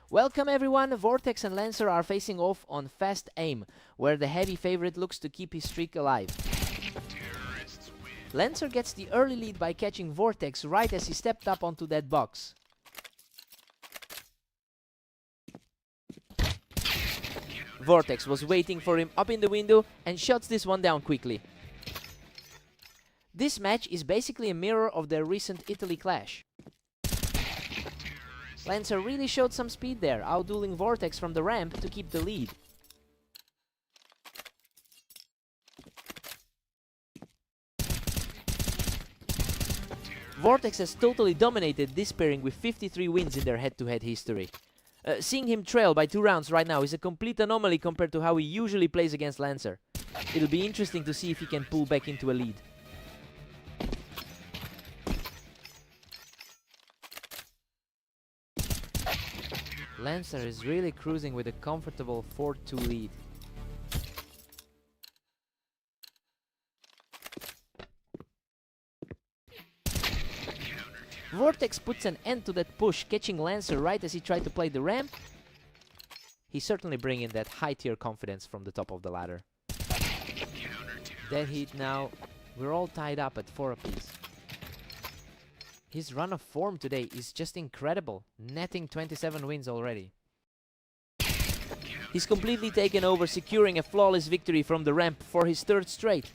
Welcome everyone, Vortex and Lancer are facing off on Fast Aim, where the heavy favorite looks to keep his streak alive. Lancer gets the early lead by catching Vortex right as he stepped up onto that box. Vortex was waiting for him up in the window and shuts this one down quickly. This match is basically a mirror of their recent Italy clash. Lancer really showed some speed there, outdueling Vortex from the ramp to keep the lead. Vortex has totally dominated this pairing with 53 wins in their head-to-head history. Seeing him trail by 2 rounds right now is a complete anomaly compared to how he usually plays against Lancer. It'll be interesting to see if he can pull back into a lead. Lancer is really cruising with a comfortable 4-2 lead. Vortex puts an end to that push, catching Lancer right as he tried to play the ramp. He's certainly bringing that high-tier confidence from the top of the ladder. Dead heat now. We're all tied up at 4 apiece. His run of form today is just incredible, netting 27 wins already. He's completely taken over, securing a flawless victory from the ramp for his 3rd straight.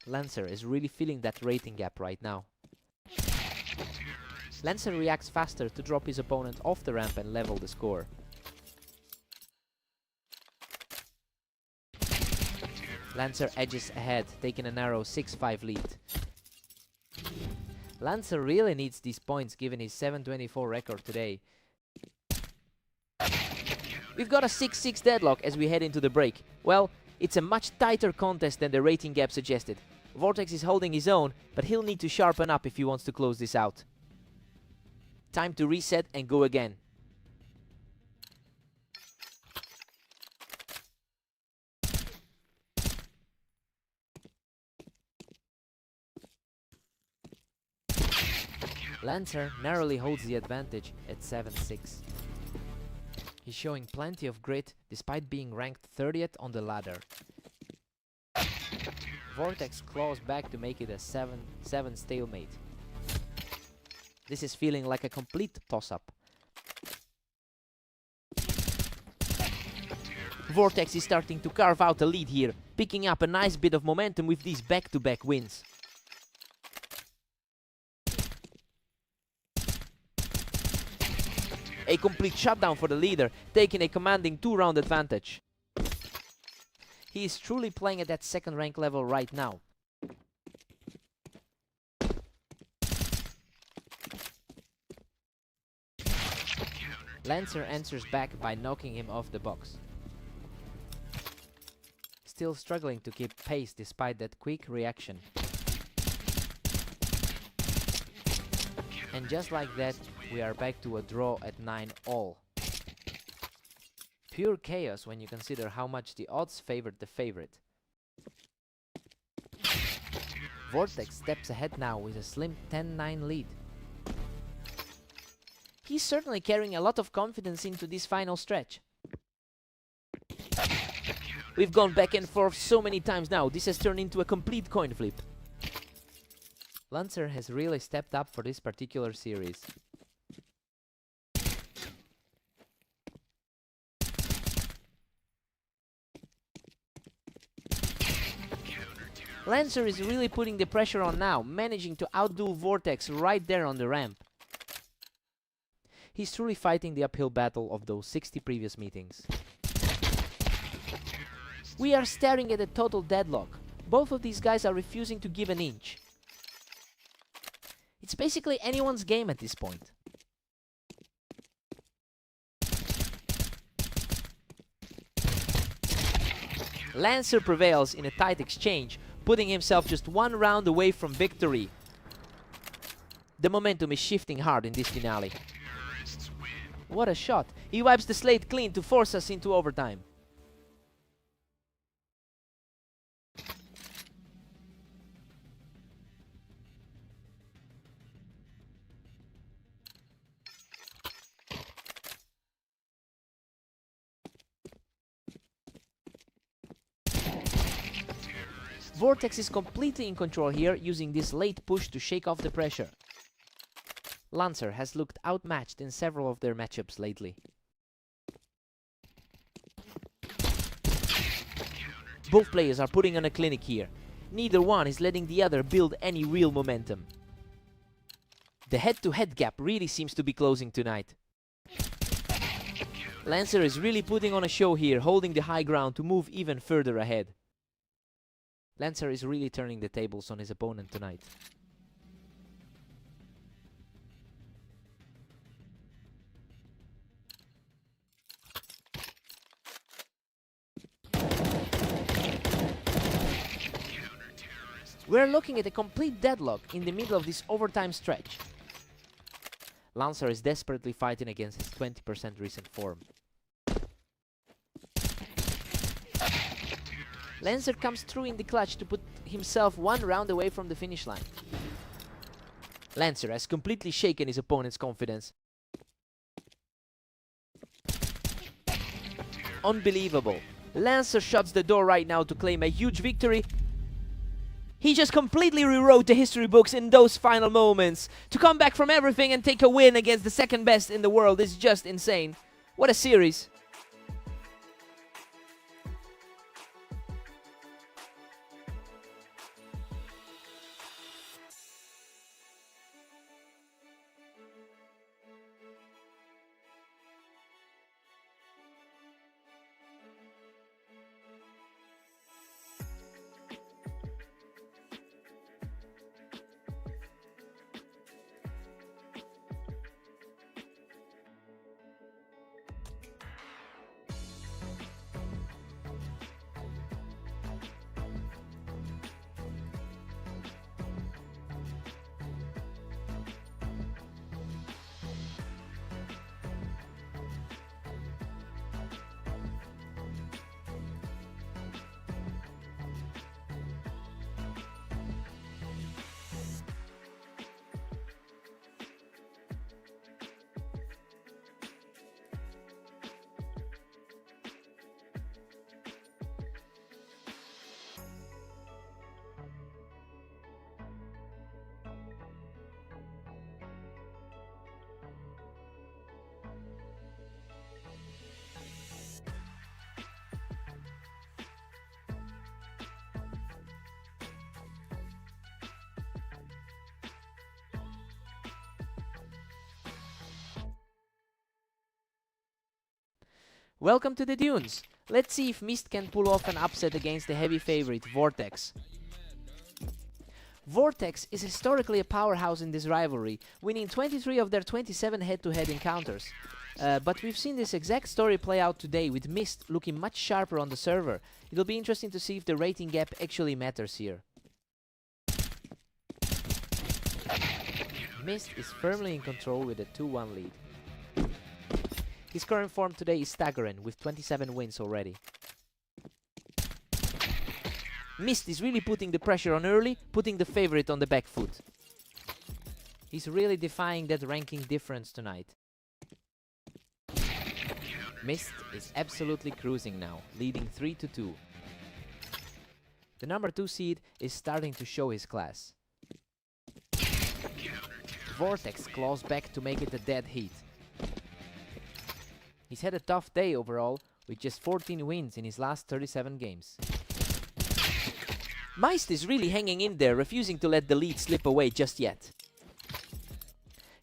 Lancer is really feeling that rating gap right now. Lancer reacts faster to drop his opponent off the ramp and level the score. Lancer edges ahead, taking a narrow 6-5 lead. Lancer really needs these points given his 724 record today. We've got a 6-6 deadlock as we head into the break. Well, it's a much tighter contest than the rating gap suggested. Vortex is holding his own, but he'll need to sharpen up if he wants to close this out. Time to reset and go again. Lancer narrowly holds the advantage at 7-6. He's showing plenty of grit despite being ranked 30th on the ladder. Vortex claws back to make it a 7-7 stalemate. This is feeling like a complete toss-up. Vortex is starting to carve out a lead here, picking up a nice bit of momentum with these back-to-back wins. A complete shutdown for the leader, taking a commanding 2-round advantage. He is truly playing at that 2nd rank level right now. Lancer answers back by knocking him off the box. Still struggling to keep pace despite that quick reaction. And just like that, we are back to a draw at 9-all. Pure chaos when you consider how much the odds favored the favorite. Vortex steps ahead now with a slim 10-9 lead. He's certainly carrying a lot of confidence into this final stretch. We've gone back and forth so many times now, this has turned into a complete coin flip. Lancer has really stepped up for this particular series. Lancer is really putting the pressure on now, managing to outdo Vortex right there on the ramp. He's truly fighting the uphill battle of those 60 previous meetings. We are staring at a total deadlock. Both of these guys are refusing to give an inch. It's basically anyone's game at this point. Lancer prevails in a tight exchange, putting himself just 1 round away from victory. The momentum is shifting hard in this finale. What a shot! He wipes the slate clean to force us into overtime. Vortex is completely in control here, using this late push to shake off the pressure. Lancer has looked outmatched in several of their matchups lately. Both players are putting on a clinic here. Neither one is letting the other build any real momentum. The head-to-head gap really seems to be closing tonight. Lancer is really putting on a show here, holding the high ground to move even further ahead. Lancer is really turning the tables on his opponent tonight. We're looking at a complete deadlock in the middle of this overtime stretch. Lancer is desperately fighting against his 20% recent form. Lancer comes through in the clutch to put himself one round away from the finish line. Lancer has completely shaken his opponent's confidence. Unbelievable. Lancer shuts the door right now to claim a huge victory. He just completely rewrote the history books in those final moments. To come back from everything and take a win against the second best in the world is just insane. What a series. Welcome to the Dunes. Let's see if Mist can pull off an upset against the heavy favorite, Vortex. Vortex is historically a powerhouse in this rivalry, winning 23 of their 27 head-to-head encounters. But we've seen this exact story play out today, with Mist looking much sharper on the server. It'll be interesting to see if the rating gap actually matters here. Mist is firmly in control with a 2-1 lead. His current form today is staggering, with 27 wins already. Mist is really putting the pressure on early, putting the favorite on the back foot. He's really defying that ranking difference tonight. Mist is absolutely cruising now, leading 3-2. The number 2 seed is starting to show his class. Vortex claws back to make it a dead heat. He's had a tough day overall, with just 14 wins in his last 37 games. Mist is really hanging in there, refusing to let the lead slip away just yet.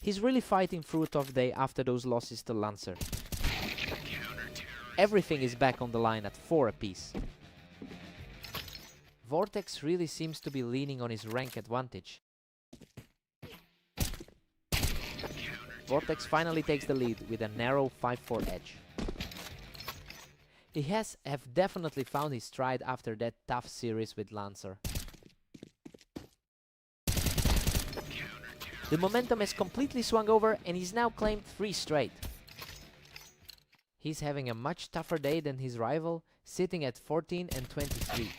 He's really fighting through a tough day after those losses to Lancer. Everything is back on the line at 4 apiece. Vortex really seems to be leaning on his rank advantage. Vortex finally takes the lead with a narrow 5-4 edge. He have definitely found his stride after that tough series with Lancer. The momentum has completely swung over and he's now claimed 3 straight. He's having a much tougher day than his rival, sitting at 14 and 23.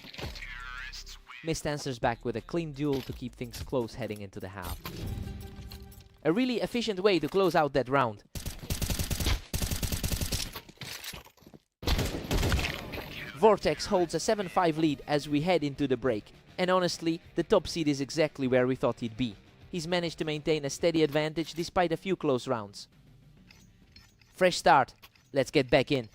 Mist answers back with a clean duel to keep things close heading into the half. A really efficient way to close out that round. Vortex holds a 7-5 lead as we head into the break. And honestly, the top seed is exactly where we thought he'd be. He's managed to maintain a steady advantage despite a few close rounds. Fresh start. Let's get back in.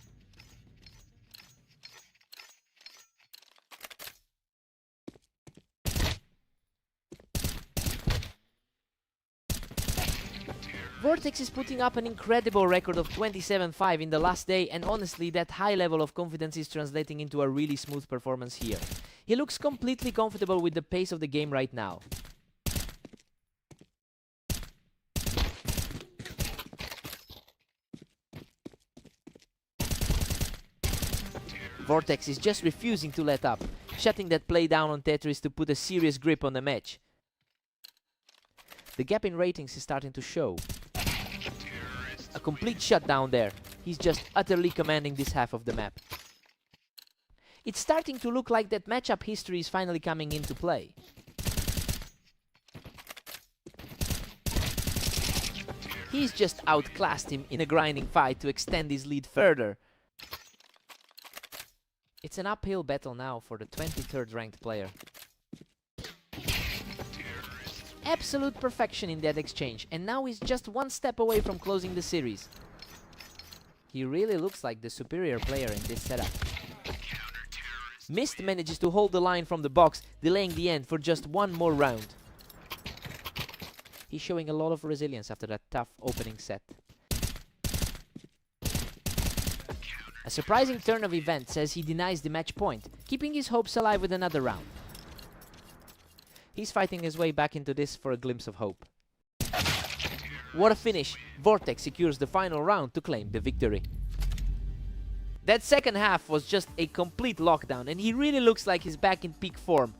Vortex is putting up an incredible record of 27-5 in the last day, and honestly that high level of confidence is translating into a really smooth performance here. He looks completely comfortable with the pace of the game right now. Vortex is just refusing to let up, shutting that play down on Tetris to put a serious grip on the match. The gap in ratings is starting to show. A complete shutdown there. He's just utterly commanding this half of the map. It's starting to look like that matchup history is finally coming into play. He's just outclassed him in a grinding fight to extend his lead further. It's an uphill battle now for the 23rd ranked player. Absolute perfection in that exchange, and now he's just one step away from closing the series. He really looks like the superior player in this setup. Mist manages to hold the line from the box, delaying the end for just one more round. He's showing a lot of resilience after that tough opening set. A surprising turn of events says he denies the match point, keeping his hopes alive with another round. He's fighting his way back into this for a glimpse of hope. What a finish! Vortex secures the final round to claim the victory. That second half was just a complete lockdown, and he really looks like he's back in peak form.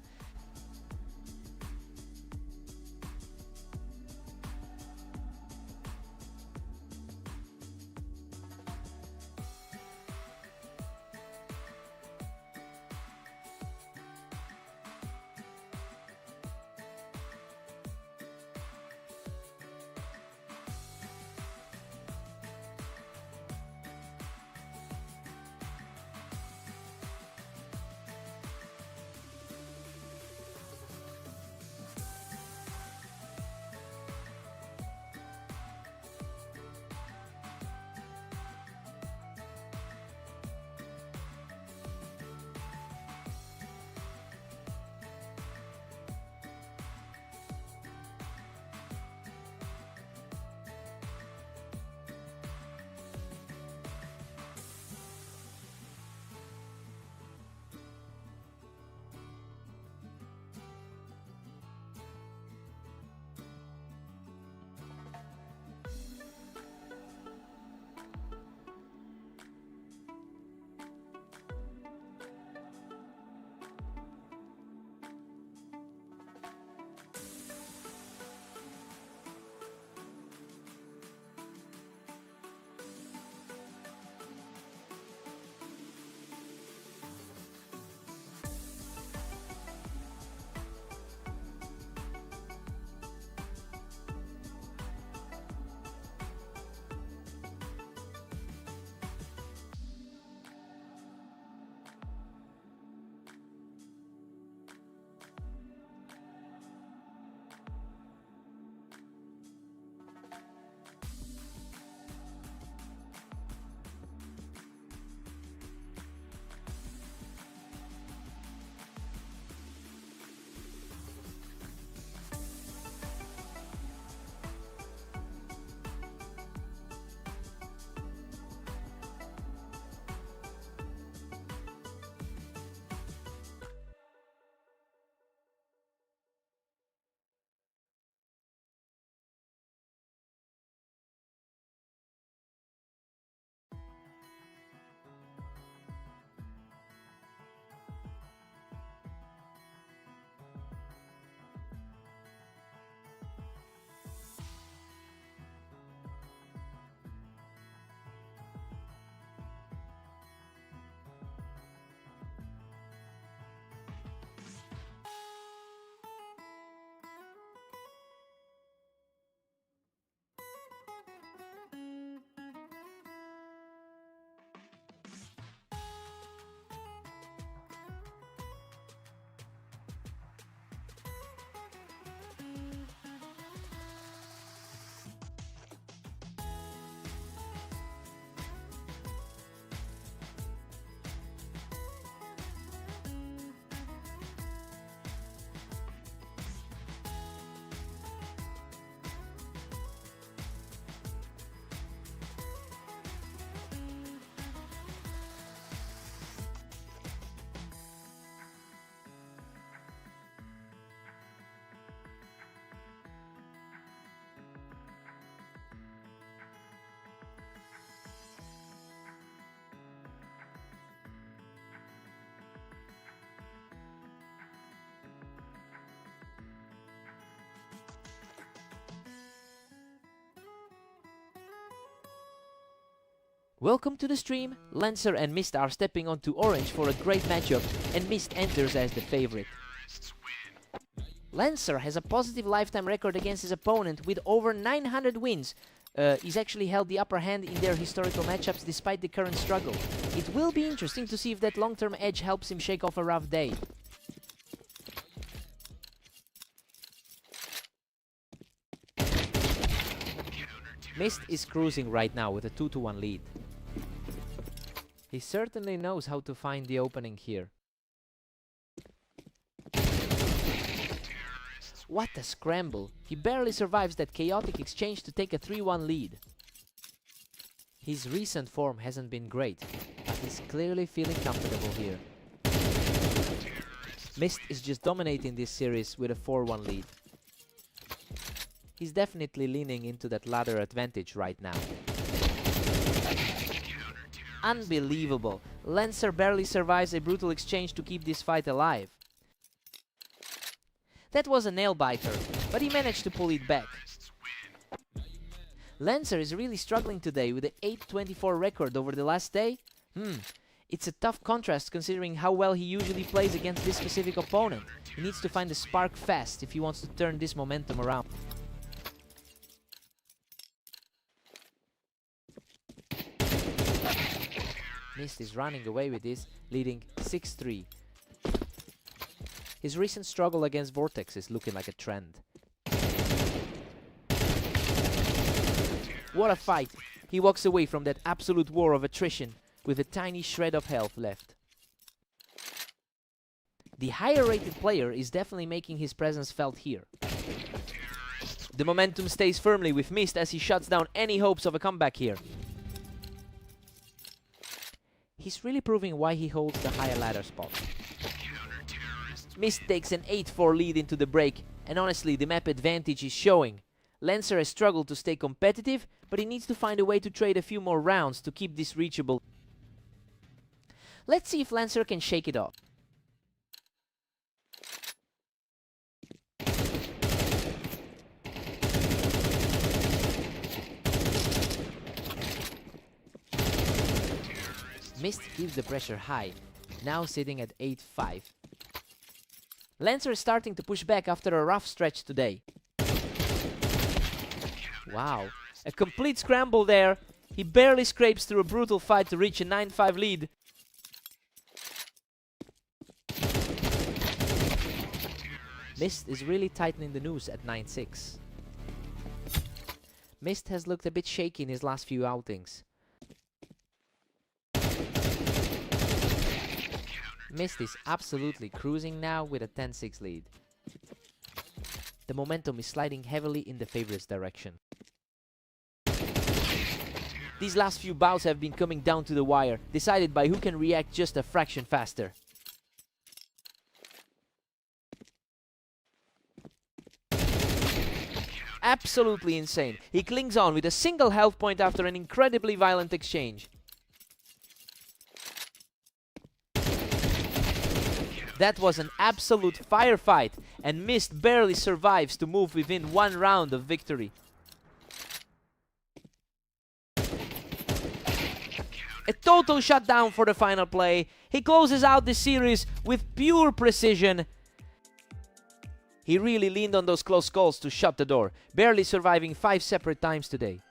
Welcome to the stream. Lancer and Mist are stepping onto orange for a great matchup, and Mist enters as the favorite. Lancer has a positive lifetime record against his opponent with over 900 wins. He's actually held the upper hand in their historical matchups despite the current struggle. It will be interesting to see if that long-term edge helps him shake off a rough day. Mist is cruising right now with a 2-1 lead. He certainly knows how to find the opening here. What a scramble! He barely survives that chaotic exchange to take a 3-1 lead. His recent form hasn't been great, but he's clearly feeling comfortable here. Mist is just dominating this series with a 4-1 lead. He's definitely leaning into that ladder advantage right now. Unbelievable! Lancer barely survives a brutal exchange to keep this fight alive. That was a nail-biter, but he managed to pull it back. Lancer is really struggling today with an 8-24 record over the last day. It's a tough contrast considering how well he usually plays against this specific opponent. He needs to find the spark fast if he wants to turn this momentum around. Mist is running away with this, leading 6-3. His recent struggle against Vortex is looking like a trend. What a fight! He walks away from that absolute war of attrition with a tiny shred of health left. The higher rated player is definitely making his presence felt here. The momentum stays firmly with Mist as he shuts down any hopes of a comeback here. He's really proving why he holds the higher ladder spot. Mist takes an 8-4 lead into the break, and honestly the map advantage is showing. Lancer has struggled to stay competitive, but he needs to find a way to trade a few more rounds to keep this reachable. Let's see if Lancer can shake it off. Mist keeps the pressure high, now sitting at 8-5. Lancer is starting to push back after a rough stretch today. Wow, a complete scramble there. He barely scrapes through a brutal fight to reach a 9-5 lead. Mist is really tightening the noose at 9-6. Mist has looked a bit shaky in his last few outings. Mist is absolutely cruising now with a 10-6 lead. The momentum is sliding heavily in the favorite's direction. These last few bouts have been coming down to the wire, decided by who can react just a fraction faster. Absolutely insane. He clings on with a single health point after an incredibly violent exchange. That was an absolute firefight, and Mist barely survives to move within one round of victory. A total shutdown for the final play. He closes out the series with pure precision. He really leaned on those close calls to shut the door, barely surviving 5 separate times today.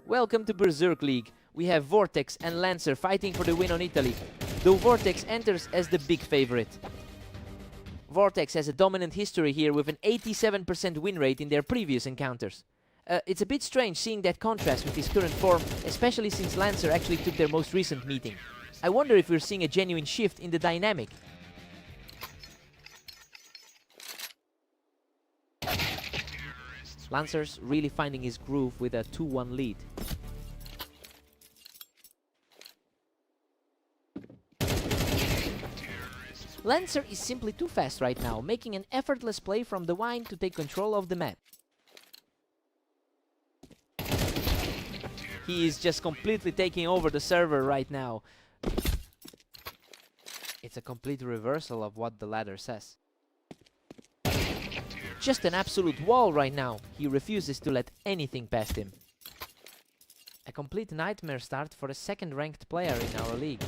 Welcome to Berserk League. We have Vortex and Lancer fighting for the win on Italy, though Vortex enters as the big favorite. Vortex has a dominant history here with an 87% win rate in their previous encounters. It's a bit strange seeing that contrast with his current form, especially since Lancer actually took their most recent meeting. I wonder if we're seeing a genuine shift in the dynamic. Lancer's really finding his groove with a 2-1 lead. Lancer is simply too fast right now, making an effortless play from the Wine to take control of the map. He is just completely taking over the server right now. It's a complete reversal of what the ladder says. Just an absolute wall right now. He refuses to let anything past him. A complete nightmare start for a second-ranked player in our league.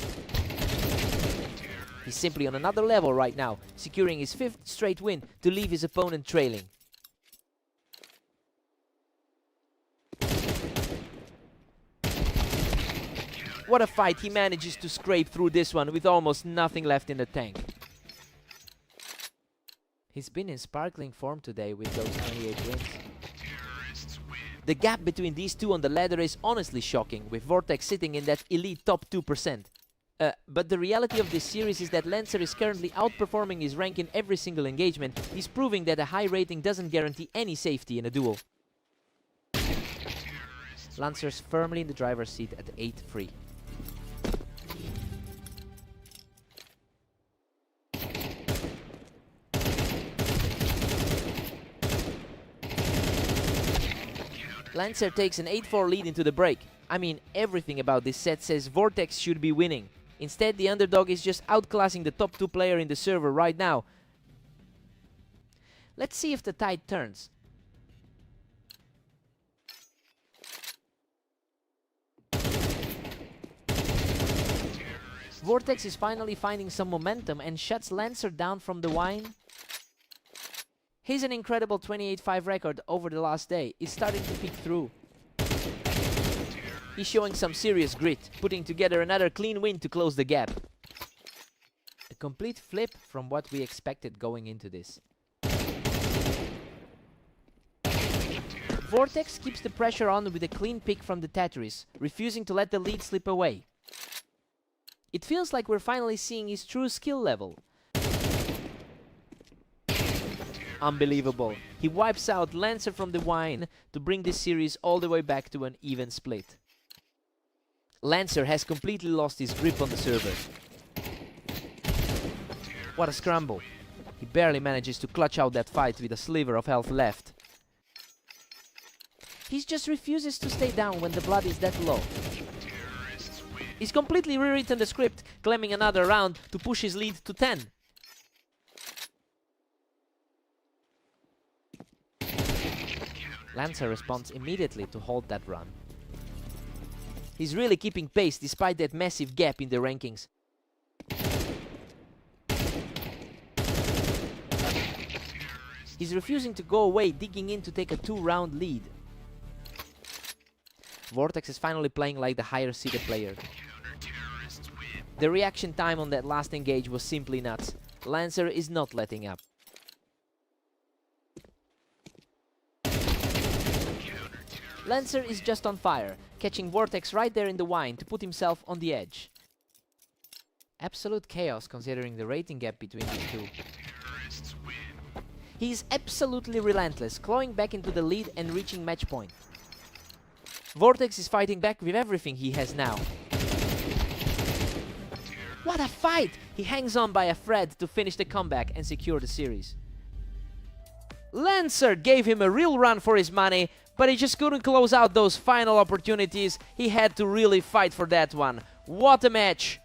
He's simply on another level right now, securing his 5th straight win to leave his opponent trailing. What a fight, he manages to scrape through this one with almost nothing left in the tank. He's been in sparkling form today with those 28 wins. The gap between these two on the ladder is honestly shocking, with Vortex sitting in that elite top 2%. But the reality of this series is that Lancer is currently outperforming his rank in every single engagement. He's proving that a high rating doesn't guarantee any safety in a duel. Lancer's firmly in the driver's seat at 8-3. Lancer takes an 8-4 lead into the break. I mean, everything about this set says Vortex should be winning. Instead, the underdog is just outclassing the top 2 player in the server right now. Let's see if the tide turns. Vortex is finally finding some momentum and shuts Lancer down from the Wine. He's an incredible 28-5 record over the last day. He's starting to peek through. He's showing some serious grit, putting together another clean win to close the gap. A complete flip from what we expected going into this. Vortex keeps the pressure on with a clean pick from the Tetris, refusing to let the lead slip away. It feels like we're finally seeing his true skill level. Unbelievable. He wipes out Lancer from the Wine to bring this series all the way back to an even split. Lancer has completely lost his grip on the server. What a scramble. He barely manages to clutch out that fight with a sliver of health left. He just refuses to stay down when the blood is that low. He's completely rewritten the script, claiming another round to push his lead to 10. Lancer responds immediately to halt that run. He's really keeping pace despite that massive gap in the rankings. He's refusing to go away, digging in to take a 2-round lead. Vortex is finally playing like the higher seeded player. The reaction time on that last engage was simply nuts. Lancer is not letting up. Lancer is just on fire, catching Vortex right there in the Wine to put himself on the edge. Absolute chaos considering the rating gap between these two. He is absolutely relentless, clawing back into the lead and reaching match point. Vortex is fighting back with everything he has now. What a fight! He hangs on by a thread to finish the comeback and secure the series. Lancer gave him a real run for his money, but he just couldn't close out those final opportunities. He had to really fight for that one. What a match!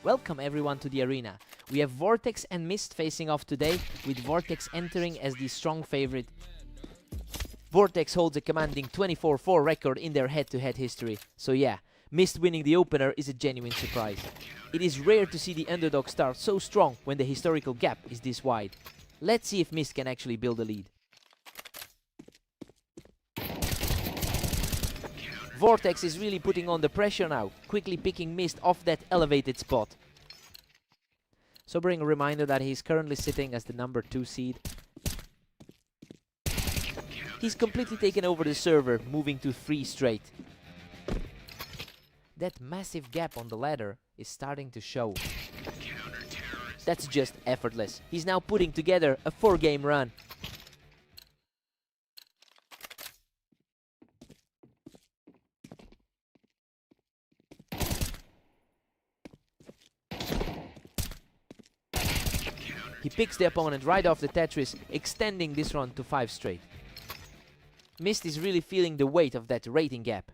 Welcome everyone to the arena. We have Vortex and Mist facing off today, with Vortex entering as the strong favorite. Vortex holds a commanding 24-4 record in their head-to-head history, so yeah, Mist winning the opener is a genuine surprise. It is rare to see the underdog start so strong when the historical gap is this wide. Let's see if Mist can actually build a lead. Vortex is really putting on the pressure now, quickly picking Mist off that elevated spot. Sobering reminder that he's currently sitting as the number 2 seed. He's completely taken over the server, moving to 3 straight. That massive gap on the ladder is starting to show. That's just effortless. He's now putting together a 4-game run. He picks the opponent right off the Tetris, extending this run to 5 straight. Mist is really feeling the weight of that rating gap.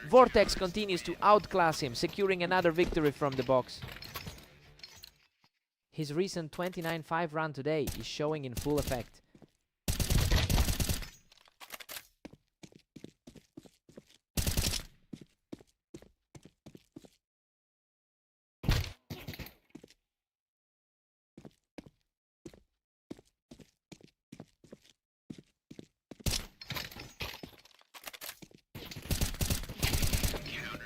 Vortex continues to outclass him, securing another victory from the box. His recent 29-5 run today is showing in full effect.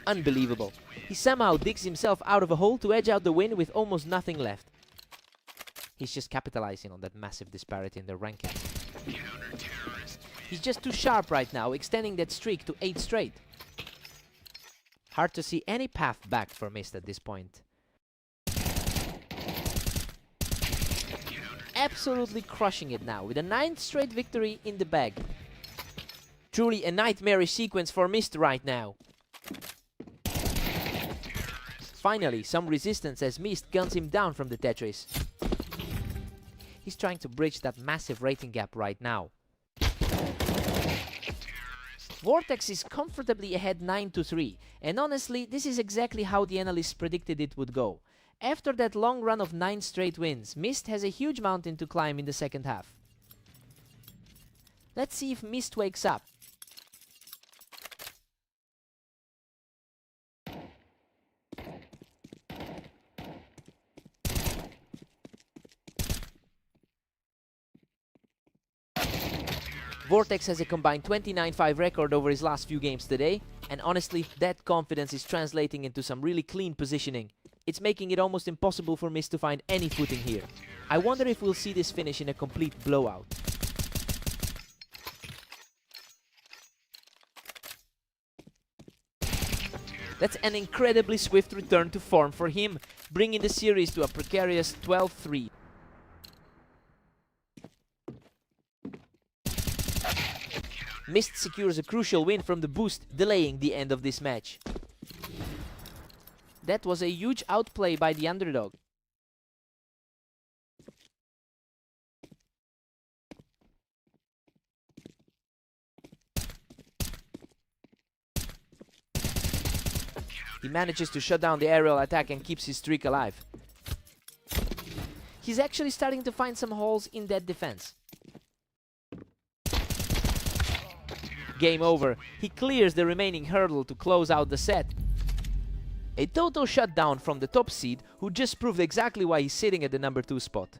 Unbelievable. He somehow digs himself out of a hole to edge out the win with almost nothing left. He's just capitalizing on that massive disparity in the ranking. He's just too sharp right now, extending that streak to 8 straight. Hard to see any path back for Mist at this point. Absolutely crushing it now, with a 9th straight victory in the bag. Truly a nightmarish sequence for Mist right now. Finally, some resistance as Mist guns him down from the Tetris. He's trying to bridge that massive rating gap right now. Vortex is comfortably ahead 9-3, and honestly, this is exactly how the analysts predicted it would go. After that long run of 9 straight wins, Mist has a huge mountain to climb in the second half. Let's see if Mist wakes up. Vortex has a combined 29-5 record over his last few games today, and honestly, that confidence is translating into some really clean positioning. It's making it almost impossible for Mist to find any footing here. I wonder if we'll see this finish in a complete blowout. That's an incredibly swift return to form for him, bringing the series to a precarious 12-3. Mist secures a crucial win from the boost, delaying the end of this match. That was a huge outplay by the underdog. He manages to shut down the aerial attack and keeps his streak alive. He's actually starting to find some holes in that defense. Game over. He clears the remaining hurdle to close out the set. A total shutdown from the top seed, who just proved exactly why he's sitting at the number 2 spot.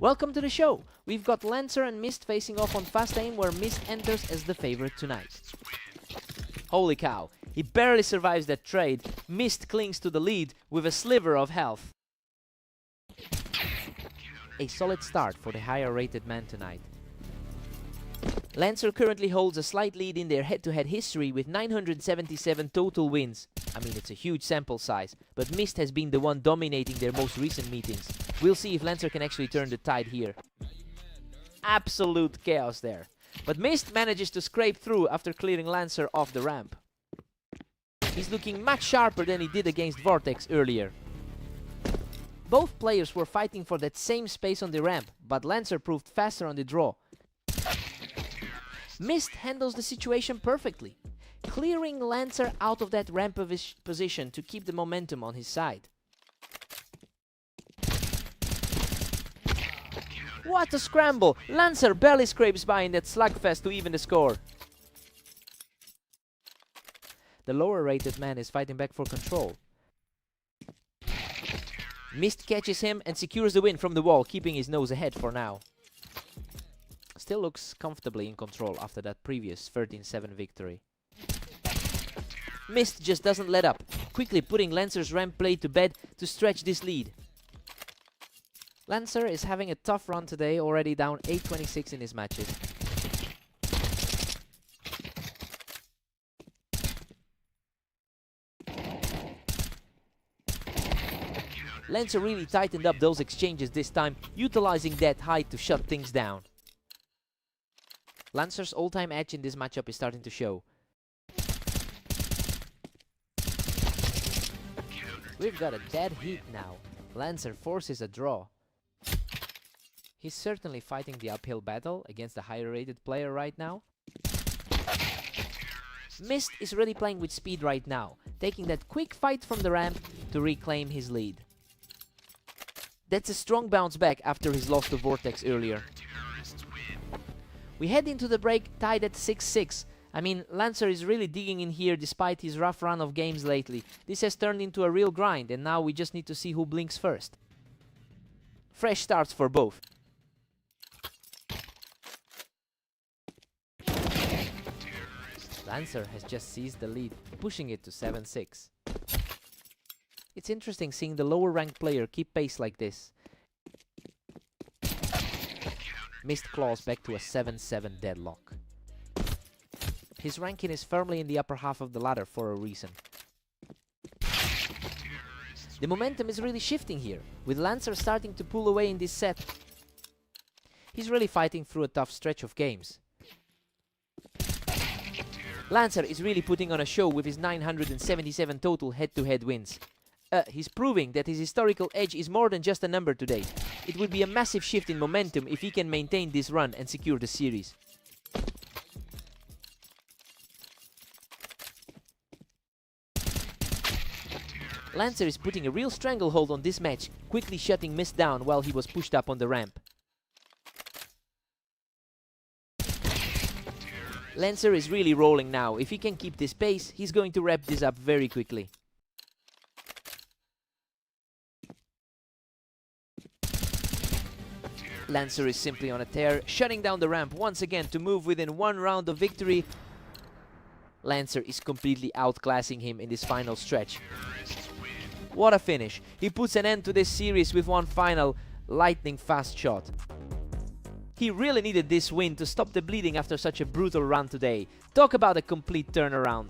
Welcome to the show! We've got Lancer and Mist facing off on Fast Aim, where Mist enters as the favorite tonight. Holy cow, he barely survives that trade. Mist clings to the lead with a sliver of health. A solid start for the higher rated man tonight. Lancer currently holds a slight lead in their head-to-head history with 977 total wins. I mean, it's a huge sample size, but Mist has been the one dominating their most recent meetings. We'll see if Lancer can actually turn the tide here. Absolute chaos there. But Mist manages to scrape through after clearing Lancer off the ramp. He's looking much sharper than he did against Vortex earlier. Both players were fighting for that same space on the ramp, but Lancer proved faster on the draw. Mist handles the situation perfectly, clearing Lancer out of that ramp position to keep the momentum on his side. What a scramble! Lancer barely scrapes by in that slugfest to even the score. The lower rated man is fighting back for control. Mist catches him and secures the win from the wall, keeping his nose ahead for now. Still looks comfortably in control after that previous 13-7 victory. Mist just doesn't let up, quickly putting Lancer's ramp play to bed to stretch this lead. Lancer is having a tough run today, already down 8-26 in his matches. Lancer really tightened up those exchanges this time, utilizing that height to shut things down. Lancer's all-time edge in this matchup is starting to show. We've got a dead heat now. Lancer forces a draw. He's certainly fighting the uphill battle against the higher rated player right now. Mist is really playing with speed right now, taking that quick fight from the ramp to reclaim his lead. That's a strong bounce back after his loss to Vortex earlier. We head into the break tied at 6-6. I mean, Lancer is really digging in here despite his rough run of games lately. This has turned into a real grind, and now we just need to see who blinks first. Fresh starts for both. Lancer has just seized the lead, pushing it to 7-6. It's interesting seeing the lower ranked player keep pace like this. Mist claws back to a 7-7 deadlock. His ranking is firmly in the upper half of the ladder for a reason. The momentum is really shifting here, with Lancer starting to pull away in this set. He's really fighting through a tough stretch of games. Lancer is really putting on a show with his 977 total head-to-head wins. He's proving that his historical edge is more than just a number today. It would be a massive shift in momentum if he can maintain this run and secure the series. Lancer is putting a real stranglehold on this match, quickly shutting Mist down while he was pushed up on the ramp. Lancer is really rolling now. If he can keep this pace, he's going to wrap this up very quickly. Lancer is simply on a tear, shutting down the ramp once again to move within one round of victory. Lancer is completely outclassing him in this final stretch. What a finish. He puts an end to this series with one final lightning fast shot. He really needed this win to stop the bleeding after such a brutal run today. Talk about a complete turnaround.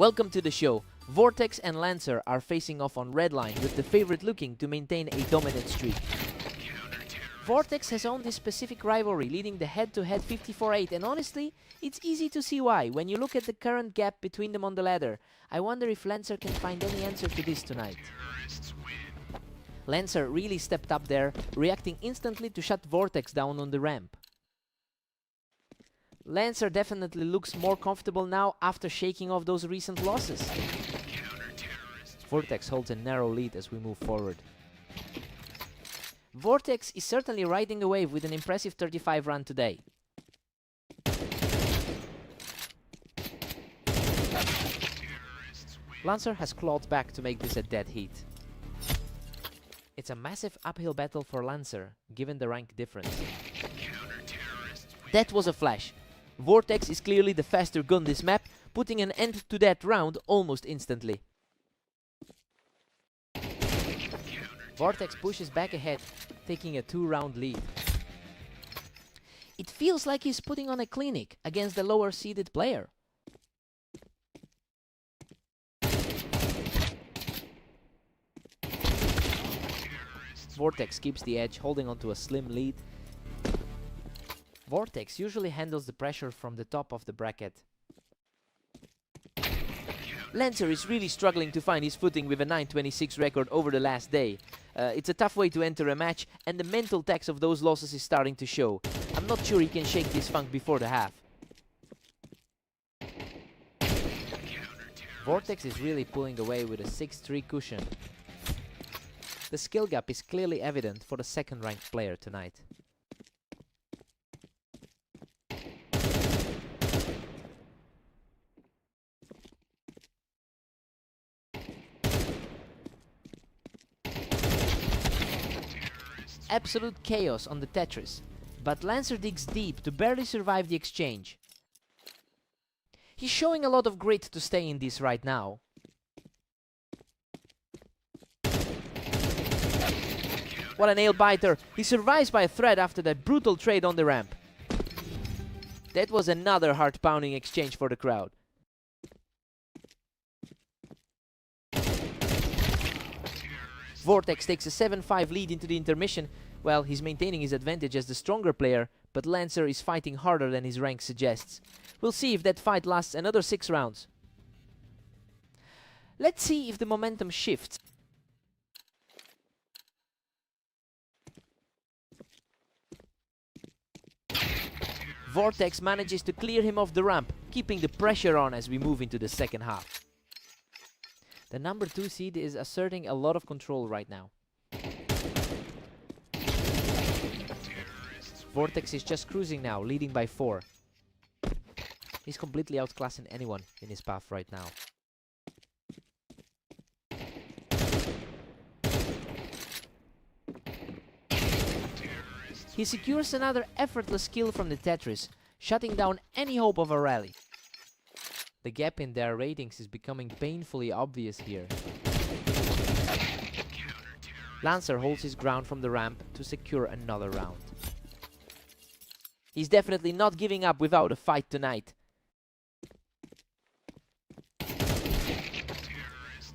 Welcome to the show. Vortex and Lancer are facing off on red line, with the favorite looking to maintain a dominant streak. Vortex has owned this specific rivalry, leading the head-to-head 54-8, and honestly, it's easy to see why. When you look at the current gap between them on the ladder, I wonder if Lancer can find any answer to this tonight. Lancer really stepped up there, reacting instantly to shut Vortex down on the ramp. Lancer definitely looks more comfortable now after shaking off those recent losses. Vortex holds a narrow lead as we move forward. Vortex is certainly riding the wave with an impressive 35 run today. Lancer has clawed back to make this a dead heat. It's a massive uphill battle for Lancer, given the rank difference. That was a flash. Vortex is clearly the faster gun this map, putting an end to that round almost instantly. Vortex pushes back ahead, taking a 2-round lead. It feels like he's putting on a clinic against the lower seeded player. Vortex keeps the edge, holding onto a slim lead. Vortex usually handles the pressure from the top of the bracket. Lancer is really struggling to find his footing with a 9:26 record over the last day. It's a tough way to enter a match, and the mental tax of those losses is starting to show. I'm not sure he can shake this funk before the half. Vortex is really pulling away with a 6-3 cushion. The skill gap is clearly evident for the second-ranked player tonight. Absolute chaos on the Tetris, but Lancer digs deep to barely survive the exchange. He's showing a lot of grit to stay in this right now. What a nail biter! He survives by a thread after that brutal trade on the ramp. That was another heart-pounding exchange for the crowd. Vortex takes a 7-5 lead into the intermission. Well, he's maintaining his advantage as the stronger player, but Lancer is fighting harder than his rank suggests. We'll see if that fight lasts another 6 rounds. Let's see if the momentum shifts. Vortex manages to clear him off the ramp, keeping the pressure on as we move into the second half. The number 2 seed is asserting a lot of control right now. Vortex is just cruising now, leading by 4. He's completely outclassing anyone in his path right now. He secures another effortless kill from the Tetris, shutting down any hope of a rally. The gap in their ratings is becoming painfully obvious here. Lancer holds his ground from the ramp to secure another round. He's definitely not giving up without a fight tonight.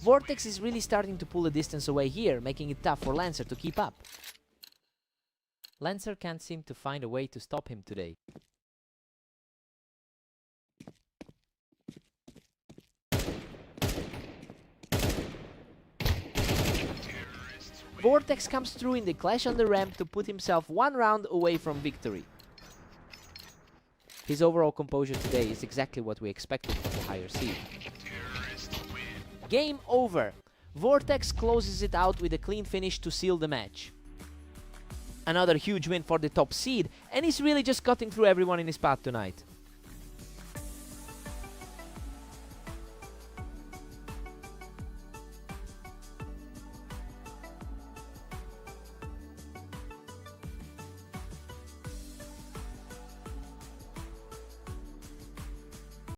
Vortex is really starting to pull the distance away here, making it tough for Lancer to keep up. Lancer can't seem to find a way to stop him today. Vortex comes through in the clash on the ramp to put himself 1 round away from victory. His overall composure today is exactly what we expected from the higher seed. Game over! Vortex closes it out with a clean finish to seal the match. Another huge win for the top seed, and he's really just cutting through everyone in his path tonight.